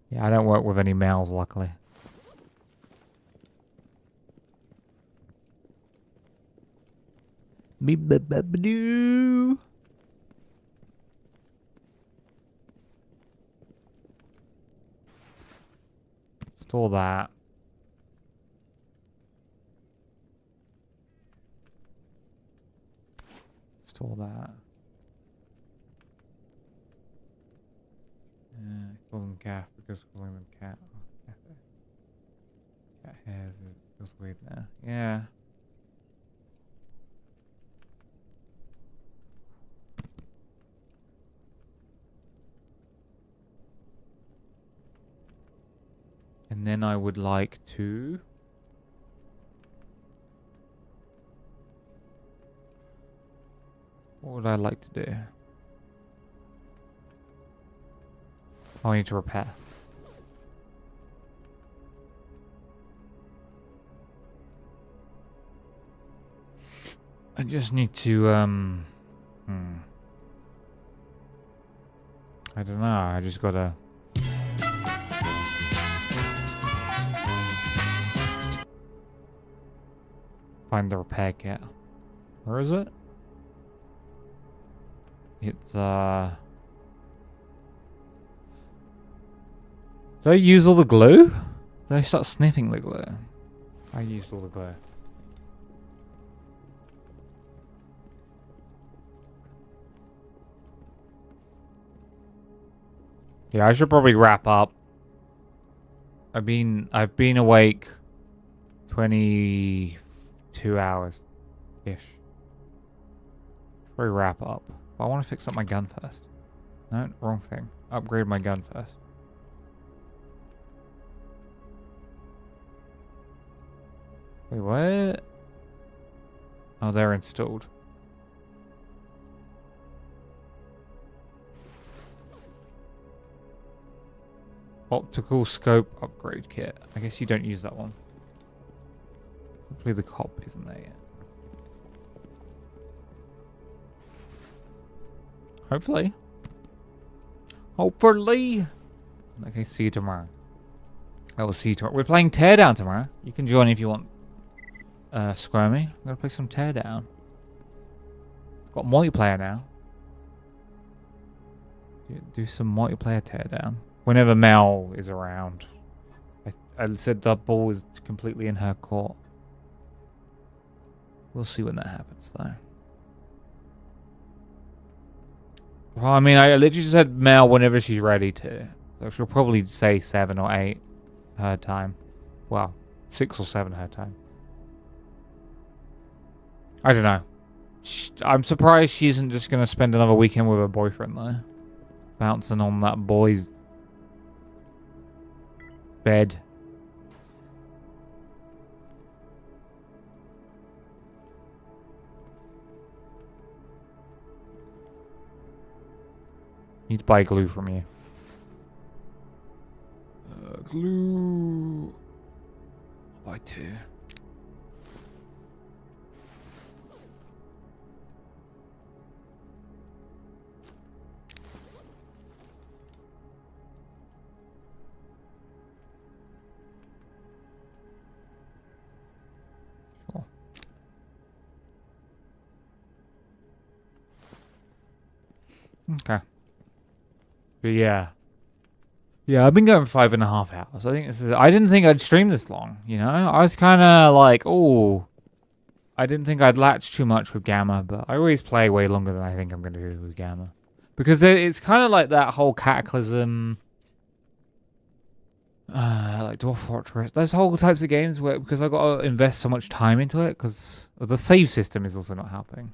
Yeah, I don't work with any males, luckily. Be-ba-ba-ba-doo. Store that. Store that. Call them calf because calling them cat. Cat hairs feels weird now. Yeah. And then I would like to... What would I like to do? Oh, I need to repair. I just need to, I don't know, I just gotta... Find the repair kit. Where is it? It's, Did I use all the glue? Did I start sniffing the glue? I used all the glue. Yeah, I should probably wrap up. I've been awake 22 hours ish. Probably wrap up. But I want to fix up my gun first. No, wrong thing. Upgrade my gun first. Wait, what? Oh, they're installed. Optical scope upgrade kit. I guess you don't use that one. Hopefully the cop isn't there yet. Hopefully. Hopefully. Okay, see you tomorrow. I will see you tomorrow. We're playing Teardown tomorrow. You can join if you want. Squirmy. I'm gonna play some Teardown. It's got multiplayer now. Do some multiplayer Teardown. Whenever Mel is around. I said the ball is completely in her court. We'll see when that happens, though. Well, I mean, I literally just said Mel whenever she's ready to. So she'll probably say 7 or 8 her time. Well, 6 or 7 her time. I don't know. I'm surprised she isn't just going to spend another weekend with her boyfriend, though. Bouncing on that boy's bed. Need to buy glue from you. Glue. I'll buy 2. Sure. Okay. But yeah. Yeah, I've been going 5.5 hours. I think this is. I didn't think I'd stream this long, you know? I was kind of like, oh. I didn't think I'd latch too much with Gamma, but I always play way longer than I think I'm going to do with Gamma. Because it's kind of like that whole Cataclysm. Like Dwarf Fortress. Those whole types of games where, because I've got to invest so much time into it, because the save system is also not helping.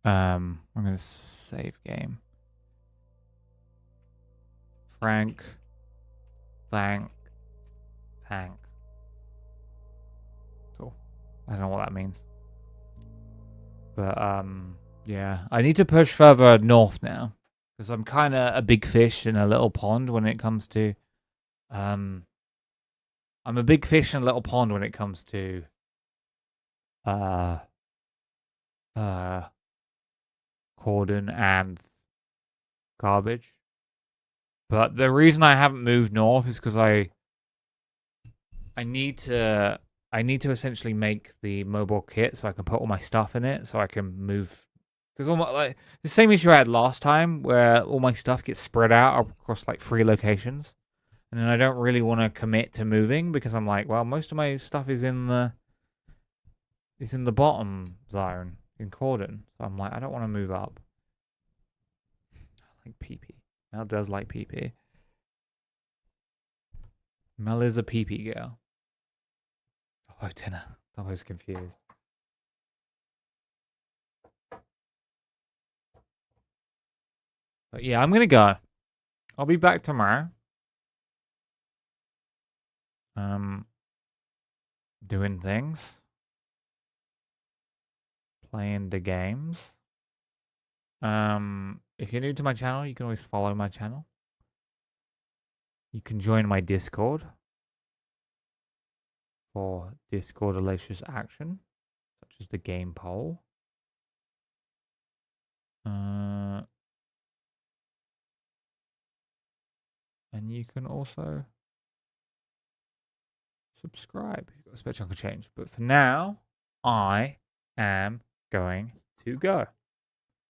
I'm going to save game. Frank, Tank. Cool. I don't know what that means. But, yeah. I need to push further north now. Because I'm kind of a big fish in a little pond when it comes to... I'm a big fish in a little pond when it comes to... cordon and garbage. But the reason I haven't moved north is because I need to essentially make the mobile kit so I can put all my stuff in it so I can move, because all my, like, the same issue I had last time where all my stuff gets spread out across like 3 locations, and then I don't really want to commit to moving because I'm like, well, most of my stuff is in the bottom zone in cordon, so I'm like, I don't want to move up. I like PP. Mel does like PP. Mel is a PP girl. Oh, dinner. I'm always confused. But yeah, I'm gonna go. I'll be back tomorrow. Doing things. Playing the games. If you're new to my channel, you can always follow my channel. You can join my Discord for Discord-related action, such as the game poll. And you can also subscribe. You've got a spare chunk of change. But for now, I am going to go.